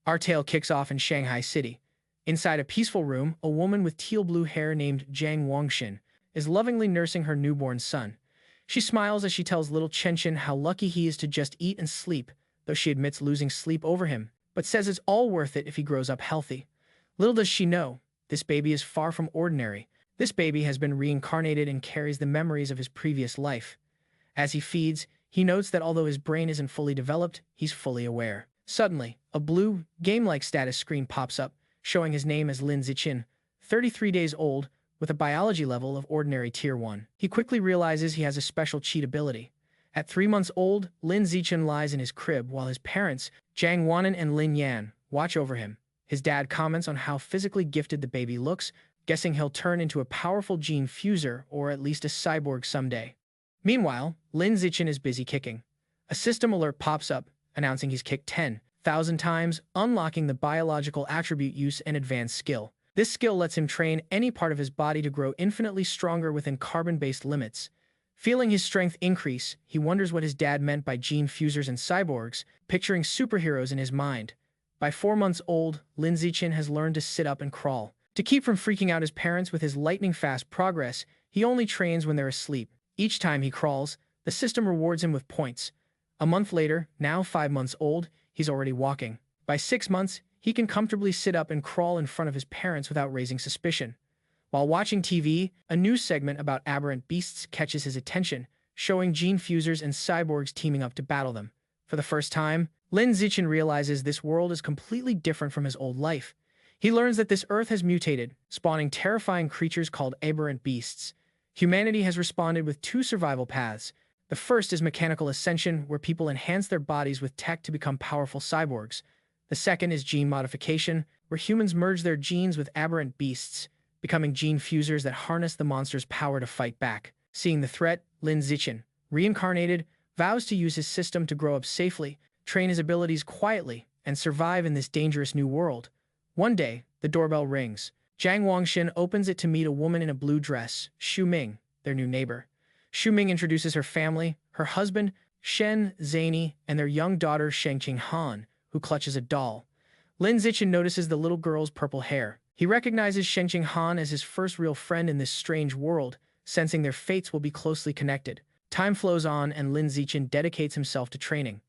Our tale kicks off in Shanghai City. Inside a peaceful room, a woman with teal-blue hair named Jiang Wangxin is lovingly nursing her newborn son. She smiles as she tells little Chen how lucky he is to just eat and sleep, though she admits losing sleep over him, but says it's all worth it if he grows up healthy. Little does she know, this baby is far from ordinary. This baby has been reincarnated and carries the memories of his previous life. As he feeds, he notes that although his brain isn't fully developed, he's fully aware. Suddenly, a blue, game-like status screen pops up, showing his name as Lin Zichin, 33 days old, with a biology level of ordinary Tier 1. He quickly realizes he has a special cheat ability. At 3 months old, Lin Zichin lies in his crib while his parents, Jiang Wanan and Lin Yan, watch over him. His dad comments on how physically gifted the baby looks, guessing he'll turn into a powerful gene fuser or at least a cyborg someday. Meanwhile, Lin Zichin is busy kicking. A system alert pops up, announcing he's kicked 10,000 times, unlocking the biological attribute use and advanced skill. This skill lets him train any part of his body to grow infinitely stronger within carbon-based limits. Feeling his strength increase, he wonders what his dad meant by gene fusers and cyborgs, picturing superheroes in his mind. By 4 months old, Lin Zichin has learned to sit up and crawl. To keep from freaking out his parents with his lightning-fast progress, he only trains when they're asleep. Each time he crawls, the system rewards him with points. A month later, now 5 months old, he's already walking. By 6 months, he can comfortably sit up and crawl in front of his parents without raising suspicion. While watching TV, a news segment about Aberrant Beasts catches his attention, showing gene fusers and cyborgs teaming up to battle them. For the first time, Lin Zichin realizes this world is completely different from his old life. He learns that this Earth has mutated, spawning terrifying creatures called Aberrant Beasts. Humanity has responded with 2 survival paths. The first is mechanical ascension, where people enhance their bodies with tech to become powerful cyborgs. The second is gene modification, where humans merge their genes with aberrant beasts, becoming gene fusers that harness the monster's power to fight back. Seeing the threat, Lin Zichin, reincarnated, vows to use his system to grow up safely, train his abilities quietly, and survive in this dangerous new world. One day, the doorbell rings. Jiang Wangxin opens it to meet a woman in a blue dress, Xu Ming, their new neighbor. Xu Ming introduces her family, her husband, Shen Zany, and their young daughter, Shengqing Han, who clutches a doll. Lin Zichin notices the little girl's purple hair. He recognizes Shengqing Han as his first real friend in this strange world, sensing their fates will be closely connected. Time flows on, and Lin Zichin dedicates himself to training.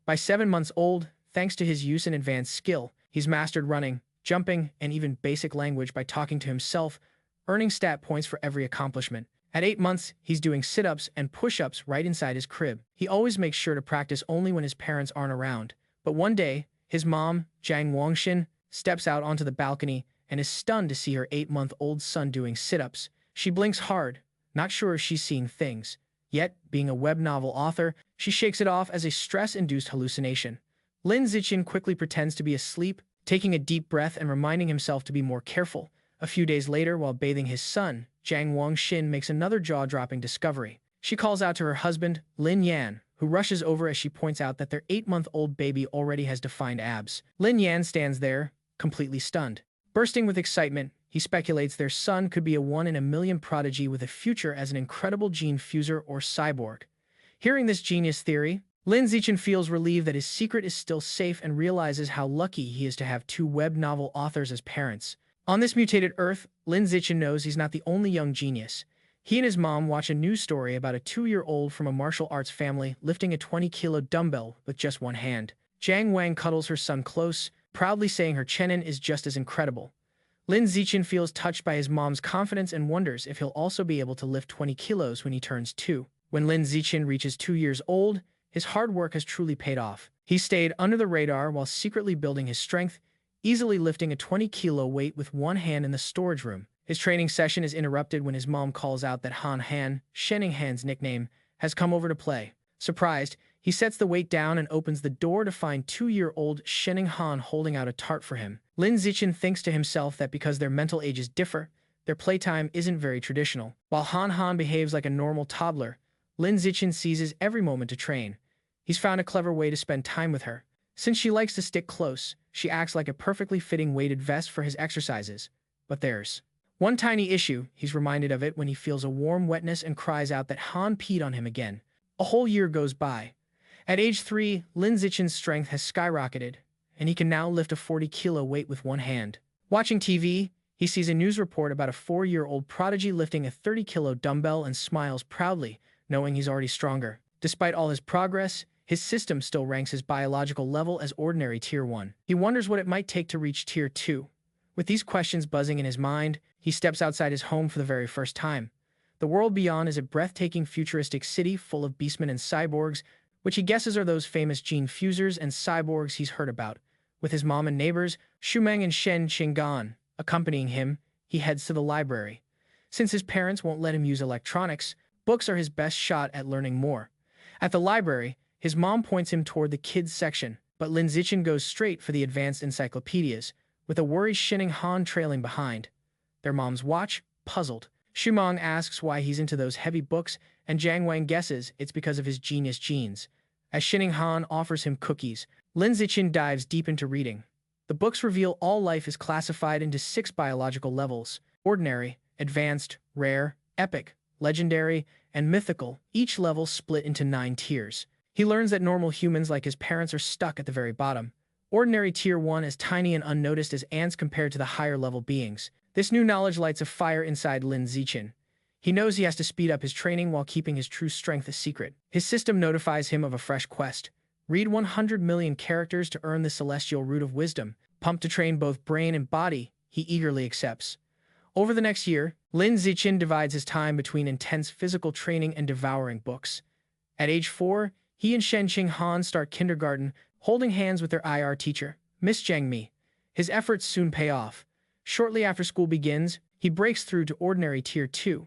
By 7 months old, thanks to his use and advanced skill, he's mastered running, jumping, and even basic language by talking to himself, earning stat points for every accomplishment. At 8 months, he's doing sit-ups and push-ups right inside his crib. He always makes sure to practice only when his parents aren't around. But one day, his mom, Jiang Wangxin, steps out onto the balcony and is stunned to see her 8-month-old son doing sit-ups. She blinks hard, not sure if she's seeing things. Yet, being a web novel author, she shakes it off as a stress-induced hallucination. Lin Zichin quickly pretends to be asleep, taking a deep breath and reminding himself to be more careful. A few days later, while bathing his son, Jiang Wangxin makes another jaw-dropping discovery. She calls out to her husband, Lin Yan, who rushes over as she points out that their 8-month-old baby already has defined abs. Lin Yan stands there, completely stunned. Bursting with excitement, he speculates their son could be a 1-in-a-million prodigy with a future as an incredible gene fuser or cyborg. Hearing this genius theory, Lin Zichin feels relieved that his secret is still safe and realizes how lucky he is to have 2 web novel authors as parents. On this mutated Earth, Lin Zichin knows he's not the only young genius. He and his mom watch a news story about a 2-year-old from a martial arts family lifting a 20-kilo dumbbell with just one hand. Jiang Wang cuddles her son close, proudly saying her Chenin is just as incredible. Lin Zichin feels touched by his mom's confidence and wonders if he'll also be able to lift 20 kilos when he turns 2. When Lin Zichin reaches 2 years old, his hard work has truly paid off. He stayed under the radar while secretly building his strength, easily lifting a 20-kilo weight with one hand in the storage room. His training session is interrupted when his mom calls out that Han Han, Shening Han's nickname, has come over to play. Surprised, he sets the weight down and opens the door to find 2-year-old Shening Han holding out a tart for him. Lin Zichin thinks to himself that because their mental ages differ, their playtime isn't very traditional. While Han Han behaves like a normal toddler, Lin Zichin seizes every moment to train. He's found a clever way to spend time with her. Since she likes to stick close, she acts like a perfectly fitting weighted vest for his exercises. But there's one tiny issue. He's reminded of it when he feels a warm wetness and cries out that Han peed on him again. A whole year goes by. At age 3, Lin Zichin's strength has skyrocketed, and he can now lift a 40-kilo weight with one hand. Watching TV, he sees a news report about a 4-year-old prodigy lifting a 30-kilo dumbbell and smiles proudly, knowing he's already stronger. Despite all his progress, his system still ranks his biological level as ordinary Tier 1. He wonders what it might take to reach Tier 2. With these questions buzzing in his mind, he steps outside his home for the very first time. The world beyond is a breathtaking futuristic city full of beastmen and cyborgs, which he guesses are those famous gene fusers and cyborgs he's heard about. With his mom and neighbors, Shumeng and Shen Qinggan, accompanying him, he heads to the library. Since his parents won't let him use electronics, books are his best shot at learning more. At the library, his mom points him toward the kids section, but Lin Zichin goes straight for the advanced encyclopedias, with a worried Shinning Han trailing behind. Their moms watch, puzzled. Shumeng asks why he's into those heavy books, and Jiang Wang guesses it's because of his genius genes. As Shinning Han offers him cookies, Lin Zichin dives deep into reading. The books reveal all life is classified into 6 biological levels: ordinary, advanced, rare, epic, legendary, and mythical, each level split into 9 tiers. He learns that normal humans like his parents are stuck at the very bottom. Ordinary Tier 1 is tiny and unnoticed as ants compared to the higher-level beings. This new knowledge lights a fire inside Lin Zichin. He knows he has to speed up his training while keeping his true strength a secret. His system notifies him of a fresh quest. Read 100 million characters to earn the celestial root of wisdom. Pumped to train both brain and body, he eagerly accepts. Over the next year, Lin Zichin divides his time between intense physical training and devouring books. At age 4, he and Shen Qinghan start kindergarten, holding hands with their IR teacher, Miss Zhang Mi. His efforts soon pay off. Shortly after school begins, he breaks through to ordinary Tier 2.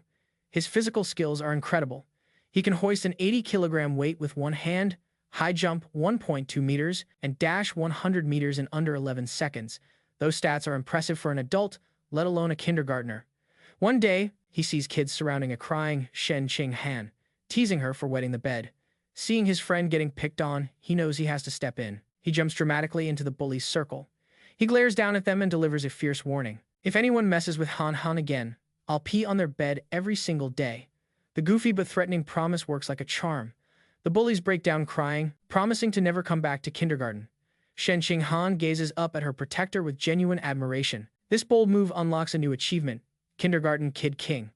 His physical skills are incredible. He can hoist an 80-kilogram weight with one hand, high jump 1.2 meters, and dash 100 meters in under 11 seconds. Those stats are impressive for an adult, let alone a kindergartner. One day, he sees kids surrounding a crying Shen Qinghan, teasing her for wetting the bed. Seeing his friend getting picked on, he knows he has to step in. He jumps dramatically into the bully's circle. He glares down at them and delivers a fierce warning. If anyone messes with Han Han again, I'll pee on their bed every single day. The goofy but threatening promise works like a charm. The bullies break down crying, promising to never come back to kindergarten. Shen Qinghan gazes up at her protector with genuine admiration. This bold move unlocks a new achievement, Kindergarten Kid King,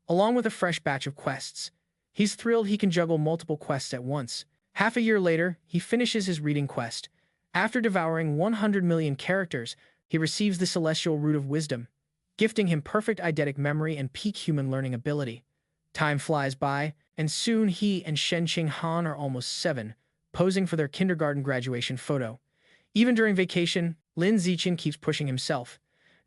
along with a fresh batch of quests. He's thrilled he can juggle multiple quests at once. Half a year later, he finishes his reading quest. After devouring 100 million characters, he receives the Celestial Root of Wisdom, gifting him perfect eidetic memory and peak human learning ability. Time flies by, and soon he and Shen Qinghan are almost 7, posing for their kindergarten graduation photo. Even during vacation, Lin Zichin keeps pushing himself.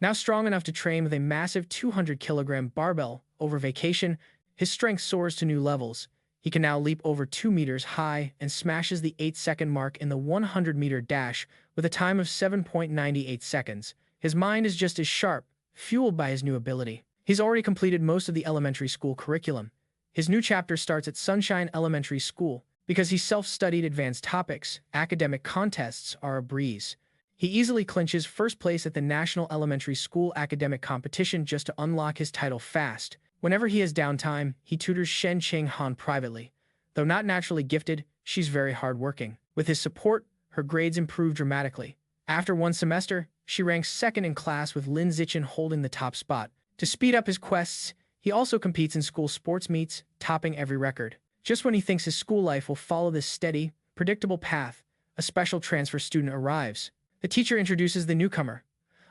Now strong enough to train with a massive 200-kilogram barbell over vacation, his strength soars to new levels. He can now leap over 2 meters high and smashes the 8-second mark in the 100-meter dash with a time of 7.98 seconds. His mind is just as sharp, fueled by his new ability. He's already completed most of the elementary school curriculum. His new chapter starts at Sunshine Elementary School. Because he self-studied advanced topics, academic contests are a breeze. He easily clinches first place at the National Elementary School Academic Competition just to unlock his title fast. Whenever he has downtime, he tutors Shen Qinghan privately. Though not naturally gifted, she's very hardworking. With his support, her grades improve dramatically. After one semester, she ranks second in class with Lin Zichin holding the top spot. To speed up his quests, he also competes in school sports meets, topping every record. Just when he thinks his school life will follow this steady, predictable path, a special transfer student arrives. The teacher introduces the newcomer,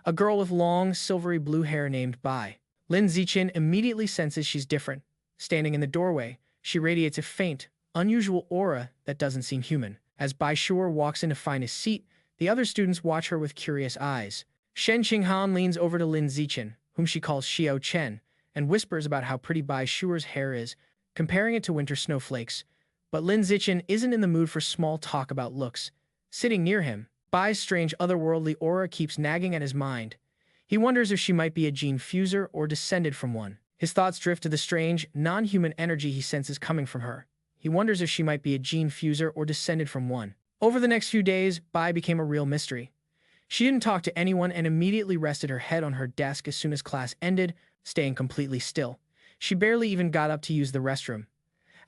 a girl with long, silvery blue hair named Bai. Lin Zichin immediately senses she's different. Standing in the doorway, she radiates a faint, unusual aura that doesn't seem human. As Bai Shuer walks in to find his seat, the other students watch her with curious eyes. Shen Qinghan leans over to Lin Zichin, whom she calls Xiao Chen, and whispers about how pretty Bai Shuer's hair is, comparing it to winter snowflakes. But Lin Zichin isn't in the mood for small talk about looks. Sitting near him, Bai's strange otherworldly aura keeps nagging at his mind. He wonders if she might be a gene fuser or descended from one. His thoughts drift to the strange, non-human energy he senses coming from her. He wonders if she might be a gene fuser or descended from one. Over the next few days, Bai became a real mystery. She didn't talk to anyone and immediately rested her head on her desk as soon as class ended, staying completely still. She barely even got up to use the restroom.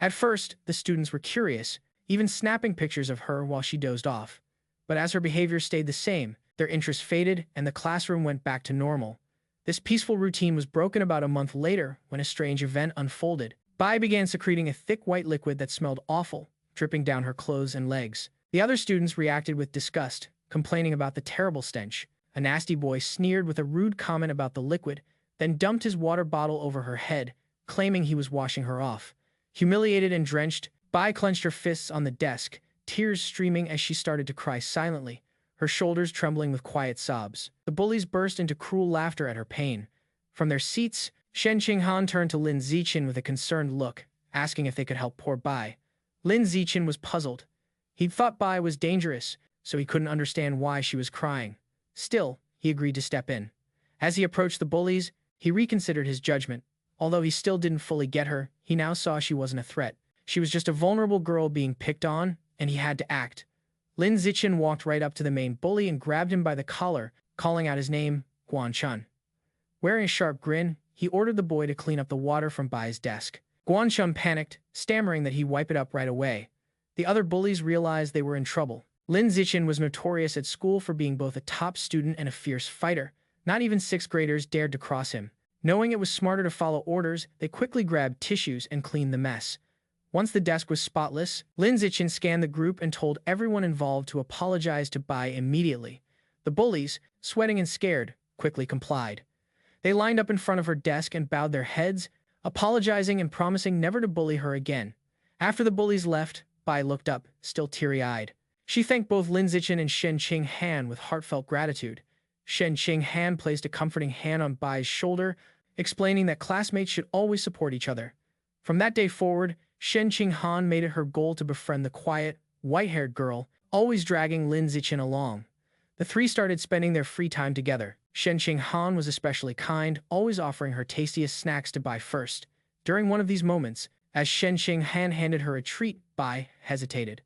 At first, the students were curious, even snapping pictures of her while she dozed off. But as her behavior stayed the same, their interest faded and the classroom went back to normal. This peaceful routine was broken about a month later when a strange event unfolded. Bai began secreting a thick white liquid that smelled awful, dripping down her clothes and legs. The other students reacted with disgust, complaining about the terrible stench. A nasty boy sneered with a rude comment about the liquid, then dumped his water bottle over her head, claiming he was washing her off. Humiliated and drenched, Bai clenched her fists on the desk, tears streaming as she started to cry silently, her shoulders trembling with quiet sobs. The bullies burst into cruel laughter at her pain. From their seats, Shen Qinghan turned to Lin Zichin with a concerned look, asking if they could help poor Bai. Lin Zichin was puzzled. He'd thought Bai was dangerous, so he couldn't understand why she was crying. Still, he agreed to step in. As he approached the bullies, he reconsidered his judgment. Although he still didn't fully get her, he now saw she wasn't a threat. She was just a vulnerable girl being picked on, and he had to act. Lin Zichin walked right up to the main bully and grabbed him by the collar, calling out his name, Guan Chun. Wearing a sharp grin, he ordered the boy to clean up the water from Bai's desk. Guan Chun panicked, stammering that he'd wipe it up right away. The other bullies realized they were in trouble. Lin Zichin was notorious at school for being both a top student and a fierce fighter. Not even sixth graders dared to cross him. Knowing it was smarter to follow orders, they quickly grabbed tissues and cleaned the mess. Once the desk was spotless, Lin Zichin scanned the group and told everyone involved to apologize to Bai immediately. The bullies, sweating and scared, quickly complied. They lined up in front of her desk and bowed their heads, apologizing and promising never to bully her again. After the bullies left, Bai looked up, still teary-eyed. She thanked both Lin Zichin and Shen Qinghan with heartfelt gratitude. Shen Qinghan placed a comforting hand on Bai's shoulder, explaining that classmates should always support each other. From that day forward, Shen Qinghan made it her goal to befriend the quiet, white-haired girl, always dragging Lin Zichin along. The three started spending their free time together. Shen Qinghan was especially kind, always offering her tastiest snacks to Bai first. During one of these moments, as Shen Qinghan handed her a treat, Bai hesitated.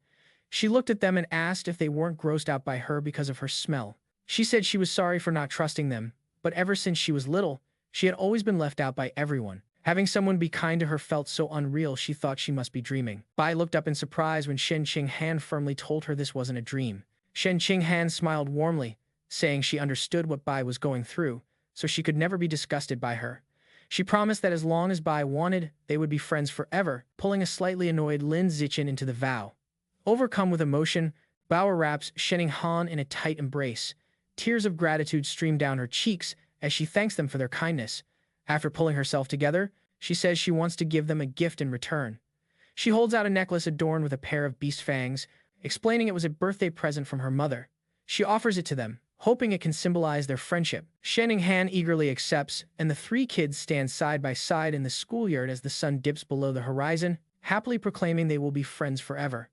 She looked at them and asked if they weren't grossed out by her because of her smell. She said she was sorry for not trusting them, but ever since she was little, she had always been left out by everyone. Having someone be kind to her felt so unreal she thought she must be dreaming. Bai looked up in surprise when Shen Qinghan firmly told her this wasn't a dream. Shen Qinghan smiled warmly, saying she understood what Bai was going through, so she could never be disgusted by her. She promised that as long as Bai wanted, they would be friends forever, pulling a slightly annoyed Lin Zichin into the vow. Overcome with emotion, Bao wraps Shen Qinghan in a tight embrace. Tears of gratitude streamed down her cheeks as she thanks them for their kindness. After pulling herself together, she says she wants to give them a gift in return. She holds out a necklace adorned with a pair of beast fangs, explaining it was a birthday present from her mother. She offers it to them, hoping it can symbolize their friendship. Shen Qinghan eagerly accepts, and the three kids stand side by side in the schoolyard as the sun dips below the horizon, happily proclaiming they will be friends forever.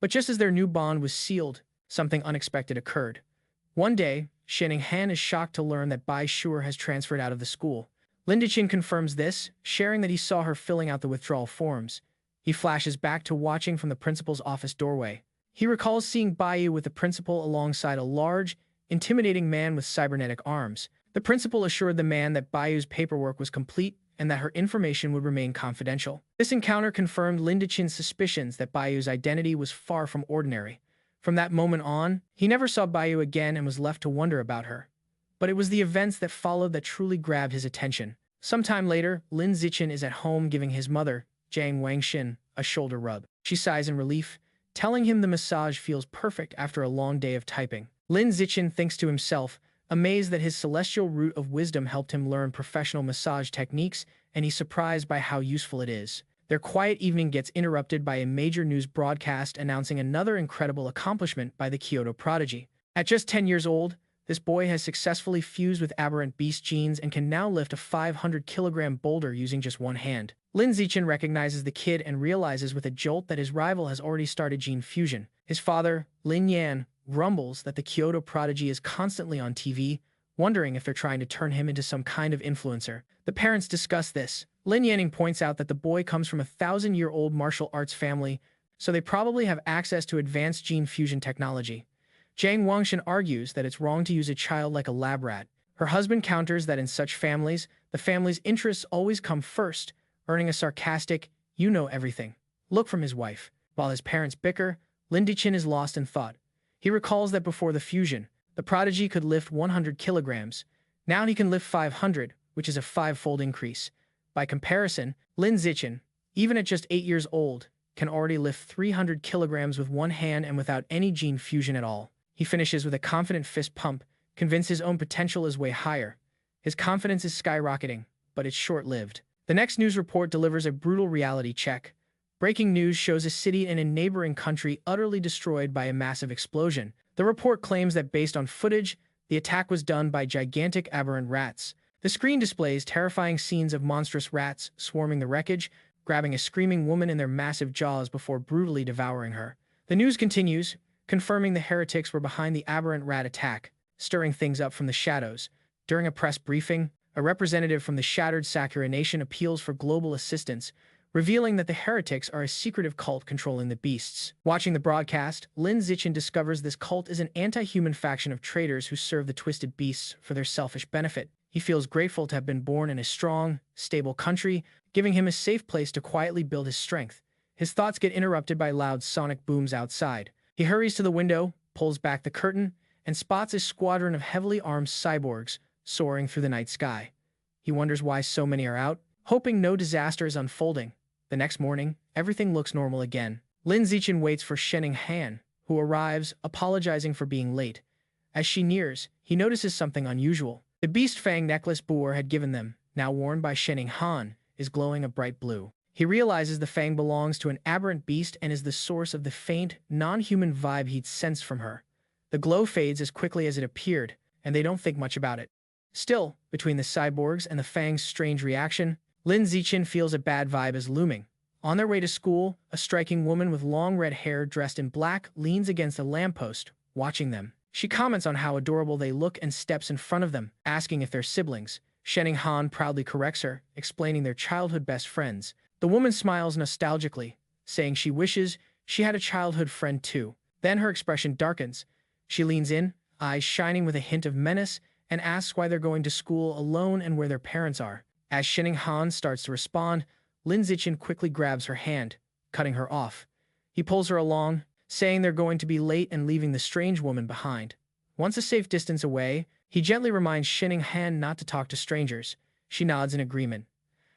But just as their new bond was sealed, something unexpected occurred. One day, Shen Qinghan is shocked to learn that Bai Shuer has transferred out of the school. Lin Zichin confirms this, sharing that he saw her filling out the withdrawal forms. He flashes back to watching from the principal's office doorway. He recalls seeing Bai with the principal alongside a large, intimidating man with cybernetic arms. The principal assured the man that Bai's paperwork was complete and that her information would remain confidential. This encounter confirmed Lin Zichin's suspicions that Bai's identity was far from ordinary. From that moment on, he never saw Bai again and was left to wonder about her. But it was the events that followed that truly grabbed his attention. Sometime later, Lin Zichin is at home giving his mother, Jiang Wangxin, a shoulder rub. She sighs in relief, telling him the massage feels perfect after a long day of typing. Lin Zichin thinks to himself, amazed that his celestial root of wisdom helped him learn professional massage techniques, and he's surprised by how useful it is. Their quiet evening gets interrupted by a major news broadcast announcing another incredible accomplishment by the Kyoto prodigy. At just 10 years old, this boy has successfully fused with Aberrant Beasts genes and can now lift a 500-kilogram boulder using just one hand. Lin Zichin recognizes the kid and realizes with a jolt that his rival has already started gene fusion. His father, Lin Yan, grumbles that the Kyoto prodigy is constantly on TV, wondering if they're trying to turn him into some kind of influencer. The parents discuss this. Lin Yanning points out that the boy comes from a 1,000-year-old martial arts family, so they probably have access to advanced gene fusion technology. Jiang Wangxin argues that it's wrong to use a child like a lab rat. Her husband counters that in such families, the family's interests always come first, earning a sarcastic, "you know everything" look from his wife. While his parents bicker, Lin Zichin is lost in thought. He recalls that before the fusion, the prodigy could lift 100 kilograms. Now he can lift 500, which is a five-fold increase. By comparison, Lin Zichin, even at just 8 years old, can already lift 300 kilograms with one hand and without any gene fusion at all. He finishes with a confident fist pump, convinced his own potential is way higher. His confidence is skyrocketing, but it's short-lived. The next news report delivers a brutal reality check. Breaking news shows a city in a neighboring country utterly destroyed by a massive explosion. The report claims that based on footage, the attack was done by gigantic aberrant rats. The screen displays terrifying scenes of monstrous rats swarming the wreckage, grabbing a screaming woman in their massive jaws before brutally devouring her. The news continues, confirming the heretics were behind the aberrant rat attack, stirring things up from the shadows. During a press briefing, a representative from the shattered Sakura nation appeals for global assistance, revealing that the heretics are a secretive cult controlling the beasts. Watching the broadcast, Lin Zichin discovers this cult is an anti-human faction of traitors who serve the twisted beasts for their selfish benefit. He feels grateful to have been born in a strong, stable country, giving him a safe place to quietly build his strength. His thoughts get interrupted by loud sonic booms outside. He hurries to the window, pulls back the curtain, and spots a squadron of heavily armed cyborgs soaring through the night sky. He wonders why so many are out, hoping no disaster is unfolding. The next morning, everything looks normal again. Lin Zichin waits for Shanghai Han, who arrives, apologizing for being late. As she nears, he notices something unusual. The beast fang necklace Boer had given them, now worn by Shanghai Han, is glowing a bright blue. He realizes the fang belongs to an aberrant beast and is the source of the faint, non-human vibe he'd sensed from her. The glow fades as quickly as it appeared, and they don't think much about it. Still, between the cyborgs and the fang's strange reaction, Lin Zichin feels a bad vibe is looming. On their way to school, a striking woman with long red hair dressed in black leans against a lamppost, watching them. She comments on how adorable they look and steps in front of them, asking if they're siblings. Shanghai Han proudly corrects her, explaining they're childhood best friends. The woman smiles nostalgically, saying she wishes she had a childhood friend too. Then her expression darkens. She leans in, eyes shining with a hint of menace, and asks why they're going to school alone and where their parents are. As Shanghai Han starts to respond, Lin Zichin quickly grabs her hand, cutting her off. He pulls her along, saying they're going to be late and leaving the strange woman behind. Once a safe distance away, he gently reminds Shanghai Han not to talk to strangers. She nods in agreement.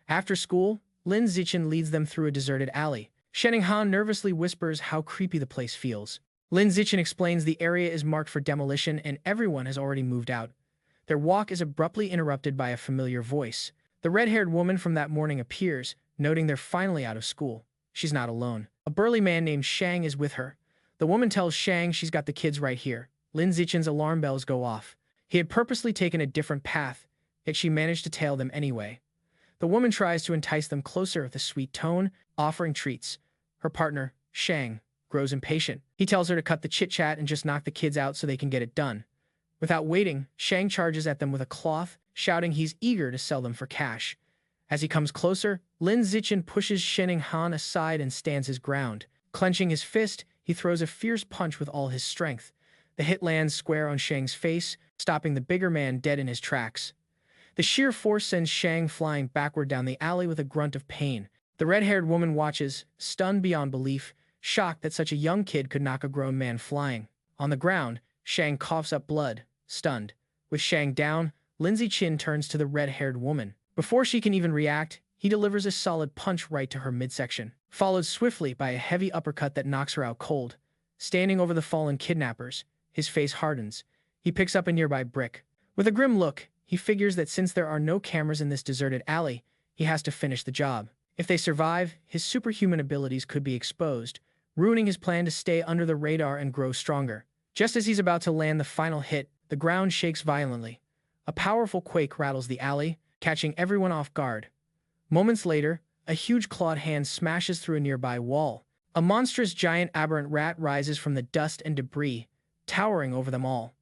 After school, Lin Zichin leads them through a deserted alley. Shanghai Han nervously whispers how creepy the place feels. Lin Zichin explains the area is marked for demolition and everyone has already moved out. Their walk is abruptly interrupted by a familiar voice. The red-haired woman from that morning appears, noting they're finally out of school. She's not alone. A burly man named Shang is with her. The woman tells Shang she's got the kids right here. Lin Zichin's alarm bells go off. He had purposely taken a different path, yet she managed to tail them anyway. The woman tries to entice them closer with a sweet tone, offering treats. Her partner, Shang, grows impatient. He tells her to cut the chit-chat and just knock the kids out so they can get it done. Without waiting, Shang charges at them with a cloth, shouting he's eager to sell them for cash. As he comes closer, Lin Zichin pushes Shanghai Han aside and stands his ground. Clenching his fist, he throws a fierce punch with all his strength. The hit lands square on Shang's face, stopping the bigger man dead in his tracks. The sheer force sends Shang flying backward down the alley with a grunt of pain. The red-haired woman watches, stunned beyond belief, shocked that such a young kid could knock a grown man flying. On the ground, Shang coughs up blood, stunned. With Shang down, Lin Zichin turns to the red-haired woman. Before she can even react, he delivers a solid punch right to her midsection, followed swiftly by a heavy uppercut that knocks her out cold. Standing over the fallen kidnappers, his face hardens. He picks up a nearby brick. With a grim look, he figures that since there are no cameras in this deserted alley, he has to finish the job. If they survive, his superhuman abilities could be exposed, ruining his plan to stay under the radar and grow stronger. Just as he's about to land the final hit, the ground shakes violently. A powerful quake rattles the alley, catching everyone off guard. Moments later, a huge clawed hand smashes through a nearby wall. A monstrous giant aberrant rat rises from the dust and debris, towering over them all.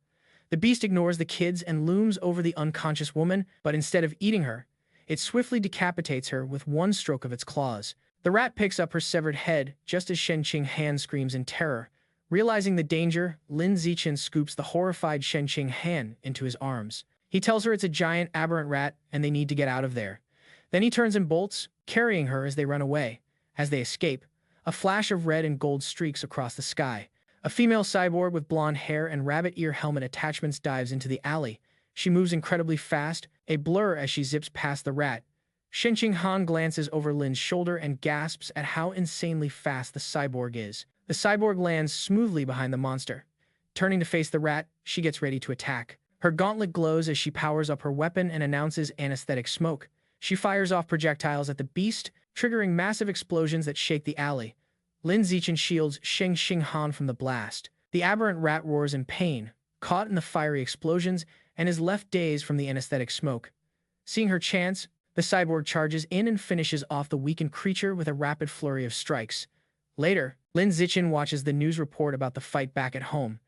The beast ignores the kids and looms over the unconscious woman, but instead of eating her, it swiftly decapitates her with one stroke of its claws. The rat picks up her severed head just as Shanghai Han screams in terror. Realizing the danger, Lin Zichin scoops the horrified Shanghai Han into his arms. He tells her it's a giant aberrant rat and they need to get out of there. Then he turns and bolts, carrying her as they run away. As they escape, a flash of red and gold streaks across the sky. A female cyborg with blonde hair and rabbit ear helmet attachments dives into the alley. She moves incredibly fast, a blur as she zips past the rat. Shenqing Han glances over Lin's shoulder and gasps at how insanely fast the cyborg is. The cyborg lands smoothly behind the monster. Turning to face the rat, she gets ready to attack. Her gauntlet glows as she powers up her weapon and announces anesthetic smoke. She fires off projectiles at the beast, triggering massive explosions that shake the alley. Lin Zichin shields Shenqing Han from the blast. The aberrant rat roars in pain, caught in the fiery explosions, and is left dazed from the anesthetic smoke. Seeing her chance, the cyborg charges in and finishes off the weakened creature with a rapid flurry of strikes. Later, Lin Zichin watches the news report about the fight back at home.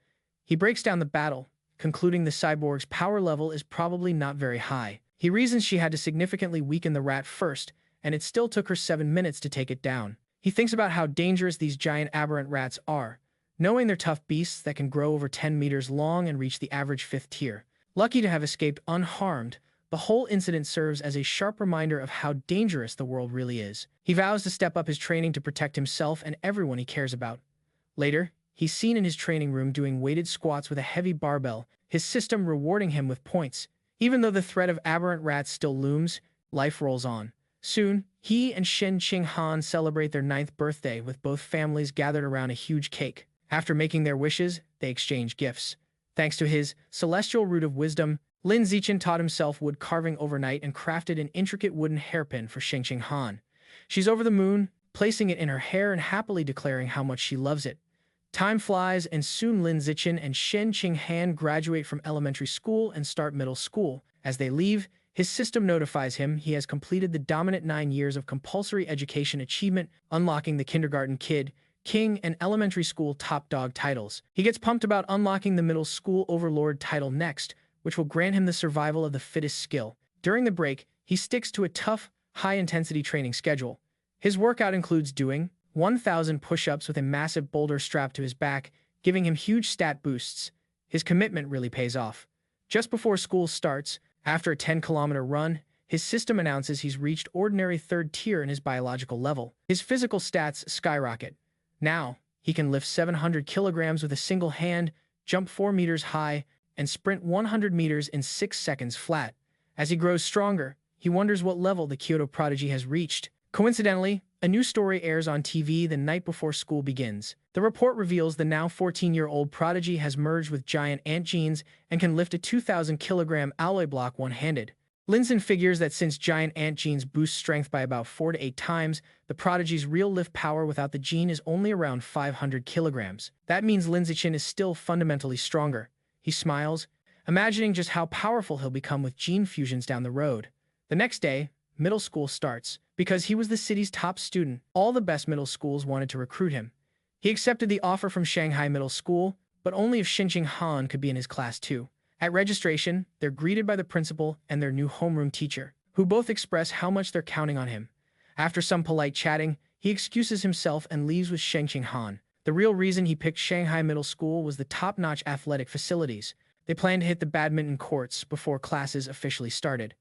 He breaks down the battle, concluding the cyborg's power level is probably not very high. He reasons she had to significantly weaken the rat first, and it still took her 7 minutes to take it down. He thinks about how dangerous these giant aberrant rats are, knowing they're tough beasts that can grow over 10 meters long and reach the average 5th tier. Lucky to have escaped unharmed, the whole incident serves as a sharp reminder of how dangerous the world really is. He vows to step up his training to protect himself and everyone he cares about. Later, he's seen in his training room doing weighted squats with a heavy barbell, his system rewarding him with points. Even though the threat of aberrant rats still looms, life rolls on. Soon, he and Shenqing Han celebrate their 9th birthday with both families gathered around a huge cake. After making their wishes, they exchange gifts. Thanks to his celestial root of wisdom, Lin Zichin taught himself wood carving overnight and crafted an intricate wooden hairpin for Shenqing Han. She's over the moon, placing it in her hair and happily declaring how much she loves it. Time flies, and soon Lin Zichin and Shenqing Han graduate from elementary school and start middle school. As they leave, his system notifies him he has completed the dominant 9 years of compulsory education achievement, unlocking the kindergarten kid, king, and elementary school top dog titles. He gets pumped about unlocking the middle school overlord title next, which will grant him the survival of the fittest skill. During the break, he sticks to a tough, high-intensity training schedule. His workout includes doing 1,000 push-ups with a massive boulder strapped to his back, giving him huge stat boosts. His commitment really pays off. Just before school starts, after a 10-kilometer run, his system announces he's reached ordinary 3rd tier in his biological level. His physical stats skyrocket. Now, he can lift 700 kilograms with a single hand, jump 4 meters high, and sprint 100 meters in 6 seconds flat. As he grows stronger, he wonders what level the Kyoto prodigy has reached. Coincidentally, a new story airs on TV the night before school begins. The report reveals the now 14-year-old prodigy has merged with giant ant genes and can lift a 2,000-kilogram alloy block one-handed. Lin Zichin figures that since giant ant genes boost strength by about 4 to 8 times, the prodigy's real lift power without the gene is only around 500 kilograms. That means Lin Zichin is still fundamentally stronger. He smiles, imagining just how powerful he'll become with gene fusions down the road. The next day, middle school starts. Because he was the city's top student, all the best middle schools wanted to recruit him. He accepted the offer from Shanghai Middle School, but only if Shenqing Han could be in his class too. At registration, they're greeted by the principal and their new homeroom teacher, who both express how much they're counting on him. After some polite chatting, he excuses himself and leaves with Shenqing Han. The real reason he picked Shanghai Middle School was the top-notch athletic facilities. They planned to hit the badminton courts before classes officially started.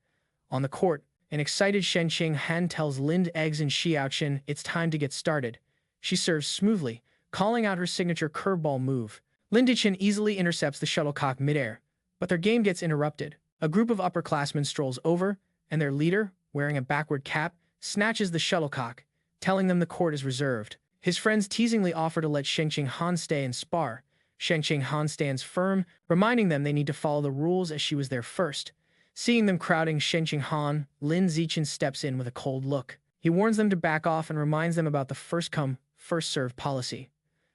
On the court, an excited Shenqing Han tells Lin Eggs and Xiaoqin it's time to get started. She serves smoothly, calling out her signature curveball move. Lin Zichin easily intercepts the shuttlecock midair, but their game gets interrupted. A group of upperclassmen strolls over, and their leader, wearing a backward cap, snatches the shuttlecock, telling them the court is reserved. His friends teasingly offer to let Shenqing Han stay and spar. Shenqing Han stands firm, reminding them they need to follow the rules as she was there first. Seeing them crowding Shenqing Han, Lin Zichin steps in with a cold look. He warns them to back off and reminds them about the first-come, first-served policy.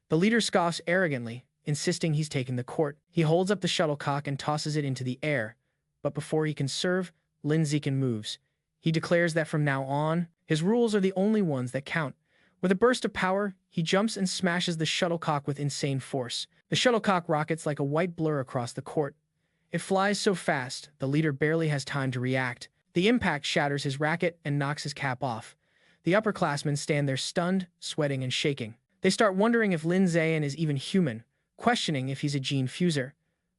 The leader scoffs arrogantly, insisting he's taken the court. He holds up the shuttlecock and tosses it into the air. But before he can serve, Lin Zichin moves. He declares that from now on, his rules are the only ones that count. With a burst of power, he jumps and smashes the shuttlecock with insane force. The shuttlecock rockets like a white blur across the court. It flies so fast, the leader barely has time to react. The impact shatters his racket and knocks his cap off. The upperclassmen stand there stunned, sweating, and shaking. They start wondering if Lin Zichin is even human, questioning if he's a gene fuser.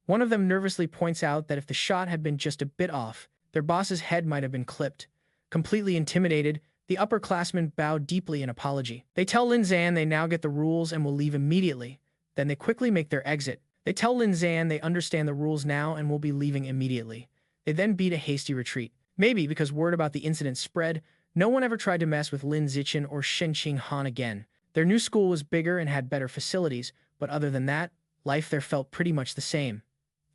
One of them nervously points out that if the shot had been just a bit off, their boss's head might have been clipped. Completely intimidated, the upperclassmen bow deeply in apology. They tell Lin Zichin they now get the rules and will leave immediately. Then they quickly make their exit. They tell Lin Zan they understand the rules now and will be leaving immediately. They then beat a hasty retreat. Maybe because word about the incident spread, no one ever tried to mess with Lin Zichin or Shen Qinghan again. Their new school was bigger and had better facilities, but other than that, life there felt pretty much the same.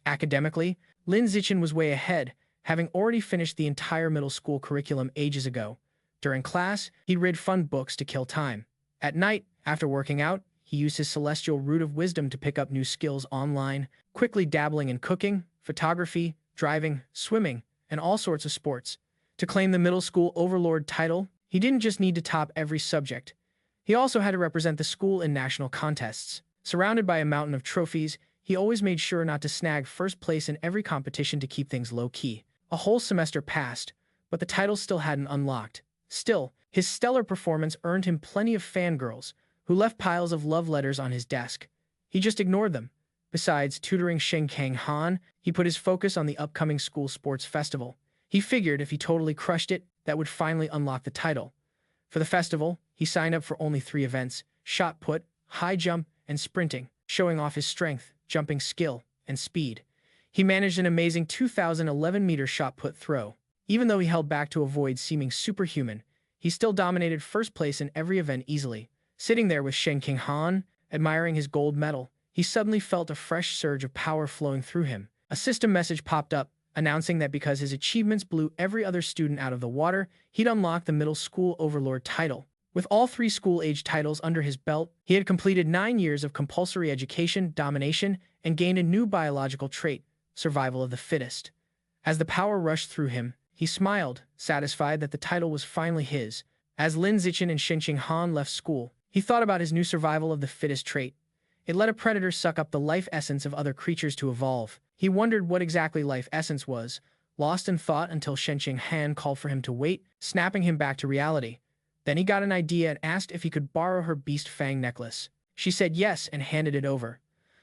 Academically, Lin Zichin was way ahead, having already finished the entire middle school curriculum ages ago. During class, he'd read fun books to kill time. At night, after working out, he used his celestial root of wisdom to pick up new skills online, quickly dabbling in cooking, photography, driving, swimming, and all sorts of sports. To claim the middle school overlord title, he didn't just need to top every subject. He also had to represent the school in national contests. Surrounded by a mountain of trophies, he always made sure not to snag first place in every competition to keep things low-key. A whole semester passed, but the title still hadn't unlocked. Still, his stellar performance earned him plenty of fangirls, who left piles of love letters on his desk. He just ignored them. Besides tutoring Shen Qinghan, he put his focus on the upcoming school sports festival. He figured if he totally crushed it, that would finally unlock the title. For the festival, he signed up for only 3 events: shot put, high jump, and sprinting, showing off his strength, jumping skill, and speed. He managed an amazing 2011-meter shot put throw. Even though he held back to avoid seeming superhuman, he still dominated first place in every event easily. Sitting there with Shen Qinghan, admiring his gold medal, he suddenly felt a fresh surge of power flowing through him. A system message popped up, announcing that because his achievements blew every other student out of the water, he'd unlocked the middle school overlord title. With all 3 school-age titles under his belt, he had completed 9 years of compulsory education, domination, and gained a new biological trait, survival of the fittest. As the power rushed through him, he smiled, satisfied that the title was finally his. As Lin Zichin and Shen Qinghan left school, he thought about his new survival of the fittest trait. It let a predator suck up the life essence of other creatures to evolve. He wondered what exactly life essence was, lost in thought until Shen Qinghan called for him to wait, snapping him back to reality. Then he got an idea and asked if he could borrow her beast fang necklace. She said yes and handed it over.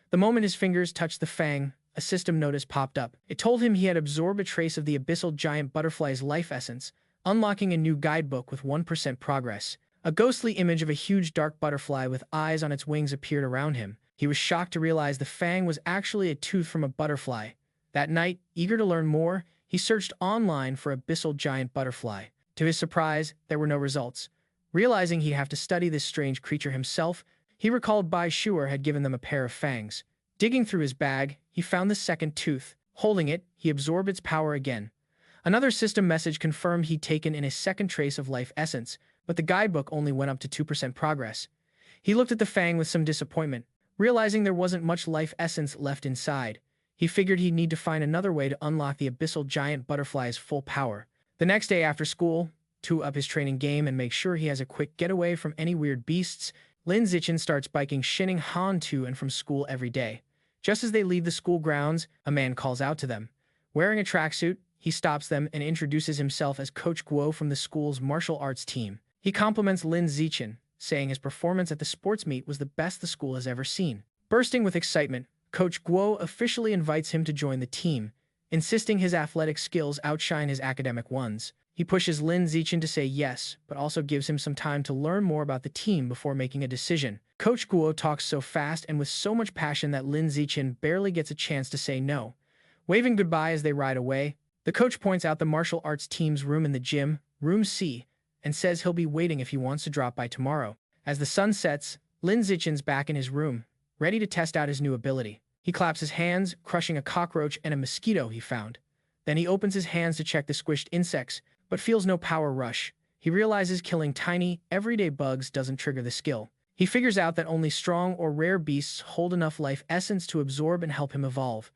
The moment his fingers touched the fang, a system notice popped up. It told him he had absorbed a trace of the abyssal giant butterfly's life essence, unlocking a new guidebook with 1% progress. A ghostly image of a huge dark butterfly with eyes on its wings appeared around him. He was shocked to realize the fang was actually a tooth from a butterfly. That night, eager to learn more, he searched online for abyssal giant butterfly. To his surprise, there were no results. Realizing he'd have to study this strange creature himself, he recalled Bai Shuer had given them a pair of fangs. Digging through his bag, he found the second tooth. Holding it, he absorbed its power again. Another system message confirmed he'd taken in a second trace of life essence, but the guidebook only went up to 2% progress. He looked at the fang with some disappointment, realizing there wasn't much life essence left inside. He figured he'd need to find another way to unlock the abyssal giant butterfly's full power. The next day after school, to up his training game and make sure he has a quick getaway from any weird beasts, Lin Zichin starts biking Shen Han to and from school every day. Just as they leave the school grounds, a man calls out to them. Wearing a tracksuit, he stops them and introduces himself as Coach Guo from the school's martial arts team. He compliments Lin Zichin, saying his performance at the sports meet was the best the school has ever seen. Bursting with excitement, Coach Guo officially invites him to join the team, insisting his athletic skills outshine his academic ones. He pushes Lin Zichin to say yes, but also gives him some time to learn more about the team before making a decision. Coach Guo talks so fast and with so much passion that Lin Zichin barely gets a chance to say no. Waving goodbye as they ride away, the coach points out the martial arts team's room in the gym, Room C, and says he'll be waiting if he wants to drop by tomorrow. As the sun sets, Lin Zichin's back in his room, ready to test out his new ability. He claps his hands, crushing a cockroach and a mosquito he found. Then he opens his hands to check the squished insects, but feels no power rush. He realizes killing tiny, everyday bugs doesn't trigger the skill. He figures out that only strong or rare beasts hold enough life essence to absorb and help him evolve.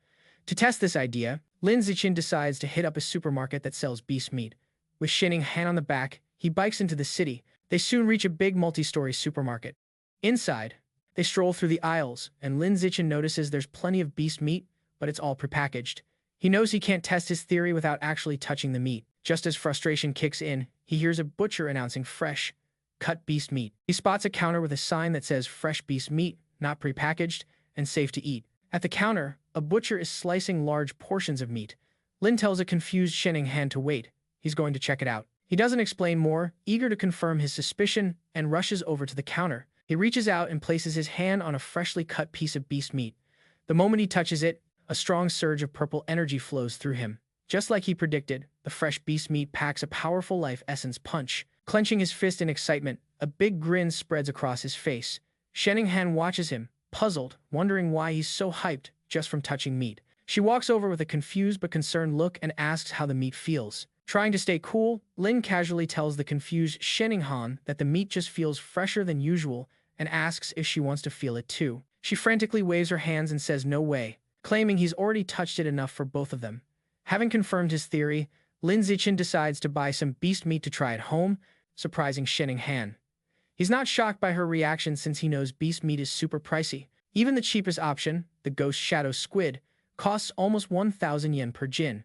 To test this idea, Lin Zichin decides to hit up a supermarket that sells beast meat. With Shen Han on the back, he bikes into the city. They soon reach a big multi-story supermarket. Inside, they stroll through the aisles, and Lin Zichin notices there's plenty of beast meat, but it's all prepackaged. He knows he can't test his theory without actually touching the meat. Just as frustration kicks in, he hears a butcher announcing fresh, cut beast meat. He spots a counter with a sign that says fresh beast meat, not prepackaged, and safe to eat. At the counter, a butcher is slicing large portions of meat. Lin tells a confused Shen Han to wait. He's going to check it out. He doesn't explain more, eager to confirm his suspicion, and rushes over to the counter. He reaches out and places his hand on a freshly cut piece of beast meat. The moment he touches it, a strong surge of purple energy flows through him. Just like he predicted, the fresh beast meat packs a powerful life essence punch. Clenching his fist in excitement, a big grin spreads across his face. Shanghai watches him, puzzled, wondering why he's so hyped just from touching meat. She walks over with a confused but concerned look and asks how the meat feels. Trying to stay cool, Lin casually tells the confused Shanghai that the meat just feels fresher than usual and asks if she wants to feel it too. She frantically waves her hands and says no way, claiming he's already touched it enough for both of them. Having confirmed his theory, Lin Zichin decides to buy some beast meat to try at home, surprising Shanghai. He's not shocked by her reaction since he knows beast meat is super pricey. Even the cheapest option, the ghost shadow squid, costs almost 1,000 yen per jin.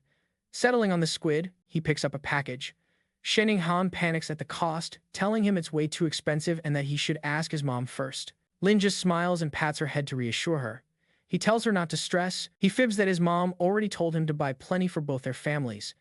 Settling on the squid, he picks up a package. Shanghai panics at the cost, telling him it's way too expensive and that he should ask his mom first. Lin just smiles and pats her head to reassure her. He tells her not to stress. He fibs that his mom already told him to buy plenty for both their families.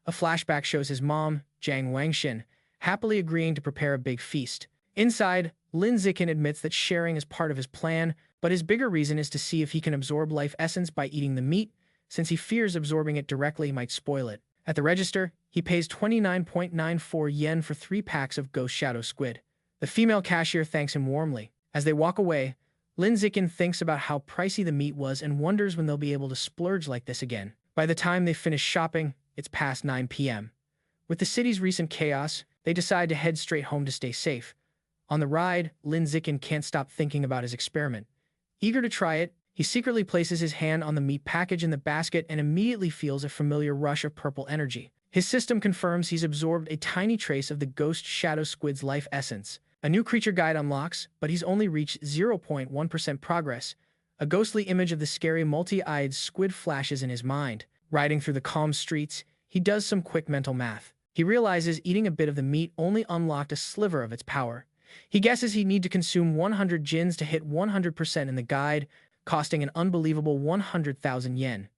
A flashback shows his mom, Jiang Wangxin, happily agreeing to prepare a big feast. Inside, Lin Zichin admits that sharing is part of his plan, but his bigger reason is to see if he can absorb life essence by eating the meat, since he fears absorbing it directly might spoil it. At the register, he pays 29.94 yen for 3 packs of ghost shadow squid. The female cashier thanks him warmly. As they walk away, Lin Zichin thinks about how pricey the meat was and wonders when they'll be able to splurge like this again. By the time they finish shopping, it's past 9 p.m. With the city's recent chaos, they decide to head straight home to stay safe. On the ride, Lin Zichin can't stop thinking about his experiment. Eager to try it, he secretly places his hand on the meat package in the basket and immediately feels a familiar rush of purple energy. His system confirms he's absorbed a tiny trace of the ghost shadow squid's life essence. A new creature guide unlocks, but he's only reached 0.1% progress. A ghostly image of the scary multi-eyed squid flashes in his mind. Riding through the calm streets, he does some quick mental math. He realizes eating a bit of the meat only unlocked a sliver of its power. He guesses he'd need to consume 100 jins to hit 100% in the guide, costing an unbelievable 100,000 yen.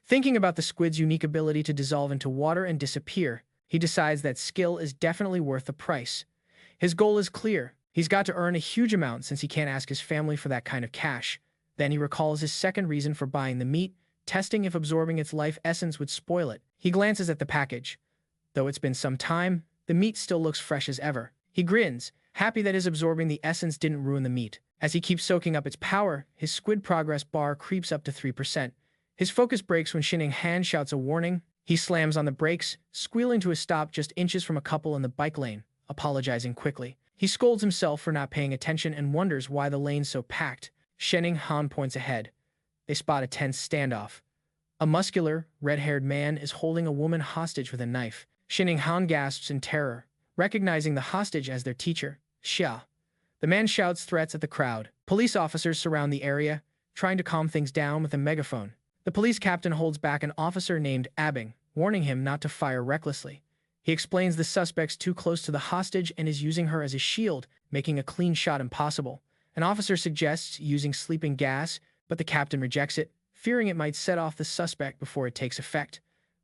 Thinking about the squid's unique ability to dissolve into water and disappear, he decides that skill is definitely worth the price. His goal is clear. He's got to earn a huge amount since he can't ask his family for that kind of cash. Then he recalls his second reason for buying the meat, testing if absorbing its life essence would spoil it. He glances at the package. Though it's been some time, the meat still looks fresh as ever. He grins, happy that his absorbing the essence didn't ruin the meat. As he keeps soaking up its power, his squid progress bar creeps up to 3%. His focus breaks when Shanghai shouts a warning. He slams on the brakes, squealing to a stop just inches from a couple in the bike lane, apologizing quickly. He scolds himself for not paying attention and wonders why the lane's so packed. Shanghai points ahead. They spot a tense standoff. A muscular, red-haired man is holding a woman hostage with a knife. Shanghai gasps in terror, recognizing the hostage as their teacher, Xia. The man shouts threats at the crowd. Police officers surround the area, trying to calm things down with a megaphone. The police captain holds back an officer named Abing, warning him not to fire recklessly. He explains the suspect's too close to the hostage and is using her as a shield, making a clean shot impossible. An officer suggests using sleeping gas, but the captain rejects it, fearing it might set off the suspect before it takes effect.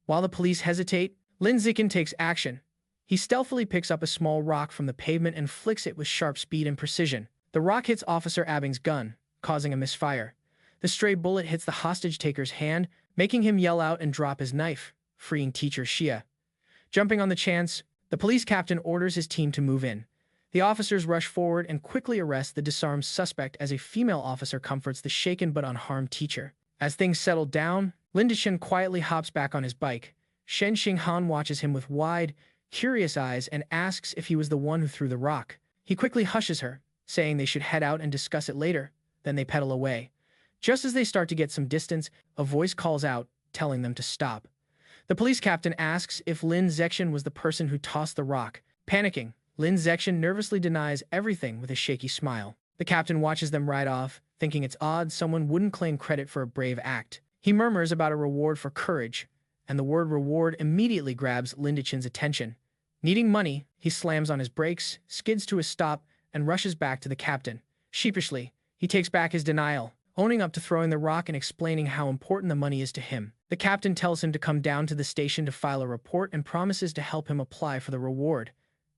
While the police hesitate, Lin Zichin takes action. He stealthily picks up a small rock from the pavement and flicks it with sharp speed and precision. The rock hits Officer Abing's gun, causing a misfire. The stray bullet hits the hostage-taker's hand, making him yell out and drop his knife, freeing teacher Xia. Jumping on the chance, the police captain orders his team to move in. The officers rush forward and quickly arrest the disarmed suspect as a female officer comforts the shaken but unharmed teacher. As things settle down, Lin Zichin quietly hops back on his bike. Shanghai watches him with wide, curious eyes and asks if he was the one who threw the rock. He quickly hushes her, saying they should head out and discuss it later. Then they pedal away. Just as they start to get some distance, a voice calls out, telling them to stop. The police captain asks if Lin Zichin was the person who tossed the rock. Panicking, Lin Zichin nervously denies everything with a shaky smile. The captain watches them ride off, thinking it's odd someone wouldn't claim credit for a brave act. He murmurs about a reward for courage, and the word reward immediately grabs Lin Zichin's attention. Needing money, he slams on his brakes, skids to a stop, and rushes back to the captain. Sheepishly, he takes back his denial, owning up to throwing the rock and explaining how important the money is to him. The captain tells him to come down to the station to file a report and promises to help him apply for the reward.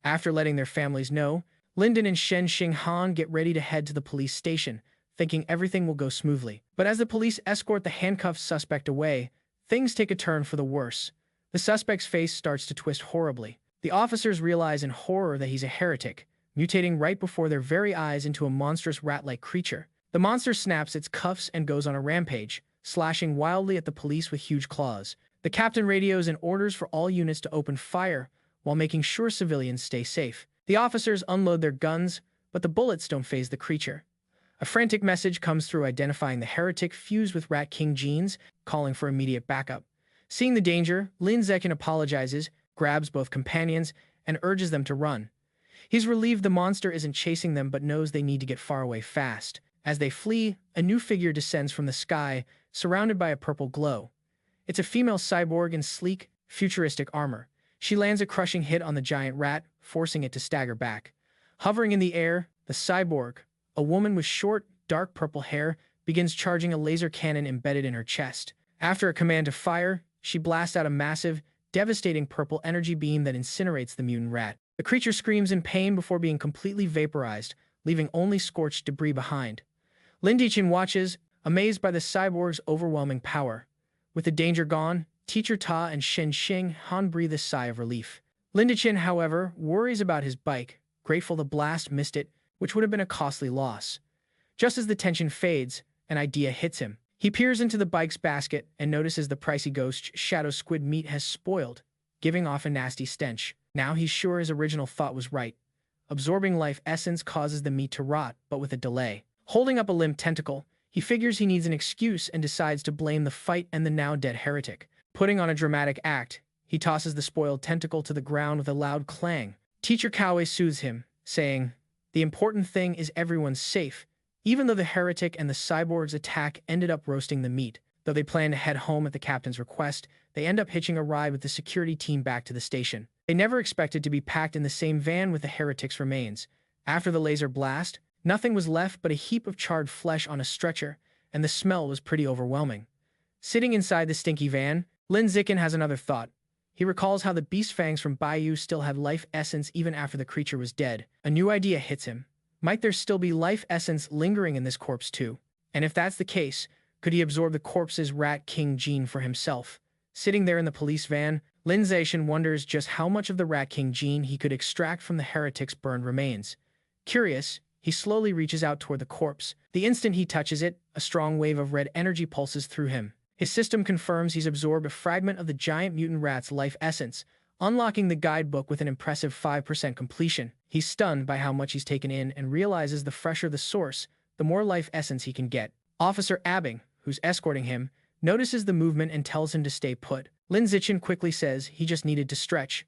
After letting their families know, Lyndon and Shen Xinghan get ready to head to the police station, thinking everything will go smoothly. But as the police escort the handcuffed suspect away, things take a turn for the worse. The suspect's face starts to twist horribly. The officers realize in horror that he's a heretic, mutating right before their very eyes into a monstrous rat-like creature. The monster snaps its cuffs and goes on a rampage, slashing wildly at the police with huge claws. The captain radios and orders for all units to open fire, while making sure civilians stay safe. The officers unload their guns, but the bullets don't faze the creature. A frantic message comes through identifying the heretic fused with Rat King genes, calling for immediate backup. Seeing the danger, Lin Zichin apologizes, grabs both companions, and urges them to run. He's relieved the monster isn't chasing them but knows they need to get far away fast. As they flee, a new figure descends from the sky, surrounded by a purple glow. It's a female cyborg in sleek, futuristic armor. She lands a crushing hit on the giant rat, forcing it to stagger back. Hovering in the air, the cyborg, a woman with short, dark purple hair, begins charging a laser cannon embedded in her chest. After a command to fire, she blasts out a massive, devastating purple energy beam that incinerates the mutant rat. The creature screams in pain before being completely vaporized, leaving only scorched debris behind. Lin Zichin watches, amazed by the cyborg's overwhelming power. With the danger gone, Teacher Ta and Shen Xinghan breathe a sigh of relief. Lin Zichin, however, worries about his bike, grateful the blast missed it, which would have been a costly loss. Just as the tension fades, an idea hits him. He peers into the bike's basket and notices the pricey ghost shadow squid meat has spoiled, giving off a nasty stench. Now he's sure his original thought was right. Absorbing life essence causes the meat to rot, but with a delay. Holding up a limp tentacle, he figures he needs an excuse and decides to blame the fight and the now-dead heretic. Putting on a dramatic act, he tosses the spoiled tentacle to the ground with a loud clang. Teacher Kawe soothes him, saying, "The important thing is everyone's safe." Even though the heretic and the cyborg's attack ended up roasting the meat, though they plan to head home at the captain's request, they end up hitching a ride with the security team back to the station. They never expected to be packed in the same van with the heretic's remains. After the laser blast, nothing was left but a heap of charred flesh on a stretcher, and the smell was pretty overwhelming. Sitting inside the stinky van, Lin Zichin has another thought. He recalls how the beast fangs from Bayou still had life essence even after the creature was dead. A new idea hits him. Might there still be life essence lingering in this corpse too? And if that's the case, could he absorb the corpse's Rat King gene for himself? Sitting there in the police van, Lin Zichin wonders just how much of the Rat King gene he could extract from the heretic's burned remains. Curious, he slowly reaches out toward the corpse. The instant he touches it, a strong wave of red energy pulses through him. His system confirms he's absorbed a fragment of the giant mutant rat's life essence, unlocking the guidebook with an impressive 5% completion. He's stunned by how much he's taken in and realizes the fresher the source, the more life essence he can get. Officer Abing, who's escorting him, notices the movement and tells him to stay put. Lin Zichin quickly says he just needed to stretch.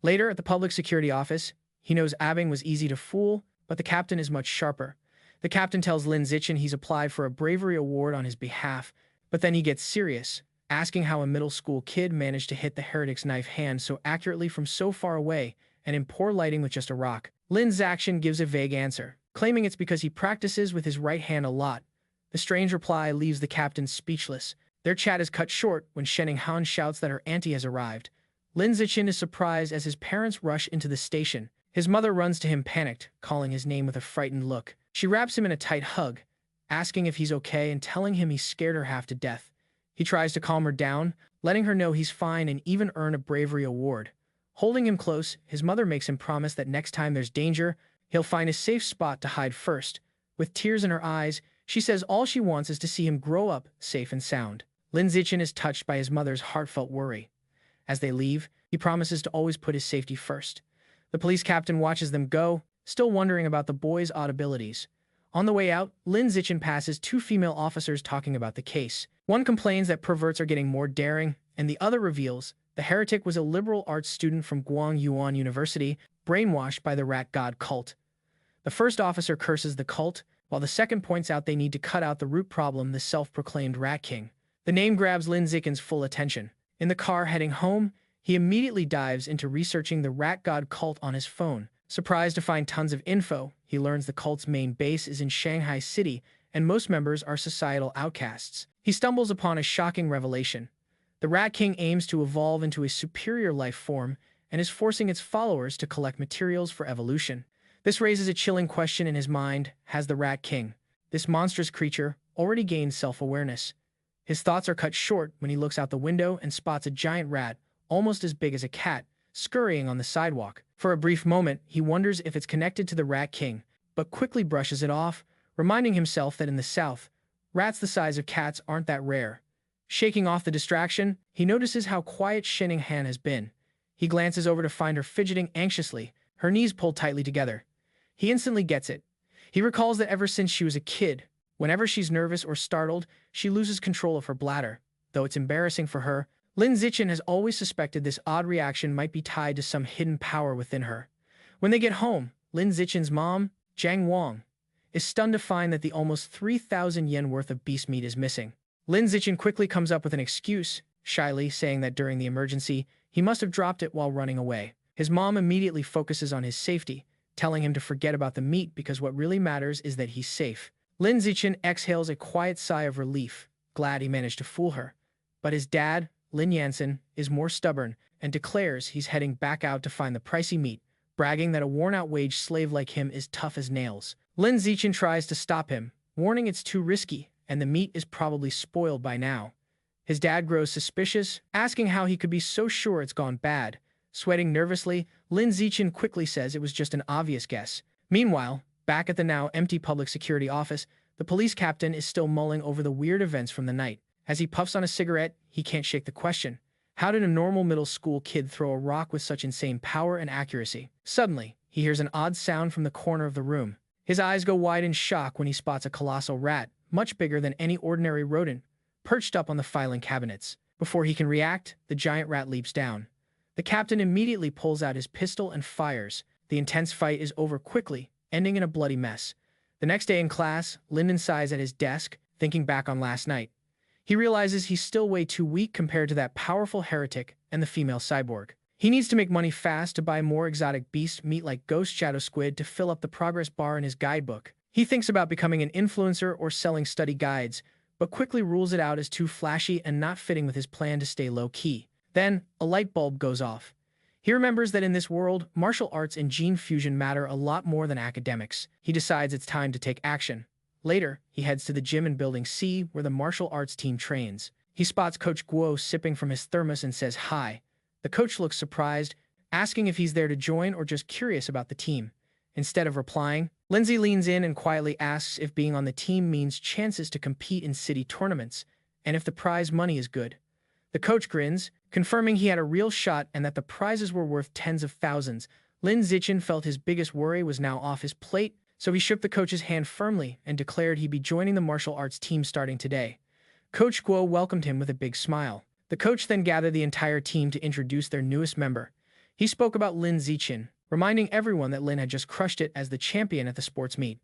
Later at the public security office, he knows Abing was easy to fool, but the captain is much sharper. The captain tells Lin Zichin he's applied for a bravery award on his behalf, but then he gets serious, asking how a middle school kid managed to hit the heretic's knife hand so accurately from so far away and in poor lighting with just a rock. Lin Zichin gives a vague answer, claiming it's because he practices with his right hand a lot. The strange reply leaves the captain speechless. Their chat is cut short when Xinghan shouts that her auntie has arrived. Lin Zichin is surprised as his parents rush into the station. His mother runs to him panicked, calling his name with a frightened look. She wraps him in a tight hug, asking if he's okay and telling him he's scared her half to death. He tries to calm her down, letting her know he's fine and even earn a bravery award. Holding him close, his mother makes him promise that next time there's danger, he'll find a safe spot to hide first. With tears in her eyes, she says all she wants is to see him grow up safe and sound. Lin Zichin is touched by his mother's heartfelt worry. As they leave, he promises to always put his safety first. The police captain watches them go, still wondering about the boy's odd abilities. On the way out, Lin Zichin passes two female officers talking about the case. One complains that perverts are getting more daring, and the other reveals the heretic was a liberal arts student from Guangyuan University, brainwashed by the rat god cult. The first officer curses the cult, while the second points out they need to cut out the root problem, the self-proclaimed Rat King. The name grabs Lin Zichin's full attention. In the car heading home, he immediately dives into researching the rat god cult on his phone. Surprised to find tons of info, he learns the cult's main base is in Shanghai City, and most members are societal outcasts. He stumbles upon a shocking revelation. The Rat King aims to evolve into a superior life form and is forcing its followers to collect materials for evolution. This raises a chilling question in his mind: has the Rat King, this monstrous creature, already gained self-awareness? His thoughts are cut short when he looks out the window and spots a giant rat, almost as big as a cat, scurrying on the sidewalk. For a brief moment, he wonders if it's connected to the Rat King, but quickly brushes it off, reminding himself that in the South, rats the size of cats aren't that rare. Shaking off the distraction, he notices how quiet Shanghai has been. He glances over to find her fidgeting anxiously, her knees pulled tightly together. He instantly gets it. He recalls that ever since she was a kid, whenever she's nervous or startled, she loses control of her bladder. Though it's embarrassing for her, Lin Zichin has always suspected this odd reaction might be tied to some hidden power within her. When they get home, Lin Zichin's mom, Jiang Wang, is stunned to find that the almost 3,000 yen worth of beast meat is missing. Lin Zichin quickly comes up with an excuse, shyly saying that during the emergency, he must have dropped it while running away. His mom immediately focuses on his safety, telling him to forget about the meat because what really matters is that he's safe. Lin Zichin exhales a quiet sigh of relief, glad he managed to fool her. But his dad, Lin Yansen, is more stubborn and declares he's heading back out to find the pricey meat, bragging that a worn-out wage slave like him is tough as nails. Lin Zichin tries to stop him, warning it's too risky and the meat is probably spoiled by now. His dad grows suspicious, asking how he could be so sure it's gone bad. Sweating nervously, Lin Zichin quickly says it was just an obvious guess. Meanwhile, back at the now empty public security office, the police captain is still mulling over the weird events from the night. As he puffs on a cigarette, he can't shake the question. How did a normal middle school kid throw a rock with such insane power and accuracy? Suddenly, he hears an odd sound from the corner of the room. His eyes go wide in shock when he spots a colossal rat, much bigger than any ordinary rodent, perched up on the filing cabinets. Before he can react, the giant rat leaps down. The captain immediately pulls out his pistol and fires. The intense fight is over quickly, ending in a bloody mess. The next day in class, Lyndon sighs at his desk, thinking back on last night. He realizes he's still way too weak compared to that powerful heretic and the female cyborg. He needs to make money fast to buy more exotic beast meat like ghost shadow squid to fill up the progress bar in his guidebook. He thinks about becoming an influencer or selling study guides, but quickly rules it out as too flashy and not fitting with his plan to stay low-key. Then, a light bulb goes off. He remembers that in this world, martial arts and gene fusion matter a lot more than academics. He decides it's time to take action. Later, he heads to the gym in Building C, where the martial arts team trains. He spots Coach Guo sipping from his thermos and says hi. The coach looks surprised, asking if he's there to join or just curious about the team. Instead of replying, Lindsay leans in and quietly asks if being on the team means chances to compete in city tournaments, and if the prize money is good. The coach grins, confirming he had a real shot and that the prizes were worth tens of thousands. Lin Zichin felt his biggest worry was now off his plate, so he shook the coach's hand firmly and declared he'd be joining the martial arts team starting today. Coach Guo welcomed him with a big smile. The coach then gathered the entire team to introduce their newest member. He spoke about Lin Zichin, reminding everyone that Lin had just crushed it as the champion at the sports meet.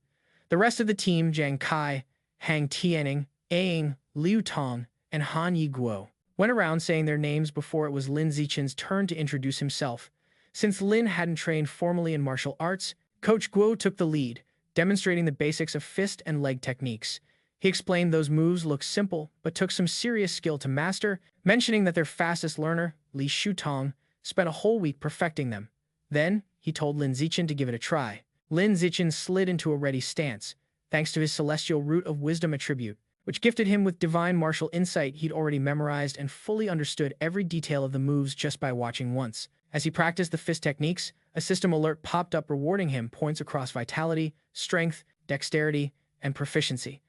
The rest of the team, Jiang Kai, Hang Tianing, Aang, Liu Tong, and Han Yi Guo, went around saying their names before it was Lin Zichin's turn to introduce himself. Since Lin hadn't trained formally in martial arts, Coach Guo took the lead, demonstrating the basics of fist and leg techniques. He explained those moves looked simple, but took some serious skill to master, mentioning that their fastest learner, Li Shutong, spent a whole week perfecting them. Then, he told Lin Zichin to give it a try. Lin Zichin slid into a ready stance, thanks to his celestial root of wisdom attribute, which gifted him with divine martial insight. He'd already memorized and fully understood every detail of the moves just by watching once. As he practiced the fist techniques, a system alert popped up rewarding him points across vitality, strength, dexterity, and proficiency.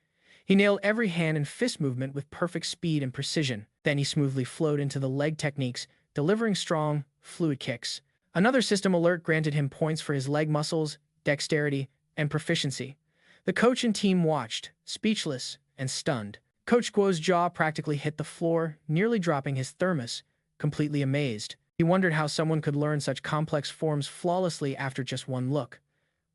He nailed every hand and fist movement with perfect speed and precision. Then he smoothly flowed into the leg techniques, delivering strong, fluid kicks. Another system alert granted him points for his leg muscles, dexterity, and proficiency. The coach and team watched, speechless and stunned. Coach Guo's jaw practically hit the floor, nearly dropping his thermos, completely amazed. He wondered how someone could learn such complex forms flawlessly after just one look.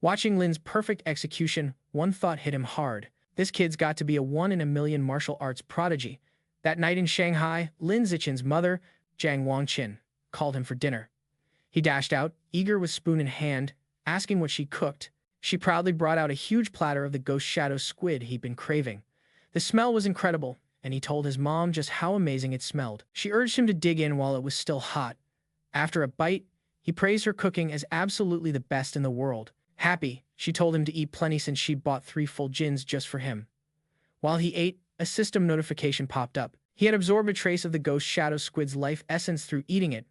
Watching Lin's perfect execution, one thought hit him hard. This kid's got to be a one-in-a-million martial arts prodigy. That night in Shanghai, Lin Zichin's mother, Jiang Wangqin, called him for dinner. He dashed out, eager with spoon in hand, asking what she cooked. She proudly brought out a huge platter of the ghost shadow squid he'd been craving. The smell was incredible, and he told his mom just how amazing it smelled. She urged him to dig in while it was still hot. After a bite, he praised her cooking as absolutely the best in the world. Happy, she told him to eat plenty since she'd bought 3 full gins just for him. While he ate, a system notification popped up. He had absorbed a trace of the ghost shadow squid's life essence through eating it,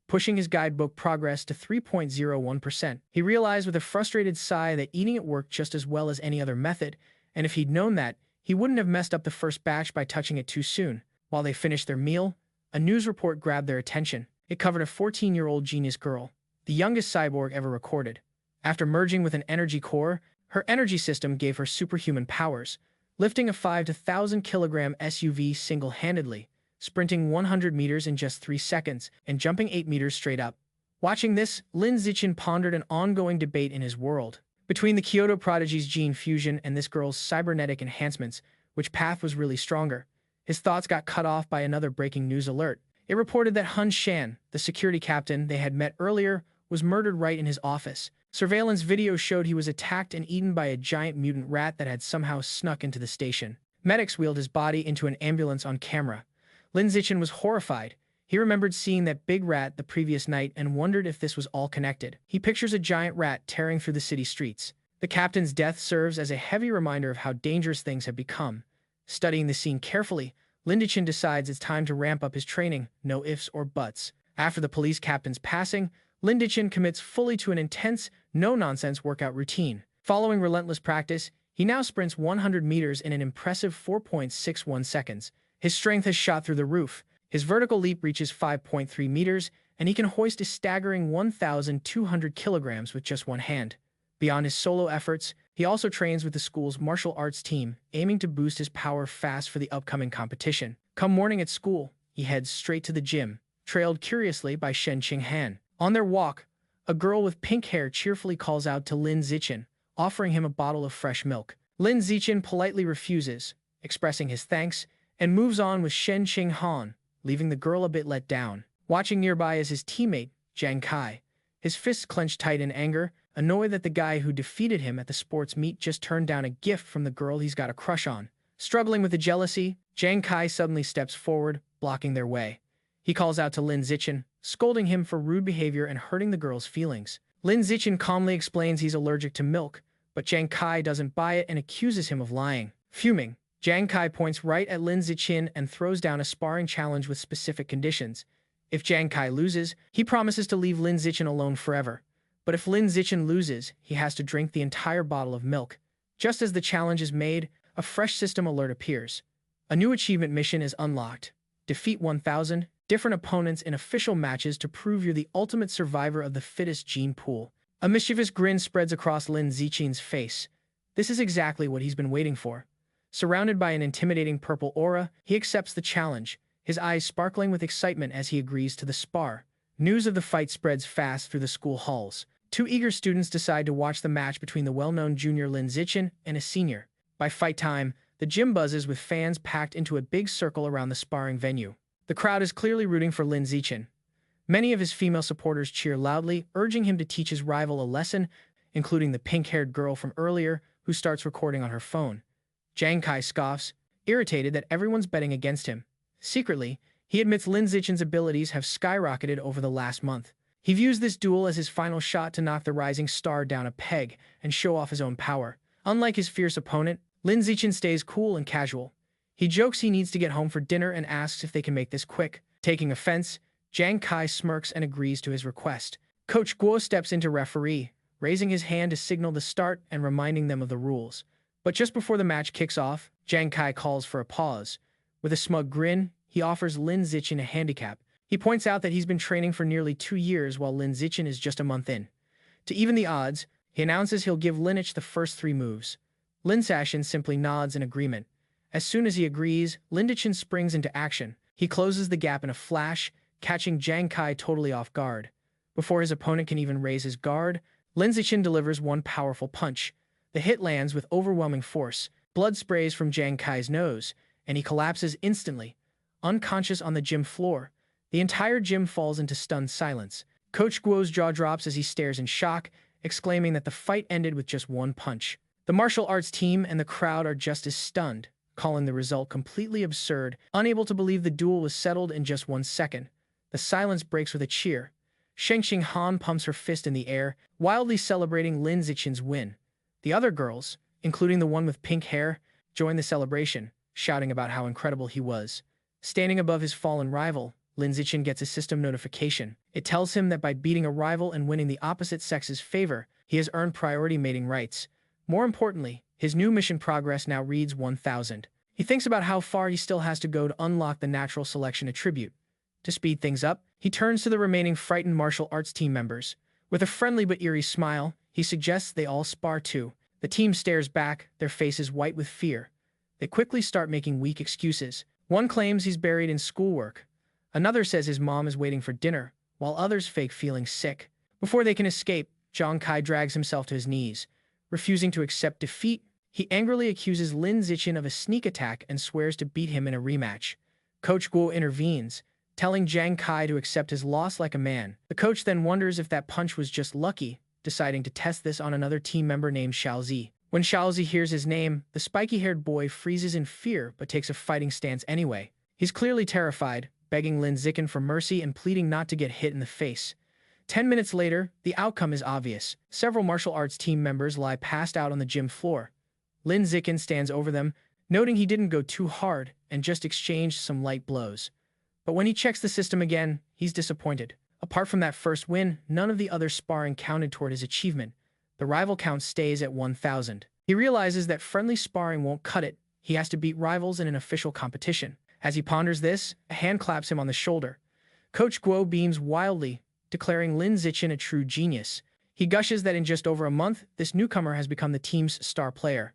pushing his guidebook progress to 3.01%. He realized with a frustrated sigh that eating it worked just as well as any other method, and if he'd known that, he wouldn't have messed up the first batch by touching it too soon. While they finished their meal, a news report grabbed their attention. It covered a 14-year-old genius girl, the youngest cyborg ever recorded. After merging with an energy core, her energy system gave her superhuman powers, lifting a 5,000-kilogram SUV single-handedly, sprinting 100 meters in just 3 seconds, and jumping 8 meters straight up. Watching this, Lin Zichin pondered an ongoing debate in his world. Between the Kyoto prodigy's gene fusion and this girl's cybernetic enhancements, which path was really stronger? His thoughts got cut off by another breaking news alert. It reported that Hun Shan, the security captain they had met earlier, was murdered right in his office. Surveillance video showed he was attacked and eaten by a giant mutant rat that had somehow snuck into the station. Medics wheeled his body into an ambulance on camera. Lin Zichin was horrified. He remembered seeing that big rat the previous night and wondered if this was all connected. He pictures a giant rat tearing through the city streets. The captain's death serves as a heavy reminder of how dangerous things have become. Studying the scene carefully, Lin Zichin decides it's time to ramp up his training, no ifs or buts. After the police captain's passing, Lin Zichin commits fully to an intense, no-nonsense workout routine. Following relentless practice, he now sprints 100 meters in an impressive 4.61 seconds. His strength has shot through the roof. His vertical leap reaches 5.3 meters, and he can hoist a staggering 1,200 kilograms with just one hand. Beyond his solo efforts, he also trains with the school's martial arts team, aiming to boost his power fast for the upcoming competition. Come morning at school, he heads straight to the gym, trailed curiously by Shen Qinghan. On their walk, a girl with pink hair cheerfully calls out to Lin Zichin, offering him a bottle of fresh milk. Lin Zichin politely refuses, expressing his thanks, and moves on with Shen Qinghan, leaving the girl a bit let down. Watching nearby is his teammate, Zhang Kai, his fists clenched tight in anger, annoyed that the guy who defeated him at the sports meet just turned down a gift from the girl he's got a crush on. Struggling with the jealousy, Zhang Kai suddenly steps forward, blocking their way. He calls out to Lin Zichin, scolding him for rude behavior and hurting the girl's feelings. Lin Zichin calmly explains he's allergic to milk, but Zhang Kai doesn't buy it and accuses him of lying. Fuming, Zhang Kai points right at Lin Zichin and throws down a sparring challenge with specific conditions. If Zhang Kai loses, he promises to leave Lin Zichin alone forever. But if Lin Zichin loses, he has to drink the entire bottle of milk. Just as the challenge is made, a fresh system alert appears. A new achievement mission is unlocked. Defeat 1,000 different opponents in official matches to prove you're the ultimate survivor of the fittest gene pool. A mischievous grin spreads across Lin Zichin's face. This is exactly what he's been waiting for. Surrounded by an intimidating purple aura, he accepts the challenge, his eyes sparkling with excitement as he agrees to the spar. News of the fight spreads fast through the school halls. 2 eager students decide to watch the match between the well-known junior Lin Zichin and a senior. By fight time, the gym buzzes with fans packed into a big circle around the sparring venue. The crowd is clearly rooting for Lin Zichin. Many of his female supporters cheer loudly, urging him to teach his rival a lesson, including the pink-haired girl from earlier, who starts recording on her phone. Zhang Kai scoffs, irritated that everyone's betting against him. Secretly, he admits Lin Zichin's abilities have skyrocketed over the last month. He views this duel as his final shot to knock the rising star down a peg and show off his own power. Unlike his fierce opponent, Lin Zichin stays cool and casual. He jokes he needs to get home for dinner and asks if they can make this quick. Taking offense, Zhang Kai smirks and agrees to his request. Coach Guo steps in to referee, raising his hand to signal the start and reminding them of the rules. But just before the match kicks off, Zhang Kai calls for a pause. With a smug grin, he offers Lin Zichin a handicap. He points out that he's been training for nearly 2 years while Lin Zichin is just a month in. To even the odds, he announces he'll give Linich the first 3 moves. Lin Zichin simply nods in agreement. As soon as he agrees, Lin Zichin springs into action. He closes the gap in a flash, catching Zhang Kai totally off guard. Before his opponent can even raise his guard, Lin Zichin delivers one powerful punch. The hit lands with overwhelming force. Blood sprays from Zhang Kai's nose, and he collapses instantly, unconscious on the gym floor. The entire gym falls into stunned silence. Coach Guo's jaw drops as he stares in shock, exclaiming that the fight ended with just one punch. The martial arts team and the crowd are just as stunned, calling the result completely absurd, unable to believe the duel was settled in just 1 second. The silence breaks with a cheer. Sheng Han pumps her fist in the air, wildly celebrating Lin Zichin's win. The other girls, including the one with pink hair, join the celebration, shouting about how incredible he was. Standing above his fallen rival, Lin Zichin gets a system notification. It tells him that by beating a rival and winning the opposite sex's favor, he has earned priority mating rights. More importantly, his new mission progress now reads 1000. He thinks about how far he still has to go to unlock the natural selection attribute. To speed things up, he turns to the remaining frightened martial arts team members. With a friendly but eerie smile, he suggests they all spar too. The team stares back, their faces white with fear. They quickly start making weak excuses. One claims he's buried in schoolwork. Another says his mom is waiting for dinner, while others fake feeling sick. Before they can escape, Zhang Kai drags himself to his knees. Refusing to accept defeat, he angrily accuses Lin Zichin of a sneak attack and swears to beat him in a rematch. Coach Guo intervenes, telling Zhang Kai to accept his loss like a man. The coach then wonders if that punch was just lucky, deciding to test this on another team member named Xiaozi. When Xiaozi hears his name, the spiky-haired boy freezes in fear but takes a fighting stance anyway. He's clearly terrified, begging Lin Zichin for mercy and pleading not to get hit in the face. 10 minutes later, the outcome is obvious. Several martial arts team members lie passed out on the gym floor. Lin Zichin stands over them, noting he didn't go too hard and just exchanged some light blows. But when he checks the system again, he's disappointed. Apart from that first win, none of the other sparring counted toward his achievement. The rival count stays at 1000. He realizes that friendly sparring won't cut it. He has to beat rivals in an official competition. As he ponders this, a hand claps him on the shoulder. Coach Guo beams wildly, declaring Lin Zichin a true genius. He gushes that in just over a month, this newcomer has become the team's star player.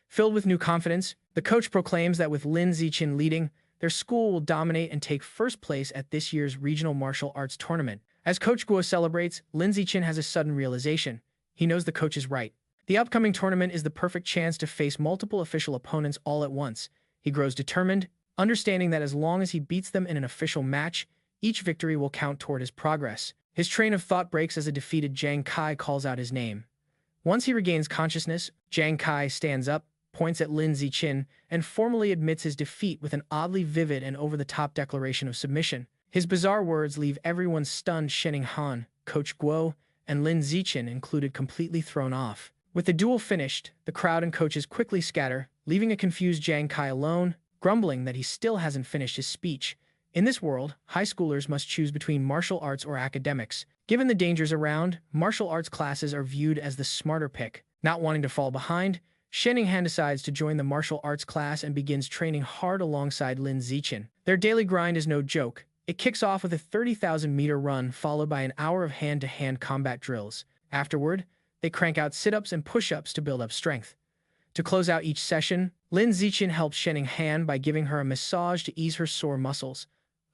Filled with new confidence, the coach proclaims that with Lin Zichin leading, their school will dominate and take first place at this year's regional martial arts tournament. As Coach Guo celebrates, Lin Zichin has a sudden realization. He knows the coach is right. The upcoming tournament is the perfect chance to face multiple official opponents all at once. He grows determined, understanding that as long as he beats them in an official match, each victory will count toward his progress. His train of thought breaks as a defeated Zhang Kai calls out his name. Once he regains consciousness, Zhang Kai stands up, points at Lin Zichin, and formally admits his defeat with an oddly vivid and over-the-top declaration of submission. His bizarre words leave everyone stunned. Shanghai Han, Coach Guo, and Lin Zichin included completely thrown off. With the duel finished, the crowd and coaches quickly scatter, leaving a confused Zhang Kai alone, grumbling that he still hasn't finished his speech. In this world, high schoolers must choose between martial arts or academics. Given the dangers around, martial arts classes are viewed as the smarter pick. Not wanting to fall behind, Shanghai decides to join the martial arts class and begins training hard alongside Lin Zichin. Their daily grind is no joke. It kicks off with a 30,000-meter run followed by an hour of hand-to-hand combat drills. Afterward, they crank out sit-ups and push-ups to build up strength. To close out each session, Lin Zichin helps Shanghai by giving her a massage to ease her sore muscles.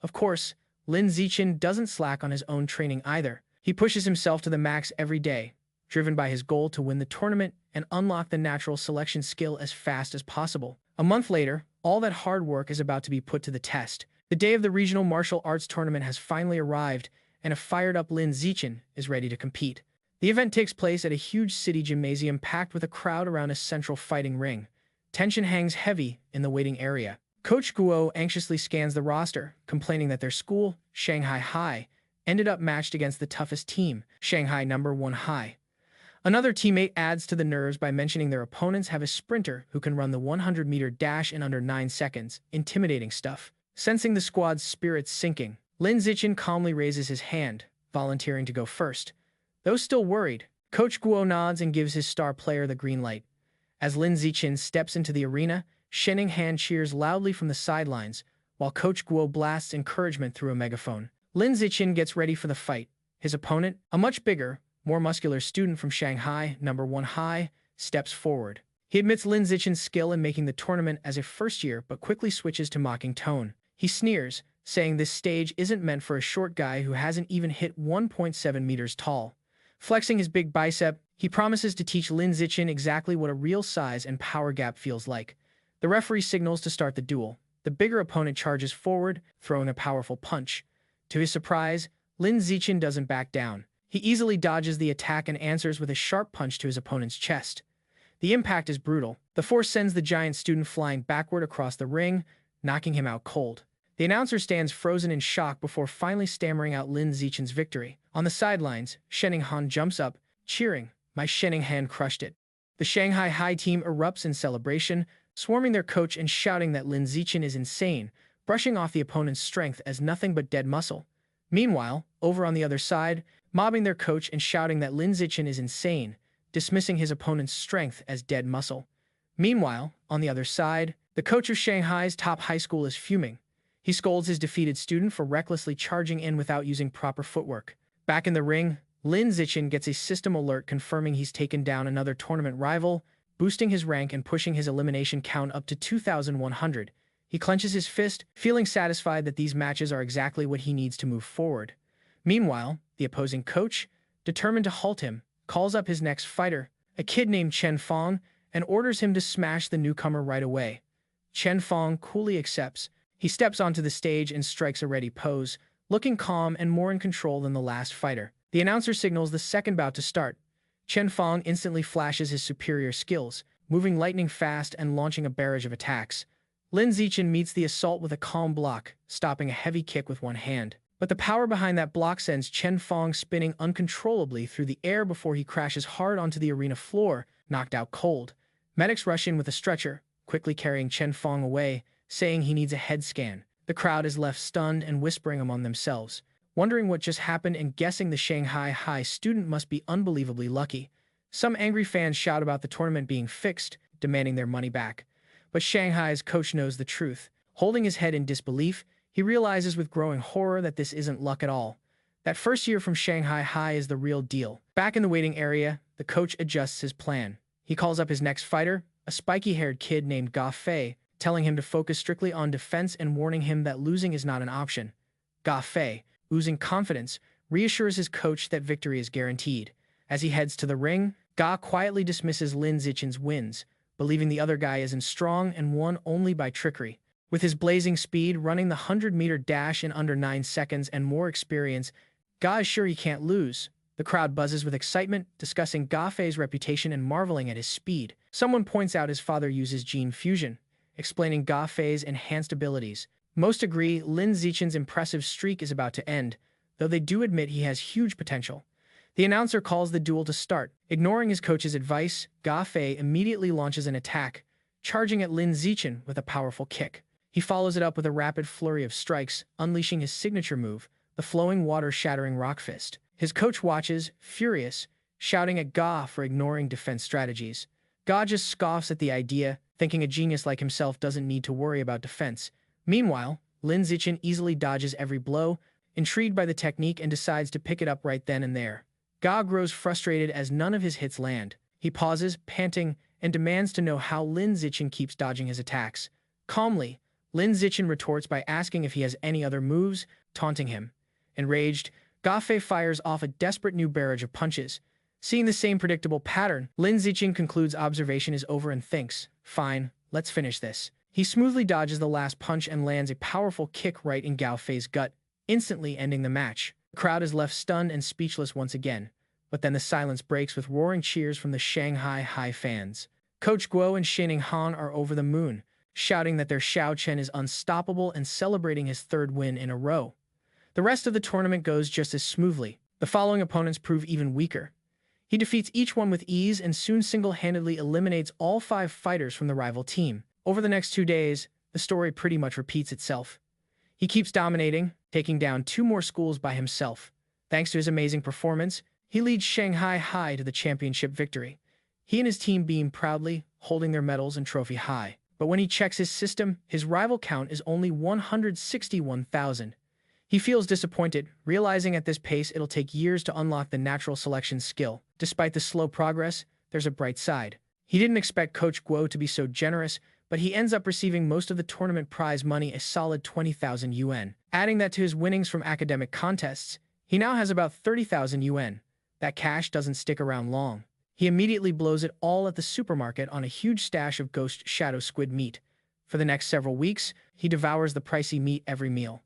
Of course, Lin Zichin doesn't slack on his own training either. He pushes himself to the max every day, driven by his goal to win the tournament and unlock the natural selection skill as fast as possible. A month later, all that hard work is about to be put to the test. The day of the regional martial arts tournament has finally arrived, and a fired-up Lin Zichin is ready to compete. The event takes place at a huge city gymnasium packed with a crowd around a central fighting ring. Tension hangs heavy in the waiting area. Coach Guo anxiously scans the roster, complaining that their school, Shanghai High, ended up matched against the toughest team, Shanghai No. 1 High. Another teammate adds to the nerves by mentioning their opponents have a sprinter who can run the 100-meter dash in under 9 seconds, intimidating stuff. Sensing the squad's spirits sinking, Lin Zichin calmly raises his hand, volunteering to go first. Though still worried, Coach Guo nods and gives his star player the green light. As Lin Zichin steps into the arena, Shanghai cheers loudly from the sidelines, while Coach Guo blasts encouragement through a megaphone. Lin Zichin gets ready for the fight. His opponent, a much bigger, more muscular student from Shanghai No. 1 High, steps forward. He admits Lin Zichin's skill in making the tournament as a first year but quickly switches to mocking tone. He sneers, saying this stage isn't meant for a short guy who hasn't even hit 1.7 meters tall. Flexing his big bicep, he promises to teach Lin Zichin exactly what a real size and power gap feels like. The referee signals to start the duel. The bigger opponent charges forward, throwing a powerful punch. To his surprise, Lin Zichin doesn't back down. He easily dodges the attack and answers with a sharp punch to his opponent's chest. The impact is brutal. The force sends the giant student flying backward across the ring, knocking him out cold. The announcer stands frozen in shock before finally stammering out Lin Zichin's victory. On the sidelines, Shanghai jumps up, cheering, "My Shanghai crushed it." The Shanghai High team erupts in celebration, swarming their coach and shouting that Lin Zichin is insane, brushing off the opponent's strength as nothing but dead muscle. Meanwhile, over on the other side, mobbing their coach and shouting that Lin Zichin is insane, dismissing his opponent's strength as dead muscle. Meanwhile, on the other side, the coach of Shanghai's top high school is fuming. He scolds his defeated student for recklessly charging in without using proper footwork. Back in the ring, Lin Zichin gets a system alert confirming he's taken down another tournament rival, boosting his rank and pushing his elimination count up to 2,100. He clenches his fist, feeling satisfied that these matches are exactly what he needs to move forward. Meanwhile, the opposing coach, determined to halt him, calls up his next fighter, a kid named Chen Fong, and orders him to smash the newcomer right away. Chen Fong coolly accepts. He steps onto the stage and strikes a ready pose, looking calm and more in control than the last fighter. The announcer signals the second bout to start. Chen Fong instantly flashes his superior skills, moving lightning fast and launching a barrage of attacks. Lin Zichin meets the assault with a calm block, stopping a heavy kick with one hand. But the power behind that block sends Chen Fong spinning uncontrollably through the air before he crashes hard onto the arena floor, knocked out cold. Medics rush in with a stretcher, quickly carrying Chen Fong away, saying he needs a head scan. The crowd is left stunned and whispering among themselves, wondering what just happened and guessing the Shanghai High student must be unbelievably lucky. Some angry fans shout about the tournament being fixed, demanding their money back. But Shanghai's coach knows the truth. Holding his head in disbelief, he realizes with growing horror that this isn't luck at all. That first year from Shanghai High is the real deal. Back in the waiting area, the coach adjusts his plan. He calls up his next fighter, a spiky-haired kid named Ga Fei, telling him to focus strictly on defense and warning him that losing is not an option. Ga Fei, oozing confidence, reassures his coach that victory is guaranteed. As he heads to the ring, Ga quietly dismisses Lin Zichin's wins, believing the other guy isn't strong and won only by trickery. With his blazing speed, running the 100-meter dash in under 9 seconds and more experience, Ga is sure he can't lose. The crowd buzzes with excitement, discussing Ga Fei's reputation and marveling at his speed. Someone points out his father uses gene fusion, explaining Ga Fei's enhanced abilities. Most agree Lin Zichin's impressive streak is about to end, though they do admit he has huge potential. The announcer calls the duel to start. Ignoring his coach's advice, Ga Fei immediately launches an attack, charging at Lin Zichin with a powerful kick. He follows it up with a rapid flurry of strikes, unleashing his signature move, the flowing water-shattering rock fist. His coach watches, furious, shouting at Ga for ignoring defense strategies. Ga just scoffs at the idea, thinking a genius like himself doesn't need to worry about defense. Meanwhile, Lin Zichin easily dodges every blow, intrigued by the technique and decides to pick it up right then and there. Ga grows frustrated as none of his hits land. He pauses, panting, and demands to know how Lin Zichin keeps dodging his attacks. Calmly, Lin Zichin retorts by asking if he has any other moves, taunting him. Enraged, Ga Fei fires off a desperate new barrage of punches. Seeing the same predictable pattern, Lin Zichin concludes observation is over and thinks, "Fine, let's finish this." He smoothly dodges the last punch and lands a powerful kick right in Ga Fei's gut, instantly ending the match. The crowd is left stunned and speechless once again, but then the silence breaks with roaring cheers from the Shanghai High fans. Coach Guo and Shining Han are over the moon, shouting that their Xiao Chen is unstoppable and celebrating his third win in a row. The rest of the tournament goes just as smoothly. The following opponents prove even weaker. He defeats each one with ease and soon single-handedly eliminates all 5 fighters from the rival team. Over the next 2 days, the story pretty much repeats itself. He keeps dominating, taking down 2 more schools by himself. Thanks to his amazing performance, he leads Shanghai High to the championship victory. He and his team beam proudly, holding their medals and trophy high. But when he checks his system, his rival count is only 161,000. He feels disappointed, realizing at this pace it'll take years to unlock the natural selection skill. Despite the slow progress, there's a bright side. He didn't expect Coach Guo to be so generous, but he ends up receiving most of the tournament prize money, a solid 20,000 yuan. Adding that to his winnings from academic contests, he now has about 30,000 yuan. That cash doesn't stick around long. He immediately blows it all at the supermarket on a huge stash of ghost shadow squid meat. For the next several weeks, he devours the pricey meat every meal.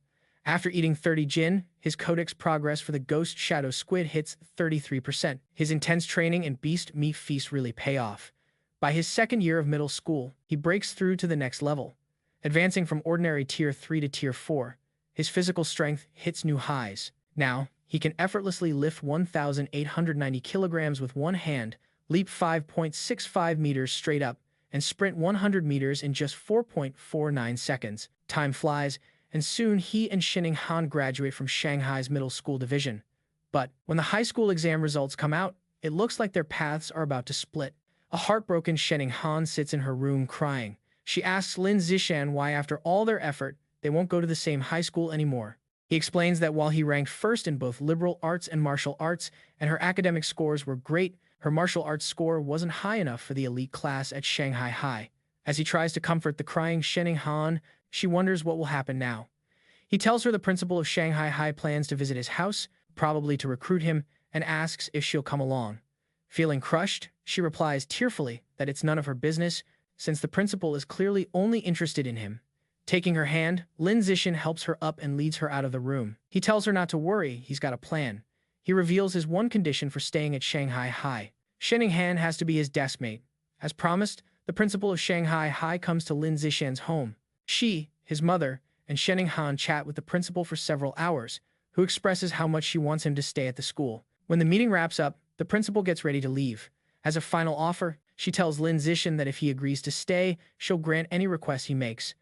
After eating 30 jin, his codex progress for the ghost shadow squid hits 33%. His intense training and beast meat feast really pay off. By his second year of middle school, he breaks through to the next level. advancing from ordinary Tier 3 to Tier 4. His physical strength hits new highs. Now, he can effortlessly lift 1,890 kilograms with one hand, leap 5.65 meters straight up, and sprint 100 meters in just 4.49 seconds. Time flies, and soon he and Shinning Han graduate from Shanghai's middle school division. But when the high school exam results come out, it looks like their paths are about to split. A heartbroken Shinning Han sits in her room crying. She asks Lin Zichin why after all their effort, they won't go to the same high school anymore. He explains that while he ranked first in both liberal arts and martial arts, and her academic scores were great, her martial arts score wasn't high enough for the elite class at Shanghai High. As he tries to comfort the crying Shinning Han, she wonders what will happen now. He tells her the principal of Shanghai High plans to visit his house, probably to recruit him, and asks if she'll come along. Feeling crushed, she replies tearfully that it's none of her business, since the principal is clearly only interested in him. Taking her hand, Lin Zichin helps her up and leads her out of the room. He tells her not to worry, he's got a plan. He reveals his one condition for staying at Shanghai High. Shinning Han has to be his deskmate. As promised, the principal of Shanghai High comes to Lin Zichin's home. She, his mother, and Shinning Han chat with the principal for several hours, who expresses how much she wants him to stay at the school. When the meeting wraps up, the principal gets ready to leave. As a final offer, she tells Lin Zichin that if he agrees to stay, she'll grant any request he makes.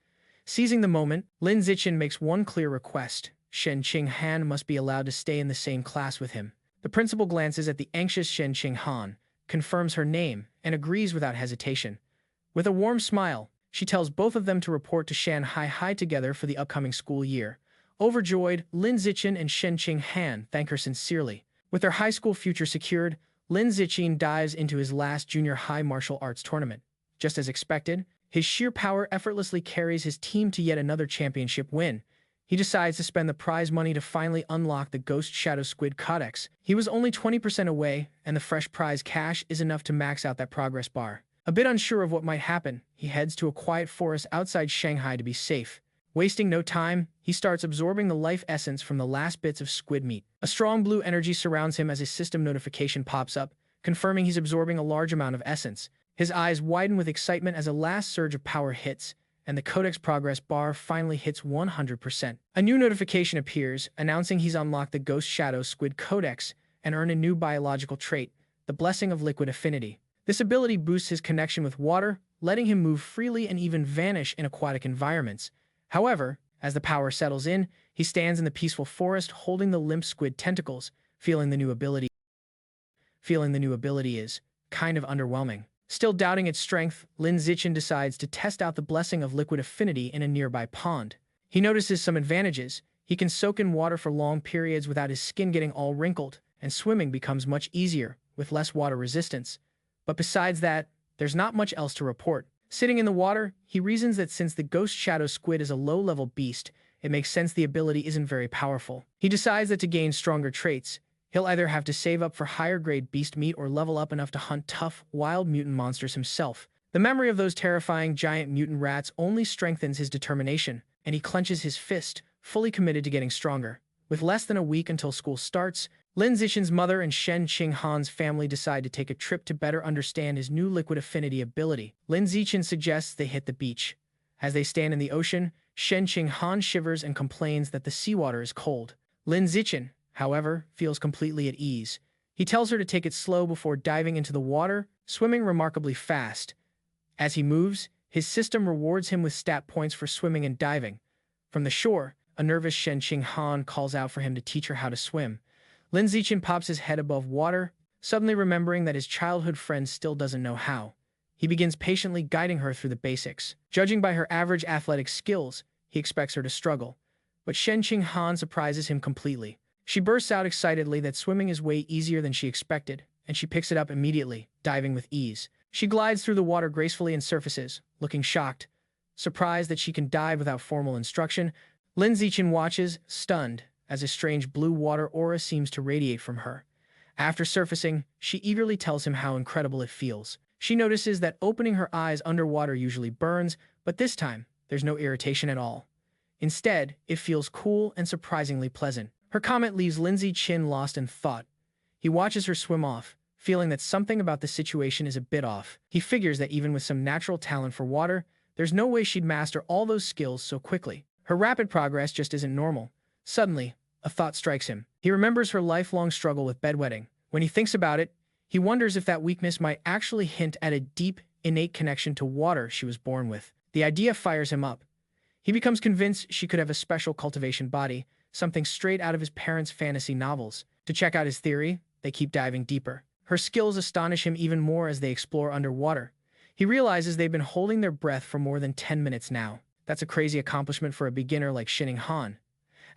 Seizing the moment, Lin Zichin makes one clear request. Shen Han must be allowed to stay in the same class with him. The principal glances at the anxious Shen Han, confirms her name, and agrees without hesitation. With a warm smile, she tells both of them to report to Shanghai High together for the upcoming school year. Overjoyed, Lin Zichin and Shen Han thank her sincerely. With their high school future secured, Lin Zichin dives into his last junior high martial arts tournament. Just as expected, his sheer power effortlessly carries his team to yet another championship win. He decides to spend the prize money to finally unlock the Ghost Shadow Squid Codex. He was only 20% away, and the fresh prize cash is enough to max out that progress bar. A bit unsure of what might happen, he heads to a quiet forest outside Shanghai to be safe. Wasting no time, he starts absorbing the life essence from the last bits of squid meat. A strong blue energy surrounds him as a system notification pops up, confirming he's absorbing a large amount of essence. His eyes widen with excitement as a last surge of power hits, and the Codex progress bar finally hits 100%. A new notification appears, announcing he's unlocked the Ghost Shadow Squid Codex and earned a new biological trait, the Blessing of Liquid Affinity. This ability boosts his connection with water, letting him move freely and even vanish in aquatic environments. However, as the power settles in, he stands in the peaceful forest holding the limp squid tentacles, feeling the new ability is kind of underwhelming. Still doubting its strength, Lin Zichin decides to test out the Blessing of Liquid Affinity in a nearby pond. He notices some advantages. He can soak in water for long periods without his skin getting all wrinkled, and swimming becomes much easier, with less water resistance. But besides that, there's not much else to report. Sitting in the water, he reasons that since the Ghost Shadow Squid is a low-level beast, it makes sense the ability isn't very powerful. He decides that to gain stronger traits, he'll either have to save up for higher-grade beast meat or level up enough to hunt tough, wild mutant monsters himself. The memory of those terrifying giant mutant rats only strengthens his determination, and he clenches his fist, fully committed to getting stronger. With less than a week until school starts, Lin Zichin's mother and Shen Han's family decide to take a trip to better understand his new liquid affinity ability. Lin Zichin suggests they hit the beach. As they stand in the ocean, Shen Han shivers and complains that the seawater is cold. Lin Zichin, however, feels completely at ease. He tells her to take it slow before diving into the water, swimming remarkably fast. As he moves, his system rewards him with stat points for swimming and diving. From the shore, a nervous Shen Han calls out for him to teach her how to swim. Lin Zichin pops his head above water, suddenly remembering that his childhood friend still doesn't know how. He begins patiently guiding her through the basics. Judging by her average athletic skills, he expects her to struggle. But Shen Han surprises him completely. She bursts out excitedly that swimming is way easier than she expected, and she picks it up immediately, diving with ease. She glides through the water gracefully and surfaces, looking shocked. Surprised that she can dive without formal instruction, Lin Zichin watches, stunned, as a strange blue water aura seems to radiate from her. After surfacing, she eagerly tells him how incredible it feels. She notices that opening her eyes underwater usually burns, but this time, there's no irritation at all. Instead, it feels cool and surprisingly pleasant. Her comment leaves Lin Zichin lost in thought. He watches her swim off, feeling that something about the situation is a bit off. He figures that even with some natural talent for water, There's no way she'd master all those skills so quickly. Her rapid progress just isn't normal. Suddenly, a thought strikes him. He remembers her lifelong struggle with bedwetting. When he thinks about it, he wonders if that weakness might actually hint at a deep, innate connection to water she was born with. The idea fires him up. He becomes convinced she could have a special cultivation body, something straight out of his parents' fantasy novels. To check out his theory, they keep diving deeper. Her skills astonish him even more as they explore underwater. He realizes they've been holding their breath for more than 10 minutes now. That's a crazy accomplishment for a beginner like Shinning Han.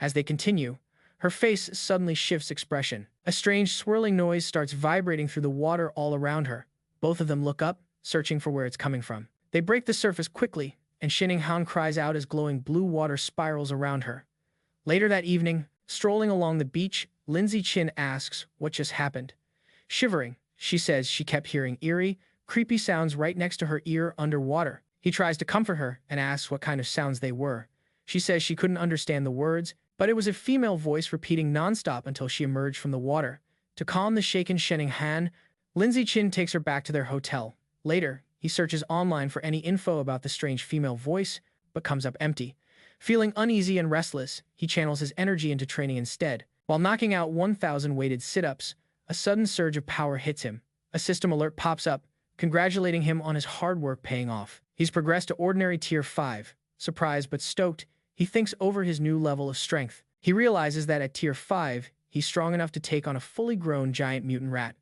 As they continue, her face suddenly shifts expression. A strange swirling noise starts vibrating through the water all around her. Both of them look up, searching for where it's coming from. They break the surface quickly, and Shinning Han cries out as glowing blue water spirals around her. Later that evening, strolling along the beach, Lin Zichin asks what just happened. Shivering, she says she kept hearing eerie, creepy sounds right next to her ear underwater. He tries to comfort her and asks what kind of sounds they were. She says she couldn't understand the words, but it was a female voice repeating nonstop until she emerged from the water. To calm the shaken Shinning Han, Lin Zichin takes her back to their hotel. Later, he searches online for any info about the strange female voice, but comes up empty. Feeling uneasy and restless, he channels his energy into training instead. While knocking out 1,000 weighted sit-ups, a sudden surge of power hits him. A system alert pops up, congratulating him on his hard work paying off. He's progressed to ordinary tier 5. Surprised but stoked, he thinks over his new level of strength. He realizes that at tier 5, he's strong enough to take on a fully grown giant mutant rat.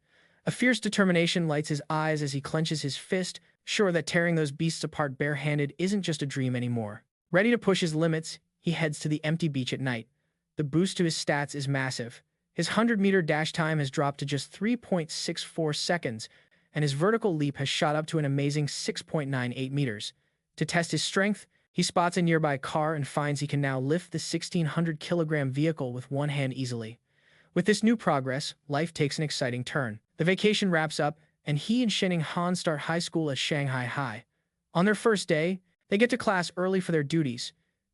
A fierce determination lights his eyes as he clenches his fist, sure that tearing those beasts apart barehanded isn't just a dream anymore. Ready to push his limits, he heads to the empty beach at night. The boost to his stats is massive. His 100-meter dash time has dropped to just 3.64 seconds, and his vertical leap has shot up to an amazing 6.98 meters. To test his strength, he spots a nearby car and finds he can now lift the 1,600-kilogram vehicle with one hand easily. With this new progress, life takes an exciting turn. The vacation wraps up, and he and Shinning Han start high school at Shanghai High. On their first day, they get to class early for their duties.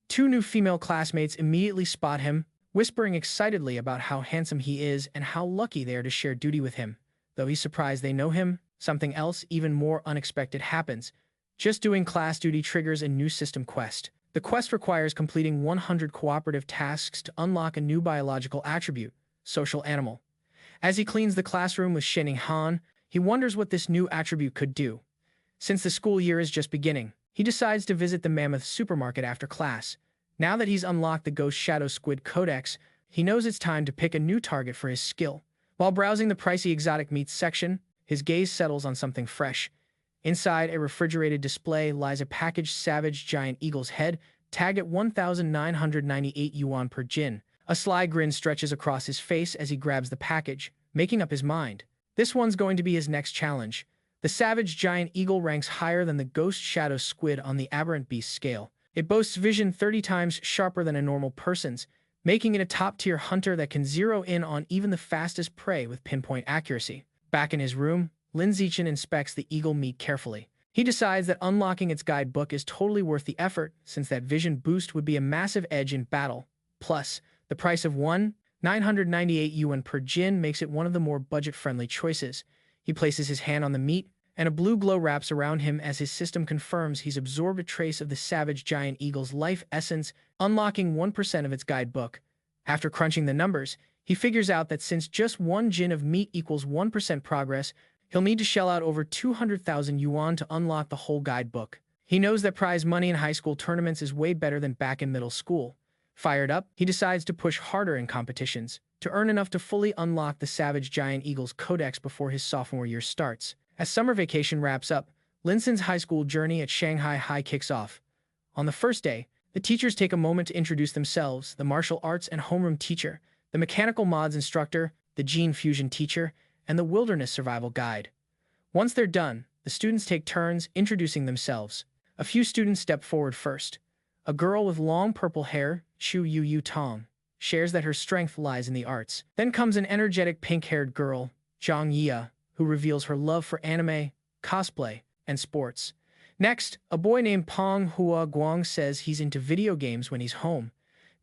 Two new female classmates immediately spot him, whispering excitedly about how handsome he is and how lucky they are to share duty with him. Though he's surprised they know him, something else even more unexpected happens. Just doing class duty triggers a new system quest. The quest requires completing 100 cooperative tasks to unlock a new biological attribute, social animal. As he cleans the classroom with Shinning Han, he wonders what this new attribute could do. Since the school year is just beginning, he decides to visit the Mammoth supermarket after class. Now that he's unlocked the Ghost Shadow Squid Codex, he knows it's time to pick a new target for his skill. While browsing the pricey exotic meats section, his gaze settles on something fresh. Inside a refrigerated display lies a packaged savage giant eagle's head, tagged at 1,998 yuan per jin. A sly grin stretches across his face as he grabs the package, making up his mind. This one's going to be his next challenge. The savage giant eagle ranks higher than the Ghost Shadow Squid on the Aberrant Beasts scale. It boasts vision 30 times sharper than a normal person's, making it a top-tier hunter that can zero in on even the fastest prey with pinpoint accuracy. Back in his room, Lin Zichin inspects the eagle meat carefully. He decides that unlocking its guidebook is totally worth the effort, since that vision boost would be a massive edge in battle. Plus, the price of 1,998 yuan per jin makes it one of the more budget-friendly choices. He places his hand on the meat, and a blue glow wraps around him as his system confirms he's absorbed a trace of the savage giant eagle's life essence, unlocking 1% of its guidebook. After crunching the numbers, he figures out that since just 1 jin of meat equals 1% progress, he'll need to shell out over 200,000 yuan to unlock the whole guidebook. He knows that prize money in high school tournaments is way better than back in middle school. Fired up, he decides to push harder in competitions, to earn enough to fully unlock the savage giant eagle's codex before his sophomore year starts. As summer vacation wraps up, Lin Zichin's high school journey at Shanghai High kicks off. On the first day, the teachers take a moment to introduce themselves: the martial arts and homeroom teacher, the mechanical mods instructor, the gene fusion teacher, and the wilderness survival guide. Once they're done, the students take turns introducing themselves. A few students step forward first. A girl with long purple hair, Chu Yu Tong, shares that her strength lies in the arts. Then comes an energetic pink-haired girl, Zhang Yia, who reveals her love for anime, cosplay, and sports. Next, a boy named Peng Hua Guang says he's into video games when he's home.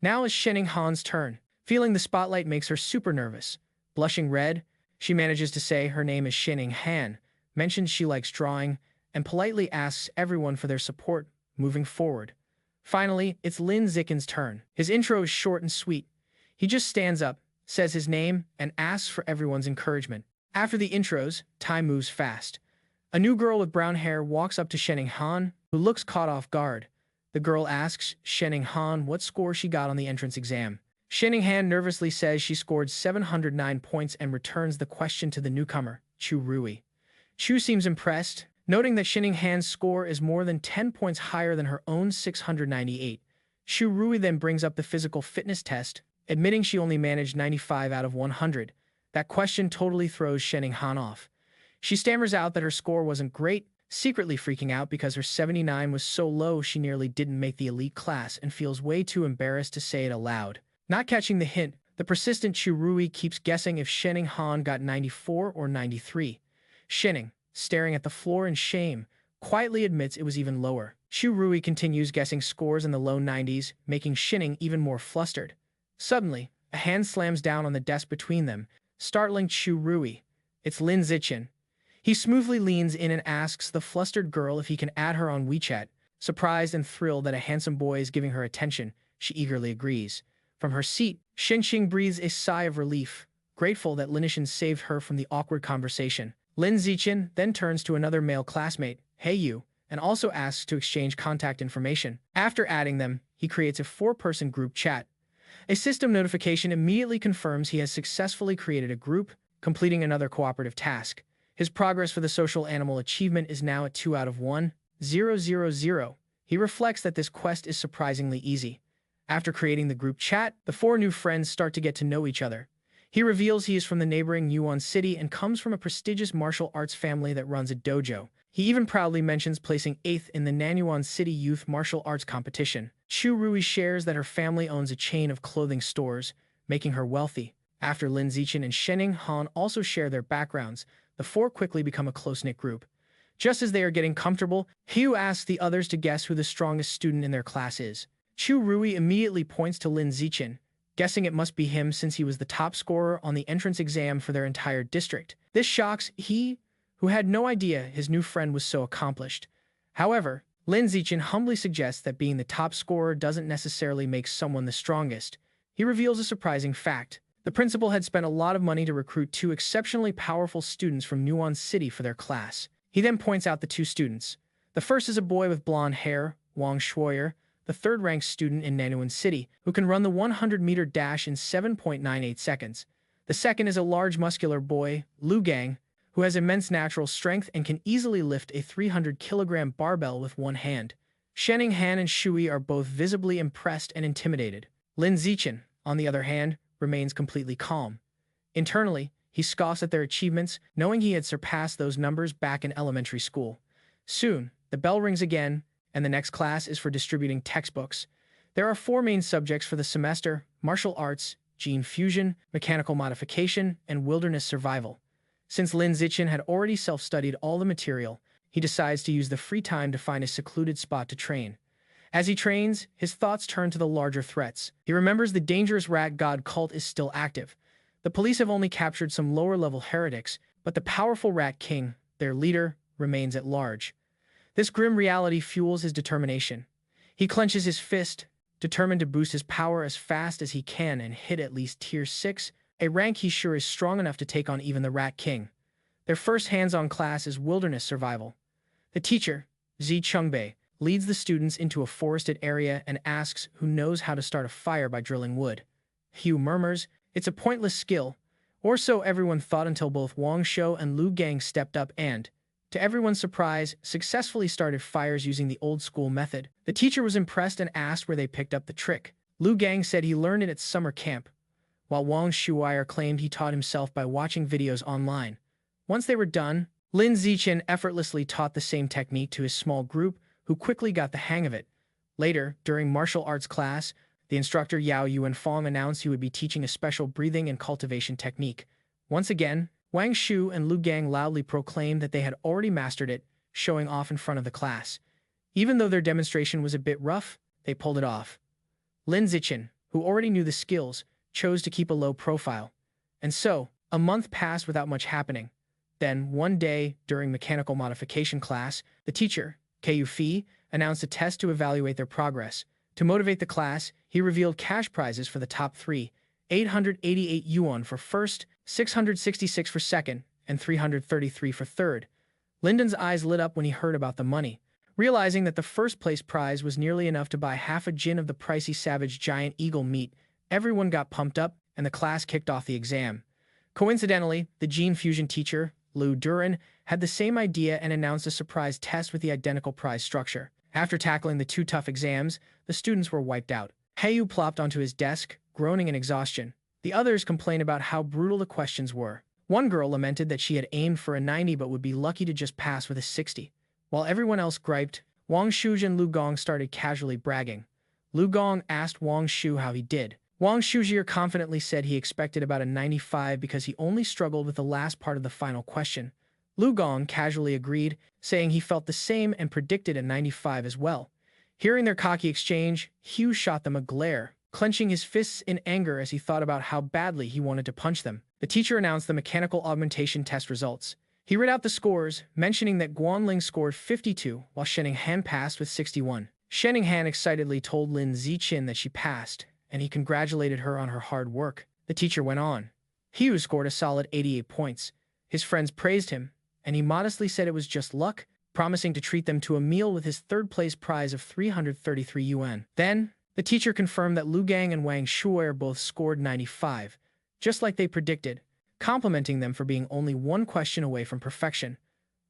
Now is Shinning Han's turn. Feeling the spotlight makes her super nervous. Blushing red, she manages to say her name is Shinning Han, mentions she likes drawing, and politely asks everyone for their support, moving forward. Finally, it's Lin Zichin's turn. His intro is short and sweet. He just stands up, says his name, and asks for everyone's encouragement. After the intros, time moves fast. A new girl with brown hair walks up to Shanghai Han, who looks caught off guard. The girl asks Shanghai Han what score she got on the entrance exam. Shanghai Han nervously says she scored 709 points and returns the question to the newcomer, Chu Rui. Chu seems impressed, noting that Shanghai Han's score is more than 10 points higher than her own 698. Chu Rui then brings up the physical fitness test, admitting she only managed 95 out of 100. That question totally throws Shanghai Han off. She stammers out that her score wasn't great, secretly freaking out because her 79 was so low she nearly didn't make the elite class and feels way too embarrassed to say it aloud. Not catching the hint, the persistent Chu Rui keeps guessing if Shanghai Han got 94 or 93. Shanghai, staring at the floor in shame, quietly admits it was even lower. Chu Rui continues guessing scores in the low 90s, making Shanghai even more flustered. Suddenly, a hand slams down on the desk between them, startling Chu Rui. It's Lin Zichin. He smoothly leans in and asks the flustered girl if he can add her on WeChat. Surprised and thrilled that a handsome boy is giving her attention, she eagerly agrees. From her seat, Shenxing breathes a sigh of relief, grateful that Lin Zichin saved her from the awkward conversation. Lin Zichin then turns to another male classmate, Hey You, and also asks to exchange contact information. After adding them, he creates a 4-person group chat. A system notification immediately confirms he has successfully created a group, completing another cooperative task. His progress for the social animal achievement is now at 2 out of 1,000. He reflects that this quest is surprisingly easy. After creating the group chat, the 4 new friends start to get to know each other. He reveals he is from the neighboring Yuan City and comes from a prestigious martial arts family that runs a dojo. He even proudly mentions placing 8th in the Nanyuan City Youth Martial Arts Competition. Chu Rui shares that her family owns a chain of clothing stores, making her wealthy. After Lin Zichin and Shanghai Han also share their backgrounds, the 4 quickly become a close-knit group. Just as they are getting comfortable, Hugh asks the others to guess who the strongest student in their class is. Chu Rui immediately points to Lin Zichin, guessing it must be him since he was the top scorer on the entrance exam for their entire district. This shocks he, who had no idea his new friend was so accomplished. However, Lin Zichin humbly suggests that being the top scorer doesn't necessarily make someone the strongest. He reveals a surprising fact. The principal had spent a lot of money to recruit 2 exceptionally powerful students from Yuan City for their class. He then points out the 2 students. The first is a boy with blonde hair, Wang Shuoyer, the 3rd-ranked student in Nanyuan City, who can run the 100-meter dash in 7.98 seconds. The second is a large muscular boy, Lu Gang, who has immense natural strength and can easily lift a 300-kilogram barbell with one hand. Shanghai Han and Shui are both visibly impressed and intimidated. Lin Zichin, on the other hand, remains completely calm. Internally, he scoffs at their achievements, knowing he had surpassed those numbers back in elementary school. Soon, the bell rings again, and the next class is for distributing textbooks. There are 4 main subjects for the semester: martial arts, gene fusion, mechanical modification, and wilderness survival. Since Lin Zichin had already self-studied all the material, he decides to use the free time to find a secluded spot to train. As he trains, his thoughts turn to the larger threats. He remembers the dangerous rat god cult is still active. The police have only captured some lower-level heretics, but the powerful Rat King, their leader, remains at large. This grim reality fuels his determination. He clenches his fist, determined to boost his power as fast as he can and hit at least Tier 6, a rank he's sure is strong enough to take on even the Rat King. Their first hands-on class is wilderness survival. The teacher, Zi Chungbei, leads the students into a forested area and asks who knows how to start a fire by drilling wood. Hugh murmurs, it's a pointless skill, or so everyone thought until both Wang Shou and Lu Gang stepped up and, to everyone's surprise, successfully started fires using the old-school method. The teacher was impressed and asked where they picked up the trick. Lu Gang said he learned it at summer camp, while Wang Shuoyer claimed he taught himself by watching videos online. Once they were done, Lin Zichin effortlessly taught the same technique to his small group, who quickly got the hang of it. Later, during martial arts class, the instructor Yao Yuanfang announced he would be teaching a special breathing and cultivation technique. Once again, Wang Shu and Lu Gang loudly proclaimed that they had already mastered it, showing off in front of the class. Even though their demonstration was a bit rough, they pulled it off. Lin Zichin, who already knew the skills, chose to keep a low profile. And so, a month passed without much happening. Then, one day, during mechanical modification class, the teacher, Ku Fi, announced a test to evaluate their progress. To motivate the class, he revealed cash prizes for the top three: 888 yuan for first, 666 for second, and 333 for third. Lyndon's eyes lit up when he heard about the money. Realizing that the first-place prize was nearly enough to buy half a jin of the pricey savage giant eagle meat, everyone got pumped up, and the class kicked off the exam. Coincidentally, the gene fusion teacher, Lu Duran, had the same idea and announced a surprise test with the identical prize structure. After tackling the two tough exams, the students were wiped out. Hayu plopped onto his desk, groaning in exhaustion. The others complained about how brutal the questions were. One girl lamented that she had aimed for a 90 but would be lucky to just pass with a 60. While everyone else griped, Wang Shuji and Lu Gong started casually bragging. Lu Gong asked Wang Shu how he did. Wang Shuji confidently said he expected about a 95 because he only struggled with the last part of the final question. Lu Gong casually agreed, saying he felt the same and predicted a 95 as well. Hearing their cocky exchange, Hugh shot them a glare, clenching his fists in anger as he thought about how badly he wanted to punch them. The teacher announced the mechanical augmentation test results. He read out the scores, mentioning that Guanling scored 52, while Shanghai passed with 61. Shanghai excitedly told Lin Zichin that she passed, and he congratulated her on her hard work. The teacher went on. Hugh scored a solid 88 points. His friends praised him, and he modestly said it was just luck, promising to treat them to a meal with his third-place prize of 333 yuan. Then, the teacher confirmed that Lu Gang and Wang Shuai both scored 95, just like they predicted, complimenting them for being only one question away from perfection.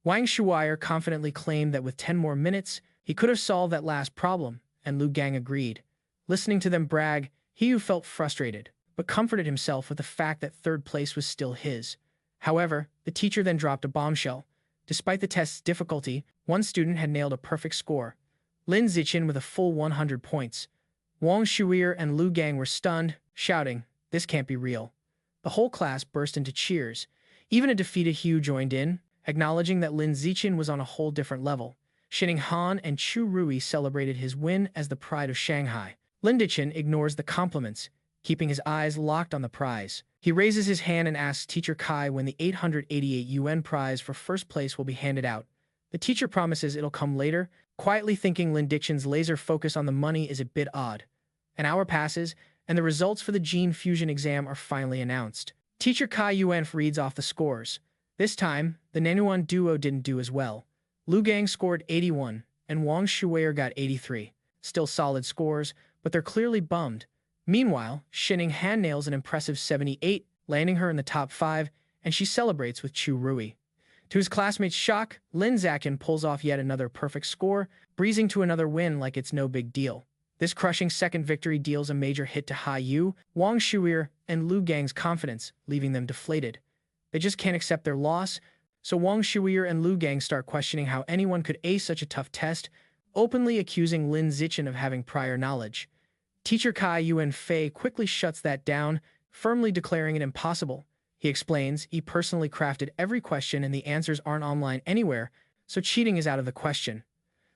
Wang Shuai confidently claimed that with 10 more minutes, he could have solved that last problem, and Lu Gang agreed. Listening to them brag, Hugh felt frustrated, but comforted himself with the fact that third place was still his. However, the teacher then dropped a bombshell. Despite the test's difficulty, one student had nailed a perfect score. Lin Zichin with a full 100 points. Wang Shuai and Lu Gang were stunned, shouting, "This can't be real." The whole class burst into cheers. Even a defeated Hugh joined in, acknowledging that Lin Zichin was on a whole different level. Shining Han and Chu Rui celebrated his win as the pride of Shanghai. Lin Zichin ignores the compliments, keeping his eyes locked on the prize. He raises his hand and asks Teacher Kai when the 888 yuan prize for first place will be handed out. The teacher promises it'll come later, quietly thinking Lin Zichin's laser focus on the money is a bit odd. An hour passes, and the results for the gene fusion exam are finally announced. Teacher Kai Yuan reads off the scores. This time, the Nanuan duo didn't do as well. Lu Gang scored 81, and Wang Shuai got 83. Still solid scores, but they're clearly bummed. Meanwhile, Shining Han nails an impressive 78, landing her in the top 5, and she celebrates with Chu Rui. To his classmates' shock, Lin Zichin pulls off yet another perfect score, breezing to another win like it's no big deal. This crushing second victory deals a major hit to Ha Yu, Wang Shuai, and Lu Gang's confidence, leaving them deflated. They just can't accept their loss, so Wang Shuai and Lu Gang start questioning how anyone could ace such a tough test, openly accusing Lin Zichin of having prior knowledge. Teacher Kai Yuan Fei quickly shuts that down, firmly declaring it impossible. He explains he personally crafted every question and the answers aren't online anywhere, so cheating is out of the question.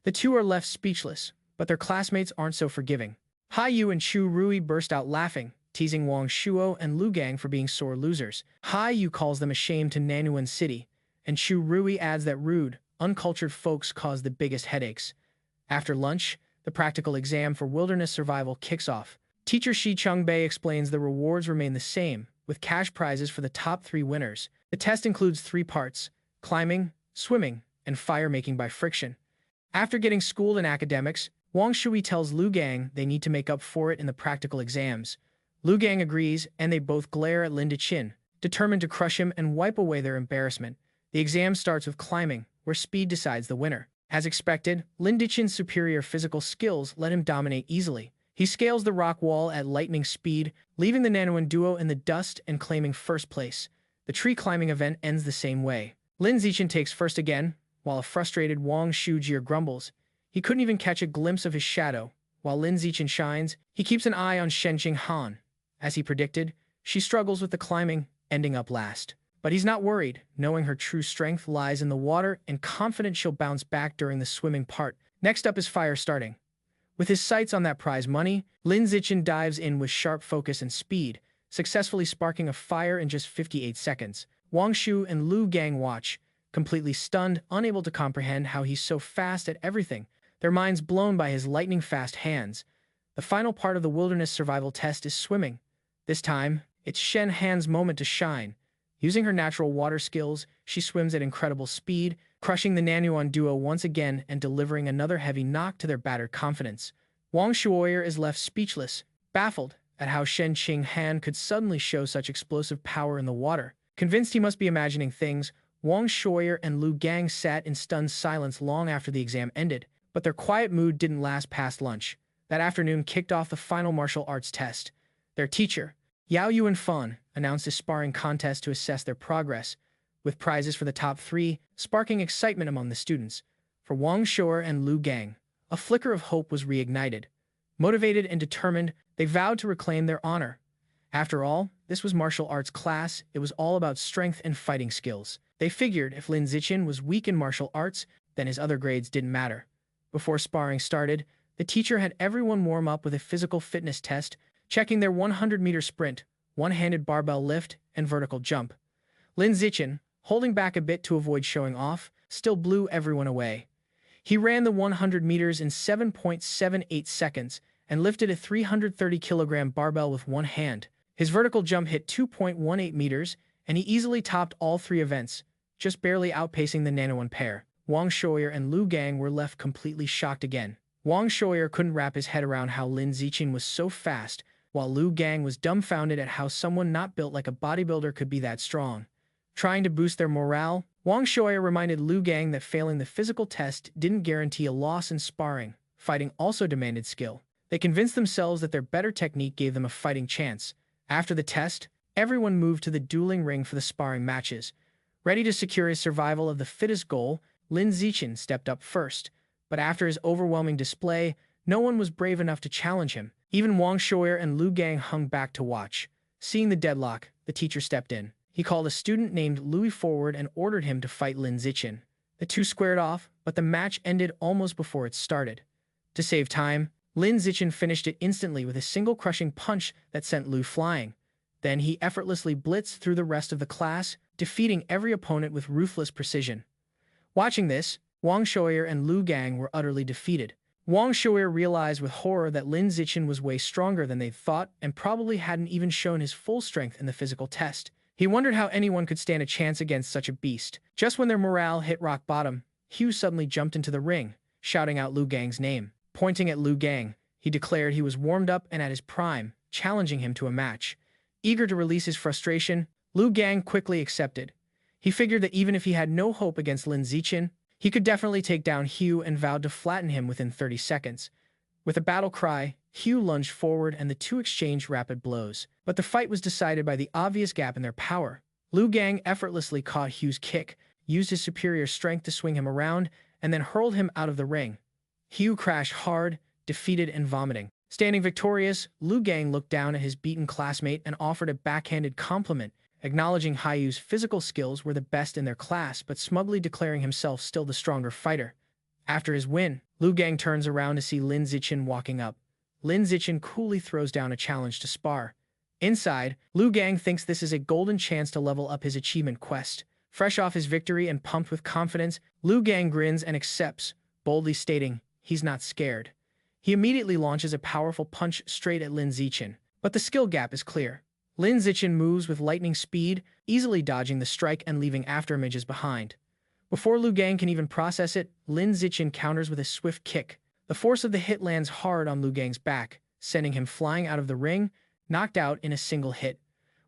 The two are left speechless, but their classmates aren't so forgiving. Ha Yu and Chu Rui burst out laughing, teasing Wang Shuo and Lu Gang for being sore losers. Ha Yu calls them a shame to Nanuan City, and Chu Rui adds that rude, uncultured folks cause the biggest headaches. After lunch, the practical exam for wilderness survival kicks off. Teacher Shi Chungbei explains the rewards remain the same, with cash prizes for the top 3 winners. The test includes 3 parts: climbing, swimming, and fire making by friction. After getting schooled in academics, Wang Shuai tells Lu Gang they need to make up for it in the practical exams. Lu Gang agrees, and they both glare at Lin Zichin, determined to crush him and wipe away their embarrassment. The exam starts with climbing, where speed decides the winner. As expected, Lin Zichin's superior physical skills let him dominate easily. He scales the rock wall at lightning speed, leaving the Nanuan duo in the dust and claiming first place. The tree climbing event ends the same way. Lin Zichin takes first again, while a frustrated Wang Shuji grumbles. He couldn't even catch a glimpse of his shadow. While Lin Zichin shines, he keeps an eye on Shenqing Han. As he predicted, she struggles with the climbing, ending up last. But he's not worried, knowing her true strength lies in the water and confident she'll bounce back during the swimming part. Next up is fire starting. With his sights on that prize money, Lin Zichin dives in with sharp focus and speed, successfully sparking a fire in just 58 seconds. Wang Shu and Lu Gang watch, completely stunned, unable to comprehend how he's so fast at everything. their minds blown by his lightning-fast hands. The final part of the wilderness survival test is swimming. This time, it's Shen Han's moment to shine. Using her natural water skills, she swims at incredible speed, crushing the Nanyuan duo once again and delivering another heavy knock to their battered confidence. Wang Shuoyer is left speechless, baffled at how Shen Han could suddenly show such explosive power in the water. Convinced he must be imagining things, Wang Shuoyer and Lu Gang sat in stunned silence long after the exam ended, but their quiet mood didn't last past lunch. That afternoon kicked off the final martial arts test. Their teacher, Yao Yuanfan, announced a sparring contest to assess their progress, with prizes for the top 3, sparking excitement among the students. For Wang Shuoyer and Lu Gang, a flicker of hope was reignited. Motivated and determined, they vowed to reclaim their honor. After all, this was martial arts class. It was all about strength and fighting skills. They figured if Lin Zichin was weak in martial arts, then his other grades didn't matter. Before sparring started, the teacher had everyone warm up with a physical fitness test, checking their 100-meter sprint, one-handed barbell lift, and vertical jump. Lin Zichin, holding back a bit to avoid showing off, still blew everyone away. He ran the 100 meters in 7.78 seconds and lifted a 330-kilogram barbell with one hand. His vertical jump hit 2.18 meters, and he easily topped all 3 events, just barely outpacing the Nanyuan pair. Wang Shuoyer and Lu Gang were left completely shocked again. Wang Shuoyer couldn't wrap his head around how Lin Zichin was so fast, while Lu Gang was dumbfounded at how someone not built like a bodybuilder could be that strong. Trying to boost their morale, Wang Shuoyer reminded Lu Gang that failing the physical test didn't guarantee a loss in sparring. Fighting also demanded skill. They convinced themselves that their better technique gave them a fighting chance. After the test, everyone moved to the dueling ring for the sparring matches. Ready to secure his survival of the fittest goal, Lin Zichin stepped up first. But after his overwhelming display, no one was brave enough to challenge him. Even Wang Shuoyer and Lu Gang hung back to watch. Seeing the deadlock, the teacher stepped in. He called a student named Louis forward and ordered him to fight Lin Zichin. The two squared off, but the match ended almost before it started. To save time, Lin Zichin finished it instantly with a single crushing punch that sent Lu flying. Then he effortlessly blitzed through the rest of the class, defeating every opponent with ruthless precision. Watching this, Wang Shuoyer and Lu Gang were utterly defeated. Wang Shuoyer realized with horror that Lin Zichin was way stronger than they thought and probably hadn't even shown his full strength in the physical test. He wondered how anyone could stand a chance against such a beast. Just when their morale hit rock bottom, Hugh suddenly jumped into the ring, shouting out Lu Gang's name. Pointing at Lu Gang, he declared he was warmed up and at his prime, challenging him to a match. Eager to release his frustration, Lu Gang quickly accepted. He figured that even if he had no hope against Lin Zichin, he could definitely take down Hugh and vowed to flatten him within 30 seconds. With a battle cry, Hugh lunged forward and the two exchanged rapid blows. But the fight was decided by the obvious gap in their power. Lu Gang effortlessly caught Hugh's kick, used his superior strength to swing him around, and then hurled him out of the ring. Hugh crashed hard, defeated and vomiting. Standing victorious, Lu Gang looked down at his beaten classmate and offered a backhanded compliment, acknowledging Hyu's physical skills were the best in their class but smugly declaring himself still the stronger fighter. After his win, Lu Gang turns around to see Lin Zichin walking up. Lin Zichin coolly throws down a challenge to spar. Inside, Lu Gang thinks this is a golden chance to level up his achievement quest. Fresh off his victory and pumped with confidence, Lu Gang grins and accepts, boldly stating he's not scared. He immediately launches a powerful punch straight at Lin Zichin, but the skill gap is clear. Lin Zichin moves with lightning speed, easily dodging the strike and leaving afterimages behind. Before Lu Gang can even process it, Lin Zichin counters with a swift kick. The force of the hit lands hard on Lu Gang's back, sending him flying out of the ring, knocked out in a single hit.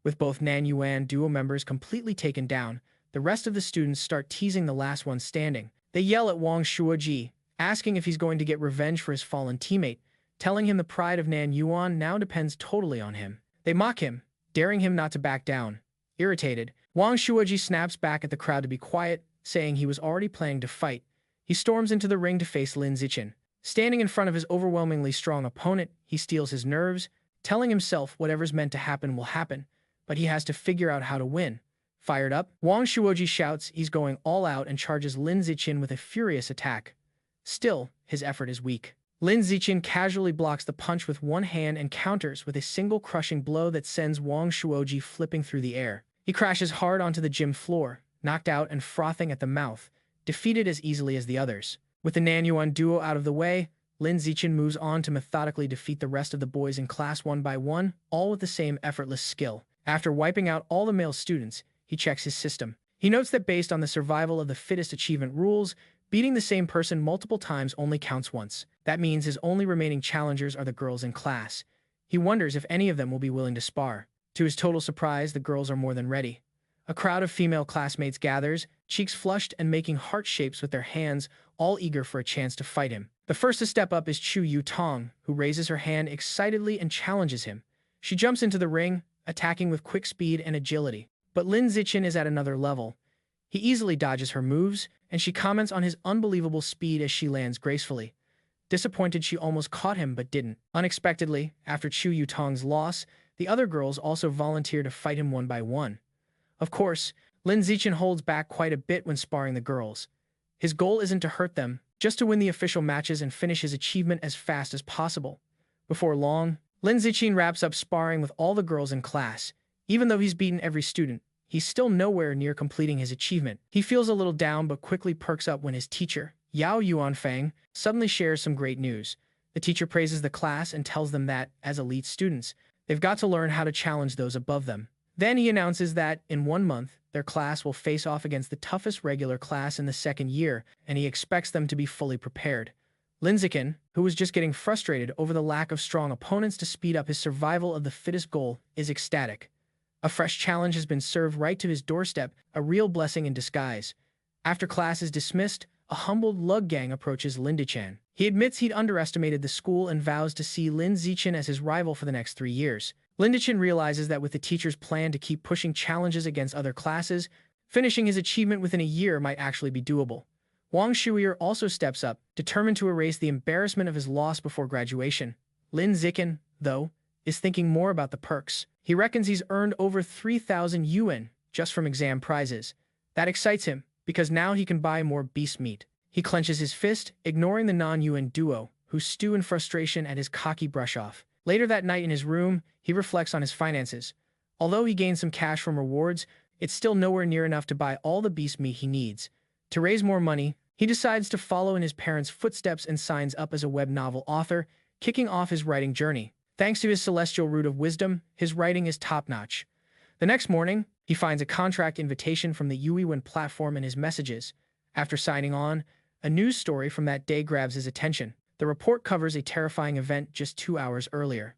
With both Nanyuan duo members completely taken down, the rest of the students start teasing the last one standing. They yell at Wang Shuoji, asking if he's going to get revenge for his fallen teammate, telling him the pride of Nanyuan now depends totally on him. They mock him, daring him not to back down. Irritated, Wang Shuoji snaps back at the crowd to be quiet, saying he was already planning to fight. He storms into the ring to face Lin Zichin. Standing in front of his overwhelmingly strong opponent, he steels his nerves, telling himself whatever's meant to happen will happen, but he has to figure out how to win. Fired up, Wang Shuoji shouts he's going all out and charges Lin Zichin with a furious attack. Still, his effort is weak. Lin Zichin casually blocks the punch with one hand and counters with a single crushing blow that sends Wang Shuoji flipping through the air. He crashes hard onto the gym floor, knocked out and frothing at the mouth, defeated as easily as the others. With the Nanyuan duo out of the way, Lin Zichin moves on to methodically defeat the rest of the boys in class one by one, all with the same effortless skill. After wiping out all the male students, he checks his system. He notes that based on the survival of the fittest achievement rules, beating the same person multiple times only counts once. That means his only remaining challengers are the girls in class. He wonders if any of them will be willing to spar. To his total surprise, the girls are more than ready. A crowd of female classmates gathers, cheeks flushed and making heart shapes with their hands, all eager for a chance to fight him. The first to step up is Chu Yutong, who raises her hand excitedly and challenges him. She jumps into the ring, attacking with quick speed and agility. But Lin Zichin is at another level. He easily dodges her moves, and she comments on his unbelievable speed as she lands gracefully. Disappointed she almost caught him but didn't. Unexpectedly, after Chu Yutong's loss, the other girls also volunteer to fight him one by one. Of course, Lin Zichin holds back quite a bit when sparring the girls. His goal isn't to hurt them, just to win the official matches and finish his achievement as fast as possible. Before long, Lin Zichin wraps up sparring with all the girls in class. Even though he's beaten every student, he's still nowhere near completing his achievement. He feels a little down but quickly perks up when his teacher, Yao Yuanfang, suddenly shares some great news. The teacher praises the class and tells them that, as elite students, they've got to learn how to challenge those above them. Then he announces that, in 1 month, their class will face off against the toughest regular class in the second year, and he expects them to be fully prepared. Lin Zichin, who was just getting frustrated over the lack of strong opponents to speed up his survival of the fittest goal, is ecstatic. A fresh challenge has been served right to his doorstep, a real blessing in disguise. After class is dismissed, a humbled lug gang approaches Lin Zichin. He admits he'd underestimated the school and vows to see Lin Zichin as his rival for the next 3 years. Lin Zichin realizes that with the teacher's plan to keep pushing challenges against other classes, finishing his achievement within a year might actually be doable. Wang Shuier also steps up, determined to erase the embarrassment of his loss before graduation. Lin Zichin, though, is thinking more about the perks. He reckons he's earned over 3,000 yuan just from exam prizes. That excites him, because now he can buy more beast meat. He clenches his fist, ignoring the non-Yuan duo, who stew in frustration at his cocky brush-off. Later that night in his room, he reflects on his finances. Although he gained some cash from rewards, it's still nowhere near enough to buy all the beast meat he needs. To raise more money, he decides to follow in his parents' footsteps and signs up as a web novel author, kicking off his writing journey. Thanks to his celestial root of wisdom, his writing is top-notch. The next morning, he finds a contract invitation from the Yuiwen platform in his messages. After signing on, a news story from that day grabs his attention. The report covers a terrifying event just 2 hours earlier.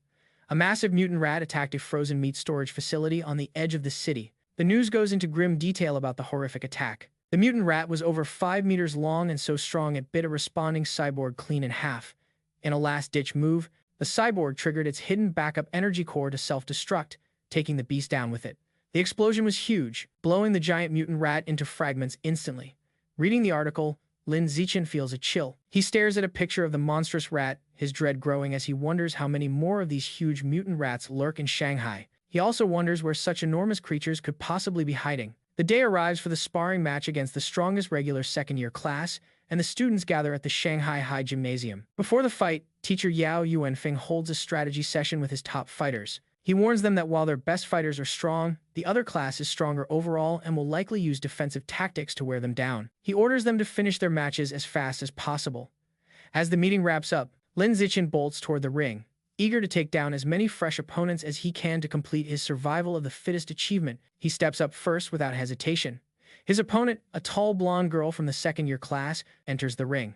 A massive mutant rat attacked a frozen meat storage facility on the edge of the city. The news goes into grim detail about the horrific attack. The mutant rat was over 5 meters long and so strong it bit a responding cyborg clean in half. In a last-ditch move, the cyborg triggered its hidden backup energy core to self-destruct, taking the beast down with it. The explosion was huge, blowing the giant mutant rat into fragments instantly. Reading the article, Lin Zichin feels a chill. He stares at a picture of the monstrous rat, his dread growing as he wonders how many more of these huge mutant rats lurk in Shanghai. He also wonders where such enormous creatures could possibly be hiding. The day arrives for the sparring match against the strongest regular second-year class, and the students gather at the Shanghai High Gymnasium. Before the fight, teacher Yao Yuanfeng holds a strategy session with his top fighters. He warns them that while their best fighters are strong, the other class is stronger overall and will likely use defensive tactics to wear them down. He orders them to finish their matches as fast as possible. As the meeting wraps up, Lin Zichin bolts toward the ring, eager to take down as many fresh opponents as he can to complete his survival of the fittest achievement. He steps up first without hesitation. His opponent, a tall blonde girl from the second-year class, enters the ring.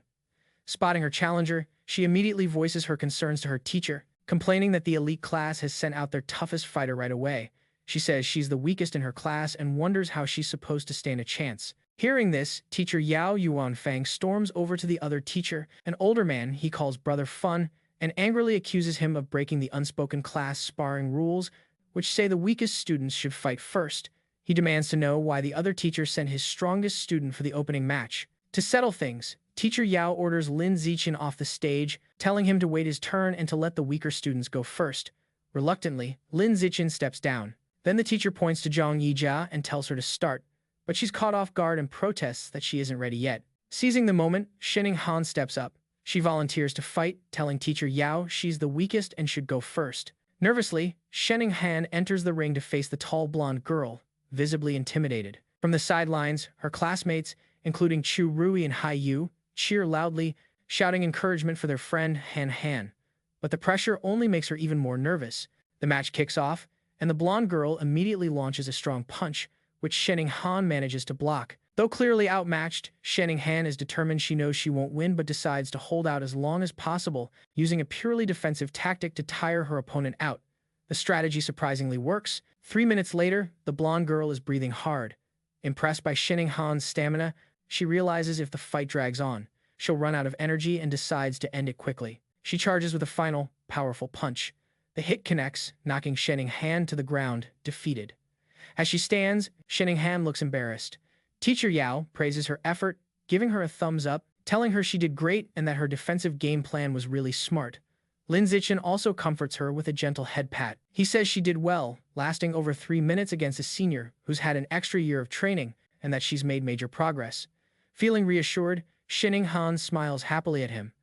Spotting her challenger, she immediately voices her concerns to her teacher, complaining that the elite class has sent out their toughest fighter right away. She says she's the weakest in her class and wonders how she's supposed to stand a chance. Hearing this, teacher Yao Yuanfang storms over to the other teacher, an older man he calls Brother Fun, and angrily accuses him of breaking the unspoken class sparring rules, which say the weakest students should fight first. He demands to know why the other teacher sent his strongest student for the opening match. To settle things, teacher Yao orders Lin Zichin off the stage, telling him to wait his turn and to let the weaker students go first. Reluctantly, Lin Zichin steps down. Then the teacher points to Zhang Yijia and tells her to start, but she's caught off guard and protests that she isn't ready yet. Seizing the moment, Shening Han steps up. She volunteers to fight, telling teacher Yao she's the weakest and should go first. Nervously, Shening Han enters the ring to face the tall blonde girl, visibly intimidated. From the sidelines, her classmates, including Chu Rui and Hai Yu, cheer loudly, shouting encouragement for their friend Han Han. But the pressure only makes her even more nervous. The match kicks off, and the blonde girl immediately launches a strong punch, which Shanghai Han manages to block. Though clearly outmatched, Shanghai Han is determined. She knows she won't win but decides to hold out as long as possible, using a purely defensive tactic to tire her opponent out. The strategy surprisingly works. 3 minutes later, the blonde girl is breathing hard. Impressed by Shanghai Han's stamina, she realizes if the fight drags on, she'll run out of energy and decides to end it quickly. She charges with a final, powerful punch. The hit connects, knocking Shanghai Han to the ground, defeated. As she stands, Shanghai Han looks embarrassed. Teacher Yao praises her effort, giving her a thumbs up, telling her she did great and that her defensive game plan was really smart. Lin Zichin also comforts her with a gentle head pat. He says she did well, lasting over 3 minutes against a senior who's had an extra year of training and that she's made major progress. Feeling reassured, Shanghai Han smiles happily at him.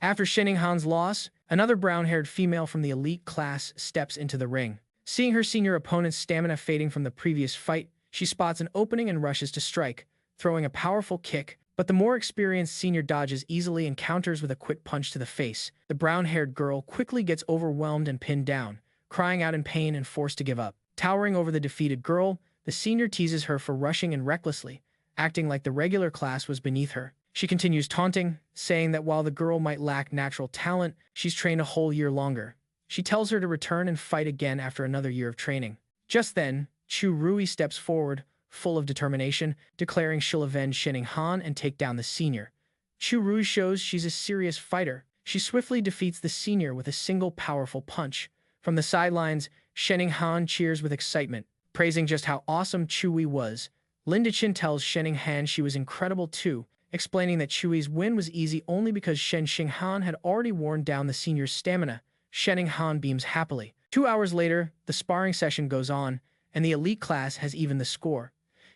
After Shanghai Han's loss, another brown-haired female from the elite class steps into the ring. Seeing her senior opponent's stamina fading from the previous fight, she spots an opening and rushes to strike, throwing a powerful kick, but the more experienced senior dodges easily and counters with a quick punch to the face. The brown-haired girl quickly gets overwhelmed and pinned down, crying out in pain and forced to give up. Towering over the defeated girl, the senior teases her for rushing in recklessly, acting like the regular class was beneath her. She continues taunting, saying that while the girl might lack natural talent, she's trained a whole year longer. She tells her to return and fight again after another year of training. Just then, Chu Rui steps forward, full of determination, declaring she'll avenge Shanghai Han and take down the senior. Chu Rui shows she's a serious fighter. She swiftly defeats the senior with a single powerful punch. From the sidelines, Shanghai Han cheers with excitement, praising just how awesome Chu Rui was. Lin Zichin tells Shanghai Han she was incredible too, explaining that Chu Rui's win was easy only because Shanghai Han had already worn down the senior's stamina. Shanghai Han beams happily. 2 hours later, the sparring session goes on, and the elite class has evened the score.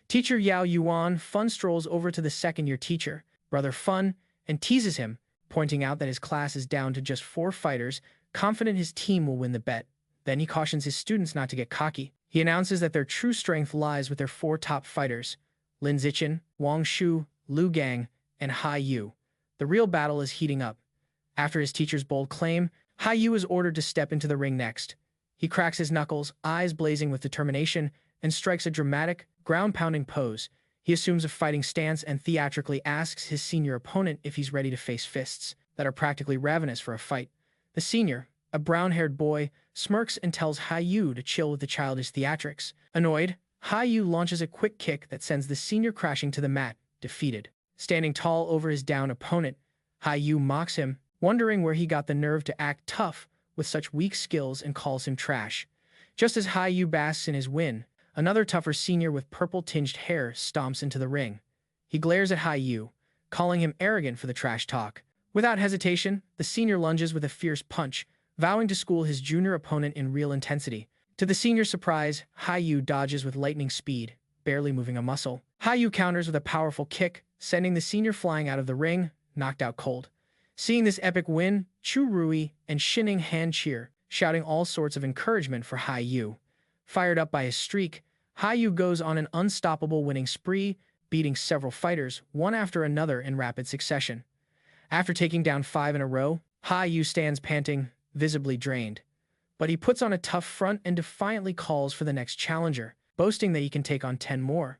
Teacher Yao Yuan Fun strolls over to the second-year teacher, Brother Fun, and teases him, pointing out that his class is down to just 4 fighters, confident his team will win the bet. Then he cautions his students not to get cocky. He announces that their true strength lies with their 4 top fighters, Lin Zichin, Wang Shu, Liu Gang, and Hai Yu. The real battle is heating up. After his teacher's bold claim, Hai Yu is ordered to step into the ring next. He cracks his knuckles, eyes blazing with determination, and strikes a dramatic, ground-pounding pose. He assumes a fighting stance and theatrically asks his senior opponent if he's ready to face fists that are practically ravenous for a fight. The senior, a brown-haired boy, smirks and tells Hai Yu to chill with the childish theatrics. Annoyed, Hai Yu launches a quick kick that sends the senior crashing to the mat, defeated. Standing tall over his down opponent, Hai Yu mocks him, wondering where he got the nerve to act tough with such weak skills and calls him trash. Just as Hai Yu basks in his win, another tougher senior with purple-tinged hair stomps into the ring. He glares at Hai Yu, calling him arrogant for the trash talk. Without hesitation, the senior lunges with a fierce punch, vowing to school his junior opponent in real intensity. To the senior's surprise, Hai Yu dodges with lightning speed, barely moving a muscle. Hai Yu counters with a powerful kick, sending the senior flying out of the ring, knocked out cold. Seeing this epic win, Chu Rui and Shanghai Han cheer, shouting all sorts of encouragement for Hai Yu. Fired up by his streak, Hai Yu goes on an unstoppable winning spree, beating several fighters, one after another in rapid succession. After taking down 5 in a row, Hai Yu stands panting, visibly drained. But he puts on a tough front and defiantly calls for the next challenger, boasting that he can take on 10 more.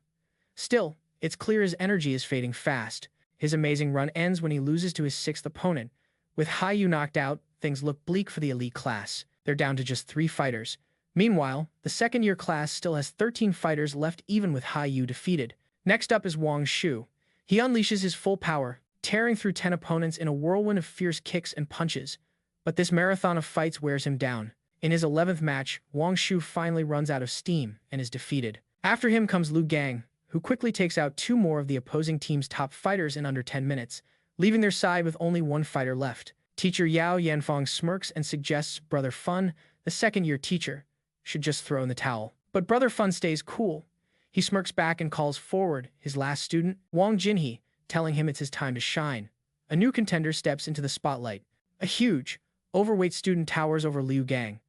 Still, it's clear his energy is fading fast. His amazing run ends when he loses to his 6th opponent. With Hai Yu knocked out, things look bleak for the elite class. They're down to just 3 fighters. Meanwhile, the second-year class still has 13 fighters left even with Hai Yu defeated. Next up is Wang Shu. He unleashes his full power, tearing through 10 opponents in a whirlwind of fierce kicks and punches. But this marathon of fights wears him down. In his 11th match, Wang Shu finally runs out of steam and is defeated. After him comes Liu Gang, who quickly takes out 2 more of the opposing team's top fighters in under 10 minutes, leaving their side with only 1 fighter left. Teacher Yao Yanfang smirks and suggests Brother Fun, the second-year teacher, should just throw in the towel. But Brother Fun stays cool. He smirks back and calls forward his last student, Wang Jinhe, telling him it's his time to shine. A new contender steps into the spotlight. A huge, overweight student towers over Liu Gang.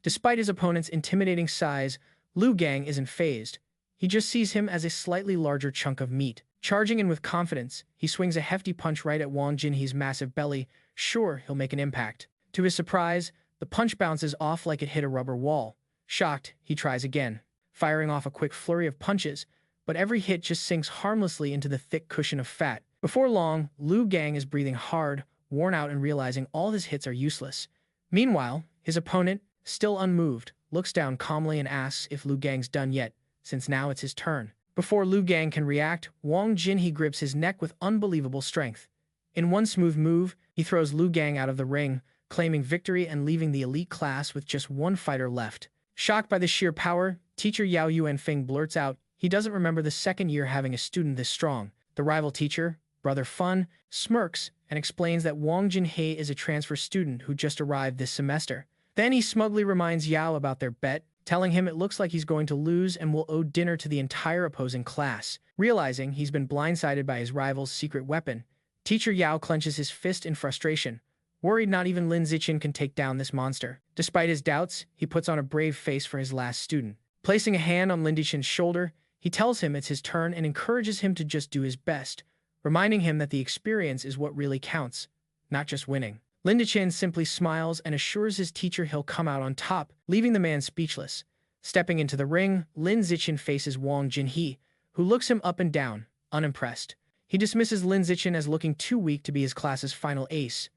Despite his opponent's intimidating size, Liu Gang isn't fazed. he just sees him as a slightly larger chunk of meat. Charging in with confidence, he swings a hefty punch right at Wang Jinhe's massive belly, sure he'll make an impact. To his surprise, the punch bounces off like it hit a rubber wall. Shocked, he tries again, firing off a quick flurry of punches, but every hit just sinks harmlessly into the thick cushion of fat. Before long, Liu Gang is breathing hard, worn out and realizing all his hits are useless. Meanwhile, his opponent, still unmoved, looks down calmly and asks if Liu Gang's done yet, since now it's his turn. Before Liu Gang can react, Wang Jinhe grips his neck with unbelievable strength. In one smooth move, he throws Liu Gang out of the ring, claiming victory and leaving the elite class with just one fighter left. Shocked by the sheer power, teacher Yao Yuanfeng blurts out he doesn't remember the second year having a student this strong. The rival teacher, Brother Fun, smirks and explains that Wang Jinhe is a transfer student who just arrived this semester. Then he smugly reminds Yao about their bet, telling him it looks like he's going to lose and will owe dinner to the entire opposing class. Realizing he's been blindsided by his rival's secret weapon, teacher Yao clenches his fist in frustration, worried not even Lin Zichin can take down this monster. Despite his doubts, he puts on a brave face for his last student. Placing a hand on Lin Zichin's shoulder, he tells him it's his turn and encourages him to just do his best, reminding him that the experience is what really counts, not just winning. Lin Zichin simply smiles and assures his teacher he'll come out on top, leaving the man speechless. Stepping into the ring, Lin Zichin faces Wang Jinhe, who looks him up and down, unimpressed. He dismisses Lin Zichin as looking too weak to be his class's final ace.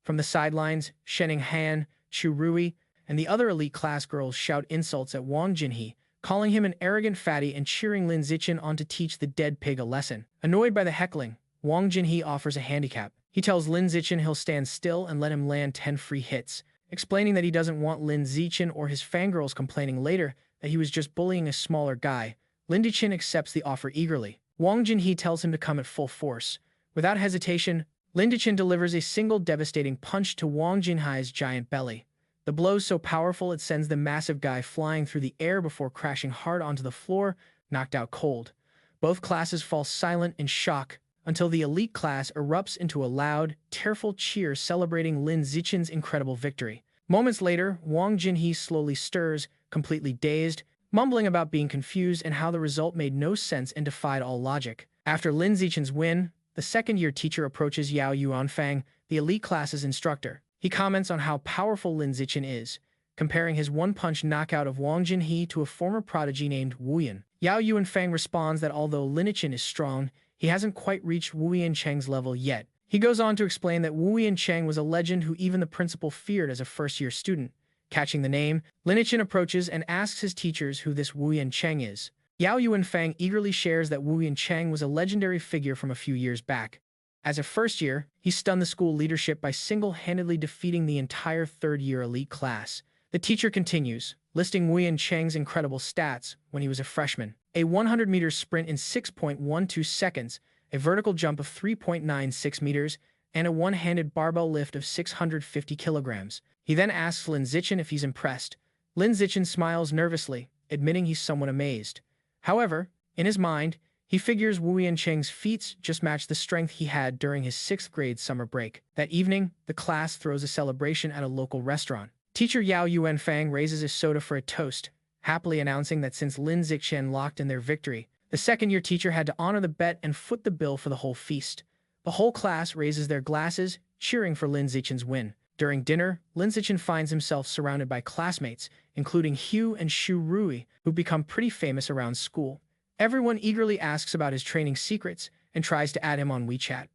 From the sidelines, Shanghai Han, Chu Rui, and the other elite class girls shout insults at Wang Jinhe, calling him an arrogant fatty and cheering Lin Zichin on to teach the dead pig a lesson. Annoyed by the heckling, Wang Jinhe offers a handicap. He tells Lin Zichin he'll stand still and let him land 10 free hits, explaining that he doesn't want Lin Zichin or his fangirls complaining later that he was just bullying a smaller guy. Lin Zichin accepts the offer eagerly. Wang Jinhe tells him to come at full force. Without hesitation, Lin Zichin delivers a single devastating punch to Wang Jinhe's giant belly. The blow's so powerful it sends the massive guy flying through the air before crashing hard onto the floor, knocked out cold. Both classes fall silent in shock, until the elite class erupts into a loud, tearful cheer celebrating Lin Zichin's incredible victory. Moments later, Wang Jinhe slowly stirs, completely dazed, mumbling about being confused and how the result made no sense and defied all logic. After Lin Zichin's win, the second-year teacher approaches Yao Yuanfeng, the elite class's instructor. He comments on how powerful Lin Zichin is, comparing his one-punch knockout of Wang Jinhe to a former prodigy named Wu Yan. Yao Yuanfeng responds that although Lin Zichin is strong, he hasn't quite reached Wu Yancheng's level yet. He goes on to explain that Wu Yancheng was a legend who even the principal feared as a first-year student. Catching the name, Lin Zichin approaches and asks his teachers who this Wu Yancheng is. Yao Yuanfeng eagerly shares that Wu Yancheng was a legendary figure from a few years back. As a first year, he stunned the school leadership by single-handedly defeating the entire third-year elite class. The teacher continues, listing Wu Yancheng's incredible stats when he was a freshman. A 100-meter sprint in 6.12 seconds, a vertical jump of 3.96 meters, and a one-handed barbell lift of 650 kilograms. He then asks Lin Zichin if he's impressed. Lin Zichin smiles nervously, admitting he's somewhat amazed. However, in his mind, he figures Wu Yancheng's feats just match the strength he had during his 6th grade summer break. That evening, the class throws a celebration at a local restaurant. Teacher Yao Yuanfeng raises a soda for a toast, happily announcing that since Lin Zichin locked in their victory, the second-year teacher had to honor the bet and foot the bill for the whole feast. The whole class raises their glasses, cheering for Lin Zichin's win. During dinner, Lin Zichin finds himself surrounded by classmates, including Hugh and Shu Rui, who've become pretty famous around school. Everyone eagerly asks about his training secrets and tries to add him on WeChat.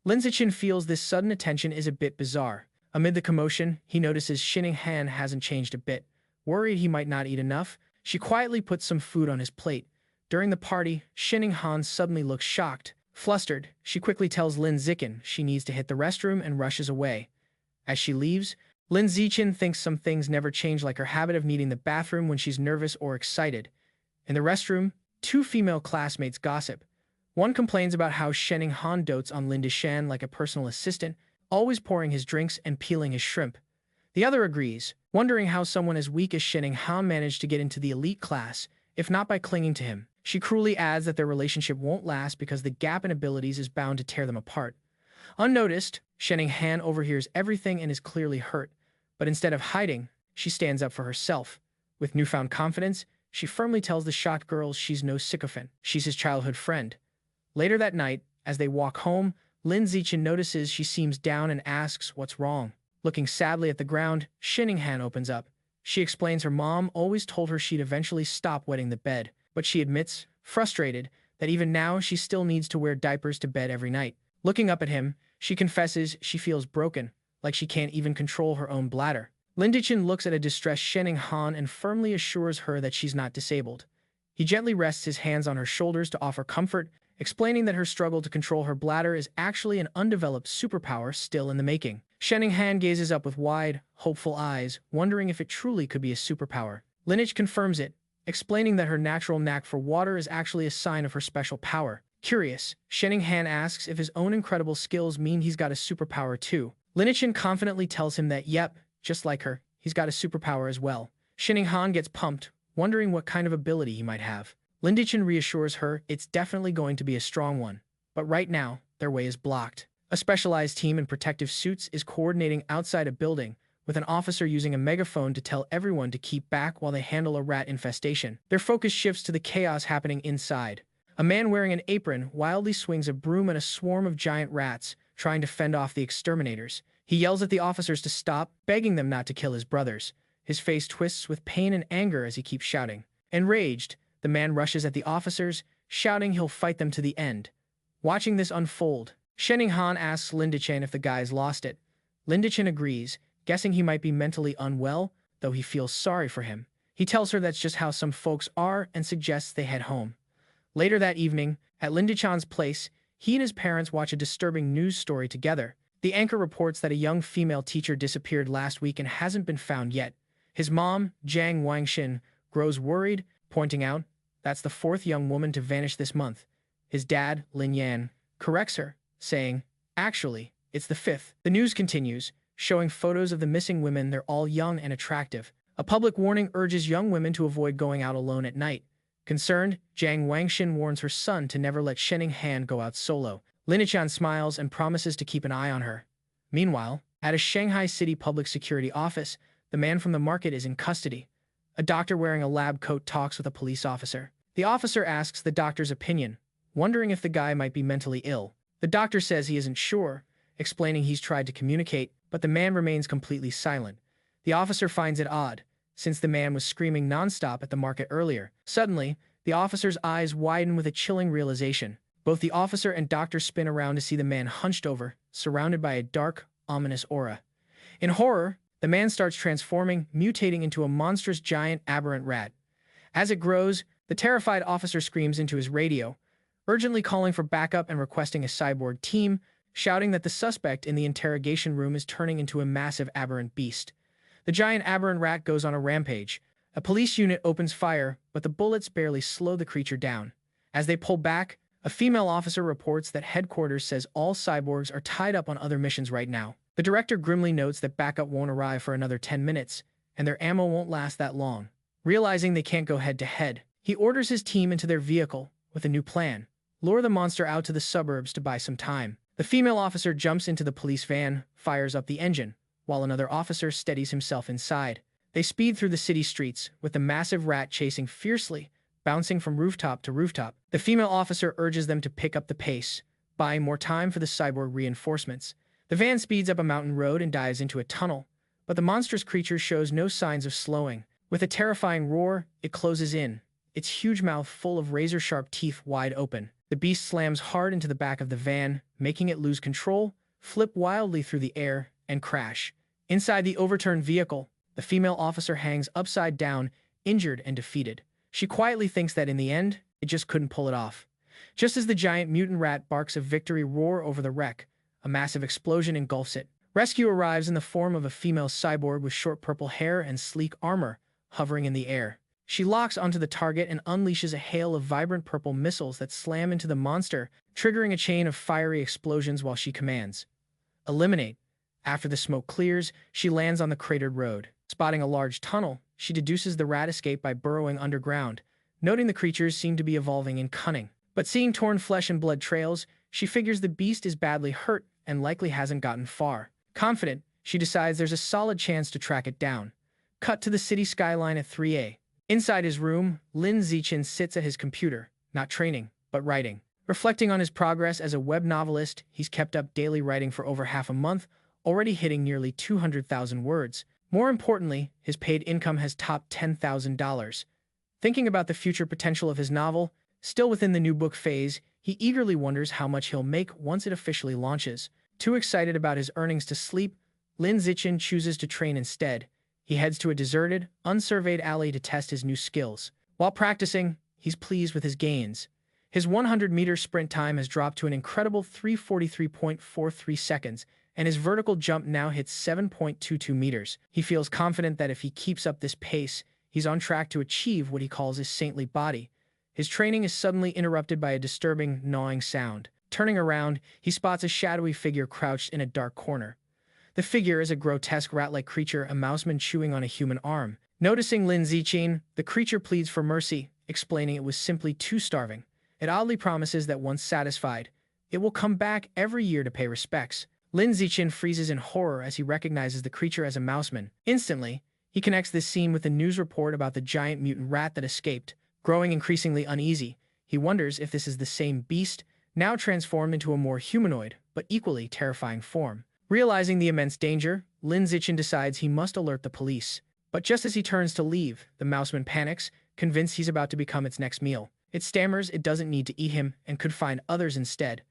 Lin Zichin feels this sudden attention is a bit bizarre. Amid the commotion, he notices Shanghai Han hasn't changed a bit. Worried he might not eat enough, she quietly puts some food on his plate. During the party, Shanghai Han suddenly looks shocked. Flustered, she quickly tells Lin Zichin she needs to hit the restroom and rushes away. As she leaves, Lin Zichin thinks some things never change, like her habit of needing the bathroom when she's nervous or excited. In the restroom, 2 female classmates gossip. One complains about how Shanghai Han dotes on Lin Zichin like a personal assistant, always pouring his drinks and peeling his shrimp. The other agrees, wondering how someone as weak as Shanghai Han managed to get into the elite class, if not by clinging to him. She cruelly adds that their relationship won't last because the gap in abilities is bound to tear them apart. Unnoticed, Shanghai Han overhears everything and is clearly hurt, but instead of hiding, she stands up for herself. With newfound confidence, she firmly tells the shocked girls she's no sycophant. She's his childhood friend. Later that night, as they walk home, Lin Zichin notices she seems down and asks what's wrong. Looking sadly at the ground, Shanghai opens up. She explains her mom always told her she'd eventually stop wetting the bed, but she admits, frustrated, that even now she still needs to wear diapers to bed every night. Looking up at him, she confesses she feels broken, like she can't even control her own bladder. Lin Zichin looks at a distressed Shanghai and firmly assures her that she's not disabled. He gently rests his hands on her shoulders to offer comfort, explaining that her struggle to control her bladder is actually an undeveloped superpower still in the making. Shanghai gazes up with wide, hopeful eyes, wondering if it truly could be a superpower. Lineage confirms it, explaining that her natural knack for water is actually a sign of her special power. Curious, Shanghai asks if his own incredible skills mean he's got a superpower too. Lineage confidently tells him that, yep, just like her, he's got a superpower as well. Shanghai gets pumped, wondering what kind of ability he might have. Lin Zichin reassures her it's definitely going to be a strong one, but right now, their way is blocked. A specialized team in protective suits is coordinating outside a building, with an officer using a megaphone to tell everyone to keep back while they handle a rat infestation. Their focus shifts to the chaos happening inside. A man wearing an apron wildly swings a broom at a swarm of giant rats, trying to fend off the exterminators. He yells at the officers to stop, begging them not to kill his brothers. His face twists with pain and anger as he keeps shouting. Enraged, the man rushes at the officers, shouting he'll fight them to the end. Watching this unfold, Shanghai asks Lin Zichin if the guy's lost it. Lin Zichin agrees, guessing he might be mentally unwell, though he feels sorry for him. He tells her that's just how some folks are and suggests they head home. Later that evening, at Lin Zichin's place, he and his parents watch a disturbing news story together. The anchor reports that a young female teacher disappeared last week and hasn't been found yet. His mom, Jiang Wangxin, grows worried, pointing out, that's the fourth young woman to vanish this month. His dad, Lin Yan, corrects her, saying, actually, it's the fifth. The news continues, showing photos of the missing women. They're all young and attractive. A public warning urges young women to avoid going out alone at night. Concerned, Jiang Wangxin warns her son to never let Shanghai go out solo. Lin Zichin smiles and promises to keep an eye on her. Meanwhile, at a Shanghai City public security office, the man from the market is in custody. A doctor wearing a lab coat talks with a police officer. The officer asks the doctor's opinion, wondering if the guy might be mentally ill. The doctor says he isn't sure, explaining he's tried to communicate, but the man remains completely silent. The officer finds it odd, since the man was screaming nonstop at the market earlier. Suddenly, the officer's eyes widen with a chilling realization. Both the officer and doctor spin around to see the man hunched over, surrounded by a dark, ominous aura. In horror, the man starts transforming, mutating into a monstrous giant aberrant rat. As it grows, the terrified officer screams into his radio, urgently calling for backup and requesting a cyborg team, shouting that the suspect in the interrogation room is turning into a massive aberrant beast. The giant aberrant rat goes on a rampage. A police unit opens fire, but the bullets barely slow the creature down. As they pull back, a female officer reports that headquarters says all cyborgs are tied up on other missions right now. The director grimly notes that backup won't arrive for another 10 minutes, and their ammo won't last that long. Realizing they can't go head-to-head, he orders his team into their vehicle with a new plan: lure the monster out to the suburbs to buy some time. The female officer jumps into the police van, fires up the engine, while another officer steadies himself inside. They speed through the city streets, with the massive rat chasing fiercely, bouncing from rooftop to rooftop. The female officer urges them to pick up the pace, buying more time for the cyborg reinforcements. The van speeds up a mountain road and dives into a tunnel, but the monstrous creature shows no signs of slowing. With a terrifying roar, it closes in, its huge mouth full of razor-sharp teeth wide open. The beast slams hard into the back of the van, making it lose control, flip wildly through the air, and crash. Inside the overturned vehicle, the female officer hangs upside down, injured and defeated. She quietly thinks that in the end, it just couldn't pull it off. Just as the giant mutant rat barks a victory roar over the wreck, a massive explosion engulfs it. Rescue arrives in the form of a female cyborg with short purple hair and sleek armor, hovering in the air. She locks onto the target and unleashes a hail of vibrant purple missiles that slam into the monster, triggering a chain of fiery explosions while she commands, "Eliminate." After the smoke clears, she lands on the cratered road. Spotting a large tunnel, she deduces the rat escaped by burrowing underground, noting the creatures seem to be evolving in cunning. But seeing torn flesh and blood trails, she figures the beast is badly hurt and likely hasn't gotten far. Confident, she decides there's a solid chance to track it down. Cut to the city skyline at 3 a. Inside his room, Lin Zichin sits at his computer, not training, but writing. Reflecting on his progress as a web novelist, he's kept up daily writing for over half a month, already hitting nearly 200,000 words. More importantly, his paid income has topped $10,000. Thinking about the future potential of his novel, still within the new book phase, he eagerly wonders how much he'll make once it officially launches. Too excited about his earnings to sleep, Lin Zichin chooses to train instead. He heads to a deserted, unsurveyed alley to test his new skills. While practicing, he's pleased with his gains. His 100-meter sprint time has dropped to an incredible 3:43.43 seconds, and his vertical jump now hits 7.22 meters. He feels confident that if he keeps up this pace, he's on track to achieve what he calls his saintly body. His training is suddenly interrupted by a disturbing, gnawing sound. Turning around, he spots a shadowy figure crouched in a dark corner. The figure is a grotesque rat-like creature, a mouseman chewing on a human arm. Noticing Lin Zichin, the creature pleads for mercy, explaining it was simply too starving. It oddly promises that once satisfied, it will come back every year to pay respects. Lin Zichin freezes in horror as he recognizes the creature as a mouseman. Instantly, he connects this scene with a news report about the giant mutant rat that escaped. Growing increasingly uneasy, he wonders if this is the same beast, now transformed into a more humanoid, but equally terrifying form. Realizing the immense danger, Lin Zichin decides he must alert the police. But just as he turns to leave, the mouseman panics, convinced he's about to become its next meal. It stammers it doesn't need to eat him and could find others instead.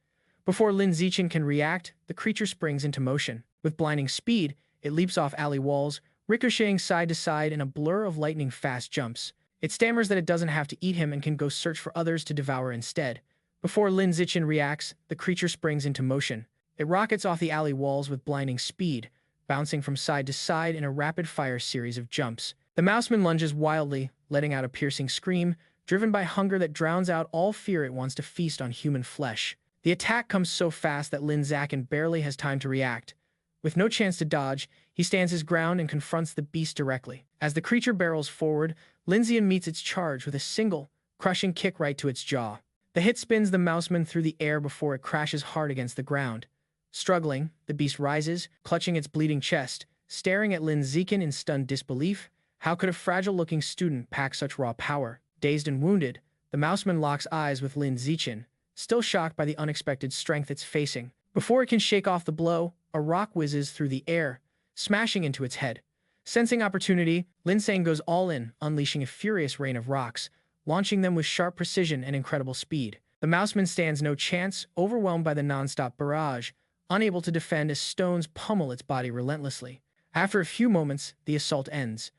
Before Lin Zichin can react, the creature springs into motion. With blinding speed, it leaps off alley walls, ricocheting side to side in a blur of lightning-fast jumps. It stammers that it doesn't have to eat him and can go search for others to devour instead. Before Lin Zichin reacts, the creature springs into motion. It rockets off the alley walls with blinding speed, bouncing from side to side in a rapid-fire series of jumps. The mouseman lunges wildly, letting out a piercing scream, driven by hunger that drowns out all fear. It wants to feast on human flesh. The attack comes so fast that Lin Zichin barely has time to react. With no chance to dodge, he stands his ground and confronts the beast directly. As the creature barrels forward, Lin Zichin meets its charge with a single, crushing kick right to its jaw. The hit spins the mouseman through the air before it crashes hard against the ground. Struggling, the beast rises, clutching its bleeding chest, staring at Lin Zichin in stunned disbelief. How could a fragile-looking student pack such raw power? Dazed and wounded, the mouseman locks eyes with Lin Zichin, still shocked by the unexpected strength it's facing. Before it can shake off the blow, a rock whizzes through the air, smashing into its head. Sensing opportunity, Lin Zichin goes all in, unleashing a furious rain of rocks, launching them with sharp precision and incredible speed. The mouseman stands no chance, overwhelmed by the non-stop barrage, unable to defend as stones pummel its body relentlessly. After a few moments, the assault ends.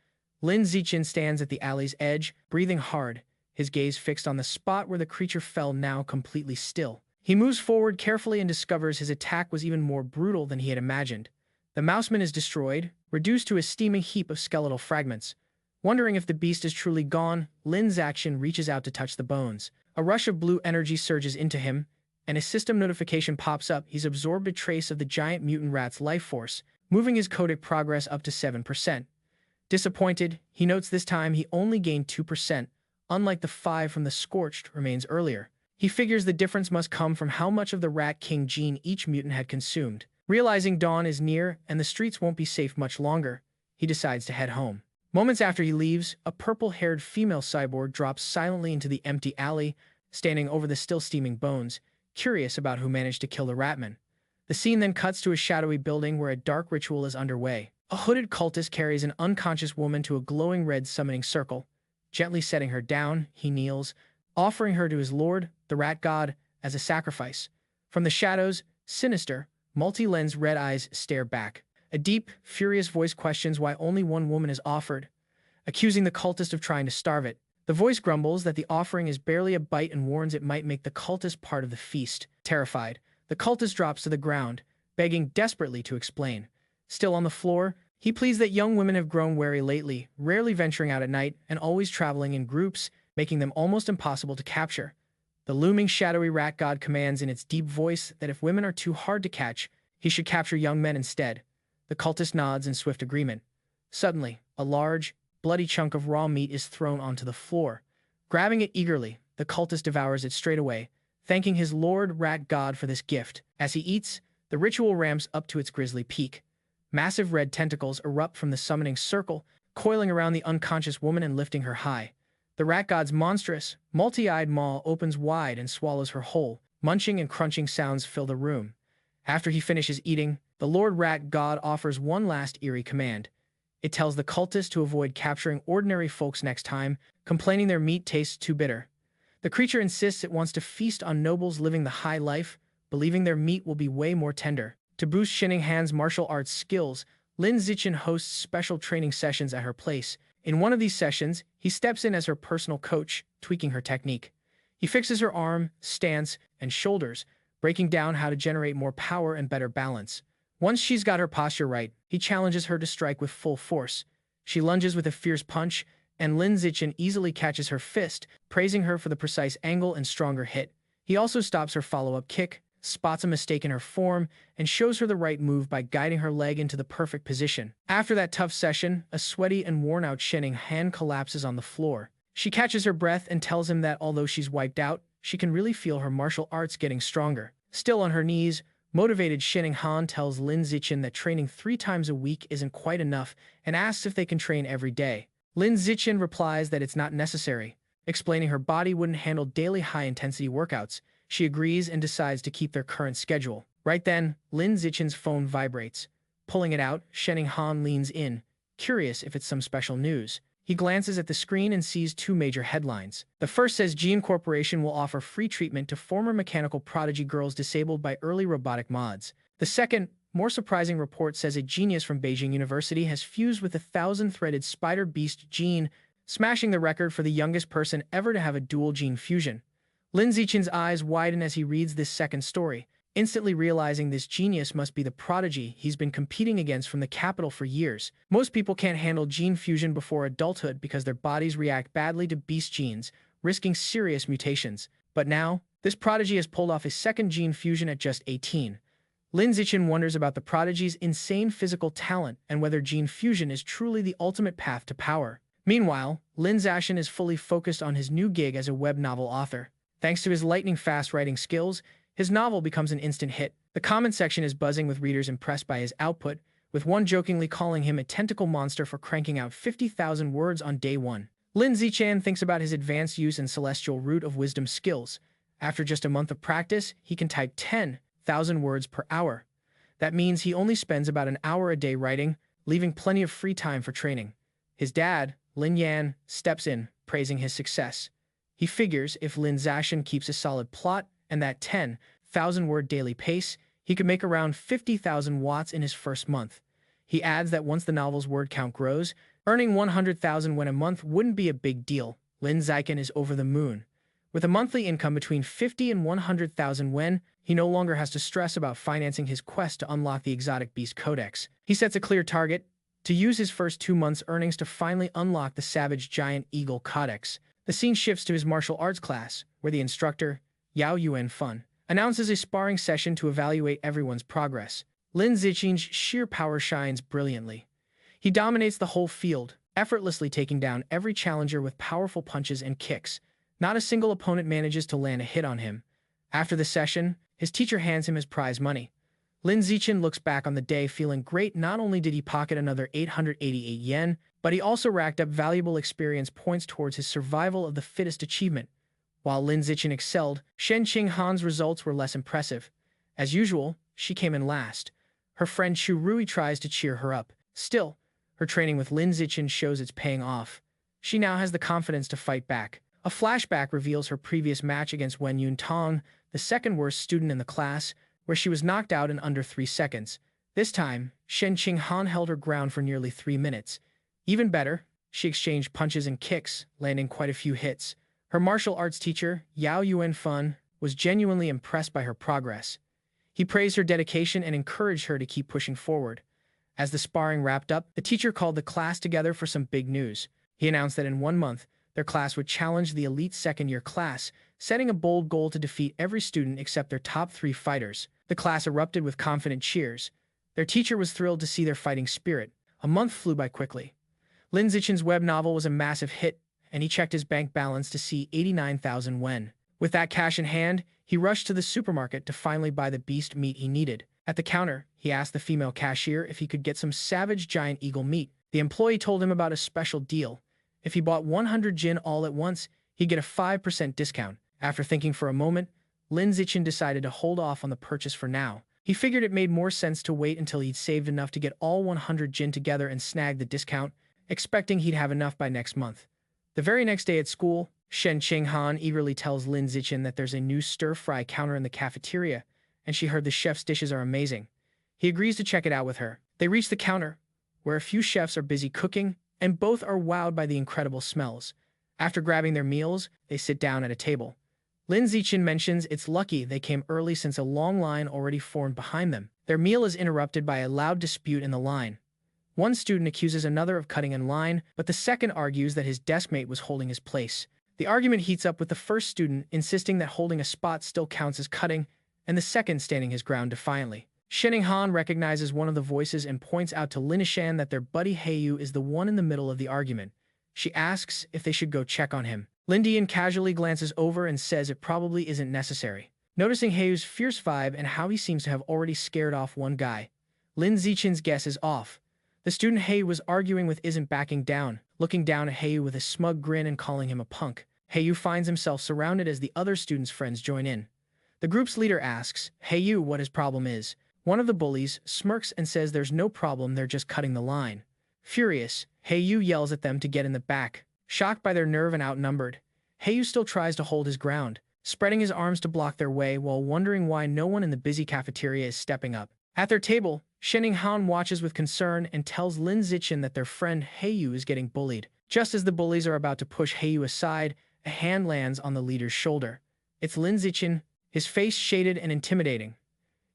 Lin Zichin stands at the alley's edge, breathing hard, his gaze fixed on the spot where the creature fell, now completely still. He moves forward carefully and discovers his attack was even more brutal than he had imagined. The mouseman is destroyed, reduced to a steaming heap of skeletal fragments. Wondering if the beast is truly gone, Lin Zichin reaches out to touch the bones. A rush of blue energy surges into him, and a system notification pops up. He's absorbed a trace of the giant mutant rat's life force, moving his codic progress up to 7%. Disappointed, he notes this time he only gained 2%, unlike the 5 from the scorched remains earlier. He figures the difference must come from how much of the Rat King gene each mutant had consumed. Realizing dawn is near and the streets won't be safe much longer, he decides to head home. Moments after he leaves, a purple-haired female cyborg drops silently into the empty alley, standing over the still steaming bones, curious about who managed to kill the Ratman. The scene then cuts to a shadowy building where a dark ritual is underway. A hooded cultist carries an unconscious woman to a glowing red summoning circle. Gently setting her down, he kneels, offering her to his lord, the rat god, as a sacrifice. From the shadows, sinister, multi-lensed red eyes stare back. A deep, furious voice questions why only one woman is offered, accusing the cultist of trying to starve it. The voice grumbles that the offering is barely a bite and warns it might make the cultist part of the feast. Terrified, the cultist drops to the ground, begging desperately to explain. Still on the floor, he pleads that young women have grown wary lately, rarely venturing out at night and always traveling in groups, making them almost impossible to capture. The looming shadowy rat god commands in its deep voice that if women are too hard to catch, he should capture young men instead. The cultist nods in swift agreement. Suddenly, a large, bloody chunk of raw meat is thrown onto the floor. Grabbing it eagerly, the cultist devours it straight away, thanking his lord rat god for this gift. As he eats, the ritual ramps up to its grisly peak. Massive red tentacles erupt from the summoning circle, coiling around the unconscious woman and lifting her high. The rat god's monstrous, multi-eyed maw opens wide and swallows her whole. Munching and crunching sounds fill the room. After he finishes eating, the Lord Rat God offers one last eerie command. It tells the cultist to avoid capturing ordinary folks next time, complaining their meat tastes too bitter. The creature insists it wants to feast on nobles living the high life, believing their meat will be way more tender. To boost Shenninghan's martial arts skills, Lin Zichin hosts special training sessions at her place. In one of these sessions, he steps in as her personal coach, tweaking her technique. He fixes her arm, stance, and shoulders, breaking down how to generate more power and better balance. Once she's got her posture right, he challenges her to strike with full force. She lunges with a fierce punch, and Lin Zichin easily catches her fist, praising her for the precise angle and stronger hit. He also stops her follow-up kick, spots a mistake in her form, and shows her the right move by guiding her leg into the perfect position. After that tough session, a sweaty and worn-out Shenninghan collapses on the floor. She catches her breath and tells him that although she's wiped out, she can really feel her martial arts getting stronger. Still on her knees, motivated Shenninghan tells Lin Zichin that training 3 times a week isn't quite enough and asks if they can train every day. Lin Zichin replies that it's not necessary, explaining her body wouldn't handle daily high-intensity workouts. She agrees and decides to keep their current schedule. Right then, Lin Zichin's phone vibrates. Pulling it out, Shenninghan leans in, curious if it's some special news. He glances at the screen and sees 2 major headlines. The first says Gene Corporation will offer free treatment to former mechanical prodigy girls disabled by early robotic mods. The second, more surprising report says a genius from Beijing University has fused with a 1,000-threaded spider beast gene, smashing the record for the youngest person ever to have a dual gene fusion. Lin Zichin's eyes widen as he reads this second story, instantly realizing this genius must be the prodigy he's been competing against from the capital for years. Most people can't handle gene fusion before adulthood because their bodies react badly to beast genes, risking serious mutations. But now, this prodigy has pulled off his second gene fusion at just 18. Lin Zichin wonders about the prodigy's insane physical talent and whether gene fusion is truly the ultimate path to power. Meanwhile, Lin Zichin is fully focused on his new gig as a web novel author. Thanks to his lightning-fast writing skills, his novel becomes an instant hit. The comment section is buzzing with readers impressed by his output, with one jokingly calling him a tentacle monster for cranking out 50,000 words on day 1. Lin Zichin thinks about his advanced use and celestial root of wisdom skills. After just a month of practice, he can type 10,000 words per hour. That means he only spends about an hour a day writing, leaving plenty of free time for training. His dad, Lin Yan, steps in, praising his success. He figures if Lin Zichin keeps a solid plot and that 10,000-word daily pace, he could make around 50,000 watts in his first month. He adds that once the novel's word count grows, earning 100,000 yen a month wouldn't be a big deal. Lin Zichin is over the moon. With a monthly income between 50 and 100,000 yen, he no longer has to stress about financing his quest to unlock the exotic beast codex. He sets a clear target, to use his first 2 months' earnings to finally unlock the savage giant eagle codex. The scene shifts to his martial arts class, where the instructor, Yao Yuan Fun, announces a sparring session to evaluate everyone's progress. Lin Zichin's sheer power shines brilliantly. He dominates the whole field, effortlessly taking down every challenger with powerful punches and kicks. Not a single opponent manages to land a hit on him. After the session, his teacher hands him his prize money. Lin Zichin looks back on the day feeling great. Not only did he pocket another 888 yen, but he also racked up valuable experience points towards his survival of the fittest achievement. While Lin Zichin excelled, Shenninghan's results were less impressive. As usual, she came in last. Her friend Chu Rui tries to cheer her up. Still, her training with Lin Zichin shows it's paying off. She now has the confidence to fight back. A flashback reveals her previous match against Wen Yuntong, the second-worst student in the class, where she was knocked out in under 3 seconds. This time, Shenninghan held her ground for nearly 3 minutes. Even better, she exchanged punches and kicks, landing quite a few hits. Her martial arts teacher, Yao Yuan Fun, was genuinely impressed by her progress. He praised her dedication and encouraged her to keep pushing forward. As the sparring wrapped up, the teacher called the class together for some big news. He announced that in 1 month, their class would challenge the elite second-year class, setting a bold goal to defeat every student except their top 3 fighters. The class erupted with confident cheers. Their teacher was thrilled to see their fighting spirit. A month flew by quickly. Lin Zichin's web novel was a massive hit, and he checked his bank balance to see 89,000 yen. With that cash in hand, he rushed to the supermarket to finally buy the beast meat he needed. At the counter, he asked the female cashier if he could get some savage giant eagle meat. The employee told him about a special deal. If he bought 100 jin all at once, he'd get a 5% discount. After thinking for a moment, Lin Zichin decided to hold off on the purchase for now. He figured it made more sense to wait until he'd saved enough to get all 100 jin together and snag the discount, expecting he'd have enough by next month. The very next day at school, Shen Qinghan eagerly tells Lin Zichin that there's a new stir-fry counter in the cafeteria, and she heard the chef's dishes are amazing. He agrees to check it out with her. They reach the counter, where a few chefs are busy cooking, and both are wowed by the incredible smells. After grabbing their meals, they sit down at a table. Lin Zichin mentions it's lucky they came early since a long line already formed behind them. Their meal is interrupted by a loud dispute in the line. One student accuses another of cutting in line, but the second argues that his deskmate was holding his place. The argument heats up with the first student insisting that holding a spot still counts as cutting, and the second standing his ground defiantly. Shenning recognizes one of the voices and points out to Lin Zichin that their buddy Heiyu is the one in the middle of the argument. She asks if they should go check on him. Lin Dian casually glances over and says it probably isn't necessary. Noticing Heiyu's fierce vibe and how he seems to have already scared off one guy, Lin Zichin's guess is off. The student Heiyu was arguing with isn't backing down, looking down at Heiyu with a smug grin and calling him a punk. Heiyu finds himself surrounded as the other students' friends join in. The group's leader asks Heiyu what his problem is. One of the bullies smirks and says there's no problem, they're just cutting the line. Furious, Heiyu yells at them to get in the back. Shocked by their nerve and outnumbered, Heiyu still tries to hold his ground, spreading his arms to block their way while wondering why no one in the busy cafeteria is stepping up. At their table, Shenning watches with concern and tells Lin Zichin that their friend Heiyu is getting bullied. Just as the bullies are about to push Heiyu aside, a hand lands on the leader's shoulder. It's Lin Zichin, his face shaded and intimidating.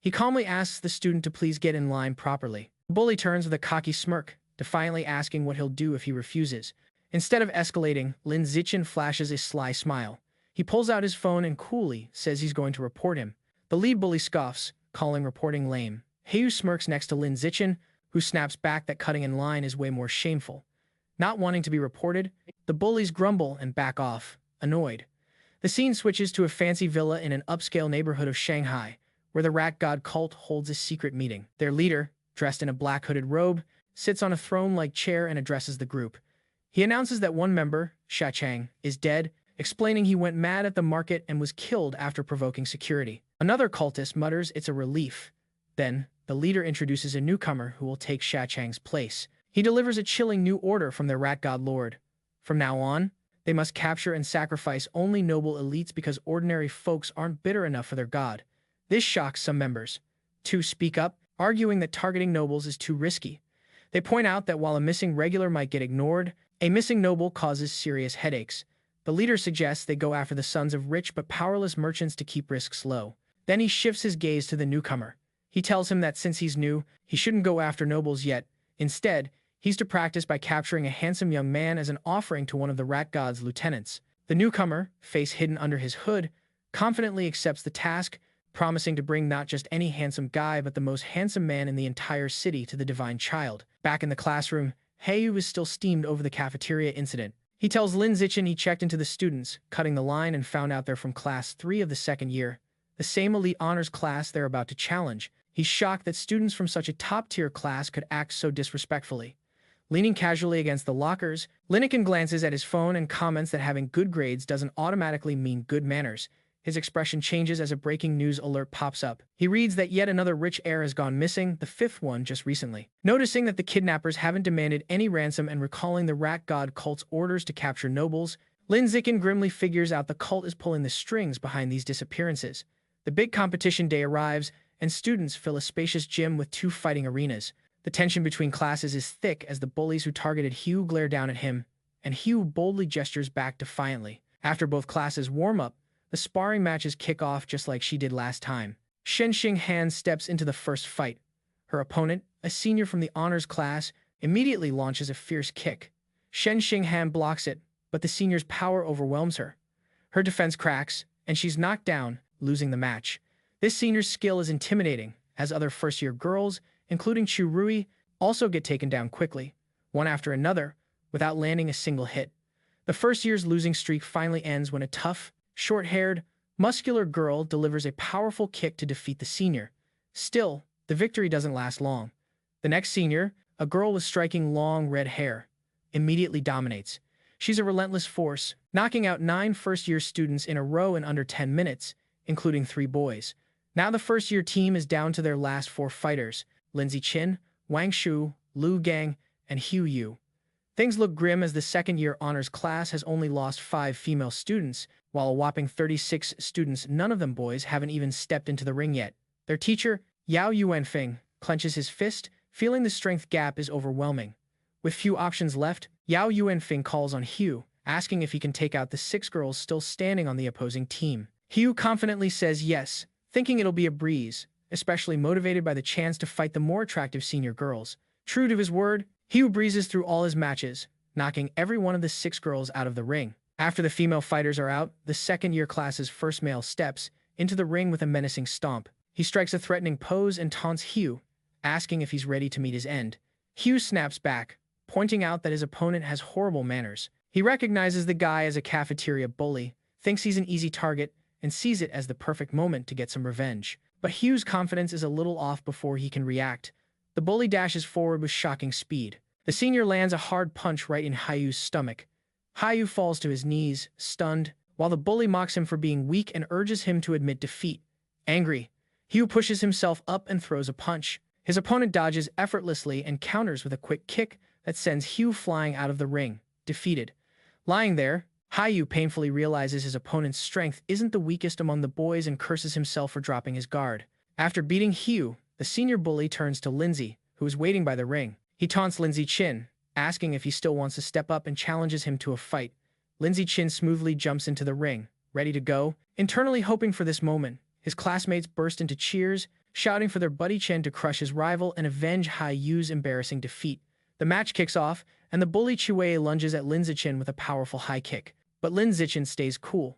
He calmly asks the student to please get in line properly. The bully turns with a cocky smirk, defiantly asking what he'll do if he refuses. Instead of escalating, Lin Zichin flashes a sly smile. He pulls out his phone and coolly says he's going to report him. The lead bully scoffs, calling reporting lame. Heiyu smirks next to Lin Zichin, who snaps back that cutting in line is way more shameful. Not wanting to be reported, the bullies grumble and back off, annoyed. The scene switches to a fancy villa in an upscale neighborhood of Shanghai, where the rat god cult holds a secret meeting. Their leader, dressed in a black hooded robe, sits on a throne-like chair and addresses the group. He announces that one member, Sha Chang, is dead, explaining he went mad at the market and was killed after provoking security. Another cultist mutters it's a relief. Then, the leader introduces a newcomer who will take Sha Chang's place. He delivers a chilling new order from their rat god lord. From now on, they must capture and sacrifice only noble elites because ordinary folks aren't bitter enough for their god. This shocks some members. Two speak up, arguing that targeting nobles is too risky. They point out that while a missing regular might get ignored, a missing noble causes serious headaches. The leader suggests they go after the sons of rich but powerless merchants to keep risks low. Then he shifts his gaze to the newcomer. He tells him that since he's new, he shouldn't go after nobles yet. Instead, he's to practice by capturing a handsome young man as an offering to one of the rat god's lieutenants. The newcomer, face hidden under his hood, confidently accepts the task, promising to bring not just any handsome guy but the most handsome man in the entire city to the divine child. Back in the classroom, Heiyu is still steamed over the cafeteria incident. He tells Lin Zichin he checked into the students, cutting the line, and found out they're from class 3 of the second year, the same elite honors class they're about to challenge. He's shocked that students from such a top-tier class could act so disrespectfully. Leaning casually against the lockers, Linikin glances at his phone and comments that having good grades doesn't automatically mean good manners. His expression changes as a breaking news alert pops up. He reads that yet another rich heir has gone missing, the 5th one just recently. Noticing that the kidnappers haven't demanded any ransom and recalling the rat god cult's orders to capture nobles, Lin Zichin grimly figures out the cult is pulling the strings behind these disappearances. The big competition day arrives, and students fill a spacious gym with 2 fighting arenas. The tension between classes is thick as the bullies who targeted Hugh glare down at him, and Hugh boldly gestures back defiantly. After both classes warm up, the sparring matches kick off just like she did last time. Shen Qinghan steps into the first fight. Her opponent, a senior from the honors class, immediately launches a fierce kick. Shen Qinghan blocks it, but the senior's power overwhelms her. Her defense cracks, and she's knocked down, losing the match. This senior's skill is intimidating, as other first-year girls, including Chu Rui, also get taken down quickly, one after another, without landing a single hit. The first year's losing streak finally ends when a tough, short-haired, muscular girl delivers a powerful kick to defeat the senior. Still, the victory doesn't last long. The next senior, a girl with striking long red hair, immediately dominates. She's a relentless force, knocking out 9 first-year students in a row in under 10 minutes, including 3 boys. Now the first-year team is down to their last 4 fighters, Lin Zichin, Wang Shu, Lu Gang, and Hu Yu. Things look grim as the second-year honors class has only lost 5 female students, while a whopping 36 students, none of them boys, haven't even stepped into the ring yet. Their teacher, Yao Yuanfeng, clenches his fist, feeling the strength gap is overwhelming. With few options left, Yao Yuanfeng calls on Hu, asking if he can take out the 6 girls still standing on the opposing team. Hu confidently says yes, thinking it'll be a breeze, especially motivated by the chance to fight the more attractive senior girls. True to his word, Hu breezes through all his matches, knocking every one of the 6 girls out of the ring. After the female fighters are out, the second-year class's first male steps into the ring with a menacing stomp. He strikes a threatening pose and taunts Hu, asking if he's ready to meet his end. Hu snaps back, pointing out that his opponent has horrible manners. He recognizes the guy as a cafeteria bully, thinks he's an easy target, and sees it as the perfect moment to get some revenge. But Hu's confidence is a little off before he can react. The bully dashes forward with shocking speed. The senior lands a hard punch right in Hyu's stomach. Hyu falls to his knees, stunned, while the bully mocks him for being weak and urges him to admit defeat. Angry, Hu pushes himself up and throws a punch. His opponent dodges effortlessly and counters with a quick kick that sends Hu flying out of the ring, defeated. Lying there, Hyu painfully realizes his opponent's strength isn't the weakest among the boys and curses himself for dropping his guard. After beating Hu, the senior bully turns to Lindsay, who is waiting by the ring. He taunts Lin Zichin, asking if he still wants to step up and challenges him to a fight. Lin Zichin smoothly jumps into the ring, ready to go. Internally hoping for this moment, his classmates burst into cheers, shouting for their buddy Chen to crush his rival and avenge Hyu's embarrassing defeat. The match kicks off, and the bully Chue lunges at Lin Zichin with a powerful high kick. But Lin Zichin stays cool.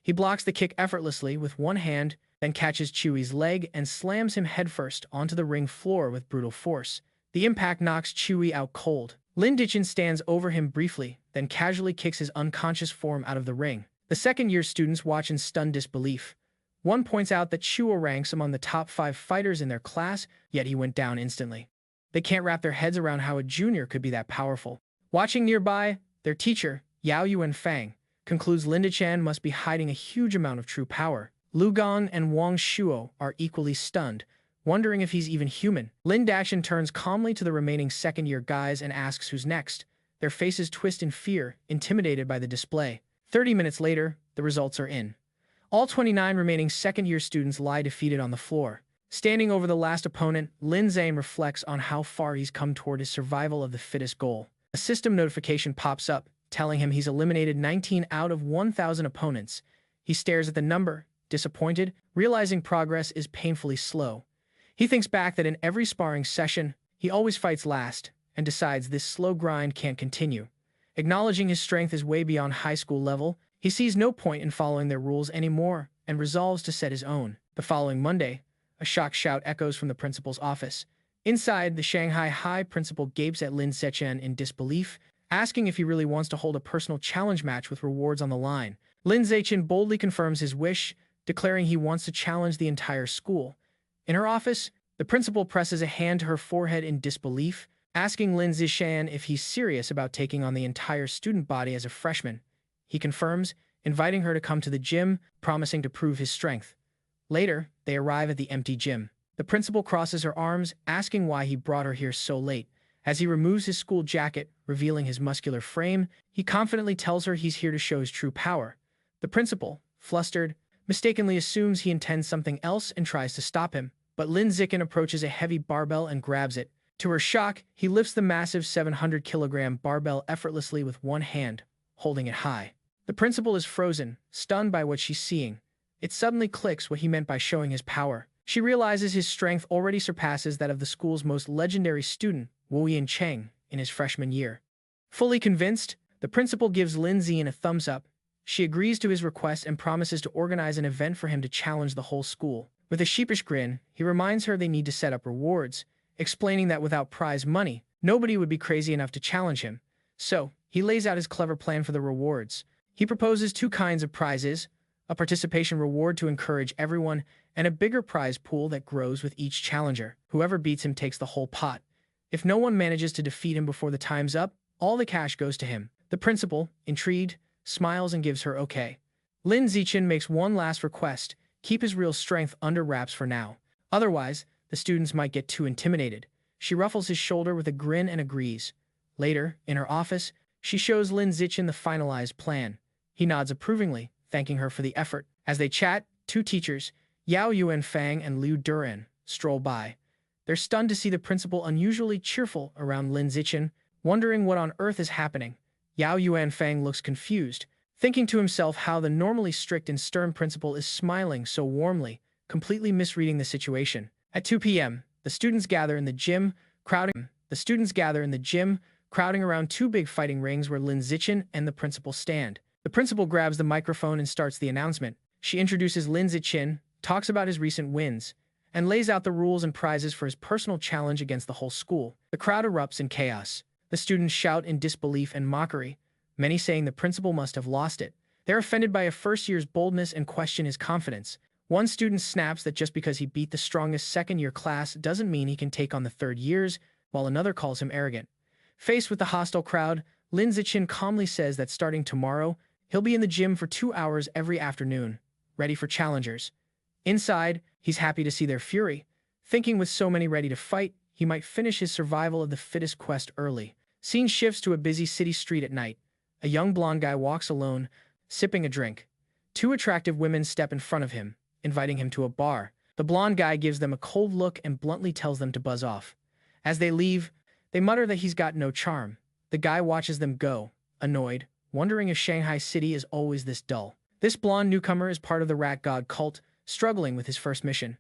He blocks the kick effortlessly with one hand, then catches Chue's leg and slams him headfirst onto the ring floor with brutal force. The impact knocks Chue out cold. Lin Zichin stands over him briefly, then casually kicks his unconscious form out of the ring. The second-year students watch in stunned disbelief. One points out that Chue ranks among the top 5 fighters in their class, yet he went down instantly. They can't wrap their heads around how a junior could be that powerful. Watching nearby, their teacher, Yao Yuanfeng, concludes Lin Zichin must be hiding a huge amount of true power. Lu Gang and Wang Shuo are equally stunned, wondering if he's even human. Lin Zichin turns calmly to the remaining second-year guys and asks who's next. Their faces twist in fear, intimidated by the display. 30 minutes later, the results are in. All 29 remaining second-year students lie defeated on the floor. Standing over the last opponent, Lin Zane reflects on how far he's come toward his survival of the fittest goal. A system notification pops up, telling him he's eliminated 19 out of 1,000 opponents. He stares at the number, disappointed, realizing progress is painfully slow. He thinks back that in every sparring session, he always fights last, and decides this slow grind can't continue. Acknowledging his strength is way beyond high school level, he sees no point in following their rules anymore and resolves to set his own. The following Monday, a shocked shout echoes from the principal's office. Inside, the Shanghai High principal gapes at Lin Zichin in disbelief, asking if he really wants to hold a personal challenge match with rewards on the line. Lin Zichin boldly confirms his wish, declaring he wants to challenge the entire school. In her office, the principal presses a hand to her forehead in disbelief, asking Lin Zichin if he's serious about taking on the entire student body as a freshman. He confirms, inviting her to come to the gym, promising to prove his strength. Later, they arrive at the empty gym. The principal crosses her arms, asking why he brought her here so late. As he removes his school jacket, revealing his muscular frame, he confidently tells her he's here to show his true power. The principal, flustered, mistakenly assumes he intends something else and tries to stop him. But Lin Zichin approaches a heavy barbell and grabs it. To her shock, he lifts the massive 700-kilogram barbell effortlessly with one hand, holding it high. The principal is frozen, stunned by what she's seeing. It suddenly clicks what he meant by showing his power. She realizes his strength already surpasses that of the school's most legendary student, Wu Yincheng, in his freshman year. Fully convinced, the principal gives Lin Zichin a thumbs up. She agrees to his request and promises to organize an event for him to challenge the whole school. With a sheepish grin, he reminds her they need to set up rewards, explaining that without prize money, nobody would be crazy enough to challenge him. So, he lays out his clever plan for the rewards. He proposes 2 kinds of prizes, a participation reward to encourage everyone, and a bigger prize pool that grows with each challenger. Whoever beats him takes the whole pot. If no one manages to defeat him before the time's up, all the cash goes to him. The principal, intrigued, smiles and gives her okay. Lin Zichin makes one last request: keep his real strength under wraps for now. Otherwise, the students might get too intimidated. She ruffles his shoulder with a grin and agrees. Later, in her office, she shows Lin Zichin the finalized plan. He nods approvingly, thanking her for the effort. As they chat, two teachers, Yao Yuanfang and Liu Duran, stroll by. They're stunned to see the principal unusually cheerful around Lin Zichin, wondering what on earth is happening. Yao Yuanfang looks confused, thinking to himself how the normally strict and stern principal is smiling so warmly, completely misreading the situation. At 2 p.m., the students gather in the gym, crowding around two big fighting rings where Lin Zichin and the principal stand. The principal grabs the microphone and starts the announcement. She introduces Lin Zichin, talks about his recent wins, and lays out the rules and prizes for his personal challenge against the whole school. The crowd erupts in chaos. The students shout in disbelief and mockery, many saying the principal must have lost it. They're offended by a first year's boldness and question his confidence. One student snaps that just because he beat the strongest second-year class doesn't mean he can take on the third years, while another calls him arrogant. Faced with the hostile crowd, Lin Zichin calmly says that starting tomorrow, he'll be in the gym for 2 hours every afternoon, ready for challengers. Inside, he's happy to see their fury, thinking with so many ready to fight, he might finish his survival of the fittest quest early. Scene shifts to a busy city street at night. A young blonde guy walks alone, sipping a drink. Two attractive women step in front of him, inviting him to a bar. The blonde guy gives them a cold look and bluntly tells them to buzz off. As they leave, they mutter that he's got no charm. The guy watches them go, annoyed, wondering if Shanghai City is always this dull. This blonde newcomer is part of the rat god cult, struggling with his first mission.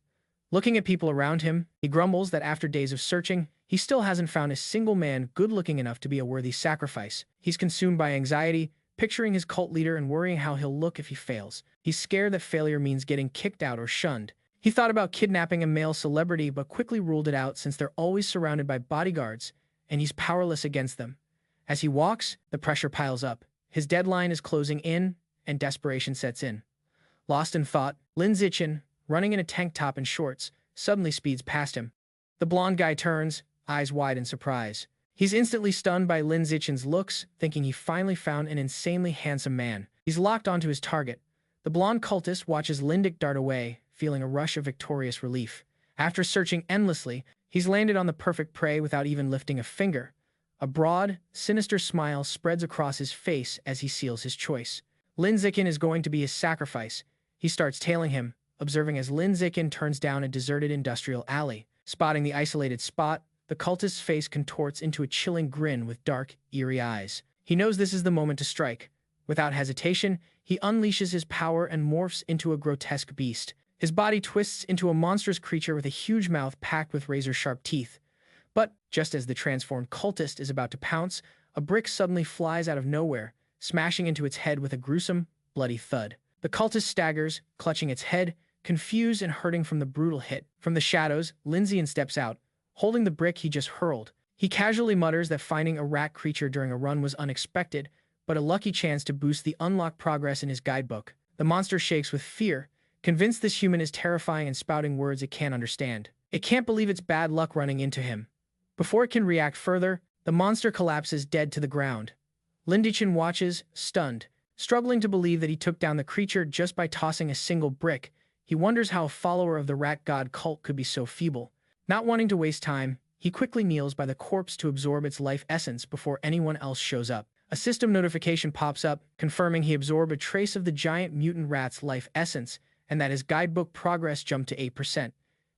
Looking at people around him, he grumbles that after days of searching, he still hasn't found a single man good-looking enough to be a worthy sacrifice. He's consumed by anxiety, picturing his cult leader and worrying how he'll look if he fails. He's scared that failure means getting kicked out or shunned. He thought about kidnapping a male celebrity but quickly ruled it out since they're always surrounded by bodyguards, and he's powerless against them. As he walks, the pressure piles up. His deadline is closing in, and desperation sets in. Lost in thought, Lin Zichin, running in a tank top and shorts, suddenly speeds past him. The blonde guy turns, eyes wide in surprise. He's instantly stunned by Lin Zichin's looks, thinking he finally found an insanely handsome man. He's locked onto his target. The blonde cultist watches Lindic dart away, feeling a rush of victorious relief. After searching endlessly, he's landed on the perfect prey without even lifting a finger. A broad, sinister smile spreads across his face as he seals his choice. Lin Zichin is going to be his sacrifice. He starts tailing him, observing as Lin Zichin turns down a deserted industrial alley. Spotting the isolated spot, the cultist's face contorts into a chilling grin with dark, eerie eyes. He knows this is the moment to strike. Without hesitation, he unleashes his power and morphs into a grotesque beast. His body twists into a monstrous creature with a huge mouth packed with razor-sharp teeth. But, just as the transformed cultist is about to pounce, a brick suddenly flies out of nowhere, smashing into its head with a gruesome, bloody thud. The cultist staggers, clutching its head, confused and hurting from the brutal hit. From the shadows, Lin Zichin steps out, holding the brick he just hurled. He casually mutters that finding a rat creature during a run was unexpected, but a lucky chance to boost the unlocked progress in his guidebook. The monster shakes with fear, convinced this human is terrifying and spouting words it can't understand. It can't believe it's bad luck running into him. Before it can react further, the monster collapses dead to the ground. Lin Zichin watches, stunned, struggling to believe that he took down the creature just by tossing a single brick. He wonders how a follower of the rat god cult could be so feeble. Not wanting to waste time, he quickly kneels by the corpse to absorb its life essence before anyone else shows up. A system notification pops up, confirming he absorbed a trace of the giant mutant rat's life essence, and that his guidebook progress jumped to 8%.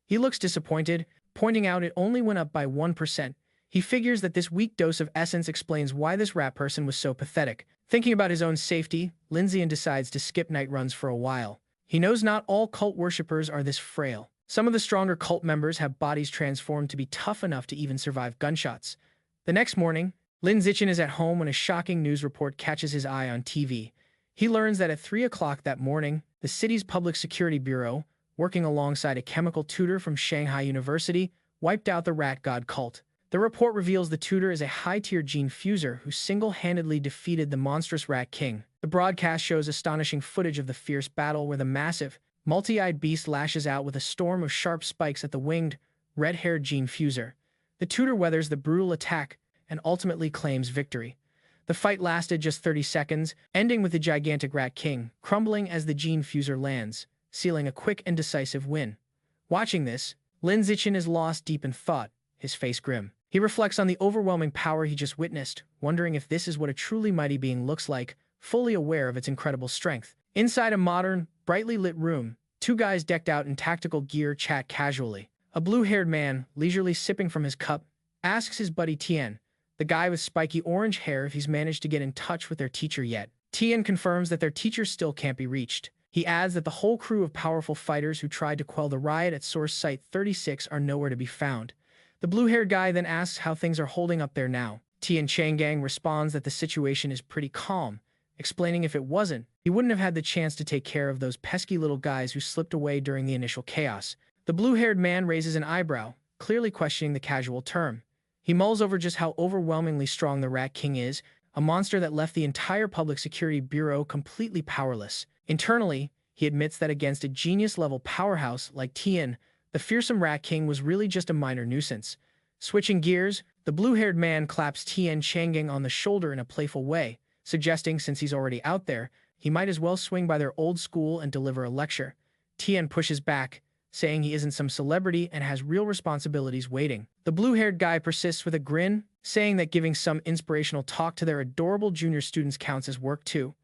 He looks disappointed, pointing out it only went up by 1%. He figures that this weak dose of essence explains why this rat person was so pathetic. Thinking about his own safety, Lin Zichin decides to skip night runs for a while. He knows not all cult worshippers are this frail. Some of the stronger cult members have bodies transformed to be tough enough to even survive gunshots. The next morning, Lin Zichin is at home when a shocking news report catches his eye on TV. He learns that at 3 o'clock that morning, the city's Public Security Bureau, working alongside a chemical tutor from Shanghai University, wiped out the rat god cult. The report reveals the tutor is a high-tier gene fuser who single-handedly defeated the monstrous rat king. The broadcast shows astonishing footage of the fierce battle where the massive, multi-eyed beast lashes out with a storm of sharp spikes at the winged, red-haired gene fuser. The tutor weathers the brutal attack and ultimately claims victory. The fight lasted just 30 seconds, ending with the gigantic Rat King crumbling as the gene fuser lands, sealing a quick and decisive win. Watching this, Lin Zichin is lost deep in thought, his face grim. He reflects on the overwhelming power he just witnessed, wondering if this is what a truly mighty being looks like, fully aware of its incredible strength. Inside a modern, brightly lit room, two guys decked out in tactical gear chat casually. A blue-haired man, leisurely sipping from his cup, asks his buddy Tian, the guy with spiky orange hair, if he's managed to get in touch with their teacher yet. Tian confirms that their teacher still can't be reached. He adds that the whole crew of powerful fighters who tried to quell the riot at Source Site 36 are nowhere to be found. The blue-haired guy then asks how things are holding up there now. Tian Changgang responds that the situation is pretty calm, explaining if it wasn't, he wouldn't have had the chance to take care of those pesky little guys who slipped away during the initial chaos. The blue-haired man raises an eyebrow, clearly questioning the casual term. He mulls over just how overwhelmingly strong the Rat King is, a monster that left the entire Public Security Bureau completely powerless. Internally, he admits that against a genius-level powerhouse like Tian, the fearsome Rat King was really just a minor nuisance. Switching gears, the blue-haired man claps Tian Changgang on the shoulder in a playful way, suggesting since he's already out there, he might as well swing by their old school and deliver a lecture. Tian pushes back, saying he isn't some celebrity and has real responsibilities waiting. The blue-haired guy persists with a grin, saying that giving some inspirational talk to their adorable junior students counts as work too.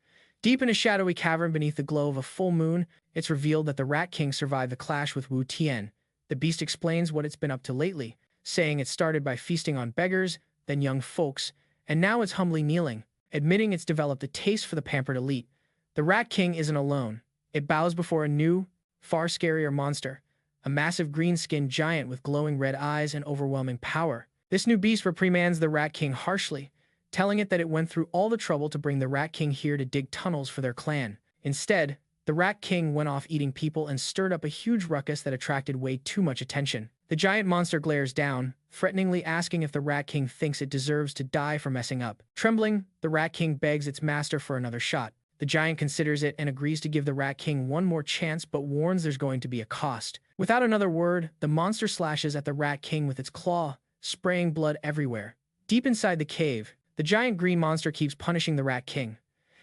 Deep in a shadowy cavern beneath the glow of a full moon, it's revealed that the Rat King survived the clash with Wu Tian. The beast explains what it's been up to lately, saying it started by feasting on beggars, then young folks, and now it's humbly kneeling, admitting it's developed a taste for the pampered elite. The Rat King isn't alone. It bows before a new, far scarier monster, a massive green-skinned giant with glowing red eyes and overwhelming power. This new beast reprimands the Rat King harshly, telling it that it went through all the trouble to bring the Rat King here to dig tunnels for their clan. Instead, the Rat King went off eating people and stirred up a huge ruckus that attracted way too much attention. The giant monster glares down, threateningly asking if the Rat King thinks it deserves to die for messing up. Trembling, the Rat King begs its master for another shot. The giant considers it and agrees to give the Rat King one more chance, but warns there's going to be a cost. Without another word, the monster slashes at the Rat King with its claw, spraying blood everywhere. Deep inside the cave, the giant green monster keeps punishing the Rat King.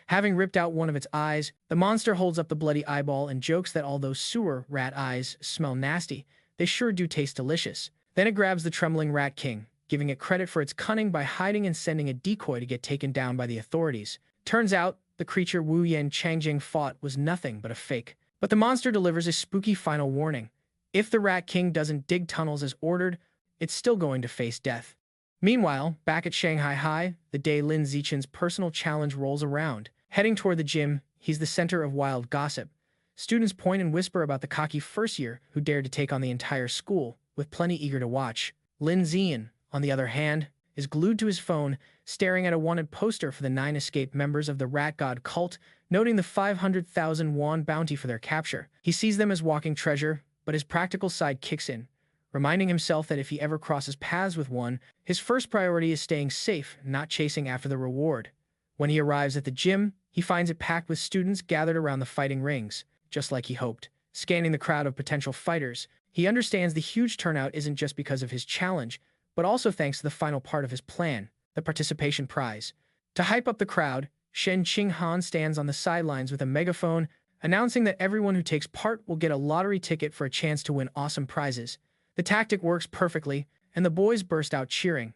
Having ripped out one of its eyes, the monster holds up the bloody eyeball and jokes that although sewer rat eyes smell nasty, they sure do taste delicious. Then it grabs the trembling Rat King, giving it credit for its cunning by hiding and sending a decoy to get taken down by the authorities. Turns out, the creature Wu Yan Changjing fought was nothing but a fake. But the monster delivers a spooky final warning. If the Rat King doesn't dig tunnels as ordered, it's still going to face death. Meanwhile, back at Shanghai High, the day Lin Zichin's personal challenge rolls around. Heading toward the gym, he's the center of wild gossip. Students point and whisper about the cocky first year who dared to take on the entire school, with plenty eager to watch. Lin Zichin, on the other hand, is glued to his phone, staring at a wanted poster for the 9 escaped members of the Rat God cult, noting the 500,000 won bounty for their capture. He sees them as walking treasure, but his practical side kicks in, reminding himself that if he ever crosses paths with one, his first priority is staying safe, not chasing after the reward. When he arrives at the gym, he finds it packed with students gathered around the fighting rings, just like he hoped. Scanning the crowd of potential fighters, he understands the huge turnout isn't just because of his challenge, but also thanks to the final part of his plan, the participation prize. To hype up the crowd, Shen Qinghan stands on the sidelines with a megaphone, announcing that everyone who takes part will get a lottery ticket for a chance to win awesome prizes. The tactic works perfectly, and the boys burst out cheering.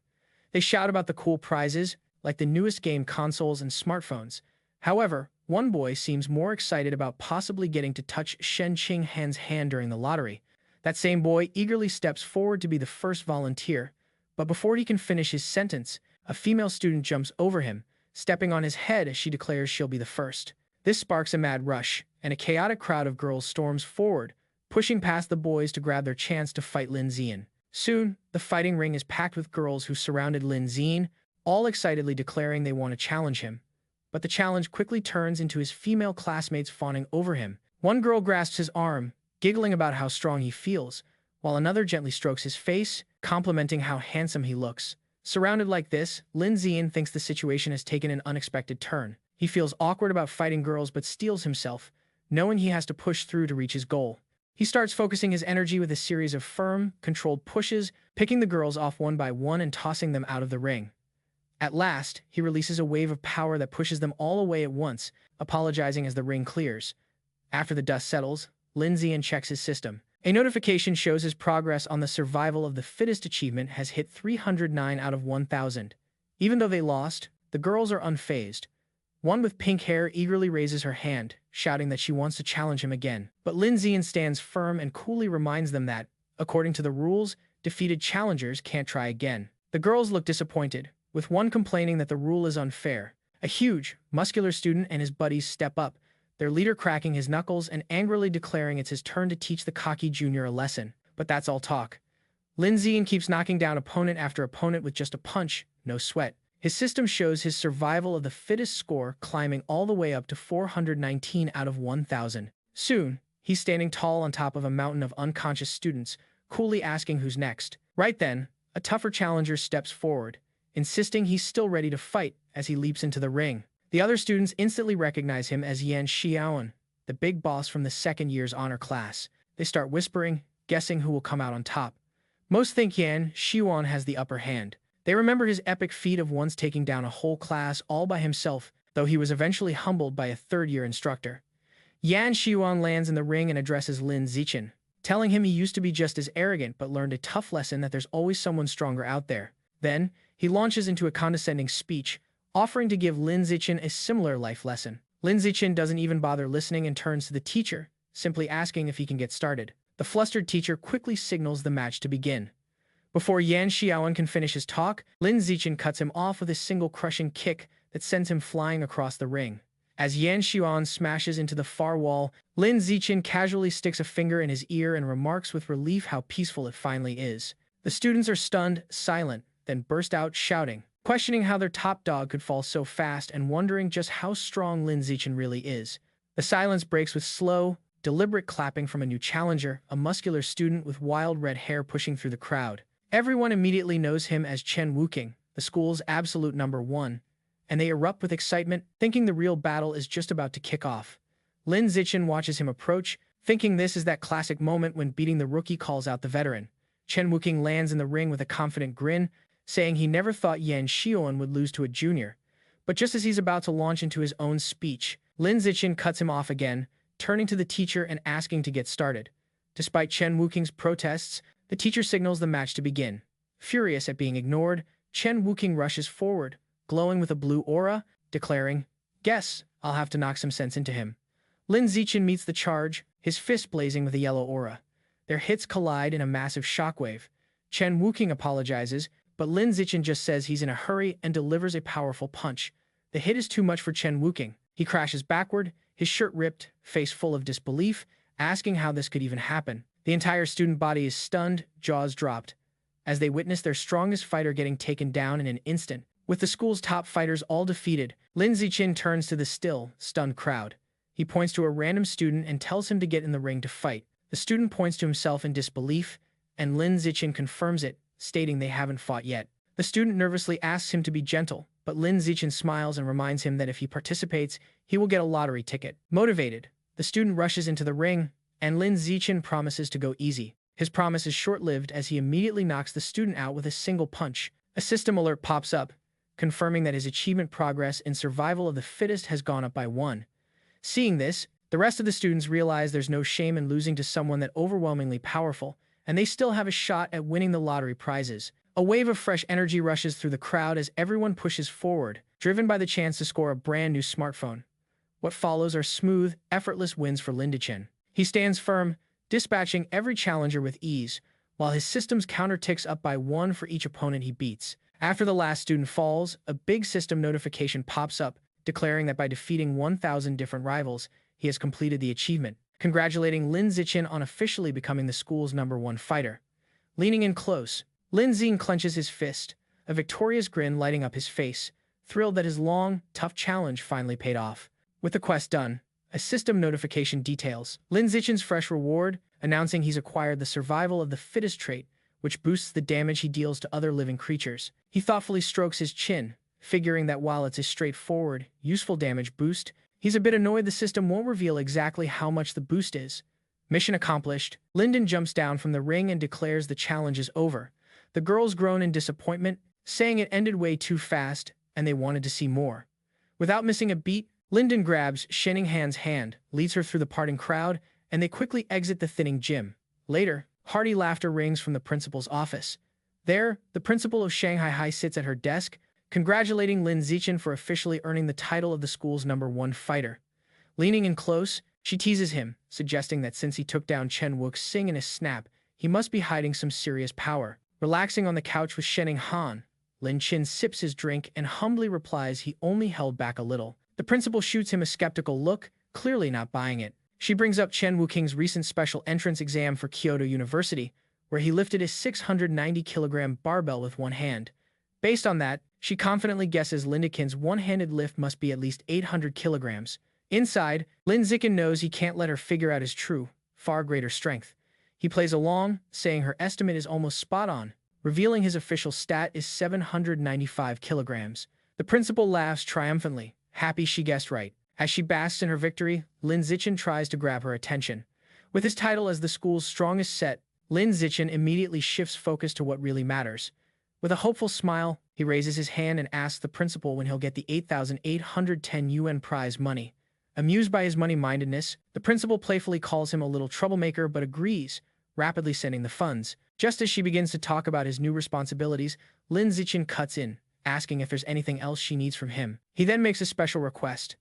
They shout about the cool prizes, like the newest game consoles and smartphones. However, one boy seems more excited about possibly getting to touch Shen Qinghan's hand during the lottery. That same boy eagerly steps forward to be the first volunteer, but before he can finish his sentence, a female student jumps over him, stepping on his head as she declares she'll be the first. This sparks a mad rush, and a chaotic crowd of girls storms forward, pushing past the boys to grab their chance to fight Lin Zichin. Soon, the fighting ring is packed with girls who surrounded Lin Zichin, all excitedly declaring they want to challenge him. But the challenge quickly turns into his female classmates fawning over him. One girl grasps his arm, giggling about how strong he feels, while another gently strokes his face, complimenting how handsome he looks. Surrounded like this, Lin Zichin thinks the situation has taken an unexpected turn. He feels awkward about fighting girls but steels himself, knowing he has to push through to reach his goal. He starts focusing his energy with a series of firm, controlled pushes, picking the girls off one by one and tossing them out of the ring. At last, he releases a wave of power that pushes them all away at once, apologizing as the ring clears. After the dust settles, Lin Zichin checks his system. A notification shows his progress on the survival of the fittest achievement has hit 309 out of 1,000. Even though they lost, the girls are unfazed. One with pink hair eagerly raises her hand, shouting that she wants to challenge him again. But Lin Zichin stands firm and coolly reminds them that, according to the rules, defeated challengers can't try again. The girls look disappointed, with one complaining that the rule is unfair. A huge, muscular student and his buddies step up, their leader cracking his knuckles and angrily declaring it's his turn to teach the cocky junior a lesson. But that's all talk. Lin Zichin keeps knocking down opponent after opponent with just a punch, no sweat. His system shows his survival of the fittest score climbing all the way up to 419 out of 1,000. Soon, he's standing tall on top of a mountain of unconscious students, coolly asking who's next. Right then, a tougher challenger steps forward, insisting he's still ready to fight as he leaps into the ring. The other students instantly recognize him as Yan Xiaoan, the big boss from the second year's honor class. They start whispering, guessing who will come out on top. Most think Yan Xiaoan has the upper hand. They remember his epic feat of once taking down a whole class all by himself, though he was eventually humbled by a third-year instructor. Yan Xiaoan lands in the ring and addresses Lin Zichin, telling him he used to be just as arrogant but learned a tough lesson that there's always someone stronger out there. Then, he launches into a condescending speech, offering to give Lin Zichin a similar life lesson. Lin Zichin doesn't even bother listening and turns to the teacher, simply asking if he can get started. The flustered teacher quickly signals the match to begin. Before Yan Xiaoan can finish his talk, Lin Zichin cuts him off with a single crushing kick that sends him flying across the ring. As Yan Xiaoan smashes into the far wall, Lin Zichin casually sticks a finger in his ear and remarks with relief how peaceful it finally is. The students are stunned, silent, then burst out shouting, questioning how their top dog could fall so fast and wondering just how strong Lin Zichin really is. The silence breaks with slow, deliberate clapping from a new challenger, a muscular student with wild red hair pushing through the crowd. Everyone immediately knows him as Chen Wuking, the school's absolute #1, and they erupt with excitement, thinking the real battle is just about to kick off. Lin Zichin watches him approach, thinking this is that classic moment when beating the rookie calls out the veteran. Chen Wuking lands in the ring with a confident grin, saying he never thought Yan Xiaoan would lose to a junior. But just as he's about to launch into his own speech, Lin Zichin cuts him off again, turning to the teacher and asking to get started. Despite Chen Wuking's protests, the teacher signals the match to begin. Furious at being ignored, Chen Wuking rushes forward, glowing with a blue aura, declaring, "Guess, I'll have to knock some sense into him." Lin Zichin meets the charge, his fist blazing with a yellow aura. Their hits collide in a massive shockwave. Chen Wuking apologizes, but Lin Zichin just says he's in a hurry and delivers a powerful punch. The hit is too much for Chen Wuking. He crashes backward, his shirt ripped, face full of disbelief, asking how this could even happen. The entire student body is stunned, jaws dropped, as they witness their strongest fighter getting taken down in an instant. With the school's top fighters all defeated, Lin Zichin turns to the still, stunned crowd. He points to a random student and tells him to get in the ring to fight. The student points to himself in disbelief, and Lin Zichin confirms it, stating they haven't fought yet. The student nervously asks him to be gentle, but Lin Zichin smiles and reminds him that if he participates, he will get a lottery ticket. Motivated, the student rushes into the ring, and Lin Zichin promises to go easy. His promise is short-lived as he immediately knocks the student out with a single punch. A system alert pops up, confirming that his achievement progress in survival of the fittest has gone up by 1. Seeing this, the rest of the students realize there's no shame in losing to someone that overwhelmingly powerful, and they still have a shot at winning the lottery prizes. A wave of fresh energy rushes through the crowd as everyone pushes forward, driven by the chance to score a brand new smartphone. What follows are smooth, effortless wins for Lin Zichin. He stands firm, dispatching every challenger with ease, while his system's counter ticks up by 1 for each opponent he beats. After the last student falls, a big system notification pops up, declaring that by defeating 1,000 different rivals, he has completed the achievement, congratulating Lin Zichin on officially becoming the school's #1 fighter. Leaning in close, Lin Zichin clenches his fist, a victorious grin lighting up his face, thrilled that his long, tough challenge finally paid off. With the quest done, a system notification details Lin Zichin's fresh reward, announcing he's acquired the survival of the fittest trait, which boosts the damage he deals to other living creatures. He thoughtfully strokes his chin, figuring that while it's a straightforward, useful damage boost, he's a bit annoyed the system won't reveal exactly how much the boost is. Mission accomplished. Lyndon jumps down from the ring and declares the challenge is over. The girls groan in disappointment, saying it ended way too fast and they wanted to see more. Without missing a beat, Lyndon grabs Shenninghan's hand, leads her through the parting crowd, and they quickly exit the thinning gym. Later, hearty laughter rings from the principal's office. There, the principal of Shanghai High sits at her desk, congratulating Lin Zichin for officially earning the title of the school's #1 fighter. Leaning in close, she teases him, suggesting that since he took down Chen Wuxing in a snap, he must be hiding some serious power. Relaxing on the couch with Shenninghan, Lin Zichin sips his drink and humbly replies he only held back a little. The principal shoots him a skeptical look, clearly not buying it. She brings up Chen Wuqing's recent special entrance exam for Kyoto University, where he lifted a 690-kilogram barbell with one hand. Based on that, she confidently guesses Lin Zichin's one-handed lift must be at least 800 kilograms. Inside, Lin Zichin knows he can't let her figure out his true, far greater strength. He plays along, saying her estimate is almost spot on, revealing his official stat is 795 kilograms. The principal laughs triumphantly, happy she guessed right. As she basks in her victory, Lin Zichin tries to grab her attention. With his title as the school's strongest set, Lin Zichin immediately shifts focus to what really matters. With a hopeful smile, he raises his hand and asks the principal when he'll get the 8,810 yuan prize money. Amused by his money-mindedness, the principal playfully calls him a little troublemaker but agrees, rapidly sending the funds. Just as she begins to talk about his new responsibilities, Lin Zichin cuts in, asking if there's anything else she needs from him. He then makes a special request.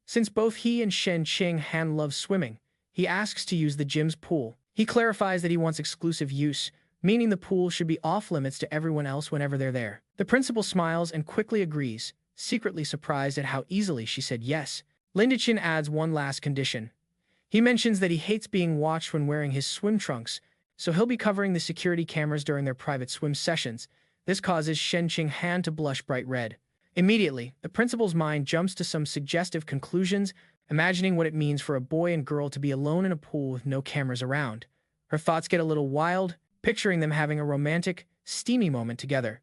Since both he and Shenninghan love swimming, he asks to use the gym's pool. He clarifies that he wants exclusive use, meaning the pool should be off-limits to everyone else whenever they're there. The principal smiles and quickly agrees, secretly surprised at how easily she said yes. Lin Zichin adds one last condition. He mentions that he hates being watched when wearing his swim trunks, so he'll be covering the security cameras during their private swim sessions. This causes Shenninghan to blush bright red. Immediately, the principal's mind jumps to some suggestive conclusions, imagining what it means for a boy and girl to be alone in a pool with no cameras around. Her thoughts get a little wild, picturing them having a romantic, steamy moment together.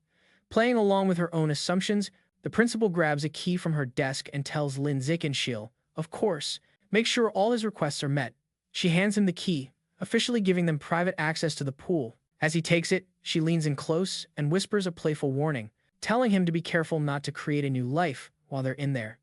Playing along with her own assumptions, the principal grabs a key from her desk and tells Lin Zichin she'll, of course, make sure all his requests are met. She hands him the key, officially giving them private access to the pool. As he takes it, she leans in close and whispers a playful warning, telling him to be careful not to create a new life while they're in there.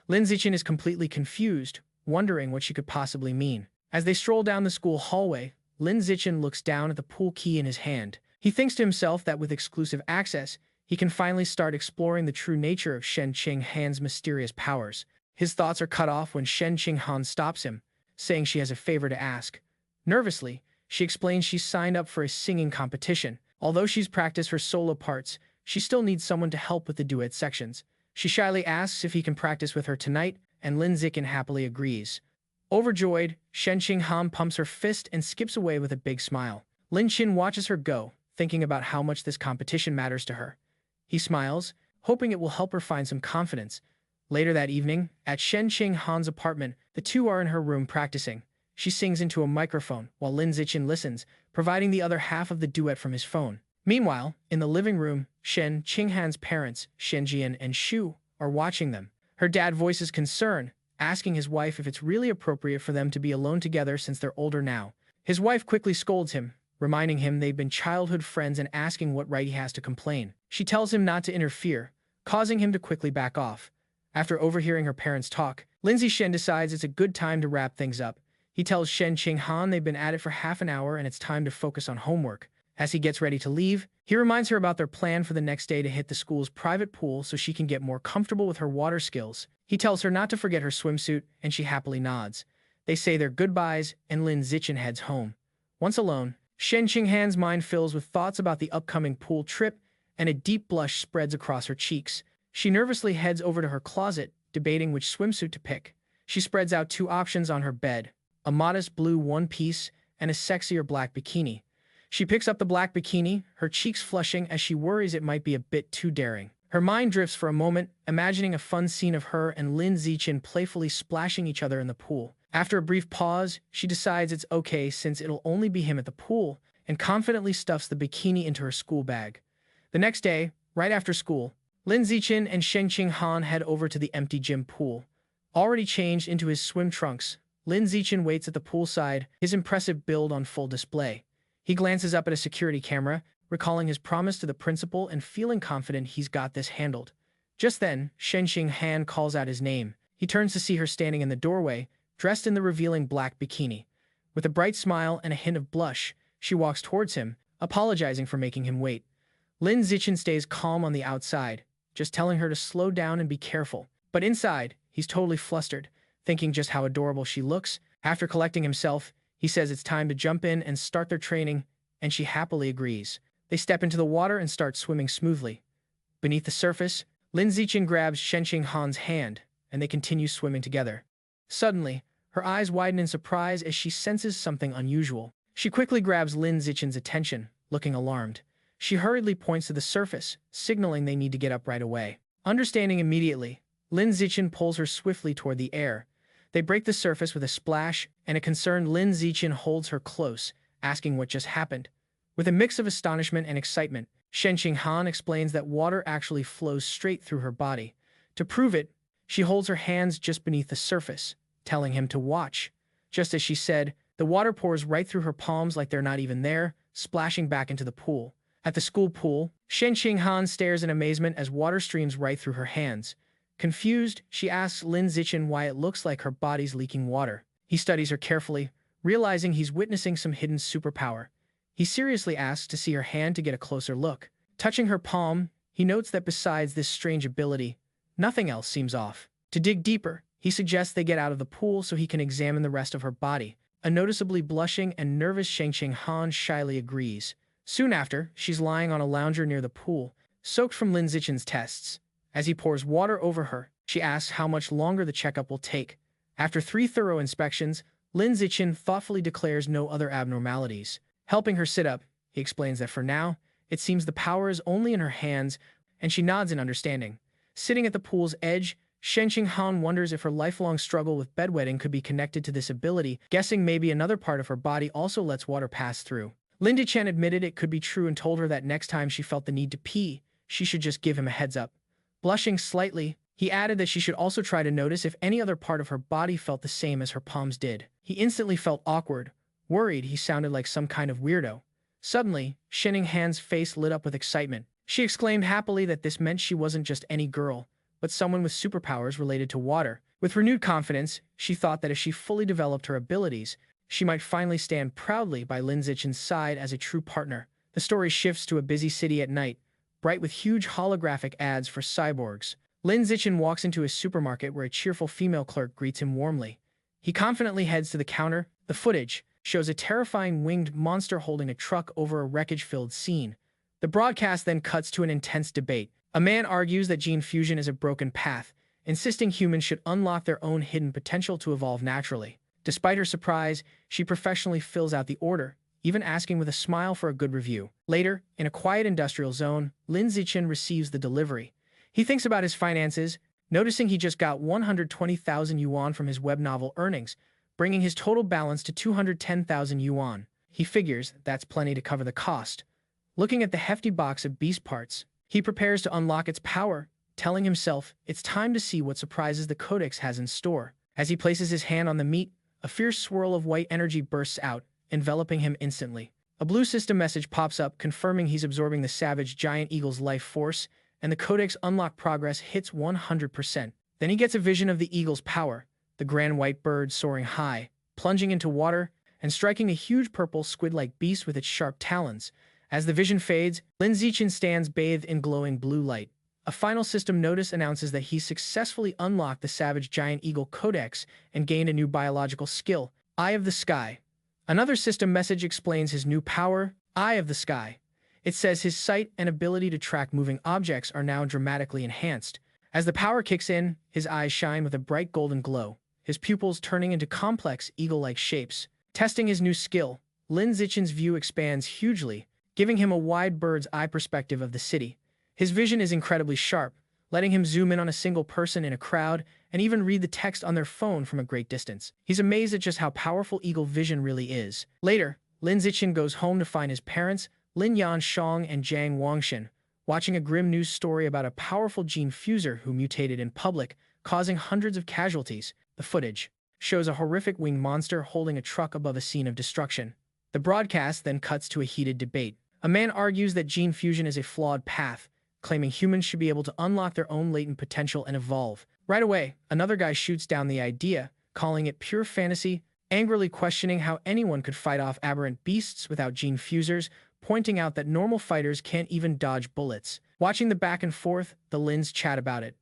Lin Zichin is completely confused, wondering what she could possibly mean. As they stroll down the school hallway, Lin Zichin looks down at the pool key in his hand. He thinks to himself that with exclusive access, he can finally start exploring the true nature of Shenninghan's mysterious powers. His thoughts are cut off when Shenninghan stops him, saying she has a favor to ask. Nervously, she explains she's signed up for a singing competition. Although she's practiced her solo parts, she still needs someone to help with the duet sections. She shyly asks if he can practice with her tonight, and Lin Zichin happily agrees. Overjoyed, Shenninghan pumps her fist and skips away with a big smile. Lin Zichin watches her go, thinking about how much this competition matters to her. He smiles, hoping it will help her find some confidence. Later that evening, at Shenninghan's apartment, the two are in her room practicing. She sings into a microphone, while Lin Zichin listens, providing the other half of the duet from his phone. Meanwhile, in the living room, Shenninghan's parents, Shenjian and Shu, are watching them. Her dad voices concern, asking his wife if it's really appropriate for them to be alone together since they're older now. His wife quickly scolds him, reminding him they've been childhood friends and asking what right he has to complain. She tells him not to interfere, causing him to quickly back off. After overhearing her parents talk, Lin Zichin decides it's a good time to wrap things up. He tells Shenninghan they've been at it for half an hour and it's time to focus on homework. As he gets ready to leave, he reminds her about their plan for the next day to hit the school's private pool so she can get more comfortable with her water skills. He tells her not to forget her swimsuit, and she happily nods. They say their goodbyes, and Lin Zichin heads home. Once alone, Shenninghan's mind fills with thoughts about the upcoming pool trip, and a deep blush spreads across her cheeks. She nervously heads over to her closet, debating which swimsuit to pick. She spreads out two options on her bed, a modest blue one-piece and a sexier black bikini. She picks up the black bikini, her cheeks flushing as she worries it might be a bit too daring. Her mind drifts for a moment, imagining a fun scene of her and Lin Zichin playfully splashing each other in the pool. After a brief pause, she decides it's okay since it'll only be him at the pool, and confidently stuffs the bikini into her school bag. The next day, right after school, Lin Zichin and Shenninghan head over to the empty gym pool. Already changed into his swim trunks, Lin Zichin waits at the poolside, his impressive build on full display. He glances up at a security camera, recalling his promise to the principal and feeling confident he's got this handled. Just then, Shen Han calls out his name. He turns to see her standing in the doorway, dressed in the revealing black bikini. With a bright smile and a hint of blush, she walks towards him, apologizing for making him wait. Lin Zichin stays calm on the outside, just telling her to slow down and be careful. But inside, he's totally flustered, thinking just how adorable she looks. After collecting himself, he says it's time to jump in and start their training, and she happily agrees. They step into the water and start swimming smoothly. Beneath the surface, Lin Zichin grabs Shen Han's hand, and they continue swimming together. Suddenly, her eyes widen in surprise as she senses something unusual. She quickly grabs Lin Zichin's attention, looking alarmed. She hurriedly points to the surface, signaling they need to get up right away. Understanding immediately, Lin Zichin pulls her swiftly toward the air. They break the surface with a splash, and a concerned Lin Zichin holds her close, asking what just happened. With a mix of astonishment and excitement, Shen Han explains that water actually flows straight through her body. To prove it, she holds her hands just beneath the surface, telling him to watch. Just as she said, the water pours right through her palms like they're not even there, splashing back into the pool. At the school pool, Shen Han stares in amazement as water streams right through her hands. Confused, she asks Lin Zichin why it looks like her body's leaking water. He studies her carefully, realizing he's witnessing some hidden superpower. He seriously asks to see her hand to get a closer look. Touching her palm, he notes that besides this strange ability, nothing else seems off. To dig deeper, he suggests they get out of the pool so he can examine the rest of her body. A noticeably blushing and nervous Shen Han shyly agrees. Soon after, she's lying on a lounger near the pool, soaked from Lin Zichin's tests. As he pours water over her, she asks how much longer the checkup will take. After 3 thorough inspections, Lin Zichin thoughtfully declares no other abnormalities. Helping her sit up, he explains that for now, it seems the power is only in her hands, and she nods in understanding. Sitting at the pool's edge, Shen Han wonders if her lifelong struggle with bedwetting could be connected to this ability, guessing maybe another part of her body also lets water pass through. Lin Zichin admitted it could be true and told her that next time she felt the need to pee, she should just give him a heads up. Blushing slightly, he added that she should also try to notice if any other part of her body felt the same as her palms did. He instantly felt awkward, worried he sounded like some kind of weirdo. Suddenly, Shen Han's face lit up with excitement. She exclaimed happily that this meant she wasn't just any girl, but someone with superpowers related to water. With renewed confidence, she thought that if she fully developed her abilities, she might finally stand proudly by Lin Zichin's side as a true partner. The story shifts to a busy city at night, bright with huge holographic ads for cyborgs. Lin Zichin walks into a supermarket where a cheerful female clerk greets him warmly. He confidently heads to the counter. The footage shows a terrifying winged monster holding a truck over a wreckage-filled scene. The broadcast then cuts to an intense debate. A man argues that gene fusion is a broken path, insisting humans should unlock their own hidden potential to evolve naturally. Despite her surprise, she professionally fills out the order, even asking with a smile for a good review. Later, in a quiet industrial zone, Lin Zichin receives the delivery. He thinks about his finances, noticing he just got 120,000 yuan from his web novel earnings, bringing his total balance to 210,000 yuan. He figures that's plenty to cover the cost. Looking at the hefty box of beast parts, he prepares to unlock its power, telling himself it's time to see what surprises the codex has in store. As he places his hand on the meat, a fierce swirl of white energy bursts out, enveloping him instantly. A blue system message pops up confirming he's absorbing the savage giant eagle's life force, and the codex unlock progress hits 100%. Then he gets a vision of the eagle's power, the grand white bird soaring high, plunging into water, and striking a huge purple squid-like beast with its sharp talons. As the vision fades, Lin Zichin stands bathed in glowing blue light. A final system notice announces that he successfully unlocked the Savage Giant Eagle Codex and gained a new biological skill, Eye of the Sky. Another system message explains his new power, Eye of the Sky. It says his sight and ability to track moving objects are now dramatically enhanced. As the power kicks in, his eyes shine with a bright golden glow, his pupils turning into complex eagle-like shapes. Testing his new skill, Lin Zichin's view expands hugely, giving him a wide bird's eye perspective of the city. His vision is incredibly sharp, letting him zoom in on a single person in a crowd and even read the text on their phone from a great distance. He's amazed at just how powerful eagle vision really is. Later, Lin Zichin goes home to find his parents, Lin Yanshong and Jiang Wangshan, watching a grim news story about a powerful gene fuser who mutated in public, causing hundreds of casualties. The footage shows a horrific winged monster holding a truck above a scene of destruction. The broadcast then cuts to a heated debate. A man argues that gene fusion is a flawed path, claiming humans should be able to unlock their own latent potential and evolve. Right away, another guy shoots down the idea, calling it pure fantasy, angrily questioning how anyone could fight off aberrant beasts without gene fusers, pointing out that normal fighters can't even dodge bullets. Watching the back and forth, the Lins chat about it.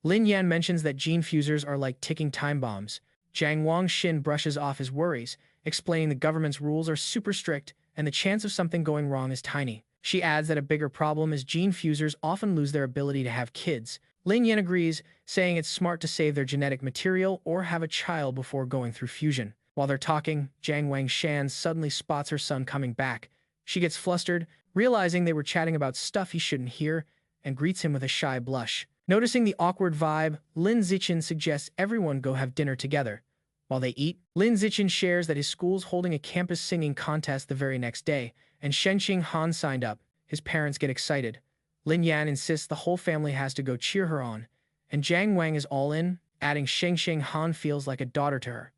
Lin Yan mentions that gene fusers are like ticking time bombs. Zhang Wangxin brushes off his worries, explaining the government's rules are super strict and the chance of something going wrong is tiny. She adds that a bigger problem is gene fusers often lose their ability to have kids. Lin Yan agrees, saying it's smart to save their genetic material or have a child before going through fusion. While they're talking, Zhang Wangshan suddenly spots her son coming back. She gets flustered, realizing they were chatting about stuff he shouldn't hear, and greets him with a shy blush. Noticing the awkward vibe, Lin Zichin suggests everyone go have dinner together. While they eat, Lin Zichin shares that his school's holding a campus singing contest the very next day, and Shenqing Han signed up. His parents get excited. Lin Yan insists the whole family has to go cheer her on, and Zhang Wang is all in, adding Shenqing Han feels like a daughter to her.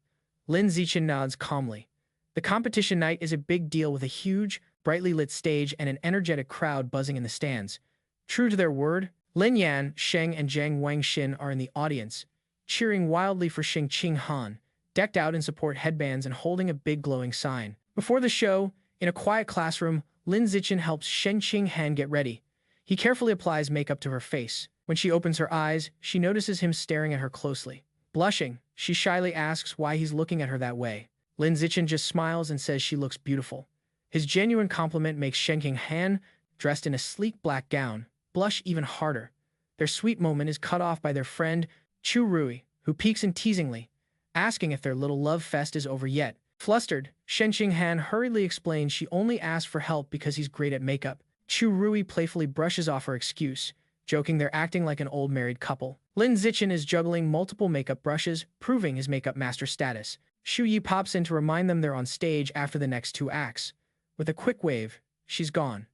Lin Zichin nods calmly. The competition night is a big deal with a huge, brightly lit stage and an energetic crowd buzzing in the stands. True to their word, Lin Yan, Sheng, and Zhang Wangxin are in the audience, cheering wildly for Shenqing Han, decked out in support headbands and holding a big glowing sign. Before the show, in a quiet classroom, Lin Zichin helps Shenqing Han get ready. He carefully applies makeup to her face. When she opens her eyes, she notices him staring at her closely. Blushing, she shyly asks why he's looking at her that way. Lin Zichin just smiles and says she looks beautiful. His genuine compliment makes Shenqing Han, dressed in a sleek black gown, blush even harder. Their sweet moment is cut off by their friend, Chu Rui, who peeks in teasingly, asking if their little love fest is over yet. Flustered, Shenqing Han hurriedly explains she only asked for help because he's great at makeup. Chu Rui playfully brushes off her excuse, joking they're acting like an old married couple. Lin Zichin is juggling multiple makeup brushes, proving his makeup master status. Shu Yi pops in to remind them they're on stage after the next 2 acts. With a quick wave, she's gone.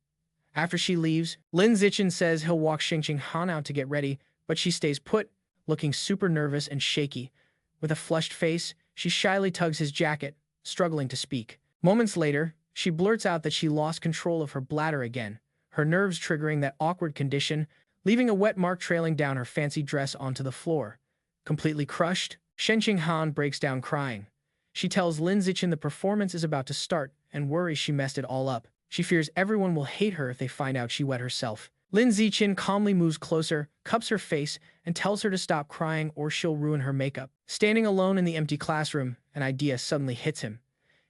After she leaves, Lin Zichin says he'll walk Shenqing Han out to get ready, but she stays put, looking super nervous and shaky. With a flushed face, she shyly tugs his jacket, struggling to speak. Moments later, she blurts out that she lost control of her bladder again, her nerves triggering that awkward condition, leaving a wet mark trailing down her fancy dress onto the floor. Completely crushed, Shenqing Han breaks down crying. She tells Lin Zichin the performance is about to start and worries she messed it all up. She fears everyone will hate her if they find out she wet herself. Lin Zichin calmly moves closer, cups her face, and tells her to stop crying or she'll ruin her makeup. Standing alone in the empty classroom, an idea suddenly hits him.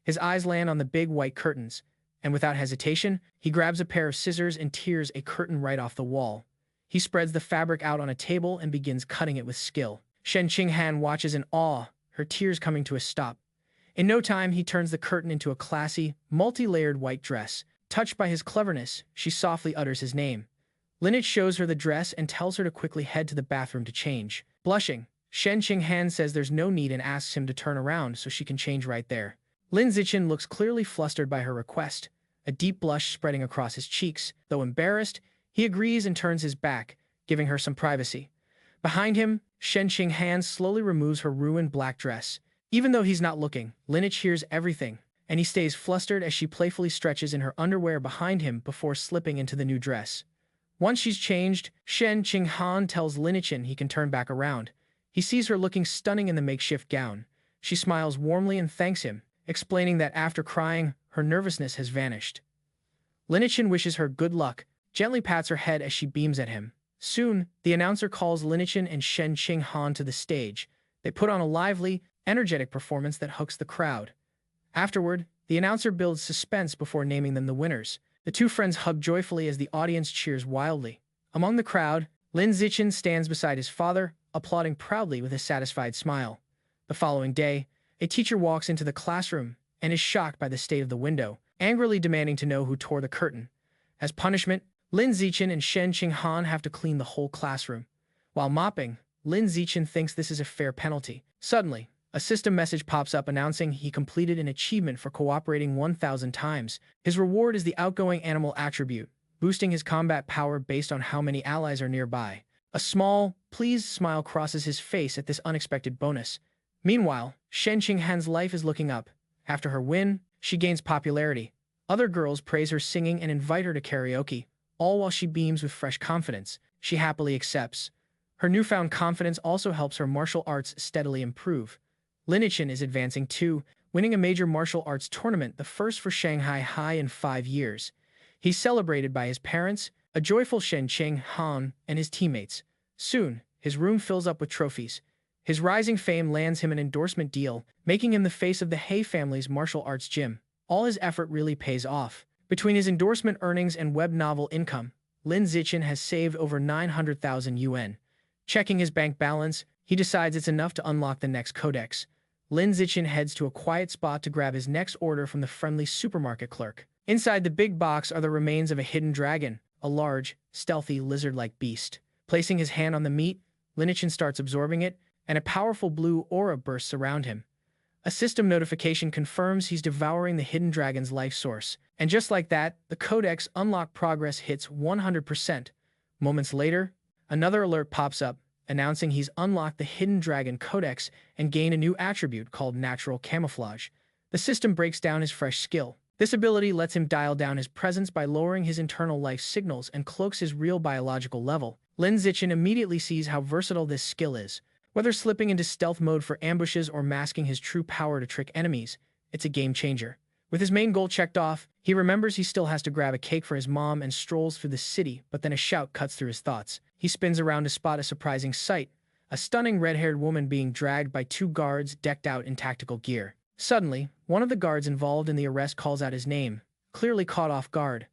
His eyes land on the big white curtains, and without hesitation, he grabs a pair of scissors and tears a curtain right off the wall. He spreads the fabric out on a table and begins cutting it with skill. Shenqing Han watches in awe, her tears coming to a stop. In no time, he turns the curtain into a classy, multi-layered white dress. Touched by his cleverness, she softly utters his name. Lineage shows her the dress and tells her to quickly head to the bathroom to change. Blushing, Shenqing Han says there's no need and asks him to turn around so she can change right there. Lin Zichin looks clearly flustered by her request, a deep blush spreading across his cheeks. Though embarrassed, he agrees and turns his back, giving her some privacy. Behind him, Shenqing Han slowly removes her ruined black dress. Even though he's not looking, Lineage hears everything, and he stays flustered as she playfully stretches in her underwear behind him before slipping into the new dress. Once she's changed, Shenqing Han tells Linichin he can turn back around. He sees her looking stunning in the makeshift gown. She smiles warmly and thanks him, explaining that after crying, her nervousness has vanished. Linichin wishes her good luck, gently pats her head as she beams at him. Soon, the announcer calls Linichin and Shenqing Han to the stage. They put on a lively, energetic performance that hooks the crowd. Afterward, the announcer builds suspense before naming them the winners. The two friends hug joyfully as the audience cheers wildly. Among the crowd, Lin Zichin stands beside his father, applauding proudly with a satisfied smile. The following day, a teacher walks into the classroom and is shocked by the state of the window, angrily demanding to know who tore the curtain. As punishment, Lin Zichin and Shenqing Han have to clean the whole classroom. While mopping, Lin Zichin thinks this is a fair penalty. Suddenly, a system message pops up announcing he completed an achievement for cooperating 1,000 times. His reward is the outgoing animal attribute, boosting his combat power based on how many allies are nearby. A small, pleased smile crosses his face at this unexpected bonus, Meanwhile, Shen Qinghan's life is looking up. After her win, she gains popularity. Other girls praise her singing and invite her to karaoke, all while she beams with fresh confidence. She happily accepts. Her newfound confidence also helps her martial arts steadily improve. Lin Zichin is advancing too, winning a major martial arts tournament, the first for Shanghai High in 5 years. He's celebrated by his parents, a joyful Shen Qinghan, and his teammates. Soon, his room fills up with trophies. His rising fame lands him an endorsement deal, making him the face of the He family's martial arts gym. All his effort really pays off. Between his endorsement earnings and web novel income, Lin Zichin has saved over 900,000 yuan. Checking his bank balance, he decides it's enough to unlock the next codex. Lin Zichin heads to a quiet spot to grab his next order from the friendly supermarket clerk. Inside the big box are the remains of a hidden dragon, a large, stealthy lizard-like beast. Placing his hand on the meat, Lin Zichin starts absorbing it, and a powerful blue aura bursts around him. A system notification confirms he's devouring the hidden dragon's life source. And just like that, the codex unlock progress hits 100%. Moments later, another alert pops up, announcing he's unlocked the hidden dragon codex and gained a new attribute called natural camouflage. The system breaks down his fresh skill. This ability lets him dial down his presence by lowering his internal life signals and cloaks his real biological level. Lin Zichin immediately sees how versatile this skill is. Whether slipping into stealth mode for ambushes or masking his true power to trick enemies, it's a game changer. With his main goal checked off, he remembers he still has to grab a cake for his mom and strolls through the city, but then a shout cuts through his thoughts. He spins around to spot a surprising sight, a stunning red-haired woman being dragged by 2 guards decked out in tactical gear. Suddenly, one of the guards involved in the arrest calls out his name, clearly caught off guard.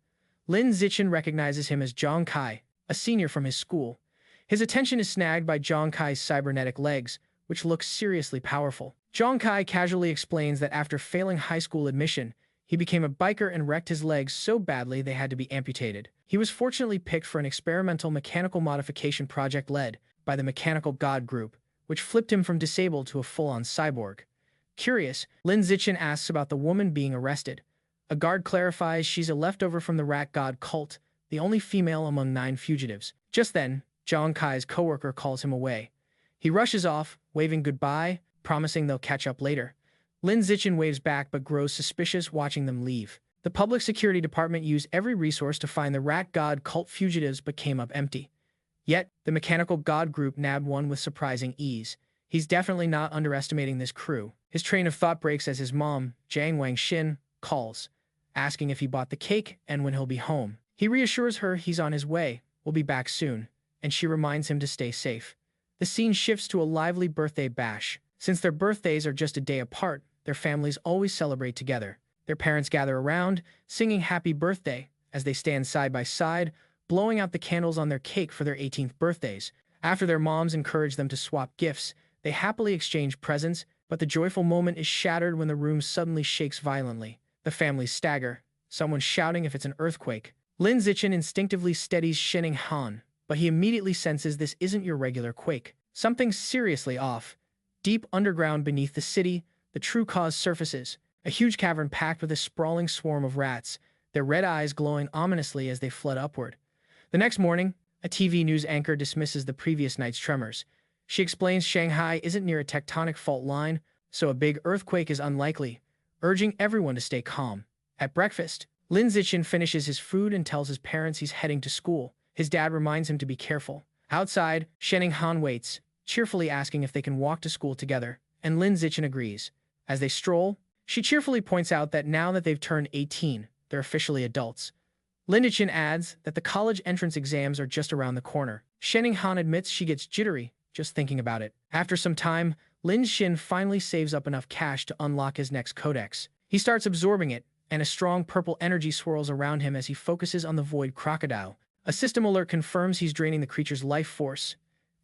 Lin Zichin recognizes him as Zhang Kai, a senior from his school. His attention is snagged by Zhang Kai's cybernetic legs, which look seriously powerful. Zhang Kai casually explains that after failing high school admission, he became a biker and wrecked his legs so badly they had to be amputated. He was fortunately picked for an experimental mechanical modification project led by the Mechanical God Group, which flipped him from disabled to a full-on cyborg. Curious, Lin Zichin asks about the woman being arrested. A guard clarifies she's a leftover from the Rat God cult, the only female among 9 fugitives. Just then, Zhang Kai's coworker calls him away. He rushes off, waving goodbye, promising they'll catch up later. Lin Zichin waves back but grows suspicious watching them leave. The public security department used every resource to find the Rat God cult fugitives but came up empty. Yet, the Mechanical God Group nabbed one with surprising ease. He's definitely not underestimating this crew. His train of thought breaks as his mom, Jiang Wangxin, calls, asking if he bought the cake and when he'll be home. He reassures her he's on his way, will be back soon, and she reminds him to stay safe. The scene shifts to a lively birthday bash. Since their birthdays are just a day apart, their families always celebrate together. Their parents gather around, singing happy birthday as they stand side by side, blowing out the candles on their cake for their 18th birthdays. After their moms encourage them to swap gifts, they happily exchange presents, but the joyful moment is shattered when the room suddenly shakes violently. The families stagger, someone shouting if it's an earthquake. Lin Zichin instinctively steadies Shen Han, but he immediately senses this isn't your regular quake. Something's seriously off. Deep underground beneath the city, the true cause surfaces. A huge cavern packed with a sprawling swarm of rats, their red eyes glowing ominously as they flood upward. The next morning, a TV news anchor dismisses the previous night's tremors. She explains Shanghai isn't near a tectonic fault line, so a big earthquake is unlikely, urging everyone to stay calm. At breakfast, Lin Zichin finishes his food and tells his parents he's heading to school. His dad reminds him to be careful. Outside, Shen Han waits, cheerfully asking if they can walk to school together, and Lin Zichin agrees. As they stroll, she cheerfully points out that now that they've turned 18, they're officially adults. Lin Zichin adds that the college entrance exams are just around the corner. Shen Han admits she gets jittery just thinking about it. After some time, Lin Zichin finally saves up enough cash to unlock his next codex. He starts absorbing it, and a strong purple energy swirls around him as he focuses on the void crocodile. A system alert confirms he's draining the creature's life force,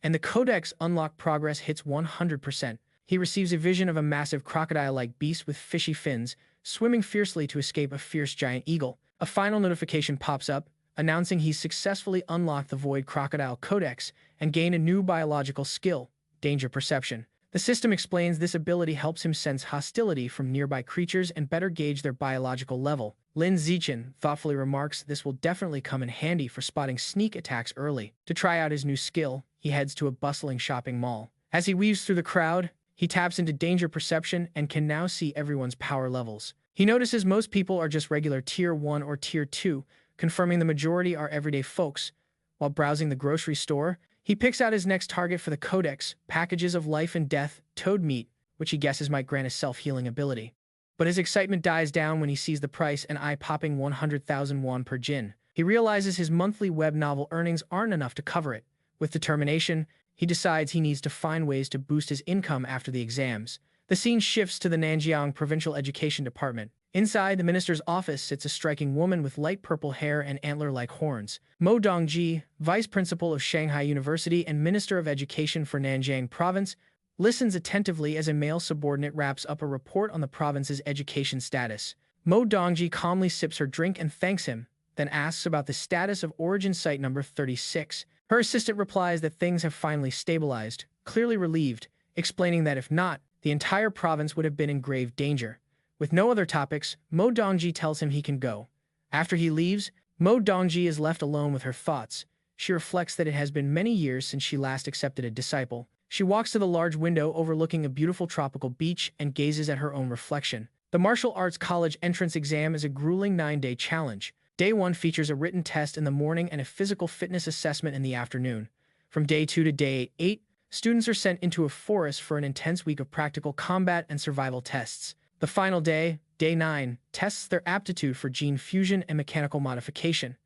and the codex unlock progress hits 100%. He receives a vision of a massive crocodile-like beast with fishy fins, swimming fiercely to escape a fierce giant eagle. A final notification pops up, announcing he's successfully unlocked the Void Crocodile Codex and gained a new biological skill, Danger Perception. The system explains this ability helps him sense hostility from nearby creatures and better gauge their biological level. Lin Zichin thoughtfully remarks this will definitely come in handy for spotting sneak attacks early. To try out his new skill, he heads to a bustling shopping mall. As he weaves through the crowd, He taps into danger perception and can now see everyone's power levels. He notices most people are just regular Tier 1 or Tier 2, confirming the majority are everyday folks. While browsing the grocery store, he picks out his next target for the codex, packages of life and death, toad meat, which he guesses might grant a self-healing ability. But his excitement dies down when he sees the price, an eye-popping 100,000 won per jin. He realizes his monthly web novel earnings aren't enough to cover it. With determination, he decides he needs to find ways to boost his income after the exams. The scene shifts to the Nanjiang Provincial Education Department. Inside the minister's office sits a striking woman with light purple hair and antler-like horns. Mo Dongji, vice principal of Shanghai University and minister of education for Nanjing province, listens attentively as a male subordinate wraps up a report on the province's education status. Mo Dongji calmly sips her drink and thanks him, then asks about the status of origin site number 36. Her assistant replies that things have finally stabilized, clearly relieved, explaining that if not, the entire province would have been in grave danger. With no other topics, Mo Dongji tells him he can go. After he leaves, Mo Dongji is left alone with her thoughts. She reflects that it has been many years since she last accepted a disciple. She walks to the large window overlooking a beautiful tropical beach and gazes at her own reflection. The martial arts college entrance exam is a grueling 9-day challenge. Day 1 features a written test in the morning and a physical fitness assessment in the afternoon. From Day 2 to Day 8, students are sent into a forest for an intense week of practical combat and survival tests. The final day, Day 9, tests their aptitude for gene fusion and mechanical modification.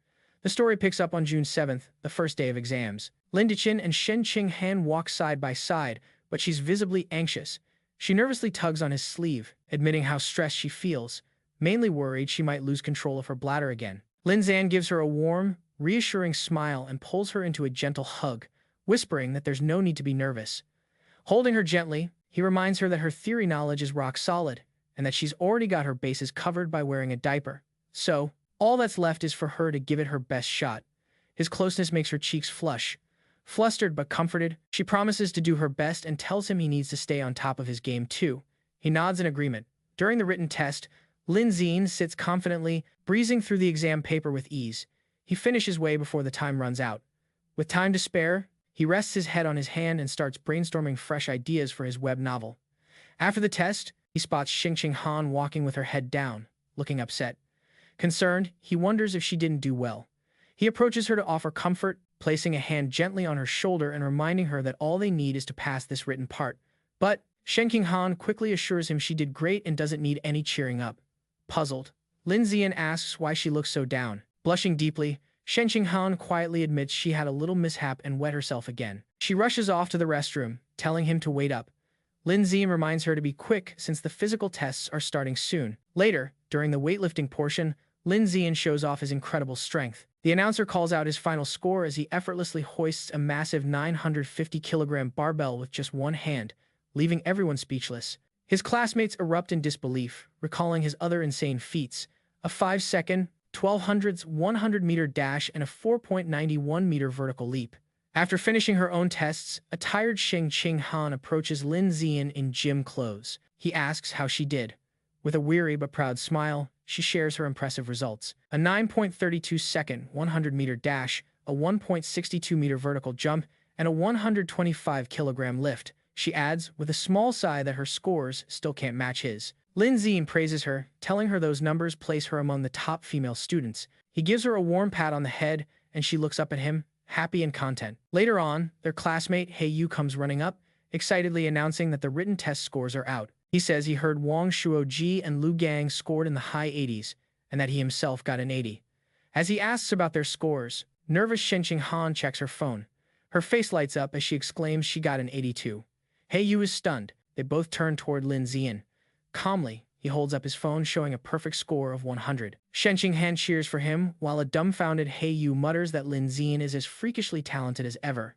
The story picks up on June 7th, the first day of exams. Lin Zichin and Shen Qinghan walk side by side, but she's visibly anxious. She nervously tugs on his sleeve, admitting how stressed she feels, mainly worried she might lose control of her bladder again. Lin Zan gives her a warm, reassuring smile and pulls her into a gentle hug, whispering that there's no need to be nervous. Holding her gently, he reminds her that her theory knowledge is rock solid, and that she's already got her bases covered by wearing a diaper. So, all that's left is for her to give it her best shot. His closeness makes her cheeks flush. Flustered but comforted, she promises to do her best and tells him he needs to stay on top of his game too. He nods in agreement. During the written test, Lin Zichin sits confidently, breezing through the exam paper with ease. He finishes way before the time runs out. With time to spare, he rests his head on his hand and starts brainstorming fresh ideas for his web novel. After the test, he spots Xing Han walking with her head down, looking upset. Concerned, he wonders if she didn't do well. He approaches her to offer comfort, placing a hand gently on her shoulder and reminding her that all they need is to pass this written part. But Shen Han quickly assures him she did great and doesn't need any cheering up. Puzzled, Lin Zichin asks why she looks so down. Blushing deeply, Shen Han quietly admits she had a little mishap and wet herself again. She rushes off to the restroom, telling him to wait up. Lin Zichin reminds her to be quick since the physical tests are starting soon. Later, during the weightlifting portion, Lin Zichin shows off his incredible strength. The announcer calls out his final score as he effortlessly hoists a massive 950-kilogram barbell with just one hand, leaving everyone speechless. His classmates erupt in disbelief, recalling his other insane feats, a 5-second, 1200s 100-meter dash and a 4.91-meter vertical leap. After finishing her own tests, a tired Xing Han approaches Lin Zichin in gym clothes. He asks how she did. With a weary but proud smile, she shares her impressive results. A 9.32-second 100-meter dash, a 1.62-meter vertical jump, and a 125-kilogram lift. She adds, with a small sigh, that her scores still can't match his. Lin Zichin praises her, telling her those numbers place her among the top female students. He gives her a warm pat on the head, and she looks up at him, happy and content. Later on, their classmate He Yu comes running up, excitedly announcing that the written test scores are out. He says he heard Wang Shuoji and Lu Gang scored in the high 80s, and that he himself got an 80. As he asks about their scores, nervous Shen Han checks her phone. Her face lights up as she exclaims she got an 82. He Yu is stunned. They both turn toward Lin Zichin. Calmly, he holds up his phone, showing a perfect score of 100. Shen Han cheers for him, while a dumbfounded He Yu mutters that Lin Zichin is as freakishly talented as ever.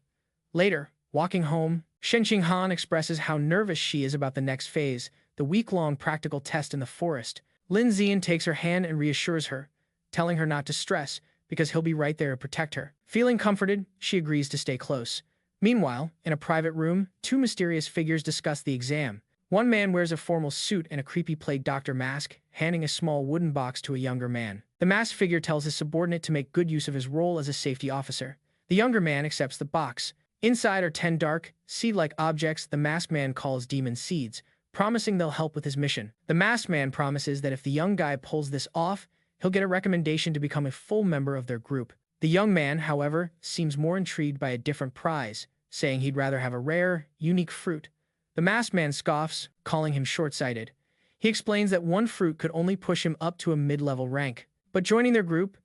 Later, walking home, Shen Han expresses how nervous she is about the next phase, the week-long practical test in the forest. Lin Zichin takes her hand and reassures her, telling her not to stress, because he'll be right there to protect her. Feeling comforted, she agrees to stay close. Meanwhile, in a private room, two mysterious figures discuss the exam. One man wears a formal suit and a creepy plague doctor mask, handing a small wooden box to a younger man. The masked figure tells his subordinate to make good use of his role as a safety officer. The younger man accepts the box, Inside are 10 dark, seed-like objects the masked man calls demon seeds, promising they'll help with his mission. The masked man promises that if the young guy pulls this off, he'll get a recommendation to become a full member of their group. The young man, however, seems more intrigued by a different prize, saying he'd rather have a rare, unique fruit. The masked man scoffs, calling him short-sighted. He explains that one fruit could only push him up to a mid-level rank. But joining their group,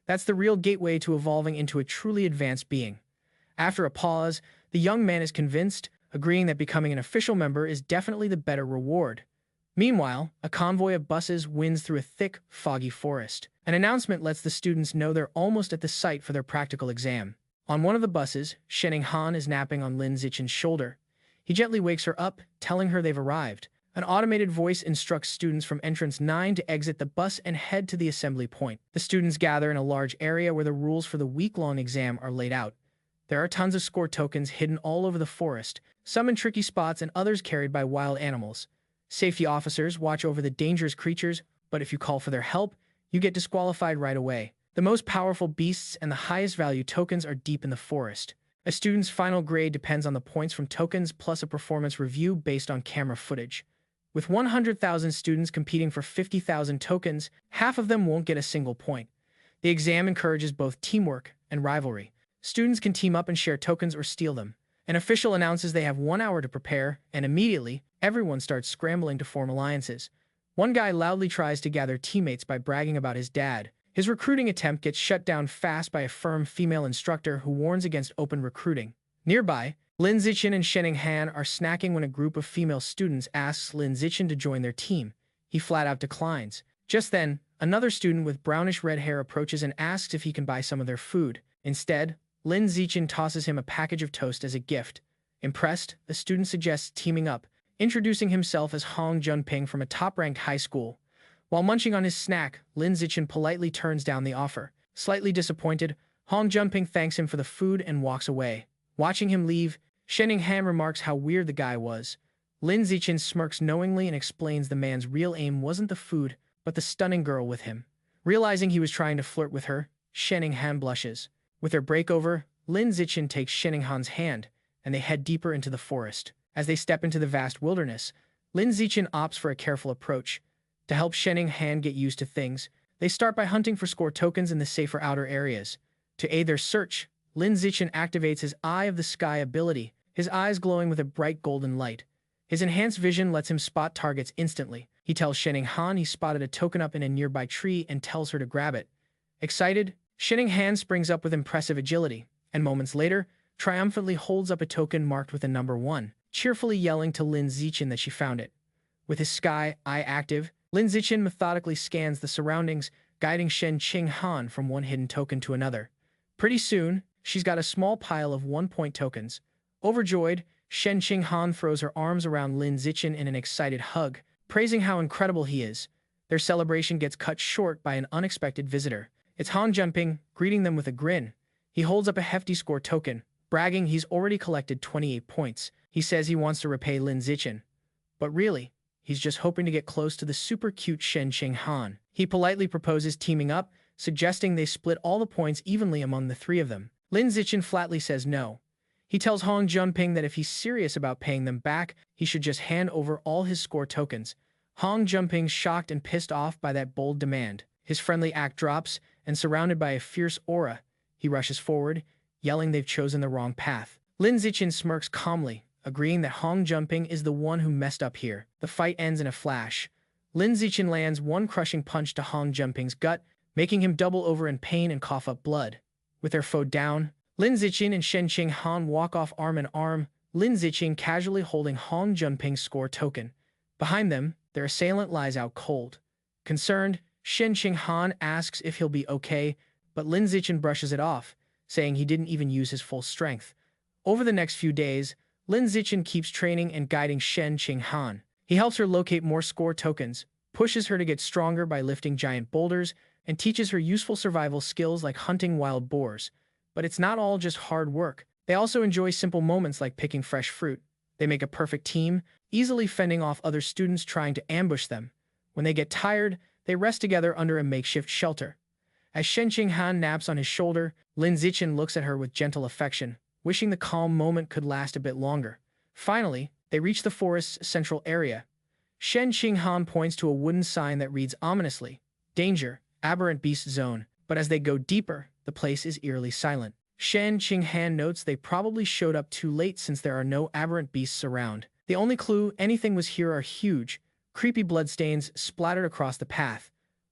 that's the real gateway to evolving into a truly advanced being. After a pause, the young man is convinced, agreeing that becoming an official member is definitely the better reward. Meanwhile, a convoy of buses winds through a thick, foggy forest. An announcement lets the students know they're almost at the site for their practical exam. On one of the buses, Shanghai Han is napping on Lin Zichin's shoulder. He gently wakes her up, telling her they've arrived. An automated voice instructs students from entrance 9 to exit the bus and head to the assembly point. The students gather in a large area where the rules for the week-long exam are laid out. There are tons of score tokens hidden all over the forest, some in tricky spots and others carried by wild animals. Safety officers watch over the dangerous creatures, but if you call for their help, you get disqualified right away. The most powerful beasts and the highest value tokens are deep in the forest. A student's final grade depends on the points from tokens plus a performance review based on camera footage. With 100,000 students competing for 50,000 tokens, half of them won't get a single point. The exam encourages both teamwork and rivalry. Students can team up and share tokens or steal them. An official announces they have 1 hour to prepare, and immediately, everyone starts scrambling to form alliances. One guy loudly tries to gather teammates by bragging about his dad. His recruiting attempt gets shut down fast by a firm female instructor who warns against open recruiting. Nearby, Lin Zichin and Shanghai Han are snacking when a group of female students asks Lin Zichin to join their team. He flat out declines. Just then, another student with brownish-red hair approaches and asks if he can buy some of their food. Instead, Lin Zichin tosses him a package of toast as a gift. Impressed, the student suggests teaming up, introducing himself as Hong Junping from a top-ranked high school. While munching on his snack, Lin Zichin politely turns down the offer. Slightly disappointed, Hong Junping thanks him for the food and walks away. Watching him leave, Shanghai Han remarks how weird the guy was. Lin Zichin smirks knowingly and explains the man's real aim wasn't the food, but the stunning girl with him. Realizing he was trying to flirt with her, Shanghai Han blushes. With their break over, Lin Zichin takes Shanghai Han's hand, and they head deeper into the forest. As they step into the vast wilderness, Lin Zichin opts for a careful approach. To help Shanghai Han get used to things, they start by hunting for score tokens in the safer outer areas. To aid their search, Lin Zichin activates his Eye of the Sky ability, his eyes glowing with a bright golden light. His enhanced vision lets him spot targets instantly. He tells Shanghai Han he spotted a token up in a nearby tree and tells her to grab it. Excited, Shanghai Han springs up with impressive agility, and moments later, triumphantly holds up a token marked with a number 1, cheerfully yelling to Lin Zichin that she found it. With his Sky Eye active, Lin Zichin methodically scans the surroundings, guiding Shanghai Han from one hidden token to another. Pretty soon, she's got a small pile of 1-point tokens. Overjoyed, Shanghai Han throws her arms around Lin Zichin in an excited hug, praising how incredible he is. Their celebration gets cut short by an unexpected visitor. It's Hong Junping, greeting them with a grin. He holds up a hefty score token, bragging he's already collected 28 points. He says he wants to repay Lin Zichin. But really, he's just hoping to get close to the super cute Shanghai Han. He politely proposes teaming up, suggesting they split all the points evenly among the three of them. Lin Zichin flatly says no. He tells Hong Junping that if he's serious about paying them back, he should just hand over all his score tokens. Hong Junping's shocked and pissed off by that bold demand. His friendly act drops, and surrounded by a fierce aura, he rushes forward, yelling they've chosen the wrong path. Lin Zichin smirks calmly, agreeing that Hong Junping is the one who messed up here. The fight ends in a flash. Lin Zichin lands one crushing punch to Hong Junping's gut, making him double over in pain and cough up blood. With their foe down, Lin Zichin and Shanghai Han walk off arm in arm, Lin Zichin casually holding Hong Junping's score token. Behind them, their assailant lies out cold. Concerned, Shanghai Han asks if he'll be okay, but Lin Zichin brushes it off, saying he didn't even use his full strength. Over the next few days, Lin Zichin keeps training and guiding Shanghai Han. He helps her locate more score tokens, pushes her to get stronger by lifting giant boulders, and teaches her useful survival skills like hunting wild boars. But it's not all just hard work. They also enjoy simple moments like picking fresh fruit. They make a perfect team, easily fending off other students trying to ambush them. When they get tired, they rest together under a makeshift shelter. As Shanghai Han naps on his shoulder, Lin Zichin looks at her with gentle affection, wishing the calm moment could last a bit longer. Finally, they reach the forest's central area. Shen Qinghan points to a wooden sign that reads ominously, "Danger, Aberrant Beast Zone," but as they go deeper, the place is eerily silent. Shen Qinghan notes they probably showed up too late since there are no aberrant beasts around. The only clue anything was here are huge, creepy bloodstains splattered across the path.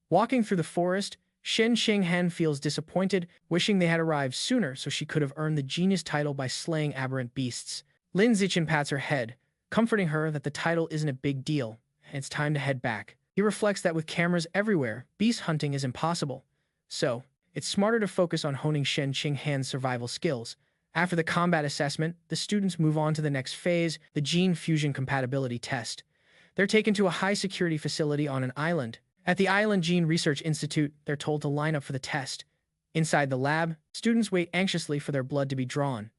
Walking through the forest, Shen Qinghan feels disappointed, wishing they had arrived sooner so she could have earned the genius title by slaying aberrant beasts. Lin Zichin pats her head, comforting her that the title isn't a big deal, and it's time to head back. He reflects that with cameras everywhere, beast hunting is impossible. So, it's smarter to focus on honing Shen Qinghan's survival skills. After the combat assessment, the students move on to the next phase, the gene fusion compatibility test. They're taken to a high-security facility on an island. At the Island Gene Research Institute, they're told to line up for the test. Inside the lab, students wait anxiously for their blood to be drawn.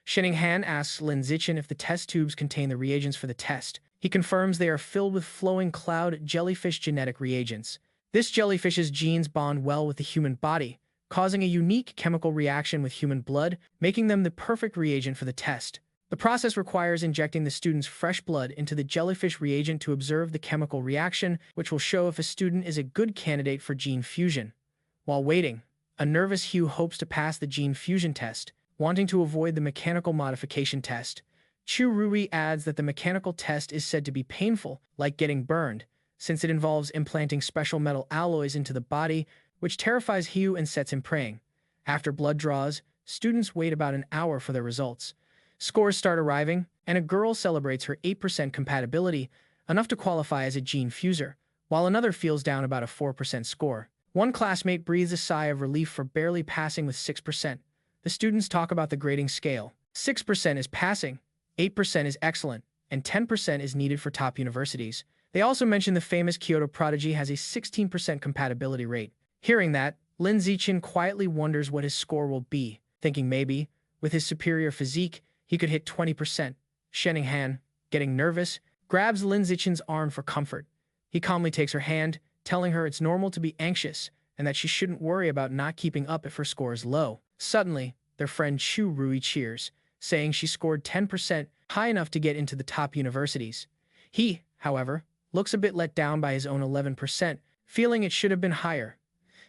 Qinghan asks Lin Zichin if the test tubes contain the reagents for the test. He confirms they are filled with flowing cloud jellyfish genetic reagents. This jellyfish's genes bond well with the human body, causing a unique chemical reaction with human blood, making them the perfect reagent for the test. The process requires injecting the student's fresh blood into the jellyfish reagent to observe the chemical reaction, which will show if a student is a good candidate for gene fusion. While waiting, a nervous Hugh hopes to pass the gene fusion test, wanting to avoid the mechanical modification test. Chu Rui adds that the mechanical test is said to be painful, like getting burned, since it involves implanting special metal alloys into the body, which terrifies Hugh and sets him praying. After blood draws, students wait about an hour for their results. Scores start arriving, and a girl celebrates her 8% compatibility, enough to qualify as a gene fuser, while another feels down about a 4% score. One classmate breathes a sigh of relief for barely passing with 6%. The students talk about the grading scale. 6% is passing, 8% is excellent, and 10% is needed for top universities. They also mention the famous Kyoto prodigy has a 16% compatibility rate. Hearing that, Lin Zichin quietly wonders what his score will be, thinking maybe, with his superior physique, he could hit 20%. Qinghan, getting nervous, grabs Lin Zichin's arm for comfort. He calmly takes her hand, telling her it's normal to be anxious and that she shouldn't worry about not keeping up if her score is low. Suddenly, their friend Chu Rui cheers, saying she scored 10%, high enough to get into the top universities. He, however, looks a bit let down by his own 11%, feeling it should have been higher.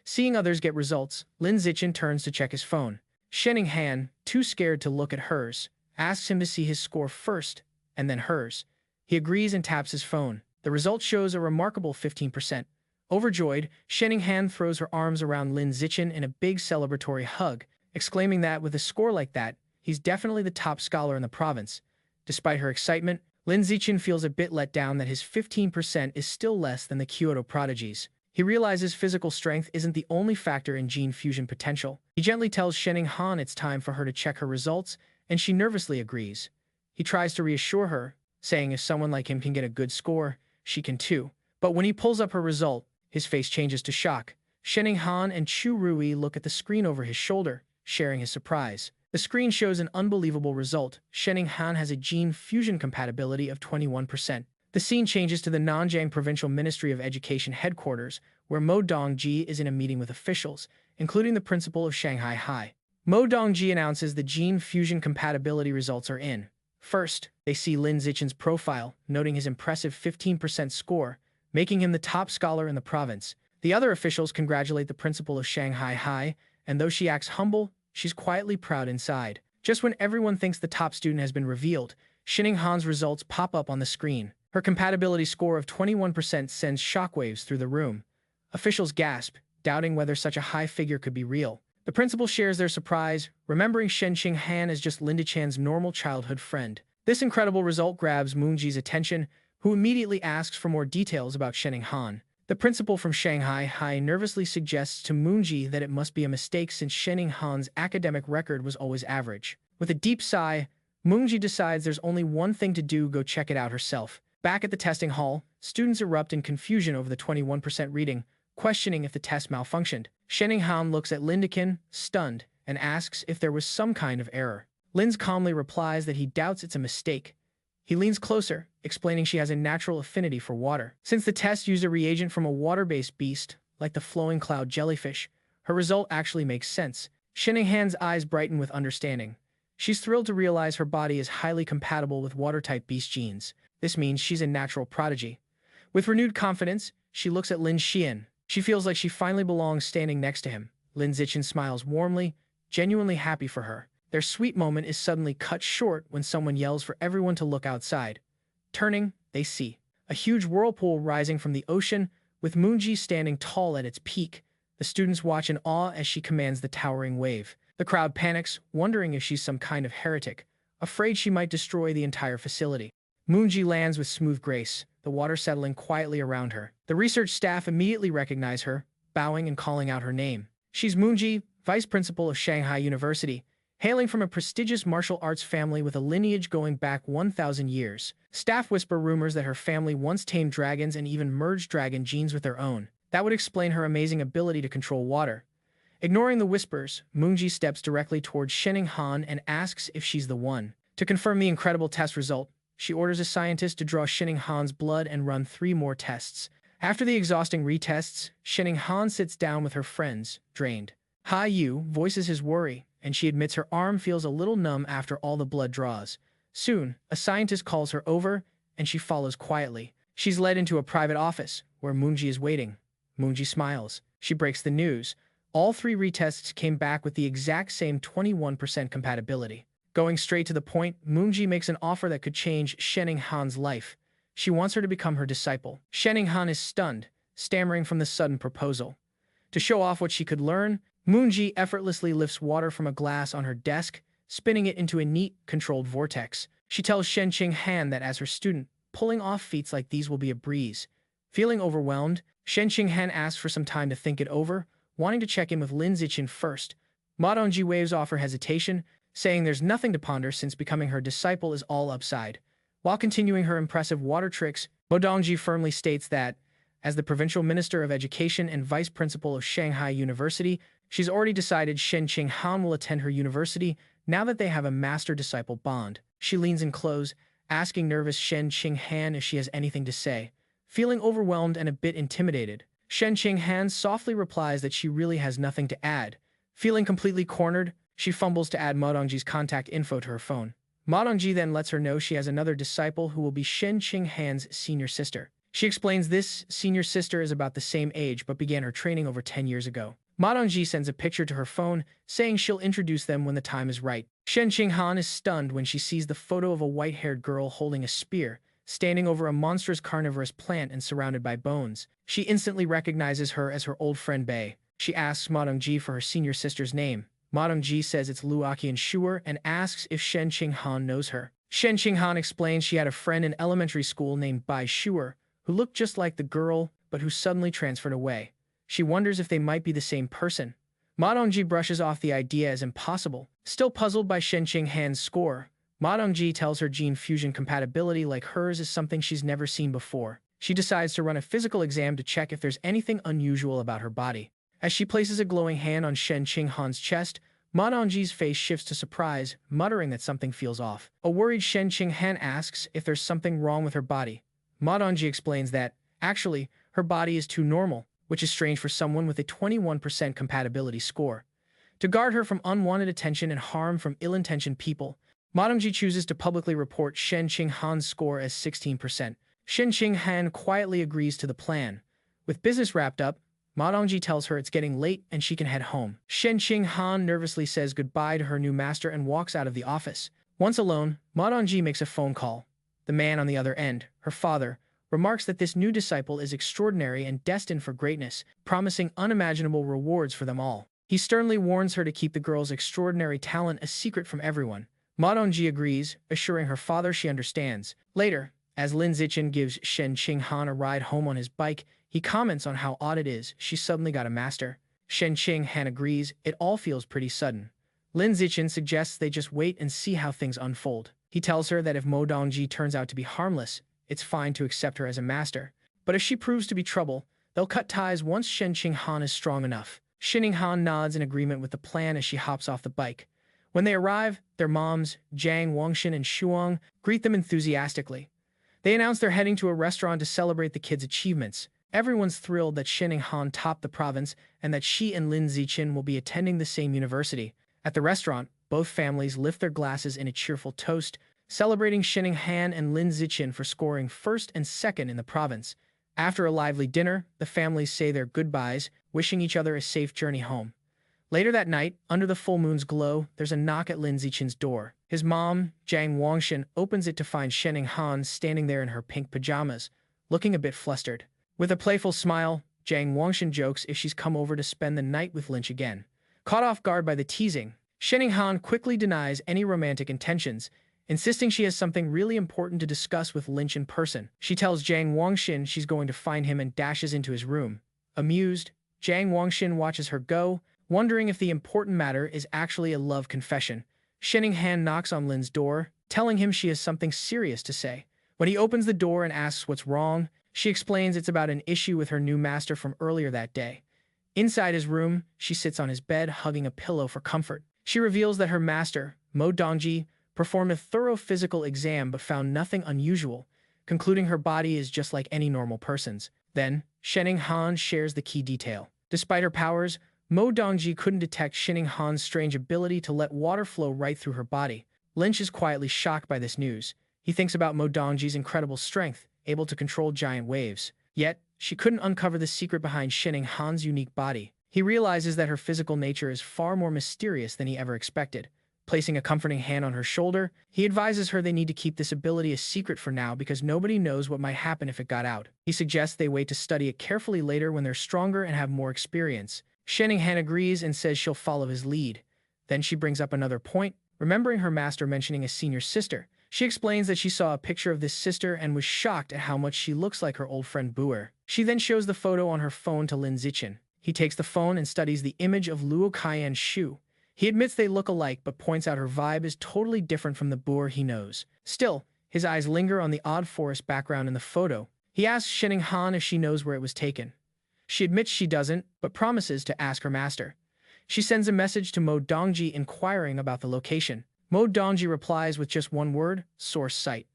Seeing others get results, Lin Zichin turns to check his phone. Qinghan, too scared to look at hers, asks him to see his score first, and then hers. He agrees and taps his phone. The result shows a remarkable 15%. Overjoyed, Qinghan throws her arms around Lin Zichin in a big celebratory hug, exclaiming that with a score like that, he's definitely the top scholar in the province. Despite her excitement, Lin Zichin feels a bit let down that his 15% is still less than the Kyoto prodigies. He realizes physical strength isn't the only factor in gene fusion potential. He gently tells Qinghan it's time for her to check her results, and she nervously agrees. He tries to reassure her, saying if someone like him can get a good score, she can too. But when he pulls up her result, his face changes to shock. Qinghan and Chu Rui look at the screen over his shoulder, sharing his surprise. The screen shows an unbelievable result. Qinghan has a gene fusion compatibility of 21%. The scene changes to the Nanjing Provincial Ministry of Education headquarters, where Mo Dongji is in a meeting with officials, including the principal of Shanghai High. Mo Dongji announces the gene fusion compatibility results are in. First, they see Lin Zichin's profile, noting his impressive 15% score, making him the top scholar in the province. The other officials congratulate the principal of Shanghai High, and though she acts humble, she's quietly proud inside. Just when everyone thinks the top student has been revealed, Qinghan's results pop up on the screen. Her compatibility score of 21% sends shockwaves through the room. Officials gasp, doubting whether such a high figure could be real. The principal shares their surprise, remembering Shen Qinghan as just Linda Chan's normal childhood friend. This incredible result grabs Moonji's attention, who immediately asks for more details about Qinghan. The principal from Shanghai High nervously suggests to Moonji that it must be a mistake since Qinghan's academic record was always average. With a deep sigh, Moonji decides there's only one thing to do: go check it out herself. Back at the testing hall, students erupt in confusion over the 21% reading, questioning if the test malfunctioned. Qinghan looks at Lin Zichin, stunned, and asks if there was some kind of error. Lin calmly replies that he doubts it's a mistake. He leans closer, explaining she has a natural affinity for water. Since the test used a reagent from a water-based beast, like the flowing cloud jellyfish, her result actually makes sense. Qinghan's eyes brighten with understanding. She's thrilled to realize her body is highly compatible with water-type beast genes. This means she's a natural prodigy. With renewed confidence, she looks at Lin Zichin. She feels like she finally belongs standing next to him. Lin Zichin smiles warmly, genuinely happy for her. Their sweet moment is suddenly cut short when someone yells for everyone to look outside. Turning, they see a huge whirlpool rising from the ocean, with Moonji standing tall at its peak. The students watch in awe as she commands the towering wave. The crowd panics, wondering if she's some kind of heretic, afraid she might destroy the entire facility. Moonji lands with smooth grace, the water settling quietly around her. The research staff immediately recognize her, bowing and calling out her name. She's Moonji, vice principal of Shanghai University, hailing from a prestigious martial arts family with a lineage going back 1,000 years. Staff whisper rumors that her family once tamed dragons and even merged dragon genes with their own. That would explain her amazing ability to control water. Ignoring the whispers, Moonji steps directly towards Shening Han and asks if she's the one. To confirm the incredible test result, she orders a scientist to draw Shening Han's blood and run 3 more tests. After the exhausting retests, Shening Han sits down with her friends, drained. Ha Yu voices his worry, and she admits her arm feels a little numb after all the blood draws. Soon, a scientist calls her over, and she follows quietly. She's led into a private office, where Moonji is waiting. Moonji smiles. She breaks the news. All 3 retests came back with the exact same 21% compatibility. Going straight to the point, Moonji makes an offer that could change Shening Han's life. She wants her to become her disciple. Shening Han is stunned, stammering from the sudden proposal. To show off what she could learn, Moonji effortlessly lifts water from a glass on her desk, spinning it into a neat, controlled vortex. She tells Shening Han that as her student, pulling off feats like these will be a breeze. Feeling overwhelmed, Shening Han asks for some time to think it over, wanting to check in with Lin Zichin first. Ma Dongji waves off her hesitation, saying there's nothing to ponder since becoming her disciple is all upside. While continuing her impressive water tricks, Ma Dongji firmly states that, as the provincial minister of education and vice principal of Shanghai University, she's already decided Shening Han will attend her university now that they have a master-disciple bond. She leans in close, asking nervous Shening Han if she has anything to say. Feeling overwhelmed and a bit intimidated, Shening Han softly replies that she really has nothing to add. Feeling completely cornered, she fumbles to add Ma Dongji's contact info to her phone. Ma Dongji then lets her know she has another disciple who will be Shening Han's senior sister. She explains this senior sister is about the same age but began her training over 10 years ago. Ma Dongji sends a picture to her phone, saying she'll introduce them when the time is right. Shening Han is stunned when she sees the photo of a white-haired girl holding a spear, standing over a monstrous carnivorous plant and surrounded by bones. She instantly recognizes her as her old friend Bei. She asks Ma Dongji for her senior sister's name. Ma Dongji says it's Luoqian Shuer and asks if Shening Han knows her. Shening Han explains she had a friend in elementary school named Bai Shuer, who looked just like the girl, but who suddenly transferred away. She wonders if they might be the same person. Ma Dongji brushes off the idea as impossible. Still puzzled by Shening Han's score, Ma Dongji tells her gene fusion compatibility like hers is something she's never seen before. She decides to run a physical exam to check if there's anything unusual about her body. As she places a glowing hand on Shening Han's chest, Ma Dongji's face shifts to surprise, muttering that something feels off. A worried Shening Han asks if there's something wrong with her body. Ma Dongji explains that, actually, her body is too normal, which is strange for someone with a 21% compatibility score. To guard her from unwanted attention and harm from ill-intentioned people, Ma Dongji chooses to publicly report Shening Han's score as 16%. Shening Han quietly agrees to the plan. With business wrapped up, Ma Dongji tells her it's getting late and she can head home. Shening Han nervously says goodbye to her new master and walks out of the office. Once alone, Ma Dongji makes a phone call. The man on the other end, her father, remarks that this new disciple is extraordinary and destined for greatness, promising unimaginable rewards for them all. He sternly warns her to keep the girl's extraordinary talent a secret from everyone. Ma Dongji agrees, assuring her father she understands. Later, as Lin Zichin gives Shening Han a ride home on his bike, he comments on how odd it is she suddenly got a master. Shening Han agrees, it all feels pretty sudden. Lin Zichin suggests they just wait and see how things unfold. He tells her that if Ma Dongji turns out to be harmless, it's fine to accept her as a master. But if she proves to be trouble, they'll cut ties once Shening Han is strong enough. Shening Han nods in agreement with the plan as she hops off the bike. When they arrive, their moms, Jiang Wangshan and Shuang, greet them enthusiastically. They announce they're heading to a restaurant to celebrate the kids' achievements. Everyone's thrilled that Shening Han topped the province and that she and Lin Zichin will be attending the same university. At the restaurant, both families lift their glasses in a cheerful toast, celebrating Shanghai and Lin Zichin for scoring first and second in the province. After a lively dinner, the families say their goodbyes, wishing each other a safe journey home. Later that night, under the full moon's glow, there's a knock at Lin Zichin's door. His mom, Jiang Wangshan, opens it to find Shanghai standing there in her pink pajamas, looking a bit flustered. With a playful smile, Jiang Wangshan jokes if she's come over to spend the night with Lynch again. Caught off guard by the teasing, Shanghai quickly denies any romantic intentions, insisting she has something really important to discuss with Lynch in person. She tells Jiang Wangshan she's going to find him and dashes into his room. Amused, Jiang Wangshan watches her go, wondering if the important matter is actually a love confession. Shanghai knocks on Lin's door, telling him she has something serious to say. When he opens the door and asks what's wrong, she explains it's about an issue with her new master from earlier that day. Inside his room, she sits on his bed, hugging a pillow for comfort. She reveals that her master, Mo Dongji, performed a thorough physical exam but found nothing unusual, concluding her body is just like any normal person's. Then, Shanghai shares the key detail. Despite her powers, Mo Dongji couldn't detect Shanghai's strange ability to let water flow right through her body. Lynch is quietly shocked by this news. He thinks about Mo Dongji's incredible strength, able to control giant waves. Yet, she couldn't uncover the secret behind Shanghai's unique body. He realizes that her physical nature is far more mysterious than he ever expected. Placing a comforting hand on her shoulder, he advises her they need to keep this ability a secret for now because nobody knows what might happen if it got out. He suggests they wait to study it carefully later when they're stronger and have more experience. Shanghai agrees and says she'll follow his lead. Then she brings up another point, remembering her master mentioning a senior sister. She explains that she saw a picture of this sister and was shocked at how much she looks like her old friend Buer. She then shows the photo on her phone to Lin Zichin. He takes the phone and studies the image of Luo Kaiyan's shoe. He admits they look alike but points out her vibe is totally different from the Buer he knows. Still, his eyes linger on the odd forest background in the photo. He asks Shanghai if she knows where it was taken. She admits she doesn't, but promises to ask her master. She sends a message to Mo Dongji inquiring about the location. Mo Dongji replies with just one word, source site.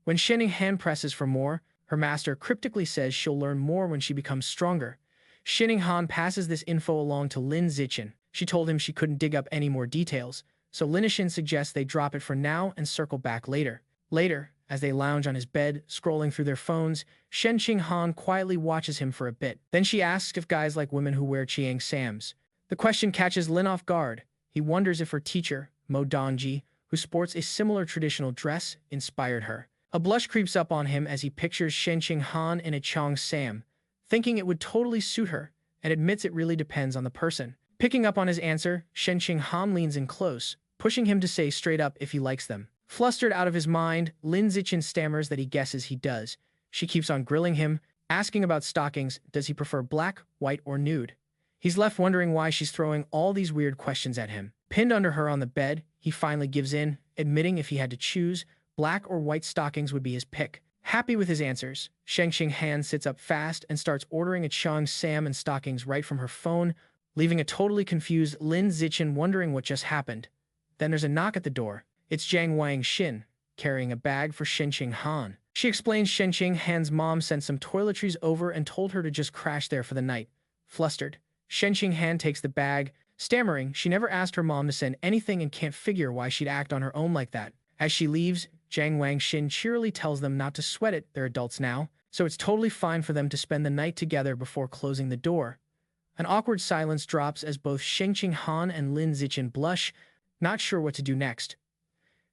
When Shanghai presses for more, her master cryptically says she'll learn more when she becomes stronger. Shanghai passes this info along to Lin Zichin. She told him she couldn't dig up any more details, so Lin Zichin suggests they drop it for now and circle back later. Later, as they lounge on his bed, scrolling through their phones, Shanghai quietly watches him for a bit. Then she asks if guys like women who wear Chiang Sams. The question catches Lin off guard. He wonders if her teacher, Mo Dongji, who sports a similar traditional dress, inspired her. A blush creeps up on him as he pictures Shanghai in a Chang Sam, thinking it would totally suit her, and admits it really depends on the person. Picking up on his answer, Shanghai leans in close, pushing him to say straight up if he likes them. Flustered out of his mind, Lin Zichin stammers that he guesses he does. She keeps on grilling him, asking about stockings. Does he prefer black, white, or nude? He's left wondering why she's throwing all these weird questions at him. Pinned under her on the bed, he finally gives in, admitting if he had to choose, black or white stockings would be his pick. Happy with his answers, Shanghai sits up fast and starts ordering a Chang Sam and stockings right from her phone, leaving a totally confused Lin Zichin wondering what just happened. Then there's a knock at the door. It's Jiang Wangshan, carrying a bag for Shanghai. She explains Shanghai's mom sent some toiletries over and told her to just crash there for the night. Flustered, Shanghai takes the bag, stammering she never asked her mom to send anything and can't figure why she'd act on her own like that. As she leaves, Jiang Wangshan cheerily tells them not to sweat it, they're adults now, so it's totally fine for them to spend the night together before closing the door. An awkward silence drops as both Shanghai and Lin Zichin blush, not sure what to do next.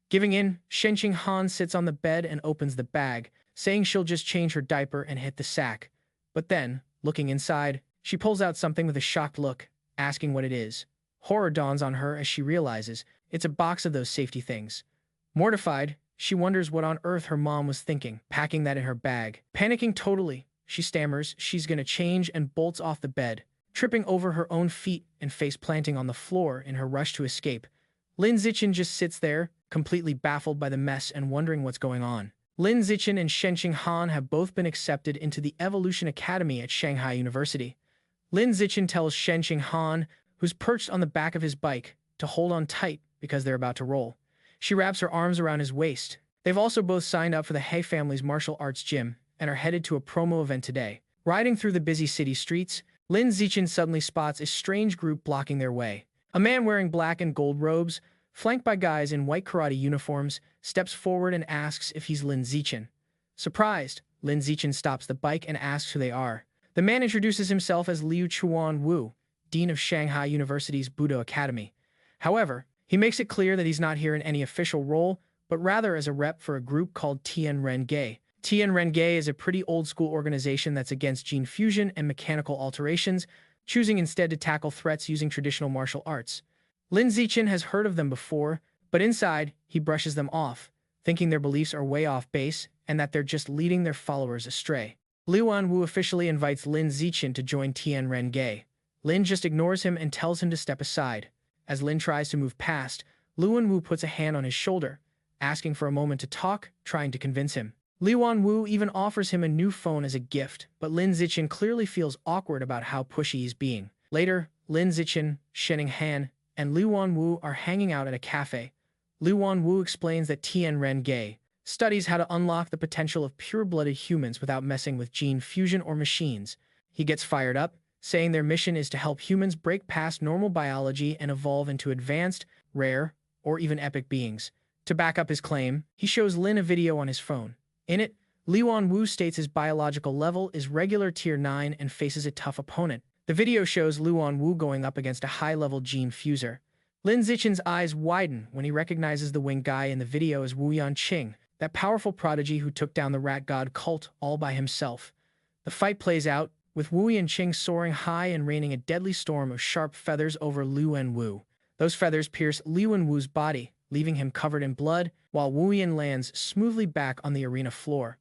Giving in, Shanghai sits on the bed and opens the bag, saying she'll just change her diaper and hit the sack. But then, looking inside, she pulls out something with a shocked look, asking what it is. Horror dawns on her as she realizes it's a box of those safety things. Mortified, she wonders what on earth her mom was thinking, packing that in her bag. Panicking totally, she stammers she's gonna change and bolts off the bed, tripping over her own feet and face planting on the floor in her rush to escape. Lin Zichin just sits there, completely baffled by the mess and wondering what's going on. Lin Zichin and Shanghai have both been accepted into the Evolution Academy at Shanghai University. Lin Zichin tells Shanghai, who's perched on the back of his bike, to hold on tight because they're about to roll. She wraps her arms around his waist. They've also both signed up for the He family's martial arts gym and are headed to a promo event today. Riding through the busy city streets, Lin Zichin suddenly spots a strange group blocking their way. A man wearing black and gold robes, flanked by guys in white karate uniforms, steps forward and asks if he's Lin Zichin. Surprised, Lin Zichin stops the bike and asks who they are. The man introduces himself as Liu Chuan-Wu, Dean of Shanghai University's Budo Academy. However, he makes it clear that he's not here in any official role, but rather as a rep for a group called Tianren-Ge. Tianren-Ge is a pretty old-school organization that's against gene fusion and mechanical alterations, choosing instead to tackle threats using traditional martial arts. Lin Zichin has heard of them before, but inside, he brushes them off, thinking their beliefs are way off base and that they're just leading their followers astray. Liu Anwu officially invites Lin Zichin to join Tianren-Ge. Lin just ignores him and tells him to step aside. As Lin tries to move past, Liu Anwu puts a hand on his shoulder, asking for a moment to talk, trying to convince him. Liu Anwu even offers him a new phone as a gift, but Lin Zichin clearly feels awkward about how pushy he's being. Later, Lin Zichin, Shenning Han, and Liu Anwu are hanging out at a cafe. Liu Anwu explains that Tianren-Ge studies how to unlock the potential of pure-blooded humans without messing with gene fusion or machines. He gets fired up, saying their mission is to help humans break past normal biology and evolve into advanced, rare, or even epic beings. To back up his claim, he shows Lin a video on his phone. In it, Liu Anwu states his biological level is regular tier 9 and faces a tough opponent. The video shows Liu Anwu going up against a high-level gene fuser. Lin Zichin's eyes widen when he recognizes the winged guy in the video as Wu Yanqing, that powerful prodigy who took down the rat god cult all by himself. The fight plays out, with Wu Yanqing soaring high and raining a deadly storm of sharp feathers over Liu Anwu. Those feathers pierce Liu Anwu's body, leaving him covered in blood, while Wu Yan lands smoothly back on the arena floor.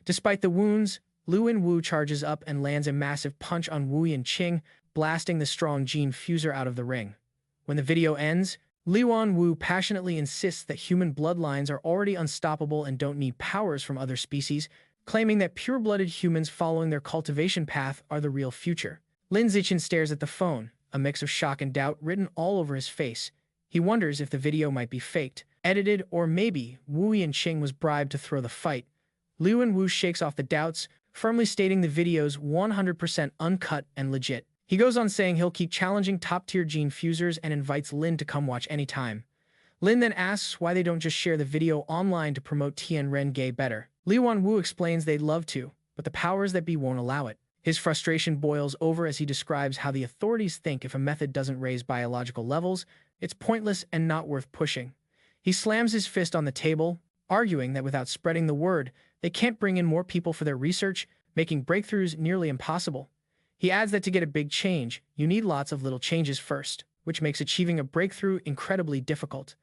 Despite the wounds, Liu Anwu charges up and lands a massive punch on Wu Yanqing, blasting the strong gene fuser out of the ring. When the video ends, Liu Anwu passionately insists that human bloodlines are already unstoppable and don't need powers from other species, claiming that pure-blooded humans following their cultivation path are the real future. Lin Zichin stares at the phone, a mix of shock and doubt written all over his face. He wonders if the video might be faked, edited, or maybe Wu Yanqing was bribed to throw the fight. Liu Anwu shakes off the doubts, firmly stating the video's 100% uncut and legit. He goes on saying he'll keep challenging top-tier gene fusers and invites Lin to come watch anytime. Lin then asks why they don't just share the video online to promote Tianren-Ge better. Liu Anwu explains they'd love to, but the powers that be won't allow it. His frustration boils over as he describes how the authorities think if a method doesn't raise biological levels, it's pointless and not worth pushing. He slams his fist on the table, arguing that without spreading the word, they can't bring in more people for their research, making breakthroughs nearly impossible. He adds that to get a big change, you need lots of little changes first, which makes achieving a breakthrough incredibly difficult.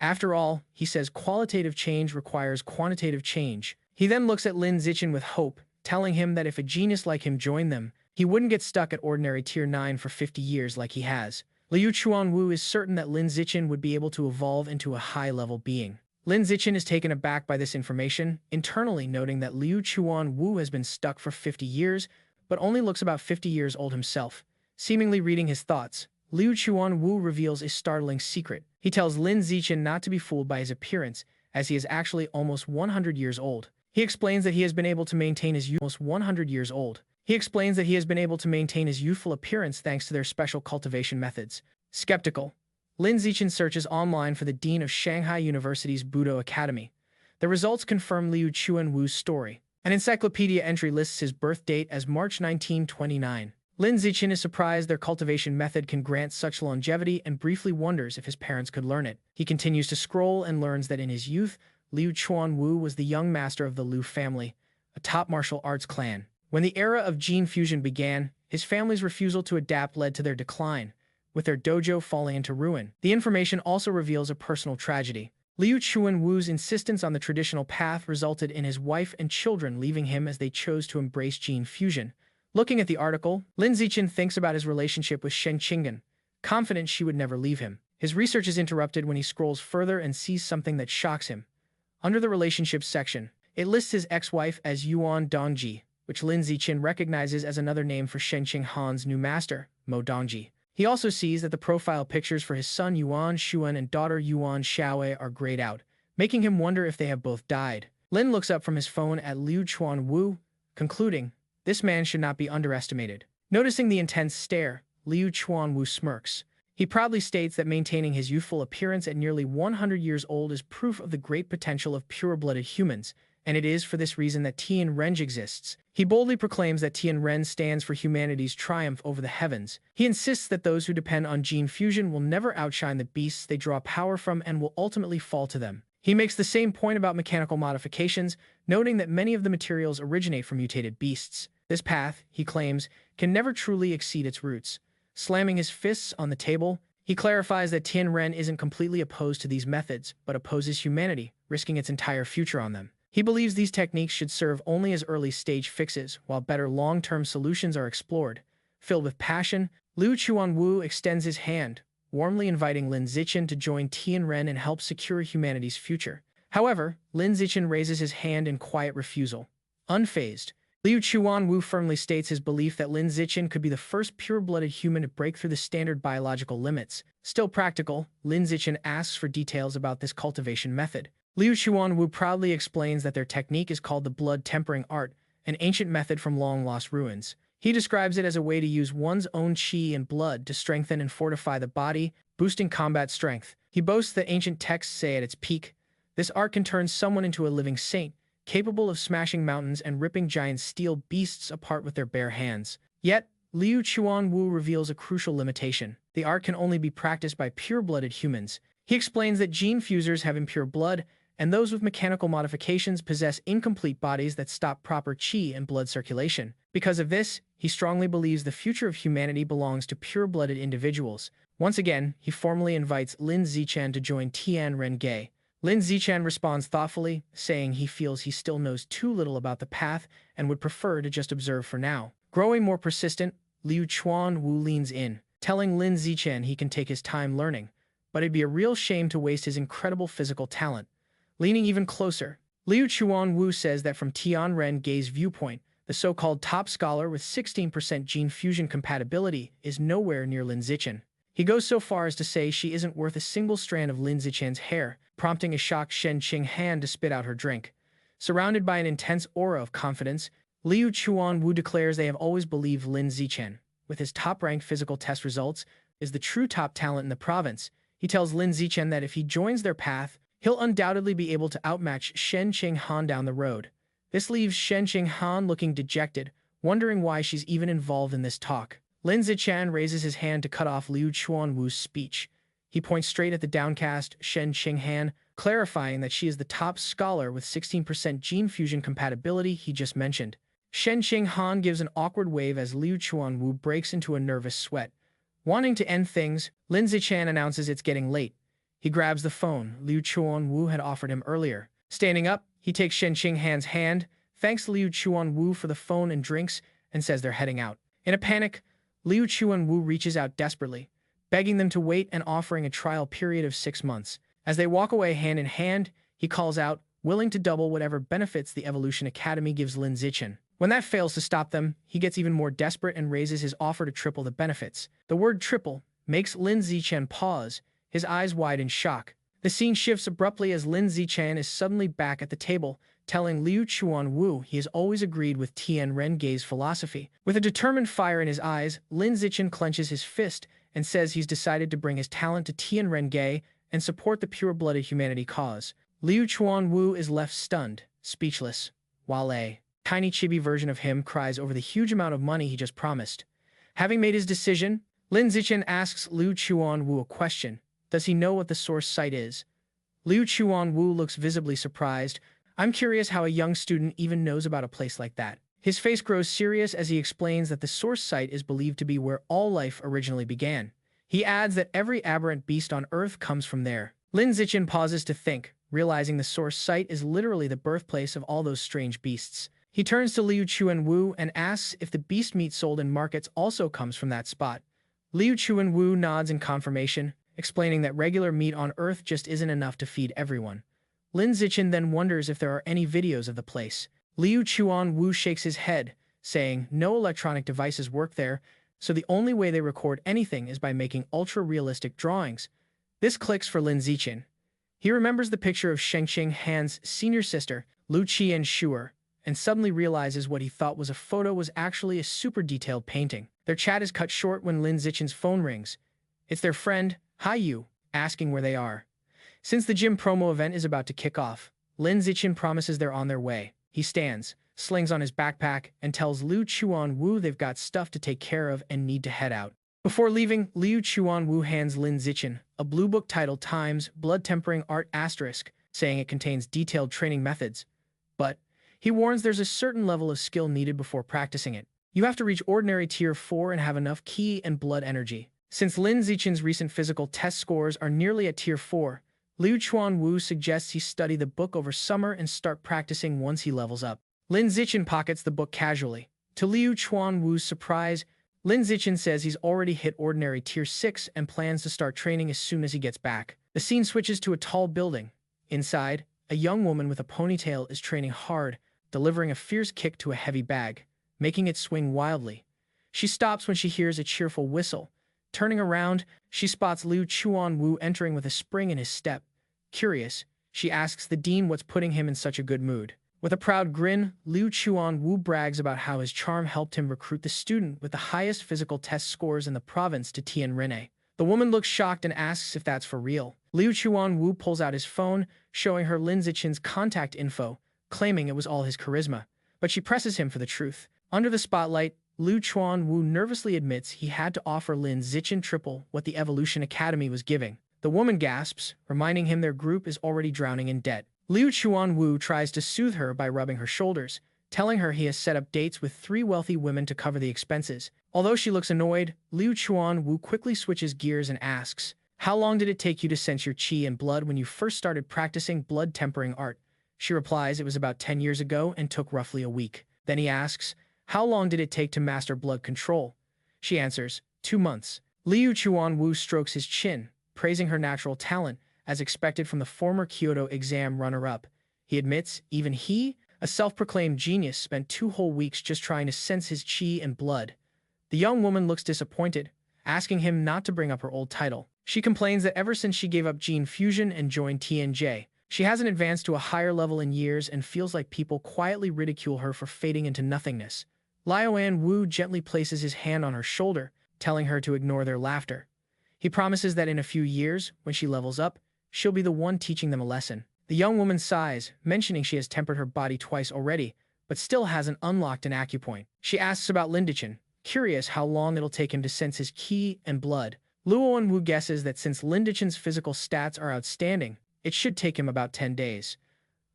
After all, he says qualitative change requires quantitative change. He then looks at Lin Zichin with hope, telling him that if a genius like him joined them, he wouldn't get stuck at ordinary tier 9 for 50 years like he has. Liu Chuanwu is certain that Lin Zichin would be able to evolve into a high-level being. Lin Zichin is taken aback by this information, internally noting that Liu Chuanwu has been stuck for 50 years, but only looks about 50 years old himself. Seemingly reading his thoughts, Liu Chuanwu reveals a startling secret. He tells Lin Zichin not to be fooled by his appearance, as he is actually almost 100 years old. He explains that he has been able to maintain his youthful appearance thanks to their special cultivation methods. Skeptical, Lin Zichin searches online for the Dean of Shanghai University's Budo Academy. The results confirm Liu Chuanwu's story. An encyclopedia entry lists his birth date as March 1929. Lin Zichin is surprised their cultivation method can grant such longevity and briefly wonders if his parents could learn it. He continues to scroll and learns that in his youth, Liu Chuanwu was the young master of the Liu family, a top martial arts clan. When the era of gene fusion began, his family's refusal to adapt led to their decline, with their dojo falling into ruin. The information also reveals a personal tragedy. Liu Chuanwu's insistence on the traditional path resulted in his wife and children leaving him as they chose to embrace gene fusion. Looking at the article, Lin Zichin thinks about his relationship with Shen Qingan, confident she would never leave him. His research is interrupted when he scrolls further and sees something that shocks him. Under the relationships section, it lists his ex-wife as Yuan Dongji, which Lin Zichin recognizes as another name for Shen Qinghan's new master, Mo Dongji. He also sees that the profile pictures for his son Yuan Xuan and daughter Yuan Xiaowei are grayed out, making him wonder if they have both died. Lin looks up from his phone at Liu Chuanwu, concluding, this man should not be underestimated. Noticing the intense stare, Liu Chuanwu smirks. He proudly states that maintaining his youthful appearance at nearly 100 years old is proof of the great potential of pure-blooded humans, and it is for this reason that Tianren exists. He boldly proclaims that Tianren stands for humanity's triumph over the heavens. He insists that those who depend on gene fusion will never outshine the beasts they draw power from and will ultimately fall to them. He makes the same point about mechanical modifications, noting that many of the materials originate from mutated beasts. This path, he claims, can never truly exceed its roots. Slamming his fists on the table, he clarifies that Tianren isn't completely opposed to these methods, but opposes humanity, risking its entire future on them. He believes these techniques should serve only as early-stage fixes, while better long-term solutions are explored. Filled with passion, Liu Chuanwu extends his hand, warmly inviting Lin Zichin to join Tianren and help secure humanity's future. However, Lin Zichin raises his hand in quiet refusal. Unfazed, Liu Chuanwu firmly states his belief that Lin Zichin could be the first pure-blooded human to break through the standard biological limits. Still practical, Lin Zichin asks for details about this cultivation method. Liu Chuanwu proudly explains that their technique is called the blood-tempering art, an ancient method from long-lost ruins. He describes it as a way to use one's own qi and blood to strengthen and fortify the body, boosting combat strength. He boasts that ancient texts say at its peak, this art can turn someone into a living saint, capable of smashing mountains and ripping giant steel beasts apart with their bare hands. Yet, Liu Chuanwu reveals a crucial limitation. The art can only be practiced by pure-blooded humans. He explains that gene fusers have impure blood, and those with mechanical modifications possess incomplete bodies that stop proper qi and blood circulation. Because of this, he strongly believes the future of humanity belongs to pure-blooded individuals. Once again, he formally invites Lin Zichin to join Tianren. Lin Zichin responds thoughtfully, saying he feels he still knows too little about the path and would prefer to just observe for now. Growing more persistent, Liu Chuanwu leans in, telling Lin Zichin he can take his time learning, but it'd be a real shame to waste his incredible physical talent. Leaning even closer, Liu Chuanwu says that from Tianren's viewpoint, the so-called top scholar with 16% gene fusion compatibility is nowhere near Lin Zichin. He goes so far as to say she isn't worth a single strand of Lin Zichin's hair, prompting a shocked Shen Qinghan to spit out her drink. Surrounded by an intense aura of confidence, Liu Chuanwu declares they have always believed Lin Zichin, with his top-ranked physical test results, is the true top talent in the province. He tells Lin Zichin that if he joins their path, he'll undoubtedly be able to outmatch Shen Qinghan down the road. This leaves Shen Qinghan looking dejected, wondering why she's even involved in this talk. Lin Zichin raises his hand to cut off Liu Chuanwu's speech. He points straight at the downcast Shen Qinghan, clarifying that she is the top scholar with 16% gene fusion compatibility he just mentioned. Shen Qinghan gives an awkward wave as Liu Chuanwu breaks into a nervous sweat. Wanting to end things, Lin Zichin announces it's getting late. He grabs the phone Liu Chuanwu had offered him earlier. Standing up, he takes Shen Qinghan's hand, thanks Liu Chuanwu for the phone and drinks, and says they're heading out. In a panic, Liu Chuanwu reaches out desperately, begging them to wait and offering a trial period of 6 months. As they walk away hand in hand, he calls out, willing to double whatever benefits the Evolution Academy gives Lin Zichin. When that fails to stop them, he gets even more desperate and raises his offer to triple the benefits. The word triple makes Lin Zichin pause, his eyes wide in shock. The scene shifts abruptly as Lin Zichin is suddenly back at the table, telling Liu Chuanwu he has always agreed with Tianren's philosophy. With a determined fire in his eyes, Lin Zichin clenches his fist and says he's decided to bring his talent to Tianren and support the pure-blooded humanity cause. Liu Chuanwu is left stunned, speechless, while a tiny chibi version of him cries over the huge amount of money he just promised. Having made his decision, Lin Zichin asks Liu Chuanwu a question. Does he know what the source site is? Liu Chuanwu looks visibly surprised. I'm curious how a young student even knows about a place like that. His face grows serious as he explains that the source site is believed to be where all life originally began. He adds that every aberrant beast on Earth comes from there. Lin Zichin pauses to think, realizing the source site is literally the birthplace of all those strange beasts. He turns to Liu Chuanwu and asks if the beast meat sold in markets also comes from that spot. Liu Chuanwu nods in confirmation, explaining that regular meat on Earth just isn't enough to feed everyone. Lin Zichin then wonders if there are any videos of the place. Liu Chuanwu shakes his head, saying no electronic devices work there, so the only way they record anything is by making ultra-realistic drawings. This clicks for Lin Zichin. He remembers the picture of Shen Qinghan's senior sister, Liu Qianshuer, and suddenly realizes what he thought was a photo was actually a super detailed painting. Their chat is cut short when Lin Zichin's phone rings. It's their friend, Yu, asking where they are. Since the gym promo event is about to kick off, Lin Zichin promises they're on their way. He stands, slings on his backpack, and tells Liu Chuan-Wu they've got stuff to take care of and need to head out. Before leaving, Liu Chuan-Wu hands Lin Zichin a blue book titled Times Blood Tempering Art Asterisk, saying it contains detailed training methods. But he warns there's a certain level of skill needed before practicing it. You have to reach ordinary tier 4 and have enough ki and blood energy. Since Lin Zichin's recent physical test scores are nearly at tier 4, Liu Chuan-Wu suggests he study the book over summer and start practicing once he levels up. Lin Zichin pockets the book casually. To Liu Chuan-Wu's surprise, Lin Zichin says he's already hit ordinary tier 6 and plans to start training as soon as he gets back. The scene switches to a tall building. Inside, a young woman with a ponytail is training hard, delivering a fierce kick to a heavy bag, making it swing wildly. She stops when she hears a cheerful whistle. Turning around, she spots Liu Chuan-Wu entering with a spring in his step. Curious, she asks the dean what's putting him in such a good mood. With a proud grin, Liu Chuan-Wu brags about how his charm helped him recruit the student with the highest physical test scores in the province to Tianrinne. The woman looks shocked and asks if that's for real. Liu Chuan-Wu pulls out his phone, showing her Lin Zichin's contact info, claiming it was all his charisma. But she presses him for the truth. Under the spotlight, Liu Chuan-Wu nervously admits he had to offer Lin Zichin triple what the Evolution Academy was giving. The woman gasps, reminding him their group is already drowning in debt. Liu Chuan-Wu tries to soothe her by rubbing her shoulders, telling her he has set up dates with 3 wealthy women to cover the expenses. Although she looks annoyed, Liu Chuan-Wu quickly switches gears and asks, "How long did it take you to sense your qi and blood when you first started practicing blood tempering art?" She replies it was about 10 years ago and took roughly a week. Then he asks, "How long did it take to master blood control?" She answers, 2 months. Liu Chuan-Wu strokes his chin, praising her natural talent, as expected from the former Kyoto exam runner-up. He admits even he, a self-proclaimed genius, spent 2 whole weeks just trying to sense his qi and blood. The young woman looks disappointed, asking him not to bring up her old title. She complains that ever since she gave up gene fusion and joined TNJ, she hasn't advanced to a higher level in years and feels like people quietly ridicule her for fading into nothingness. Liuan Wu gently places his hand on her shoulder, telling her to ignore their laughter. He promises that in a few years, when she levels up, she'll be the one teaching them a lesson. The young woman sighs, mentioning she has tempered her body twice already, but still hasn't unlocked an acupoint. She asks about Lin Zichin, curious how long it'll take him to sense his qi and blood. Liuan Wu guesses that since Lin Zichin's physical stats are outstanding, it should take him about 10 days.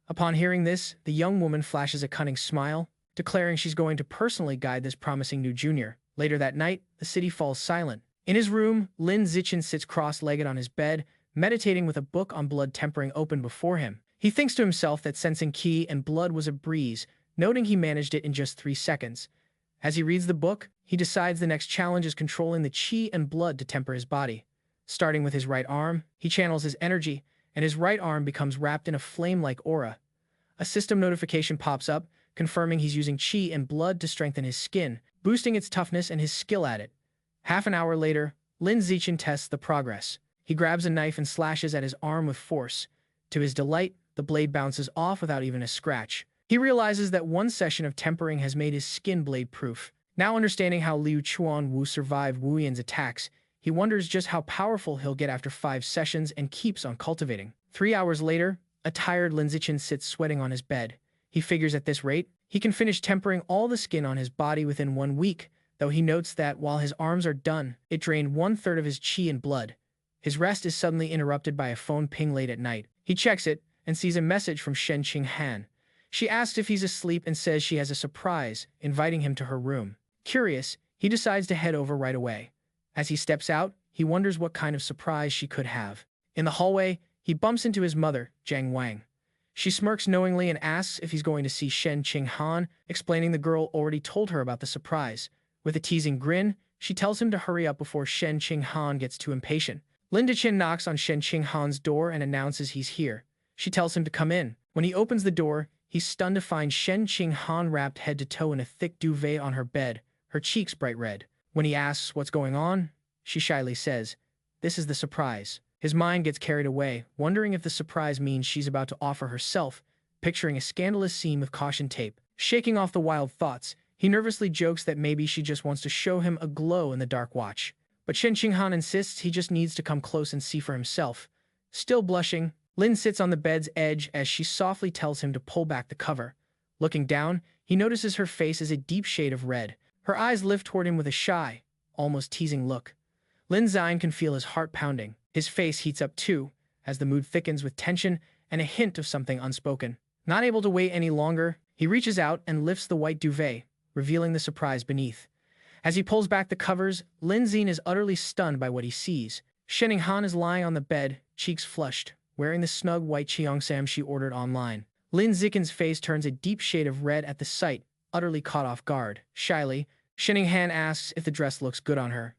Upon hearing this, the young woman flashes a cunning smile, declaring she's going to personally guide this promising new junior. Later that night, the city falls silent. In his room, Lin Zichin sits cross-legged on his bed, meditating with a book on blood tempering open before him. He thinks to himself that sensing qi and blood was a breeze, noting he managed it in just 3 seconds. As he reads the book, he decides the next challenge is controlling the qi and blood to temper his body. Starting with his right arm, he channels his energy, and his right arm becomes wrapped in a flame-like aura. A system notification pops up, confirming he's using qi and blood to strengthen his skin, boosting its toughness and his skill at it. Half an hour later, Lin Zichin tests the progress. He grabs a knife and slashes at his arm with force. To his delight, the blade bounces off without even a scratch. He realizes that 1 session of tempering has made his skin blade-proof. Now understanding how Liu Chuan-Wu survived Wu Yan's attacks, he wonders just how powerful he'll get after 5 sessions and keeps on cultivating. 3 hours later, a tired Lin Zichin sits sweating on his bed. He figures at this rate, he can finish tempering all the skin on his body within 1 week, though he notes that while his arms are done, it drained 1/3 of his qi and blood. His rest is suddenly interrupted by a phone ping late at night. He checks it and sees a message from Shen Qinghan. She asks if he's asleep and says she has a surprise, inviting him to her room. Curious, he decides to head over right away. As he steps out, he wonders what kind of surprise she could have. In the hallway, he bumps into his mother, Jiang Wang. She smirks knowingly and asks if he's going to see Shen Qinghan, explaining the girl already told her about the surprise. With a teasing grin, she tells him to hurry up before Shen Qinghan gets too impatient. Lin Zichin knocks on Shen Qinghan's door and announces he's here. She tells him to come in. When he opens the door, he's stunned to find Shen Qinghan wrapped head to toe in a thick duvet on her bed, her cheeks bright red. When he asks what's going on, she shyly says, "This is the surprise." His mind gets carried away, wondering if the surprise means she's about to offer herself, picturing a scandalous scene with caution tape. Shaking off the wild thoughts, he nervously jokes that maybe she just wants to show him a glow-in-the-dark watch. but Shen Qinghan insists he just needs to come close and see for himself. Still blushing, Lin sits on the bed's edge as she softly tells him to pull back the cover. Looking down, he notices her face is a deep shade of red. Her eyes lift toward him with a shy, almost teasing look. Lin Zichin can feel his heart pounding. His face heats up too, as the mood thickens with tension and a hint of something unspoken. Not able to wait any longer, he reaches out and lifts the white duvet, revealing the surprise beneath. As he pulls back the covers, Lin Zichin is utterly stunned by what he sees. Shen Qinghan is lying on the bed, cheeks flushed, wearing the snug white cheongsam she ordered online. Lin Zichin's face turns a deep shade of red at the sight, utterly caught off guard. Shyly, Shen Qinghan asks if the dress looks good on her.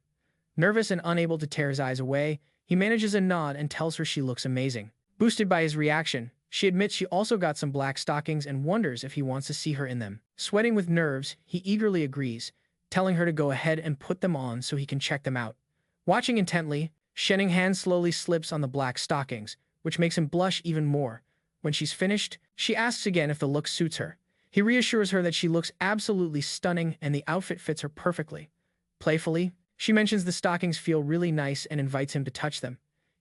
Nervous and unable to tear his eyes away, he manages a nod and tells her she looks amazing. Boosted by his reaction, she admits she also got some black stockings and wonders if he wants to see her in them. Sweating with nerves, he eagerly agrees, telling her to go ahead and put them on so he can check them out. Watching intently, Shen Qinghan slowly slips on the black stockings, which makes him blush even more. When she's finished, she asks again if the look suits her. He reassures her that she looks absolutely stunning and the outfit fits her perfectly. Playfully, she mentions the stockings feel really nice and invites him to touch them.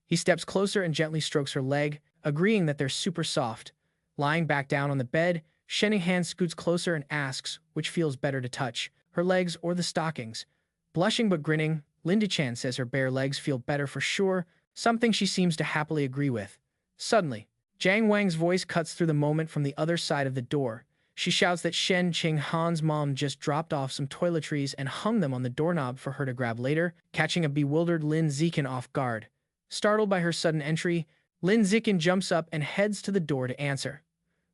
He steps closer and gently strokes her leg, agreeing that they're super soft. Lying back down on the bed, Shen Qinghan scoots closer and asks which feels better to touch, her legs or the stockings. Blushing but grinning, Lin Zichin says her bare legs feel better for sure, something she seems to happily agree with. Suddenly, Jiang Wang's voice cuts through the moment from the other side of the door. She shouts that Shen Qinghan's mom just dropped off some toiletries and hung them on the doorknob for her to grab later, catching a bewildered Lin Zichin off guard. Startled by her sudden entry, Lin Zichin jumps up and heads to the door to answer.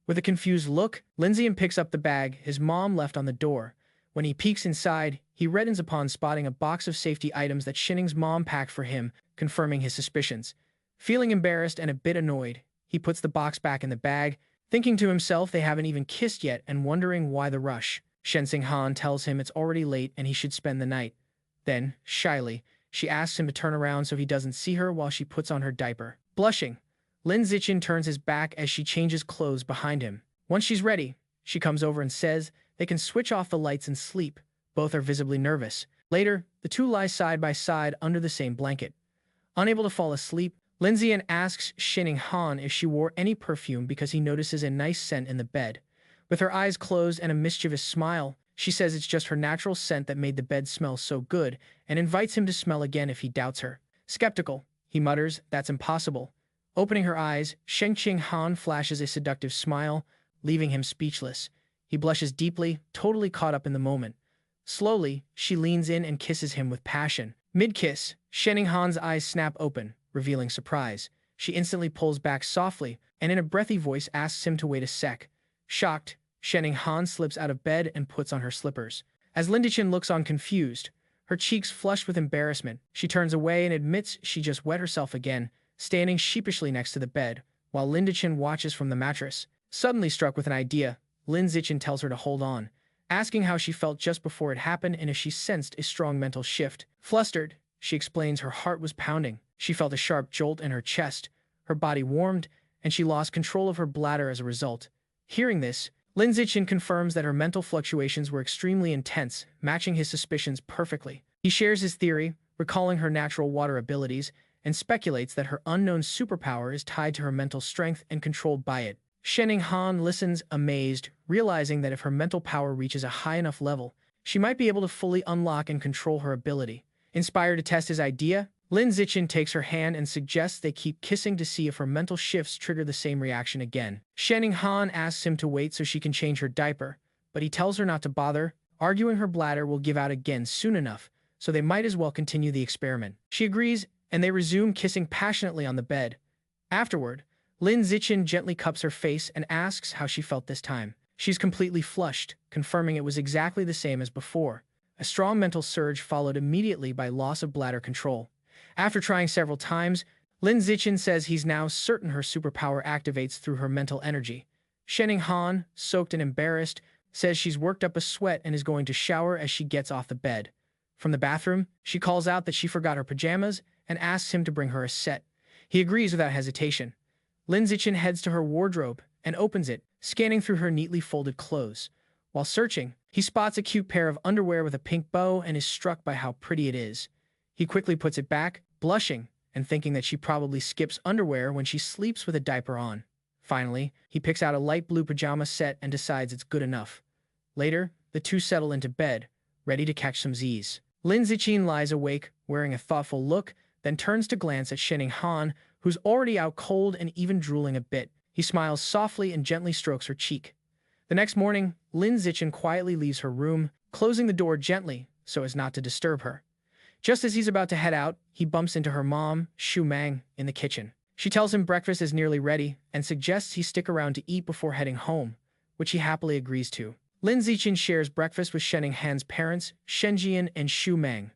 With a confused look, Lin Zichin picks up the bag his mom left on the door. When he peeks inside, he reddens upon spotting a box of safety items that Shinning's mom packed for him, confirming his suspicions. Feeling embarrassed and a bit annoyed, he puts the box back in the bag, thinking to himself they haven't even kissed yet and wondering why the rush. Shen Qinghan tells him it's already late and he should spend the night. Then, shyly, she asks him to turn around so he doesn't see her while she puts on her diaper. Blushing, Lin Zichin turns his back as she changes clothes behind him. Once she's ready, she comes over and says they can switch off the lights and sleep. Both are visibly nervous. Later, the two lie side by side under the same blanket. Unable to fall asleep, Lin Zichin asks Shen Qinghan if she wore any perfume because he notices a nice scent in the bed. With her eyes closed and a mischievous smile, she says it's just her natural scent that made the bed smell so good and invites him to smell again if he doubts her. Skeptical, he mutters, "That's impossible." Opening her eyes, Shen Qinghan flashes a seductive smile, leaving him speechless. He blushes deeply, totally caught up in the moment. Slowly, she leans in and kisses him with passion. Mid-kiss, Shen Qinghan's eyes snap open, revealing surprise. She instantly pulls back softly, and in a breathy voice asks him to wait a sec. Shocked, Shen Qinghan slips out of bed and puts on her slippers. As Lin Zichin looks on confused, her cheeks flushed with embarrassment, she turns away and admits she just wet herself again, standing sheepishly next to the bed, while Lin Zichin watches from the mattress. Suddenly struck with an idea, Lin Zichin tells her to hold on, asking how she felt just before it happened and if she sensed a strong mental shift. Flustered, she explains her heart was pounding. She felt a sharp jolt in her chest, her body warmed, and she lost control of her bladder as a result. Hearing this, Lin Zichin confirms that her mental fluctuations were extremely intense, matching his suspicions perfectly. He shares his theory, recalling her natural water abilities, and speculates that her unknown superpower is tied to her mental strength and controlled by it. Shen Qinghan listens, amazed, realizing that if her mental power reaches a high enough level, she might be able to fully unlock and control her ability. Inspired to test his idea, Lin Zichin takes her hand and suggests they keep kissing to see if her mental shifts trigger the same reaction again. Shen Qinghan asks him to wait so she can change her diaper, but he tells her not to bother, arguing her bladder will give out again soon enough, so they might as well continue the experiment. She agrees, and they resume kissing passionately on the bed. Afterward, Lin Zichin gently cups her face and asks how she felt this time. She's completely flushed, confirming it was exactly the same as before. A strong mental surge followed immediately by loss of bladder control. After trying several times, Lin Zichin says he's now certain her superpower activates through her mental energy. Shen Qinghan, soaked and embarrassed, says she's worked up a sweat and is going to shower as she gets off the bed. From the bathroom, she calls out that she forgot her pajamas and asks him to bring her a set. He agrees without hesitation. Lin Zichin heads to her wardrobe and opens it, scanning through her neatly folded clothes. While searching, he spots a cute pair of underwear with a pink bow and is struck by how pretty it is. He quickly puts it back, blushing and thinking that she probably skips underwear when she sleeps with a diaper on. Finally, he picks out a light blue pajama set and decides it's good enough. Later, the two settle into bed, ready to catch some Z's. Lin Zichin lies awake, wearing a thoughtful look, then turns to glance at Shanghai Han, who's already out cold and even drooling a bit. He smiles softly and gently strokes her cheek. The next morning, Lin Zichin quietly leaves her room, closing the door gently so as not to disturb her. Just as he's about to head out, he bumps into her mom, Shu Mang, in the kitchen. She tells him breakfast is nearly ready and suggests he stick around to eat before heading home, which he happily agrees to. Lin Zichin shares breakfast with Shanghai Han's parents, Shenjian and Shu Mang.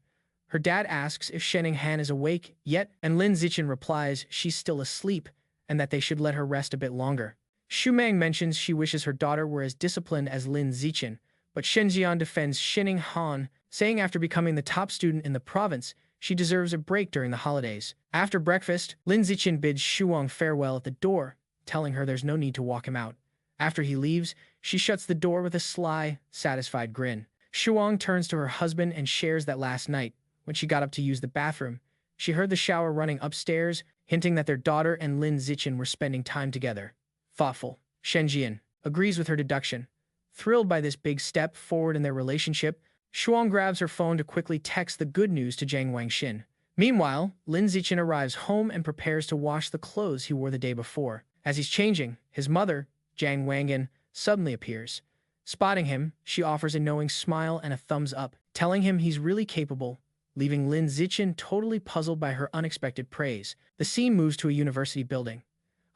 Her dad asks if Shanghai Han is awake yet, and Lin Zichin replies she's still asleep and that they should let her rest a bit longer. Shu Mang mentions she wishes her daughter were as disciplined as Lin Zichin, but Shenjian defends Shanghai Han, saying after becoming the top student in the province, she deserves a break during the holidays. After breakfast, Lin Zichin bids Shuang farewell at the door, telling her there's no need to walk him out. After he leaves, she shuts the door with a sly, satisfied grin. Shuang turns to her husband and shares that last night, when she got up to use the bathroom, she heard the shower running upstairs, hinting that their daughter and Lin Zichin were spending time together. Thoughtful, Shenjian agrees with her deduction. Thrilled by this big step forward in their relationship, Shuang grabs her phone to quickly text the good news to Jiang Wangxin. Meanwhile, Lin Zichin arrives home and prepares to wash the clothes he wore the day before. As he's changing, his mother, Jiang Wangin, suddenly appears. Spotting him, she offers a knowing smile and a thumbs up, telling him he's really capable, leaving Lin Zichin totally puzzled by her unexpected praise. The scene moves to a university building.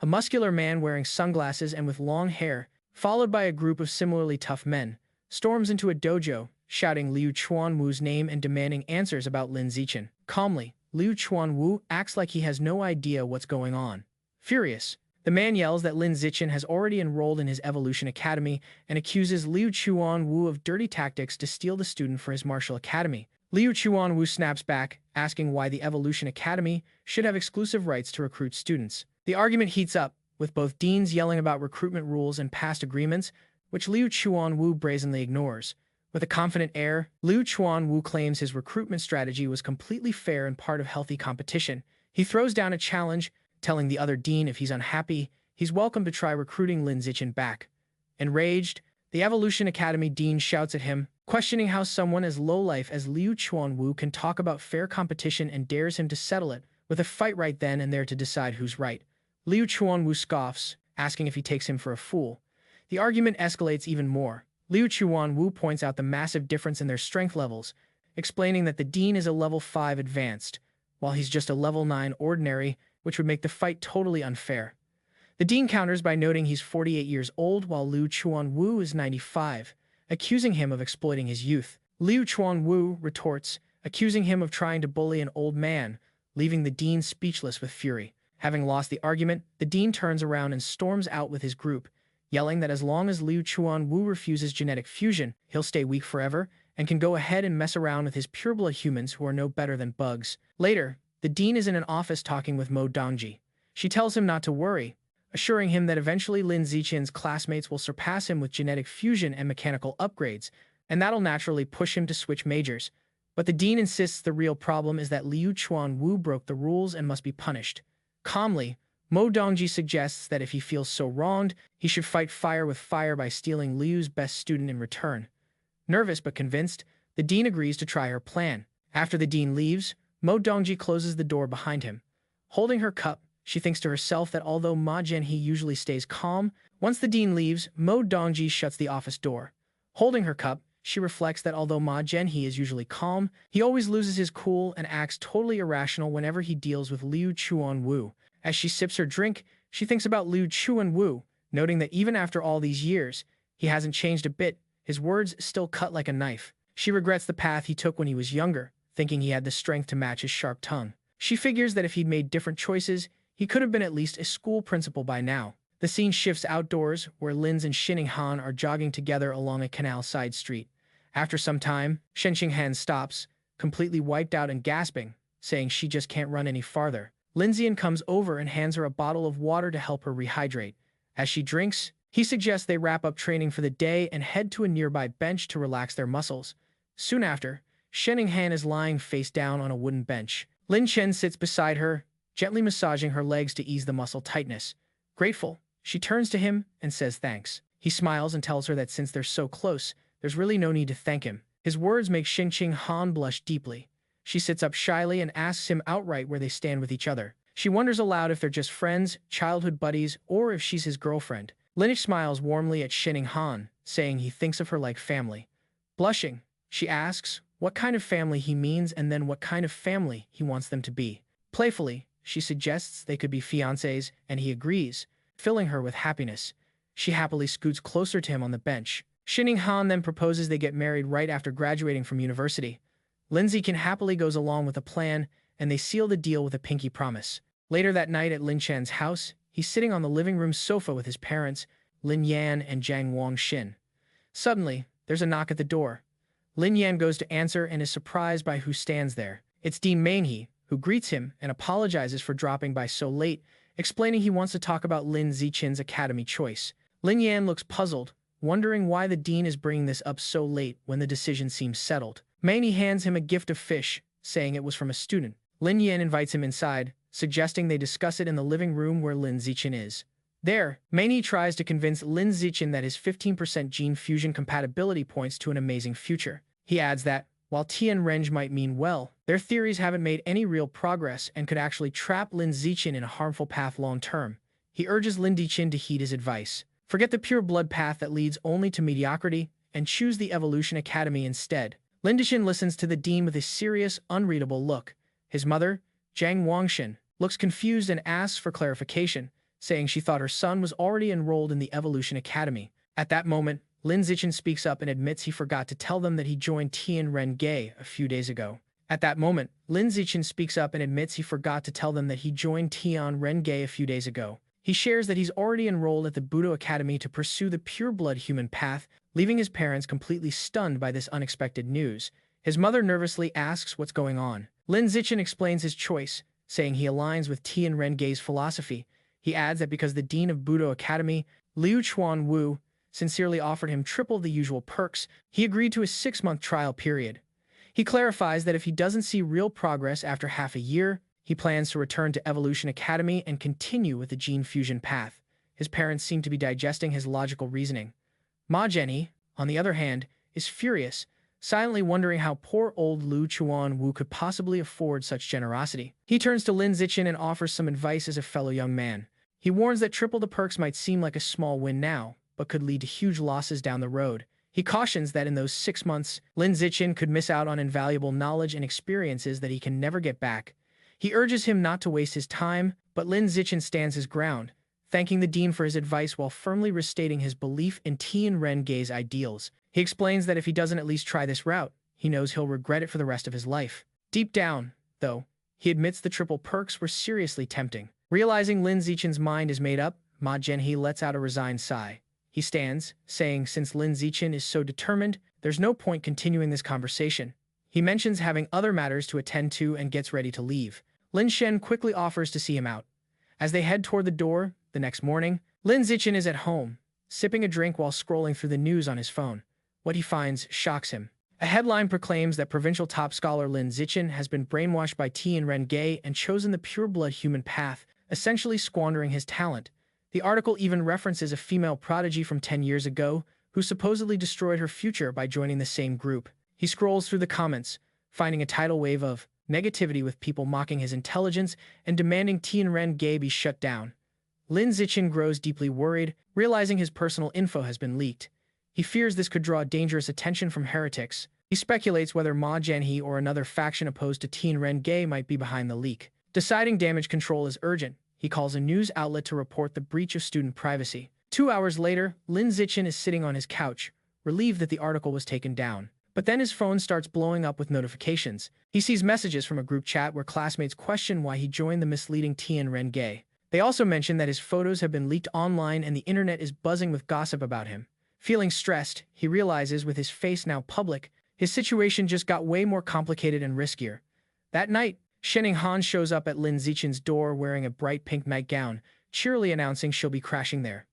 A muscular man wearing sunglasses and with long hair, followed by a group of similarly tough men, storms into a dojo, shouting Liu Chuanwu's name and demanding answers about Lin Zichin. Calmly, Liu Chuanwu acts like he has no idea what's going on. Furious, the man yells that Lin Zichin has already enrolled in his Evolution Academy and accuses Liu Chuanwu of dirty tactics to steal the student for his martial academy. Liu Chuanwu snaps back, asking why the Evolution Academy should have exclusive rights to recruit students. The argument heats up, with both deans yelling about recruitment rules and past agreements, which Liu Chuanwu brazenly ignores. With a confident air, Liu Chuanwu claims his recruitment strategy was completely fair and part of healthy competition. He throws down a challenge, telling the other dean if he's unhappy, he's welcome to try recruiting Lin Zichin back. Enraged, the Evolution Academy dean shouts at him, questioning how someone as lowlife as Liu Chuanwu can talk about fair competition and dares him to settle it, with a fight right then and there to decide who's right. Liu Chuanwu scoffs, asking if he takes him for a fool. The argument escalates even more. Liu Chuanwu points out the massive difference in their strength levels, explaining that the dean is a level 5 advanced, while he's just a level 9 ordinary, which would make the fight totally unfair. The dean counters by noting he's 48 years old while Liu Chuanwu is 95, accusing him of exploiting his youth. Liu Chuanwu retorts, accusing him of trying to bully an old man, leaving the dean speechless with fury. Having lost the argument, the dean turns around and storms out with his group, yelling that as long as Liu Chuanwu refuses genetic fusion, he'll stay weak forever and can go ahead and mess around with his pureblood humans who are no better than bugs. Later, the dean is in an office talking with Mo Dongji. She tells him not to worry, assuring him that eventually Lin Zichin's classmates will surpass him with genetic fusion and mechanical upgrades, and that'll naturally push him to switch majors. But the dean insists the real problem is that Liu Chuanwu broke the rules and must be punished. Calmly, Mo Dongji suggests that if he feels so wronged, he should fight fire with fire by stealing Liu's best student in return. Nervous but convinced, the dean agrees to try her plan. After the dean leaves, Mo Dongji closes the door behind him. Holding her cup, she thinks to herself that although Ma Jianhe usually stays calm, once the dean leaves, Mo Dongji shuts the office door. Holding her cup, she reflects that although Ma Jianhe is usually calm, he always loses his cool and acts totally irrational whenever he deals with Liu Chuanwu. As she sips her drink, she thinks about Liu Chuanwu, noting that even after all these years, he hasn't changed a bit, his words still cut like a knife. She regrets the path he took when he was younger, thinking he had the strength to match his sharp tongue. She figures that if he'd made different choices, he could have been at least a school principal by now. The scene shifts outdoors, where Linz and Shanghai Han are jogging together along a canal side street. After some time, Shanghai Han stops, completely wiped out and gasping, saying she just can't run any farther. Linzian comes over and hands her a bottle of water to help her rehydrate. As she drinks, he suggests they wrap up training for the day and head to a nearby bench to relax their muscles. Soon after, Shanghai is lying face down on a wooden bench. Lin Chen sits beside her, gently massaging her legs to ease the muscle tightness. Grateful, she turns to him and says thanks. He smiles and tells her that since they're so close, there's really no need to thank him. His words make Xingqing Han blush deeply. She sits up shyly and asks him outright where they stand with each other. She wonders aloud if they're just friends, childhood buddies, or if she's his girlfriend. Lin smiles warmly at Xingqing Han, saying he thinks of her like family. Blushing, she asks what kind of family he means and then what kind of family he wants them to be. Playfully, she suggests they could be fiancés, and he agrees, filling her with happiness. She happily scoots closer to him on the bench. Xingqing Han then proposes they get married right after graduating from university. Lin Zichin happily goes along with the plan, and they seal the deal with a pinky promise. Later that night at Lin Chen's house, he's sitting on the living room sofa with his parents, Lin Yan and Jiang Wangxin. Suddenly, there's a knock at the door. Lin Yan goes to answer and is surprised by who stands there. It's Dean Manhwa, who greets him and apologizes for dropping by so late, explaining he wants to talk about Lin Zichin's academy choice. Lin Yan looks puzzled, wondering why the dean is bringing this up so late when the decision seems settled. Manhwa hands him a gift of fish, saying it was from a student. Lin Yan invites him inside, suggesting they discuss it in the living room where Lin Zichin is. There, Manhwa tries to convince Lin Zichin that his 15% gene fusion compatibility points to an amazing future. He adds that, while Tianren might mean well, their theories haven't made any real progress and could actually trap Lin Zichin in a harmful path long term. He urges Lin Zichin to heed his advice. Forget the pure blood path that leads only to mediocrity and choose the Evolution Academy instead. Lin Zichin listens to the dean with a serious, unreadable look. His mother, Jiang Wangxin, looks confused and asks for clarification, saying she thought her son was already enrolled in the Evolution Academy. At that moment, Lin Zichin speaks up and admits he forgot to tell them that he joined Tianren Gay a few days ago. At that moment, Lin Zichin speaks up and admits he forgot to tell them that he joined Tianren Gay a few days ago. He shares that he's already enrolled at the Budo Academy to pursue the pure-blood human path, leaving his parents completely stunned by this unexpected news. His mother nervously asks what's going on. Lin Zichin explains his choice, saying he aligns with Tianren Gay's philosophy. He adds that because the dean of Budo Academy, Liu Chuan Wu, sincerely offered him triple the usual perks, he agreed to a 6-month trial period. He clarifies that if he doesn't see real progress after half a year, he plans to return to Evolution Academy and continue with the gene fusion path. His parents seem to be digesting his logical reasoning. Ma Zhenyi, on the other hand, is furious, silently wondering how poor old Liu Chuan Wu could possibly afford such generosity. He turns to Lin Zichin and offers some advice as a fellow young man. He warns that triple the perks might seem like a small win now, but could lead to huge losses down the road. He cautions that in those 6 months, Lin Zichin could miss out on invaluable knowledge and experiences that he can never get back. He urges him not to waste his time, but Lin Zichin stands his ground, thanking the dean for his advice while firmly restating his belief in Tianren Gay's ideals. He explains that if he doesn't at least try this route, he knows he'll regret it for the rest of his life. Deep down, though, he admits the triple perks were seriously tempting. Realizing Lin Zichin's mind is made up, Ma Zhenyi lets out a resigned sigh. He stands, saying since Lin Zichin is so determined, there's no point continuing this conversation. He mentions having other matters to attend to and gets ready to leave. Lin Shen quickly offers to see him out. As they head toward the door, the next morning, Lin Zichin is at home, sipping a drink while scrolling through the news on his phone. What he finds shocks him. A headline proclaims that provincial top scholar Lin Zichin has been brainwashed by Tianren Gay and chosen the pure-blood human path, essentially squandering his talent. The article even references a female prodigy from 10 years ago who supposedly destroyed her future by joining the same group. He scrolls through the comments, finding a tidal wave of negativity with people mocking his intelligence and demanding Tianren Gay be shut down. Lin Zichin grows deeply worried, realizing his personal info has been leaked. He fears this could draw dangerous attention from heretics. He speculates whether Ma Zhenyi or another faction opposed to Tianren Gay might be behind the leak. Deciding damage control is urgent, he calls a news outlet to report the breach of student privacy. 2 hours later, Lin Zichin is sitting on his couch, relieved that the article was taken down. But then his phone starts blowing up with notifications. He sees messages from a group chat where classmates question why he joined the misleading Tianren Gay. They also mention that his photos have been leaked online and the internet is buzzing with gossip about him. Feeling stressed, he realizes with his face now public, his situation just got way more complicated and riskier. That night, Xingqing Han shows up at Lin Zichin's door wearing a bright pink nightgown, cheerily announcing she'll be crashing there.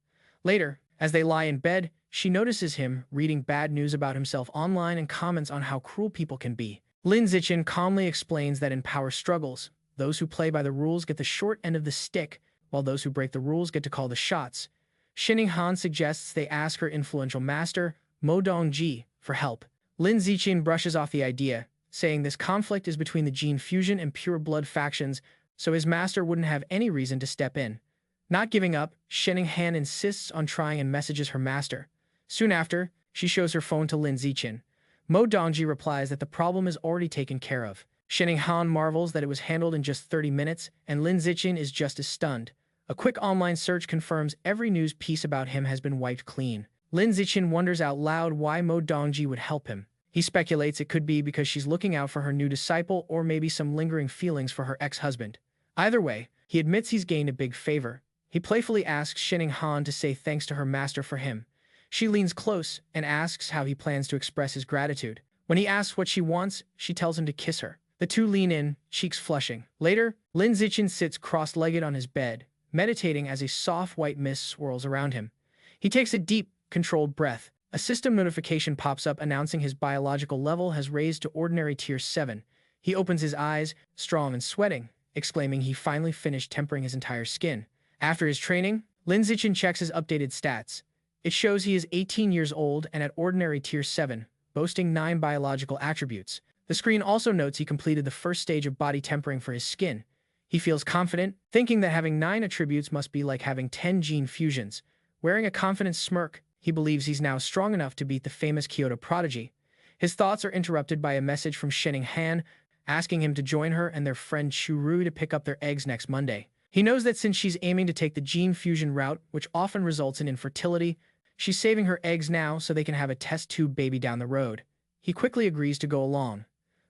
Later, as they lie in bed, she notices him reading bad news about himself online and comments on how cruel people can be. Lin Zichin calmly explains that in power struggles, those who play by the rules get the short end of the stick, while those who break the rules get to call the shots. Shining Han suggests they ask her influential master, Mo Dongji, for help. Lin Zichin brushes off the idea, saying this conflict is between the gene fusion and pure blood factions, so his master wouldn't have any reason to step in. Not giving up, Shining Han insists on trying and messages her master. Soon after, she shows her phone to Lin Zichin. Mo Dongji replies that the problem is already taken care of. Shining Han marvels that it was handled in just 30 minutes, and Lin Zichin is just as stunned. A quick online search confirms every news piece about him has been wiped clean. Lin Zichin wonders out loud why Mo Dongji would help him. He speculates it could be because she's looking out for her new disciple or maybe some lingering feelings for her ex-husband. Either way, he admits he's gained a big favor. He playfully asks Shining Han to say thanks to her master for him. She leans close and asks how he plans to express his gratitude. When he asks what she wants, she tells him to kiss her. The two lean in, cheeks flushing. Later, Lin Zichin sits cross-legged on his bed, meditating as a soft white mist swirls around him. He takes a deep, controlled breath. A system notification pops up announcing his biological level has raised to ordinary tier 7. He opens his eyes, strong and sweating, exclaiming he finally finished tempering his entire skin. After his training, Lin Zichin checks his updated stats. It shows he is 18 years old and at ordinary tier 7, boasting 9 biological attributes. The screen also notes he completed the first stage of body tempering for his skin. He feels confident, thinking that having 9 attributes must be like having 10 gene fusions. Wearing a confident smirk, he believes he's now strong enough to beat the famous Kyoto prodigy. His thoughts are interrupted by a message from Shining Han, asking him to join her and their friend Chu Rui to pick up their eggs next Monday. He knows that since she's aiming to take the gene fusion route, which often results in infertility, she's saving her eggs now so they can have a test tube baby down the road. He quickly agrees to go along.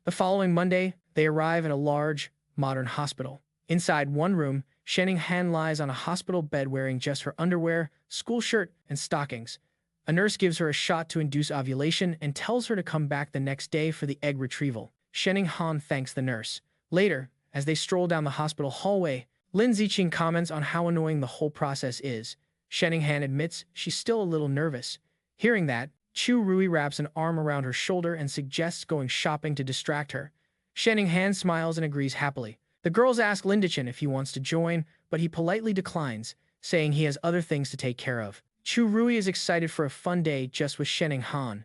The following Monday, they arrive at a large, modern hospital. Inside one room, Shining Han lies on a hospital bed wearing just her underwear, school shirt, and stockings. A nurse gives her a shot to induce ovulation and tells her to come back the next day for the egg retrieval. Shining Han thanks the nurse. Later, as they stroll down the hospital hallway, Lin Zichin comments on how annoying the whole process is. Shining Han admits she's still a little nervous. Hearing that, Chu Rui wraps an arm around her shoulder and suggests going shopping to distract her. Shining Han smiles and agrees happily. The girls ask Lin Zichin if he wants to join, but he politely declines, saying he has other things to take care of. Chu Rui is excited for a fun day just with Shining Han.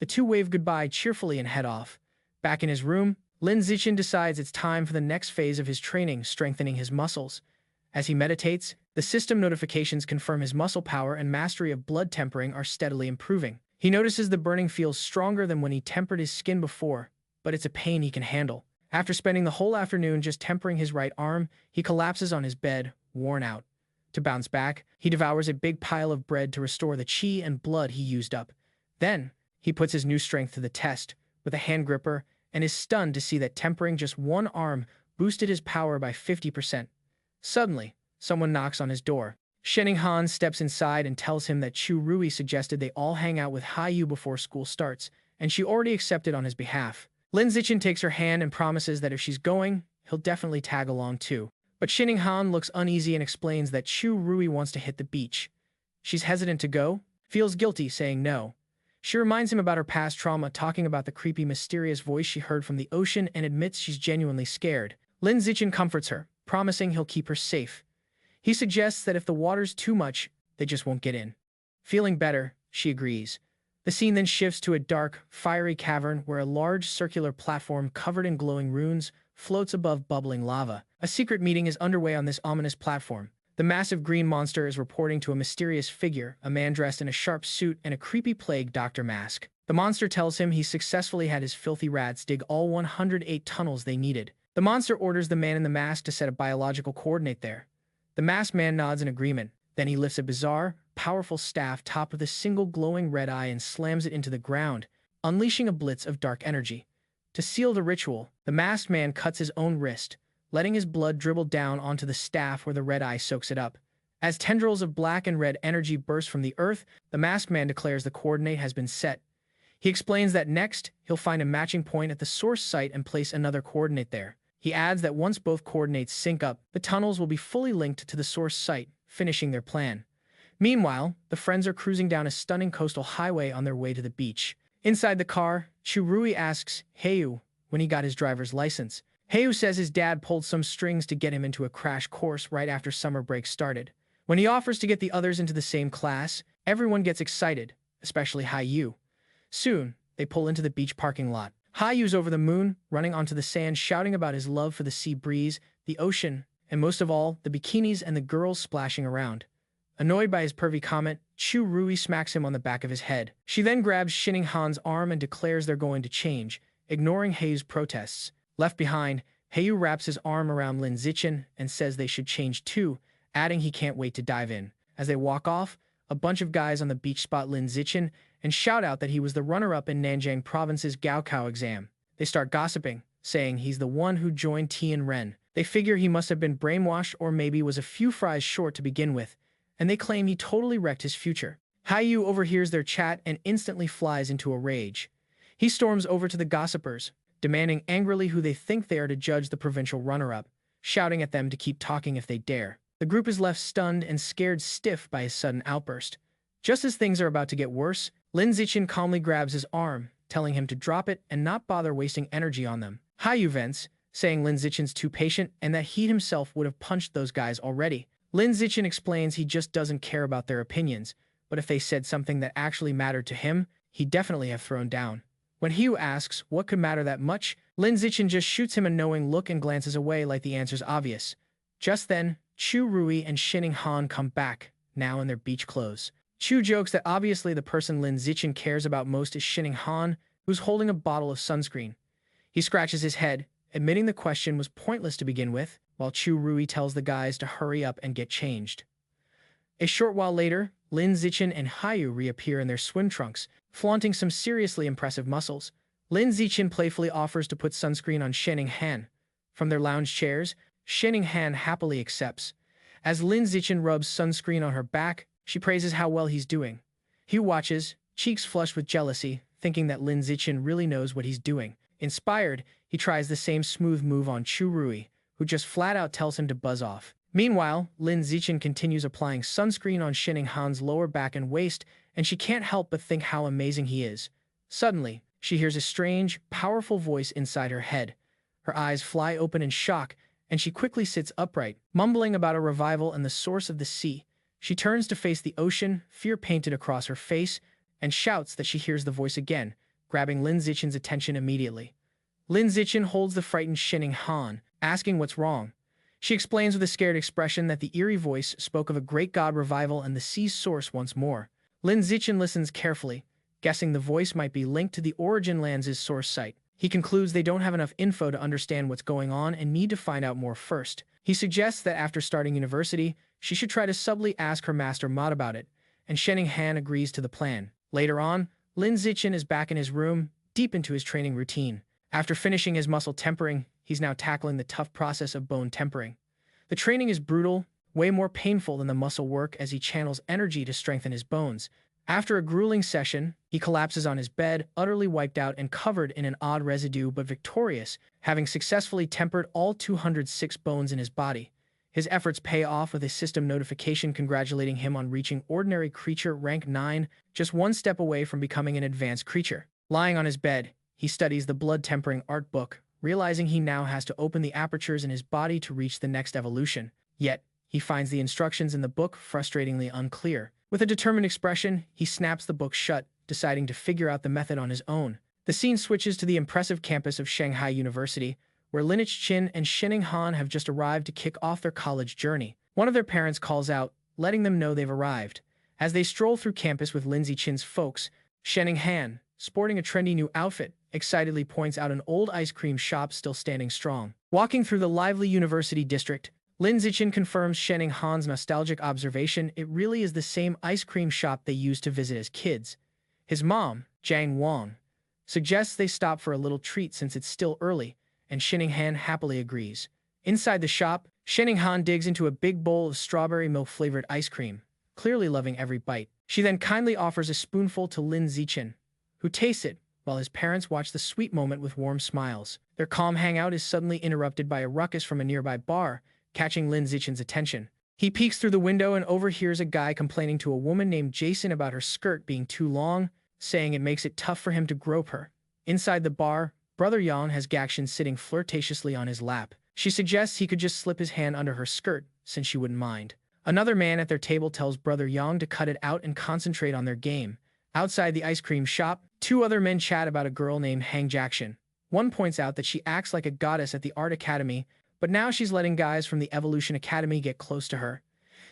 The two wave goodbye cheerfully and head off. Back in his room, Lin Zichin decides it's time for the next phase of his training, strengthening his muscles. As he meditates, the system notifications confirm his muscle power and mastery of blood tempering are steadily improving. He notices the burning feels stronger than when he tempered his skin before, but it's a pain he can handle. After spending the whole afternoon just tempering his right arm, he collapses on his bed, worn out. To bounce back, he devours a big pile of bread to restore the chi and blood he used up. Then, he puts his new strength to the test, with a hand gripper, and is stunned to see that tempering just one arm boosted his power by 50%. Suddenly, someone knocks on his door. Shining Han steps inside and tells him that Chu Rui suggested they all hang out with Haiyu before school starts, and she already accepted on his behalf. Lin Zichin takes her hand and promises that if she's going, he'll definitely tag along too. But Shining Han looks uneasy and explains that Chu Rui wants to hit the beach. She's hesitant to go, feels guilty saying no. She reminds him about her past trauma, talking about the creepy, mysterious voice she heard from the ocean, and admits she's genuinely scared. Lin Zichin comforts her, promising he'll keep her safe. He suggests that if the water's too much, they just won't get in. Feeling better, she agrees. The scene then shifts to a dark, fiery cavern where a large circular platform covered in glowing runes floats above bubbling lava. A secret meeting is underway on this ominous platform. The massive green monster is reporting to a mysterious figure, a man dressed in a sharp suit and a creepy plague doctor mask. The monster tells him he successfully had his filthy rats dig all 108 tunnels they needed. The monster orders the man in the mask to set a biological coordinate there. The masked man nods in agreement. Then he lifts a bizarre, powerful staff topped with a single glowing red eye and slams it into the ground, unleashing a blitz of dark energy. To seal the ritual, the masked man cuts his own wrist, letting his blood dribble down onto the staff where the red eye soaks it up. As tendrils of black and red energy burst from the earth, the masked man declares the coordinate has been set. He explains that next, he'll find a matching point at the source site and place another coordinate there. He adds that once both coordinates sync up, the tunnels will be fully linked to the source site, finishing their plan. Meanwhile, the friends are cruising down a stunning coastal highway on their way to the beach. Inside the car, Chu Rui asks Haiyu when he got his driver's license. Hayu says his dad pulled some strings to get him into a crash course right after summer break started. When he offers to get the others into the same class, everyone gets excited, especially Hayu. Soon, they pull into the beach parking lot. Hayu's over the moon, running onto the sand shouting about his love for the sea breeze, the ocean, and most of all, the bikinis and the girls splashing around. Annoyed by his pervy comment, Chu Rui smacks him on the back of his head. She then grabs Shining Han's arm and declares they're going to change, ignoring Hayu's protests. Left behind, Hayu wraps his arm around Lin Zichin and says they should change too, adding he can't wait to dive in. As they walk off, a bunch of guys on the beach spot Lin Zichin and shout out that he was the runner-up in Nanjing Province's Gaokao exam. They start gossiping, saying he's the one who joined Tian Ren. They figure he must have been brainwashed or maybe was a few fries short to begin with, and they claim he totally wrecked his future. Hayu overhears their chat and instantly flies into a rage. He storms over to the gossipers, demanding angrily who they think they are to judge the provincial runner-up, shouting at them to keep talking if they dare. The group is left stunned and scared stiff by his sudden outburst. Just as things are about to get worse, Lin Zichin calmly grabs his arm, telling him to drop it and not bother wasting energy on them. Hayu vents, saying Lin Zichin's too patient and that he himself would have punched those guys already. Lin Zichin explains he just doesn't care about their opinions, but if they said something that actually mattered to him, he'd definitely have thrown down. When Hayu asks what could matter that much, Lin Zichin just shoots him a knowing look and glances away like the answer's obvious. Just then, Chu Rui and Shining Han come back, now in their beach clothes. Chu jokes that obviously the person Lin Zichin cares about most is Shining Han, who's holding a bottle of sunscreen. He scratches his head, admitting the question was pointless to begin with, while Chu Rui tells the guys to hurry up and get changed. A short while later, Lin Zichin and Hayu reappear in their swim trunks, flaunting some seriously impressive muscles. Lin Zichin playfully offers to put sunscreen on Shining Han. From their lounge chairs, Shining Han happily accepts. As Lin Zichin rubs sunscreen on her back, she praises how well he's doing. Hayu watches, cheeks flushed with jealousy, thinking that Lin Zichin really knows what he's doing. Inspired, he tries the same smooth move on Chu Rui, who just flat out tells him to buzz off. Meanwhile, Lin Zichin continues applying sunscreen on Shining Han's lower back and waist, and she can't help but think how amazing he is. Suddenly, she hears a strange, powerful voice inside her head. Her eyes fly open in shock, and she quickly sits upright, mumbling about a revival and the source of the sea. She turns to face the ocean, fear painted across her face, and shouts that she hears the voice again, grabbing Lin Zichin's attention immediately. Lin Zichin holds the frightened Shining Han, asking what's wrong. She explains with a scared expression that the eerie voice spoke of a great god revival and the sea's source once more. Lin Zichin listens carefully, guessing the voice might be linked to the Origin Lands' source site. He concludes they don't have enough info to understand what's going on and need to find out more first. He suggests that after starting university, she should try to subtly ask her master Mod about it, and Shining Han agrees to the plan. Later on, Lin Zichin is back in his room, deep into his training routine. After finishing his muscle tempering, he's now tackling the tough process of bone tempering. The training is brutal, way more painful than the muscle work as he channels energy to strengthen his bones. After a grueling session, he collapses on his bed, utterly wiped out and covered in an odd residue but victorious, having successfully tempered all 206 bones in his body. His efforts pay off with a system notification congratulating him on reaching Ordinary Creature Rank 9, just one step away from becoming an advanced creature. Lying on his bed, he studies the blood-tempering art book, realizing he now has to open the apertures in his body to reach the next evolution. Yet, he finds the instructions in the book frustratingly unclear. With a determined expression, he snaps the book shut, deciding to figure out the method on his own. The scene switches to the impressive campus of Shanghai University, where Lin Zichin and Shining Han have just arrived to kick off their college journey. One of their parents calls out, letting them know they've arrived. As they stroll through campus with Lin Zichin's folks, Shining Han, sporting a trendy new outfit, excitedly points out an old ice cream shop still standing strong. Walking through the lively university district, Lin Zichin confirms Shining Han's nostalgic observation it really is the same ice cream shop they used to visit as kids. His mom, Jiang Wang, suggests they stop for a little treat since it's still early, and Shining Han happily agrees. Inside the shop, Shining Han digs into a big bowl of strawberry milk-flavored ice cream, clearly loving every bite. She then kindly offers a spoonful to Lin Zichin, who tastes it, while his parents watch the sweet moment with warm smiles. Their calm hangout is suddenly interrupted by a ruckus from a nearby bar, catching Lin Zichin's attention. He peeks through the window and overhears a guy complaining to a woman named Jason about her skirt being too long, saying it makes it tough for him to grope her. Inside the bar, Brother Yang has Gakshin sitting flirtatiously on his lap. She suggests he could just slip his hand under her skirt, since she wouldn't mind. Another man at their table tells Brother Yang to cut it out and concentrate on their game. Outside the ice cream shop, two other men chat about a girl named Hang Jackson. One points out that she acts like a goddess at the Art Academy, but now she's letting guys from the Evolution Academy get close to her.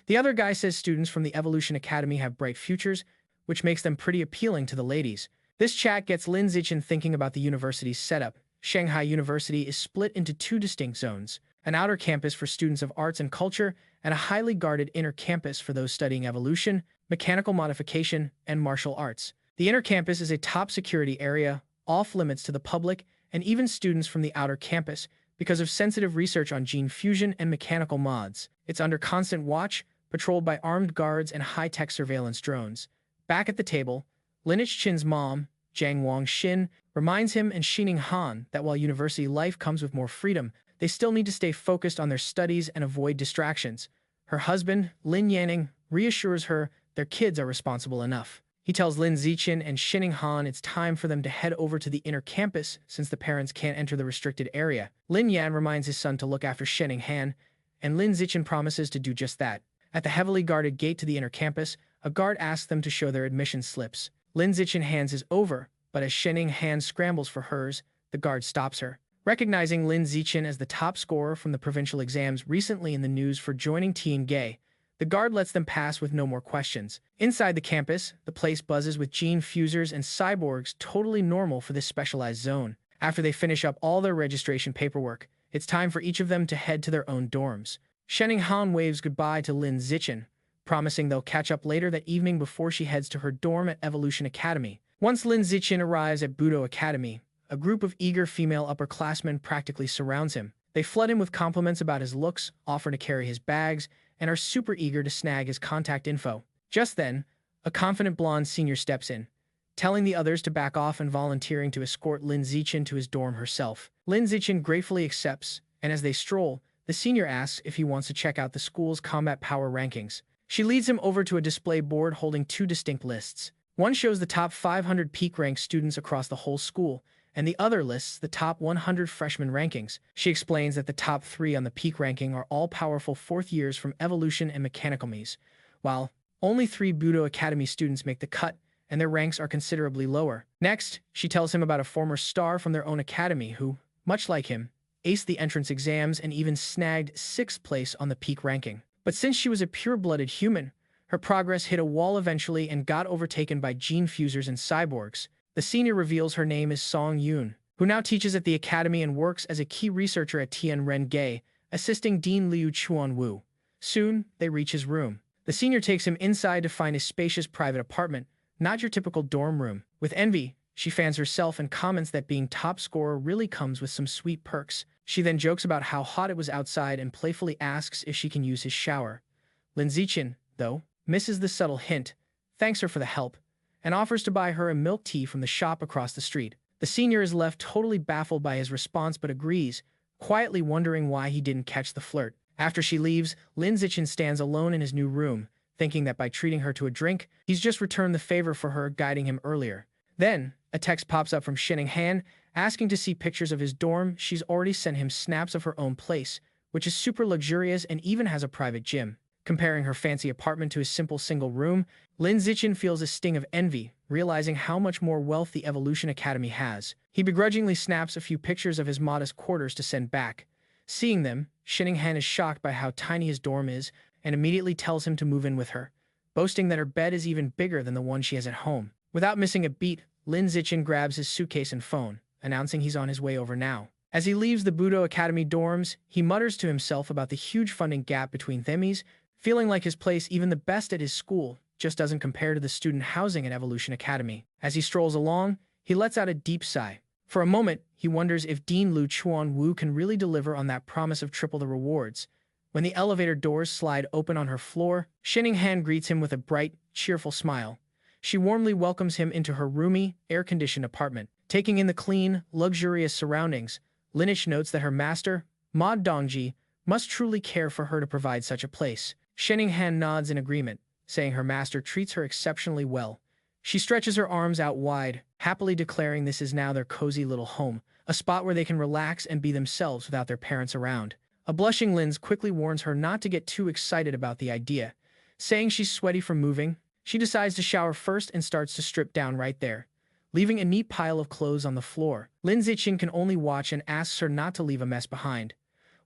The other guy says students from the Evolution Academy have bright futures, which makes them pretty appealing to the ladies. This chat gets Lin Zichin thinking about the university's setup. Shanghai University is split into two distinct zones, an outer campus for students of arts and culture, and a highly guarded inner campus for those studying evolution, mechanical modification, and martial arts. The inner campus is a top security area, off-limits to the public, and even students from the outer campus, because of sensitive research on gene fusion and mechanical mods. It's under constant watch, patrolled by armed guards and high-tech surveillance drones. Back at the table, Lin Zichin's mom, Jiang Wangxin, reminds him and Xining Han that while university life comes with more freedom, they still need to stay focused on their studies and avoid distractions. Her husband, Lin Yanning, reassures her their kids are responsible enough. He tells Lin Zichin and Xining Han it's time for them to head over to the inner campus since the parents can't enter the restricted area. Lin Yan reminds his son to look after Xining Han, and Lin Zichin promises to do just that. At the heavily guarded gate to the inner campus, a guard asks them to show their admission slips. Lin Zichin hands his over, but as Xining Han scrambles for hers, the guard stops her. Recognizing Lin Zichin as the top scorer from the provincial exams recently in the news for joining Team Gay, the guard lets them pass with no more questions. Inside the campus, the place buzzes with gene fusers and cyborgs, totally normal for this specialized zone. After they finish up all their registration paperwork, it's time for each of them to head to their own dorms. Xining Han waves goodbye to Lin Zichin, promising they'll catch up later that evening before she heads to her dorm at Evolution Academy. Once Lin Zichin arrives at Budo Academy, a group of eager female upperclassmen practically surrounds him. They flood him with compliments about his looks, offer to carry his bags, and are super eager to snag his contact info. Just then, a confident blonde senior steps in, telling the others to back off and volunteering to escort Lin Zichin to his dorm herself. Lin Zichin gratefully accepts, and as they stroll, the senior asks if he wants to check out the school's combat power rankings. She leads him over to a display board holding two distinct lists. One shows the top 500 peak-ranked students across the whole school, and the other lists the top 100 freshman rankings. She explains that the top 3 on the peak ranking are all-powerful fourth years from Evolution and Mechanical Mies, while only 3 Budo Academy students make the cut, and their ranks are considerably lower. Next, she tells him about a former star from their own academy who, much like him, aced the entrance exams and even snagged 6th place on the peak ranking. But since she was a pure-blooded human, her progress hit a wall eventually and got overtaken by gene fusers and cyborgs. The senior reveals her name is Song Yoon, who now teaches at the academy and works as a key researcher at Tien Ren Gay, assisting Dean Liu Chuan-Wu. Soon, they reach his room. The senior takes him inside to find a spacious private apartment, not your typical dorm room. With envy, she fans herself and comments that being top scorer really comes with some sweet perks. She then jokes about how hot it was outside and playfully asks if she can use his shower. Lin Zichin, though, misses the subtle hint, thanks her for the help, and offers to buy her a milk tea from the shop across the street. The senior is left totally baffled by his response but agrees, quietly wondering why he didn't catch the flirt. After she leaves, Lin Zichin stands alone in his new room, thinking that by treating her to a drink, he's just returned the favor for her guiding him earlier. Then, a text pops up from Xining Han, asking to see pictures of his dorm. She's already sent him snaps of her own place, which is super luxurious and even has a private gym. Comparing her fancy apartment to his simple single room, Lin Zichin feels a sting of envy, realizing how much more wealth the Evolution Academy has. He begrudgingly snaps a few pictures of his modest quarters to send back. Seeing them, Xining Han is shocked by how tiny his dorm is and immediately tells him to move in with her, boasting that her bed is even bigger than the one she has at home. Without missing a beat, Lin Zichin grabs his suitcase and phone, announcing he's on his way over now. As he leaves the Budo Academy dorms, he mutters to himself about the huge funding gap between themies, feeling like his place, even the best at his school, just doesn't compare to the student housing at Evolution Academy. As he strolls along, he lets out a deep sigh. For a moment, he wonders if Dean Liu Chuan-Wu can really deliver on that promise of triple the rewards. When the elevator doors slide open on her floor, Xining Han greets him with a bright, cheerful smile. She warmly welcomes him into her roomy, air-conditioned apartment. Taking in the clean, luxurious surroundings, Linish notes that her master, Ma Dongji, must truly care for her to provide such a place. Xining Han nods in agreement, saying her master treats her exceptionally well. She stretches her arms out wide, happily declaring this is now their cozy little home, a spot where they can relax and be themselves without their parents around. A blushing Lin quickly warns her not to get too excited about the idea. Saying she's sweaty from moving, she decides to shower first and starts to strip down right there, leaving a neat pile of clothes on the floor. Lin Zichin can only watch and asks her not to leave a mess behind.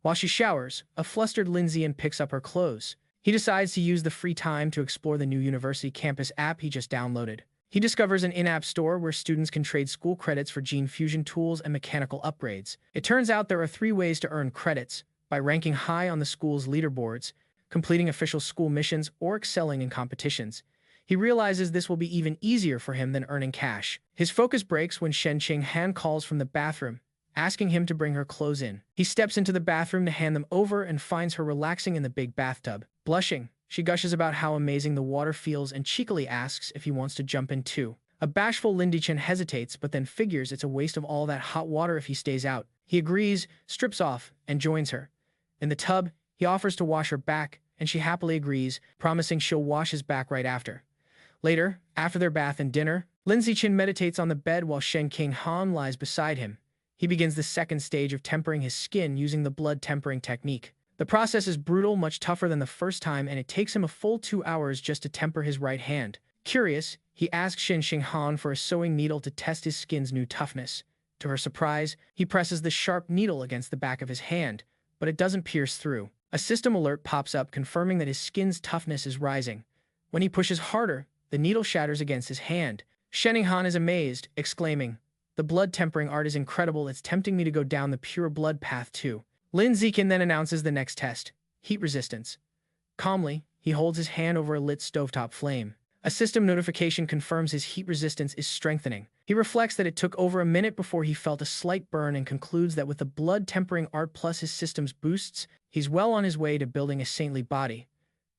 While she showers, a flustered Lin Zichin picks up her clothes. He decides to use the free time to explore the new university campus app he just downloaded. He discovers an in-app store where students can trade school credits for gene fusion tools and mechanical upgrades. It turns out there are 3 ways to earn credits: by ranking high on the school's leaderboards, completing official school missions, or excelling in competitions. He realizes this will be even easier for him than earning cash. His focus breaks when Shen Qinghan calls from the bathroom, asking him to bring her clothes in. He steps into the bathroom to hand them over and finds her relaxing in the big bathtub. Blushing, she gushes about how amazing the water feels and cheekily asks if he wants to jump in too. A bashful Lin Zichin hesitates but then figures it's a waste of all that hot water if he stays out. He agrees, strips off, and joins her. In the tub, he offers to wash her back, and she happily agrees, promising she'll wash his back right after. Later, after their bath and dinner, Lin Zichin meditates on the bed while Shen Qinghan lies beside him. He begins the second stage of tempering his skin using the blood tempering technique. The process is brutal, much tougher than the first time, and it takes him a full 2 hours just to temper his right hand. Curious, he asks Shen Qinghan for a sewing needle to test his skin's new toughness. To her surprise, he presses the sharp needle against the back of his hand, but it doesn't pierce through. A system alert pops up confirming that his skin's toughness is rising. When he pushes harder, the needle shatters against his hand. Shen Qinghan is amazed, exclaiming, "The blood tempering art is incredible, it's tempting me to go down the pure blood path too." Lin Zichin then announces the next test: heat resistance. Calmly, he holds his hand over a lit stovetop flame. A system notification confirms his heat resistance is strengthening. He reflects that it took over a minute before he felt a slight burn and concludes that with the blood tempering art plus his system's boosts, he's well on his way to building a saintly body.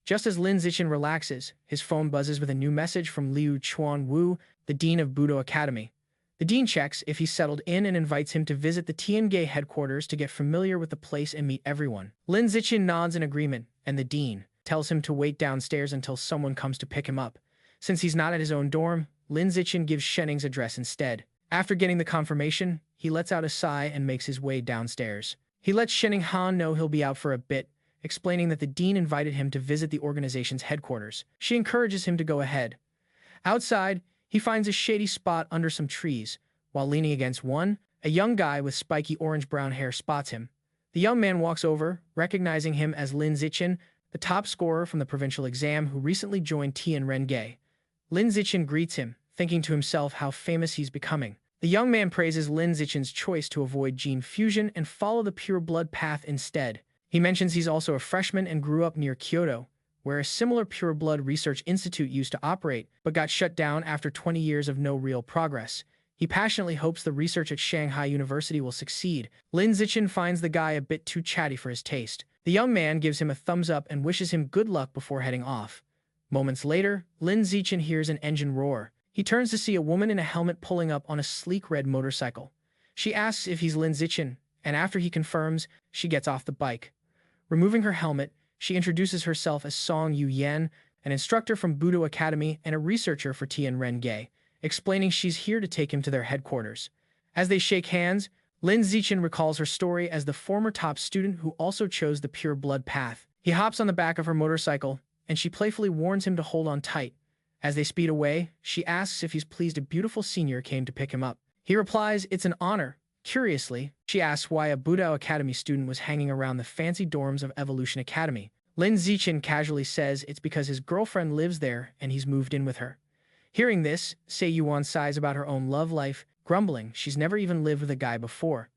Just as Lin Zichin relaxes, his phone buzzes with a new message from Liu Chuanwu, the dean of Budo Academy. The dean checks if he's settled in and invites him to visit the Tiangei headquarters to get familiar with the place and meet everyone. Lin Zichin nods in agreement, and the dean tells him to wait downstairs until someone comes to pick him up. Since he's not at his own dorm, Lin Zichin gives Shenning's address instead. After getting the confirmation, he lets out a sigh and makes his way downstairs. He lets Shen Qinghan know he'll be out for a bit, explaining that the dean invited him to visit the organization's headquarters. She encourages him to go ahead. Outside, he finds a shady spot under some trees. While leaning against one, a young guy with spiky orange-brown hair spots him. The young man walks over, recognizing him as Lin Zichin, the top scorer from the provincial exam who recently joined Tianrengei. Lin Zichin greets him, thinking to himself how famous he's becoming. The young man praises Lin Zichin's choice to avoid gene fusion and follow the pure blood path instead. He mentions he's also a freshman and grew up near Kyoto, where a similar pure blood research institute used to operate, but got shut down after 20 years of no real progress. He passionately hopes the research at Shanghai University will succeed. Lin Zichin finds the guy a bit too chatty for his taste. The young man gives him a thumbs up and wishes him good luck before heading off. Moments later, Lin Zichin hears an engine roar. He turns to see a woman in a helmet pulling up on a sleek red motorcycle. She asks if he's Lin Zichin, and after he confirms, she gets off the bike. Removing her helmet, she introduces herself as Song Yu-Yan, an instructor from Budo Academy and a researcher for Tianrengei, explaining she's here to take him to their headquarters. As they shake hands, Lin Zichin recalls her story as the former top student who also chose the pure blood path. He hops on the back of her motorcycle, and she playfully warns him to hold on tight. As they speed away, she asks if he's pleased a beautiful senior came to pick him up. He replies it's an honor. Curiously, she asks why a Budo Academy student was hanging around the fancy dorms of Evolution Academy. Lin Zichin casually says it's because his girlfriend lives there and he's moved in with her. Hearing this, Se Yuan sighs about her own love life, grumbling she's never even lived with a guy before.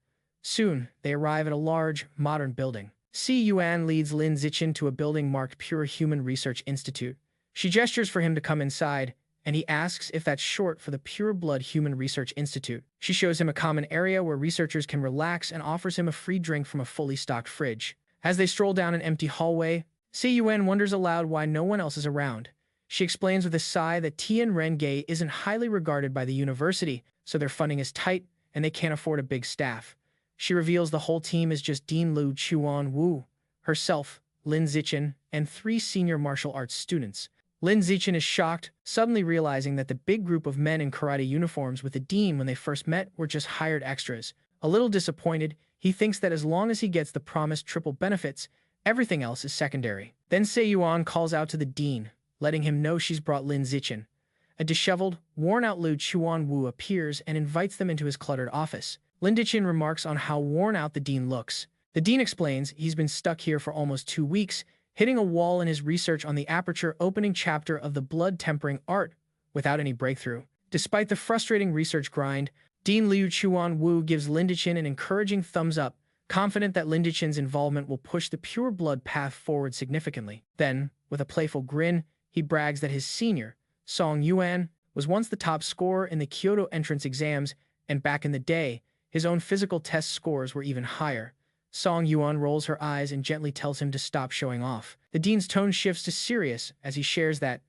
Soon, they arrive at a large, modern building. Se Yuan leads Lin Zichin to a building marked Pure Human Research Institute. She gestures for him to come inside, and he asks if that's short for the Pure Blood Human Research Institute. She shows him a common area where researchers can relax and offers him a free drink from a fully stocked fridge. As they stroll down an empty hallway, Se Yuan wonders aloud why no one else is around. She explains with a sigh that Tianrengei isn't highly regarded by the university, so their funding is tight and they can't afford a big staff. She reveals the whole team is just Dean Liu Chuanwu, herself, Lin Zichin, and 3 senior martial arts students. Lin Zichin is shocked, suddenly realizing that the big group of men in karate uniforms with the dean when they first met were just hired extras. A little disappointed, he thinks that as long as he gets the promised triple benefits, everything else is secondary. Then Se-Yuan calls out to the dean, letting him know she's brought Lin Zichin. A disheveled, worn-out Liu Chuan-Wu appears and invites them into his cluttered office. Lin Zichin remarks on how worn out the dean looks. The dean explains he's been stuck here for almost 2 weeks, hitting a wall in his research on the aperture opening chapter of the blood-tempering art without any breakthrough. Despite the frustrating research grind, Dean Liu Chuan-Wu gives Lin Zichin an encouraging thumbs up, confident that Lin Zichin's involvement will push the pure blood path forward significantly. Then, with a playful grin, he brags that his senior, Song Yuan, was once the top scorer in the Kyoto entrance exams, and back in the day, his own physical test scores were even higher. Song Yuan rolls her eyes and gently tells him to stop showing off. The dean's tone shifts to serious as he shares that,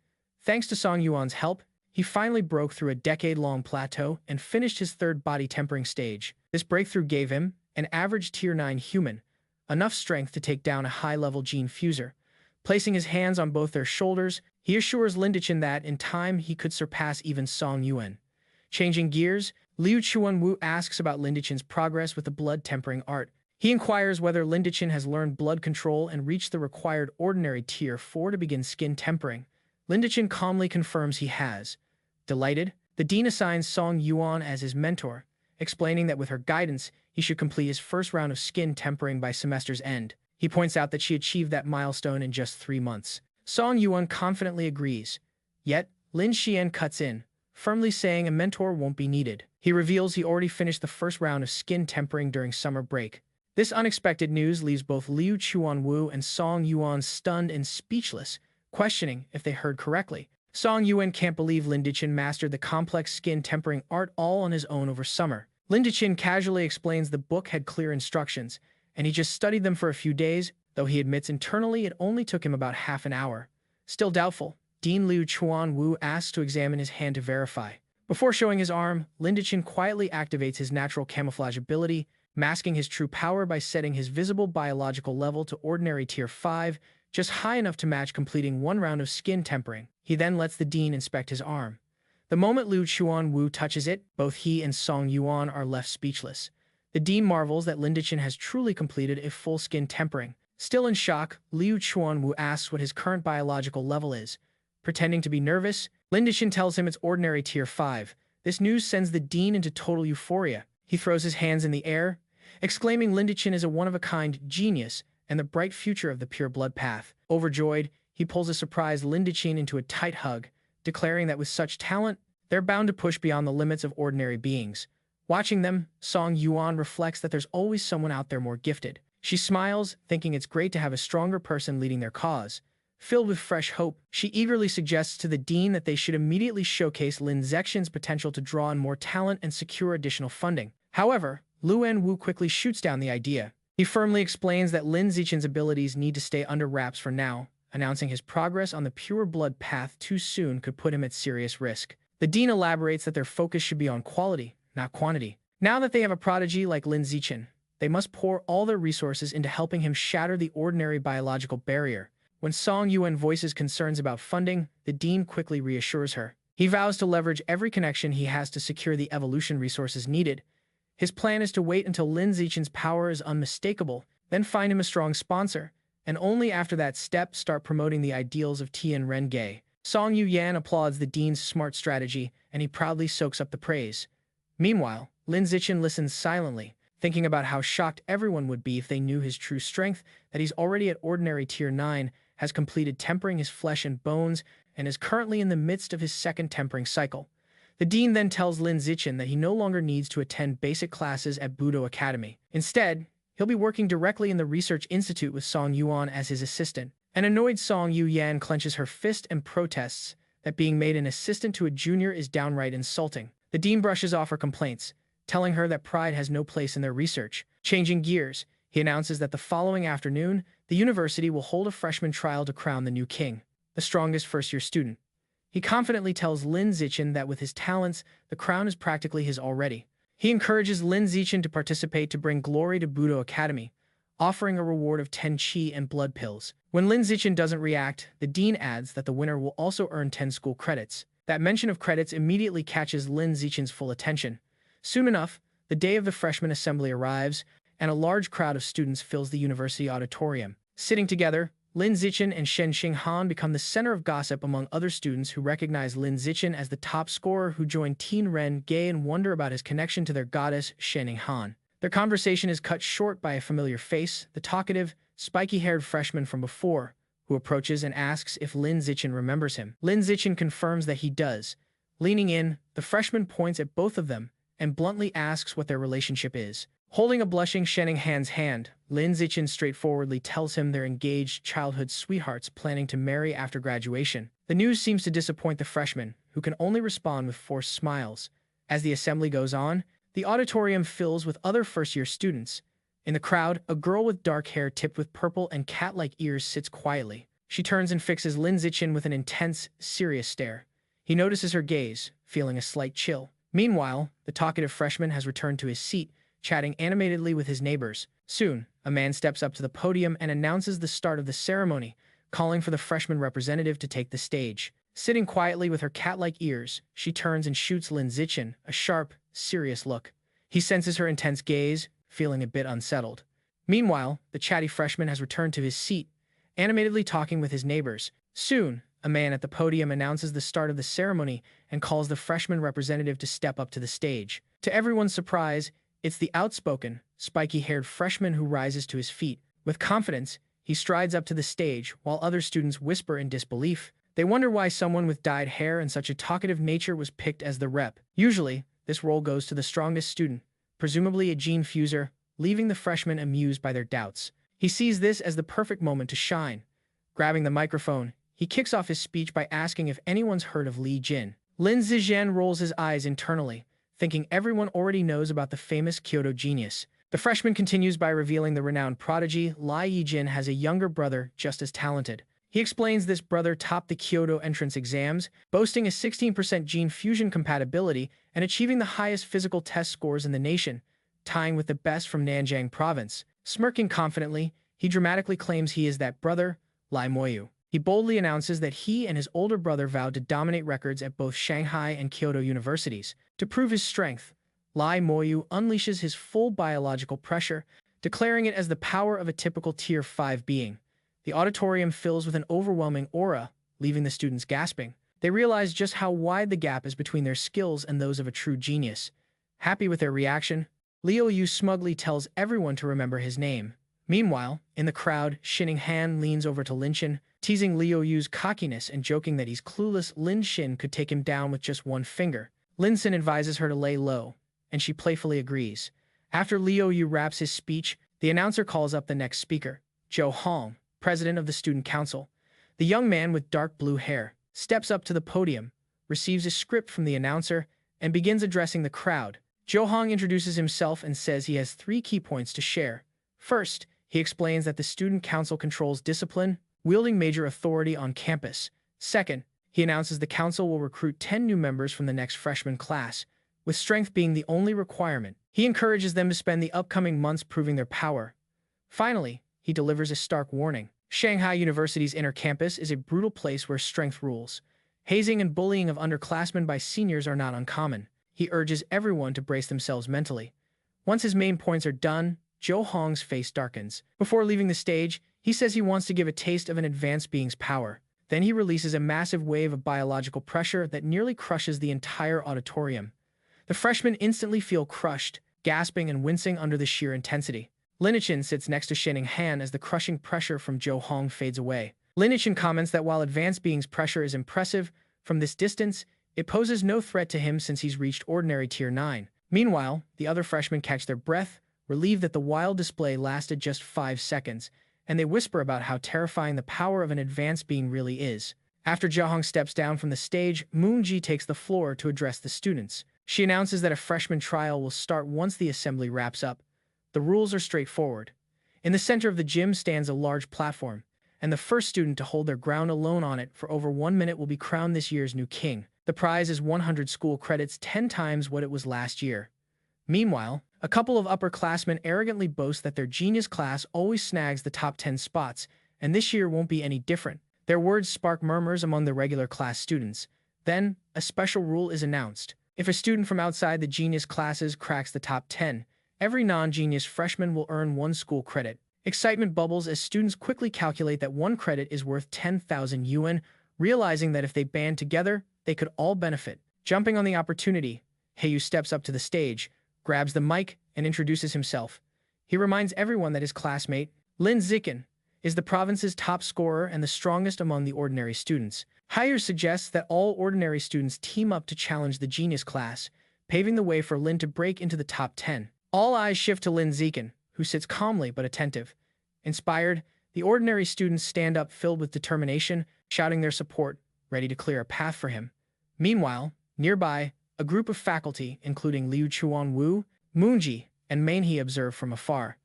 thanks to Song Yuan's help, he finally broke through a decade-long plateau and finished his third body tempering stage. This breakthrough gave him, an average Tier 9 human, enough strength to take down a high-level gene fuser. Placing his hands on both their shoulders, he assures Lin Zichin that, in time, he could surpass even Song Yuan. Changing gears, Liu Chuan-Wu asks about Lin Zichin's progress with the blood-tempering art. He inquires whether Lin Zichin has learned blood control and reached the required ordinary Tier 4 to begin skin tempering. Lin Zichin calmly confirms he has. Delighted, the dean assigns Song Yuan as his mentor, explaining that with her guidance, he should complete his first round of skin tempering by semester's end. He points out that she achieved that milestone in just 3 months. Song Yuan confidently agrees. Yet, Lin Xian cuts in, firmly saying a mentor won't be needed. He reveals he already finished the first round of skin tempering during summer break. This unexpected news leaves both Liu Chuan-Wu and Song Yuan stunned and speechless, questioning if they heard correctly. Song Yuan can't believe Lin Zichin mastered the complex skin tempering art all on his own over summer. Lin Zichin casually explains the book had clear instructions, and he just studied them for a few days, though he admits internally it only took him about half an hour. Still doubtful, Dean Liu Chuan-Wu asks to examine his hand to verify. Before showing his arm, Lin Zichin quietly activates his natural camouflage ability, masking his true power by setting his visible biological level to ordinary Tier 5, just high enough to match completing 1 round of skin tempering. He then lets the dean inspect his arm. The moment Liu Chuan-Wu touches it, both he and Song Yuan are left speechless. The dean marvels that Lin Zichin has truly completed a full skin tempering. Still in shock, Liu Chuan-Wu asks what his current biological level is. Pretending to be nervous, Lin Zichin tells him it's ordinary Tier 5. This news sends the dean into total euphoria. He throws his hands in the air, exclaiming Lin Zichin is a one-of-a-kind genius and the bright future of the pure blood path. Overjoyed, he pulls a surprised Lin Zichin into a tight hug, declaring that with such talent, they're bound to push beyond the limits of ordinary beings. Watching them, Song Yuan reflects that there's always someone out there more gifted. She smiles, thinking it's great to have a stronger person leading their cause. Filled with fresh hope, she eagerly suggests to the dean that they should immediately showcase Lin Zichin's potential to draw in more talent and secure additional funding. However, Liu Wu quickly shoots down the idea. He firmly explains that Lin Zichin's abilities need to stay under wraps for now, announcing his progress on the pure blood path too soon could put him at serious risk. The dean elaborates that their focus should be on quality, not quantity. Now that they have a prodigy like Lin Zichin, they must pour all their resources into helping him shatter the ordinary biological barrier. When Song Yuan voices concerns about funding, the dean quickly reassures her. He vows to leverage every connection he has to secure the evolution resources needed. His plan is to wait until Lin Zichin's power is unmistakable, then find him a strong sponsor, and only after that step start promoting the ideals of Tian Renge. Song Yuan applauds the dean's smart strategy, and he proudly soaks up the praise. Meanwhile, Lin Zichin listens silently, thinking about how shocked everyone would be if they knew his true strength, that he's already at ordinary Tier 9, has completed tempering his flesh and bones, and is currently in the midst of his second tempering cycle. The dean then tells Lin Zichin that he no longer needs to attend basic classes at Budo Academy. Instead, he'll be working directly in the Research Institute with Song Yuan as his assistant. An annoyed Song Yuan clenches her fist and protests that being made an assistant to a junior is downright insulting. The dean brushes off her complaints, telling her that pride has no place in their research. Changing gears, he announces that the following afternoon, the university will hold a freshman trial to crown the new king, the strongest first-year student. He confidently tells Lin Zichin that with his talents, the crown is practically his already. He encourages Lin Zichin to participate to bring glory to Budo Academy, offering a reward of 10 chi and blood pills. When Lin Zichin doesn't react, the dean adds that the winner will also earn 10 school credits. That mention of credits immediately catches Lin Zichin's full attention. Soon enough, The day of the freshman assembly arrives, and a large crowd of students fills the university auditorium. Sitting together, Lin Zichin and Shen Xinghan become the center of gossip among other students who recognize Lin Zichin as the top scorer who joined Teen Ren Gay and wonder about his connection to their goddess, Shen Xinghan. Their conversation is cut short by a familiar face, the talkative, spiky-haired freshman from before, who approaches and asks if Lin Zichin remembers him. Lin Zichin confirms that he does. Leaning in, the freshman points at both of them and bluntly asks what their relationship is. Holding a blushing Shen Xinghan's hand, Lin Zichin straightforwardly tells him they're engaged childhood sweethearts planning to marry after graduation. The news seems to disappoint the freshman, who can only respond with forced smiles. As the assembly goes on, the auditorium fills with other first-year students. In the crowd, a girl with dark hair tipped with purple and cat-like ears sits quietly. She turns and fixes Lin Zichin with an intense, serious stare. He notices her gaze, feeling a slight chill. Meanwhile, the talkative freshman has returned to his seat, chatting animatedly with his neighbors. Soon, a man steps up to the podium and announces the start of the ceremony, calling for the freshman representative to take the stage. Sitting quietly with her cat-like ears, she turns and shoots Lin Zichin a sharp, serious look. He senses her intense gaze, feeling a bit unsettled. Meanwhile, the chatty freshman has returned to his seat, animatedly talking with his neighbors. Soon, a man at the podium announces the start of the ceremony and calls the freshman representative to step up to the stage. To everyone's surprise, it's the outspoken, spiky-haired freshman who rises to his feet. With confidence, he strides up to the stage, while other students whisper in disbelief. They wonder why someone with dyed hair and such a talkative nature was picked as the rep. Usually, this role goes to the strongest student, presumably a gene fuser, leaving the freshmen amused by their doubts. He sees this as the perfect moment to shine. Grabbing the microphone, he kicks off his speech by asking if anyone's heard of Li Jin. Lin Zichin rolls his eyes internally, thinking everyone already knows about the famous Kyoto genius. The freshman continues by revealing the renowned prodigy Li Yijin has a younger brother just as talented. He explains this brother topped the Kyoto entrance exams, boasting a 16% gene fusion compatibility and achieving the highest physical test scores in the nation, tying with the best from Nanjing province. Smirking confidently, he dramatically claims he is that brother, Lai Moyu. He boldly announces that he and his older brother vowed to dominate records at both Shanghai and Kyoto universities. To prove his strength, Lai Moyu unleashes his full biological pressure, declaring it as the power of a typical Tier 5 being. The auditorium fills with an overwhelming aura, leaving the students gasping. They realize just how wide the gap is between their skills and those of a true genius. Happy with their reaction, Liu Yu smugly tells everyone to remember his name. Meanwhile, in the crowd, Shin Han leans over to Lin Zichin, teasing Liu Yu's cockiness and joking that he's clueless Lin Zichin could take him down with just one finger. Lin Zichin advises her to lay low, and she playfully agrees. After Liu Yu wraps his speech, the announcer calls up the next speaker, Zhou Hong, president of the student council. The young man with dark blue hair steps up to the podium, receives a script from the announcer, and begins addressing the crowd. Zhou Hong introduces himself and says he has 3 key points to share. First, he explains that the student council controls discipline, wielding major authority on campus. Second, he announces the council will recruit 10 new members from the next freshman class, with strength being the only requirement. He encourages them to spend the upcoming months proving their power. Finally, he delivers a stark warning. Shanghai University's inner campus is a brutal place where strength rules. Hazing and bullying of underclassmen by seniors are not uncommon. He urges everyone to brace themselves mentally. Once his main points are done, Zhou Hong's face darkens. Before leaving the stage, he says he wants to give a taste of an advanced being's power. Then he releases a massive wave of biological pressure that nearly crushes the entire auditorium. The freshmen instantly feel crushed, gasping and wincing under the sheer intensity. Lin Zichin sits next to Shen Han as the crushing pressure from Zhou Hong fades away. Lin Zichin comments that while advanced being's pressure is impressive, from this distance, it poses no threat to him since he's reached ordinary Tier 9. Meanwhile, the other freshmen catch their breath, relieved that the wild display lasted just 5 seconds, and they whisper about how terrifying the power of an advanced being really is. After Zhou Hong steps down from the stage, Moon Ji takes the floor to address the students. She announces that a freshman trial will start once the assembly wraps up. The rules are straightforward. In the center of the gym stands a large platform, and the first student to hold their ground alone on it for over 1 minute will be crowned this year's new king. The prize is 100 school credits, 10 times what it was last year. Meanwhile, a couple of upperclassmen arrogantly boast that their genius class always snags the top 10 spots, and this year won't be any different. Their words spark murmurs among the regular class students. Then, a special rule is announced. If a student from outside the genius classes cracks the top 10, every non-genius freshman will earn 1 school credit. Excitement bubbles as students quickly calculate that 1 credit is worth 10,000 yuan, realizing that if they band together, they could all benefit. Jumping on the opportunity, Hayu steps up to the stage, grabs the mic, and introduces himself. He reminds everyone that his classmate, Lin Zichin, is the province's top scorer and the strongest among the ordinary students. Hayu suggests that all ordinary students team up to challenge the genius class, paving the way for Lin to break into the top 10. All eyes shift to Lin Zichin, who sits calmly but attentive. Inspired, the ordinary students stand up filled with determination, shouting their support, ready to clear a path for him. Meanwhile, nearby, a group of faculty, including Liu Chuanwu, Moonji, and Manhwa, observe from afar.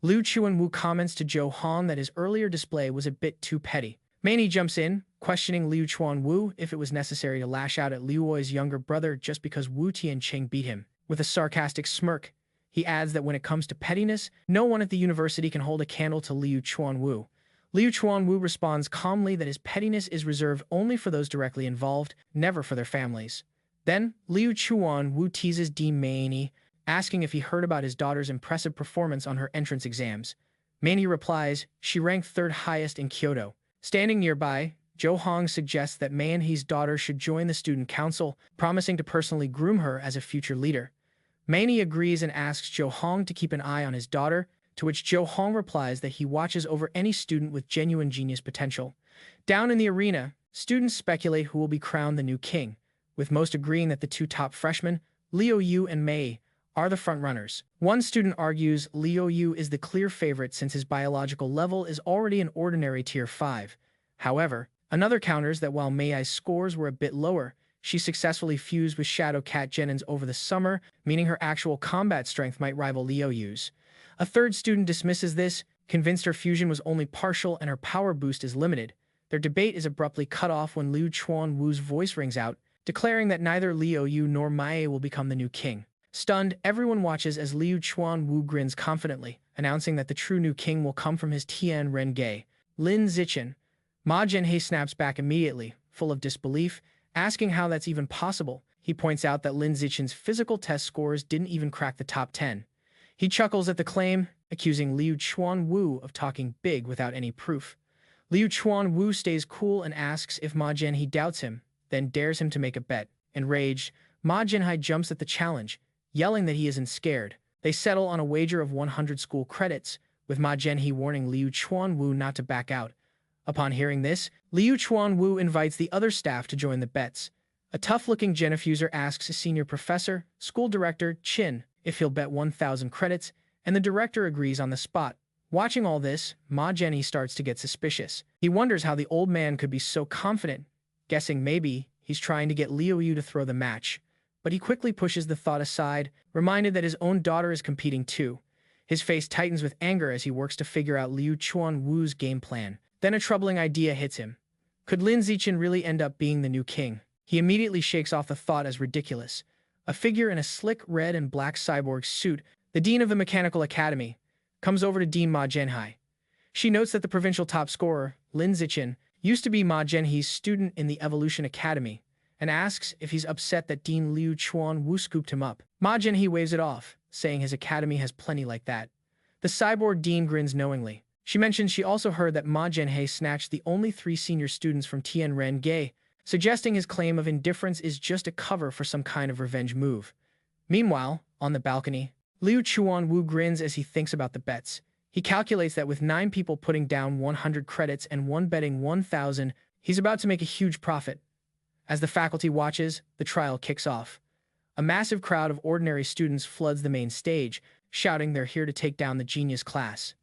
Liu Chuanwu comments to Zhou Hong that his earlier display was a bit too petty. Manhwa jumps in, questioning Liu Chuanwu if it was necessary to lash out at Liu Oi's younger brother just because Wu Tianqing beat him. With a sarcastic smirk, he adds that when it comes to pettiness, no one at the university can hold a candle to Liu Chuanwu. Liu Chuanwu responds calmly that his pettiness is reserved only for those directly involved, never for their families. Then, Liu Chuanwu teases Dean Manhwa, asking if he heard about his daughter's impressive performance on her entrance exams. Manhwa replies she ranked third highest in Kyoto. Standing nearby, Zhou Hong suggests that Manhwa's daughter should join the student council, promising to personally groom her as a future leader. Manhwa agrees and asks Zhou Hong to keep an eye on his daughter, to which Zhou Hong replies that he watches over any student with genuine genius potential. Down in the arena, students speculate who will be crowned the new king, with most agreeing that the two top freshmen, Liu Yu and Mei, are the frontrunners. One student argues Liu Yu is the clear favorite since his biological level is already an ordinary tier 5. However, another counters that while Mei's scores were a bit lower, she successfully fused with Shadow Cat Jenin's over the summer, meaning her actual combat strength might rival Liu Yu's. A third student dismisses this, convinced her fusion was only partial and her power boost is limited. Their debate is abruptly cut off when Liu Chuanwu's voice rings out, declaring that neither Liu Yu nor Mei will become the new king. Stunned, everyone watches as Liu Chuanwu grins confidently, announcing that the true new king will come from his Tian Ren-ge, Lin Zichin. Ma Zhenhe snaps back immediately, full of disbelief, asking how that's even possible. He points out that Lin Zichin's physical test scores didn't even crack the top 10. He chuckles at the claim, accusing Liu Chuanwu of talking big without any proof. Liu Chuanwu stays cool and asks if Ma Zhenhe doubts him, then dares him to make a bet. Enraged, Ma Zhenhe jumps at the challenge, yelling that he isn't scared. They settle on a wager of 100 school credits, with Ma Zhenhe warning Liu Chuanwu not to back out. Upon hearing this, Liu Chuanwu invites the other staff to join the bets. A tough-looking Genefuser asks a senior professor, school director Qin, if he'll bet 1,000 credits, and the director agrees on the spot. Watching all this, Ma Zhenhe starts to get suspicious. He wonders how the old man could be so confident, guessing maybe he's trying to get Liu Yu to throw the match. But he quickly pushes the thought aside, reminded that his own daughter is competing too. His face tightens with anger as he works to figure out Liu Chuanwu's game plan. Then a troubling idea hits him. Could Lin Zichin really end up being the new king? He immediately shakes off the thought as ridiculous. A figure in a slick red and black cyborg suit, the dean of the Mechanical Academy, comes over to Dean Ma Zhenhe. She notes that the provincial top scorer, Lin Zichin, used to be Ma Zhenhe's student in the Evolution Academy, and asks if he's upset that Dean Liu Chuanwu scooped him up. Ma Zhenhe waves it off, saying his academy has plenty like that. The cyborg dean grins knowingly. She mentions she also heard that Ma Zhenhe snatched the only 3 senior students from Tian Ren-ge, suggesting his claim of indifference is just a cover for some kind of revenge move. Meanwhile, on the balcony, Liu Chuanwu grins as he thinks about the bets. He calculates that with 9 people putting down 100 credits and 1 betting 1,000, he's about to make a huge profit. As the faculty watches, the trial kicks off. A massive crowd of ordinary students floods the main stage, shouting they're here to take down the genius class.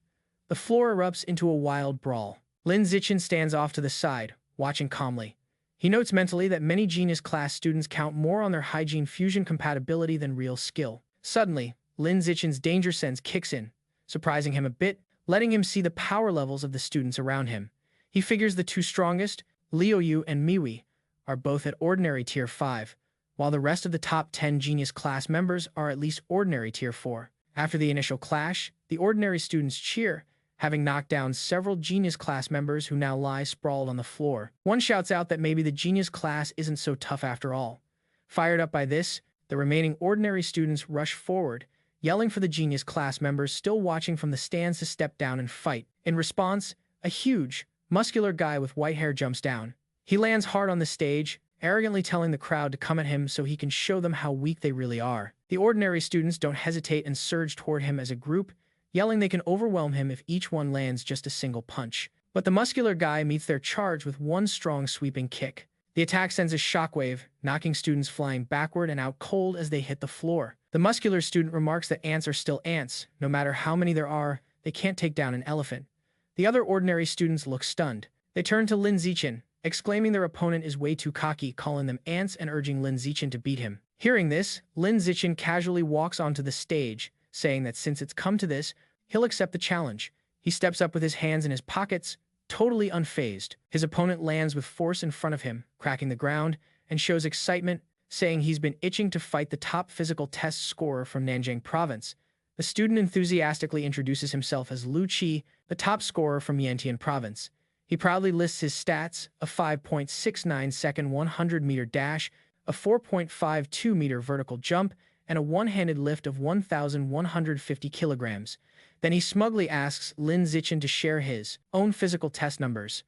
The floor erupts into a wild brawl. Lin Zichin stands off to the side, watching calmly. He notes mentally that many genius class students count more on their hygiene fusion compatibility than real skill. Suddenly, Lin Zichin's danger sense kicks in, surprising him a bit, letting him see the power levels of the students around him. He figures the 2 strongest, Liu Yu and Miwi, are both at ordinary tier 5, while the rest of the top 10 genius class members are at least ordinary tier 4. After the initial clash, the ordinary students cheer, having knocked down several genius class members who now lie sprawled on the floor. One shouts out that maybe the genius class isn't so tough after all. Fired up by this, the remaining ordinary students rush forward, yelling for the genius class members still watching from the stands to step down and fight. In response, a huge, muscular guy with white hair jumps down. He lands hard on the stage, arrogantly telling the crowd to come at him so he can show them how weak they really are. The ordinary students don't hesitate and surge toward him as a group, yelling they can overwhelm him if each one lands just a single punch. But the muscular guy meets their charge with one strong sweeping kick. The attack sends a shockwave, knocking students flying backward and out cold as they hit the floor. The muscular student remarks that ants are still ants. No matter how many there are, they can't take down an elephant. The other ordinary students look stunned. They turn to Lin Zichin, exclaiming their opponent is way too cocky, calling them ants and urging Lin Zichin to beat him. Hearing this, Lin Zichin casually walks onto the stage, saying that since it's come to this, he'll accept the challenge. He steps up with his hands in his pockets, totally unfazed. His opponent lands with force in front of him, cracking the ground, and shows excitement, saying he's been itching to fight the top physical test scorer from Nanjing province. The student enthusiastically introduces himself as Lu Qi, the top scorer from Yantian province. He proudly lists his stats: a 5.69-second 100-meter dash, a 4.52-meter vertical jump, and a one-handed lift of 1,150 kilograms. Then he smugly asks Lin Zichin to share his own physical test numbers.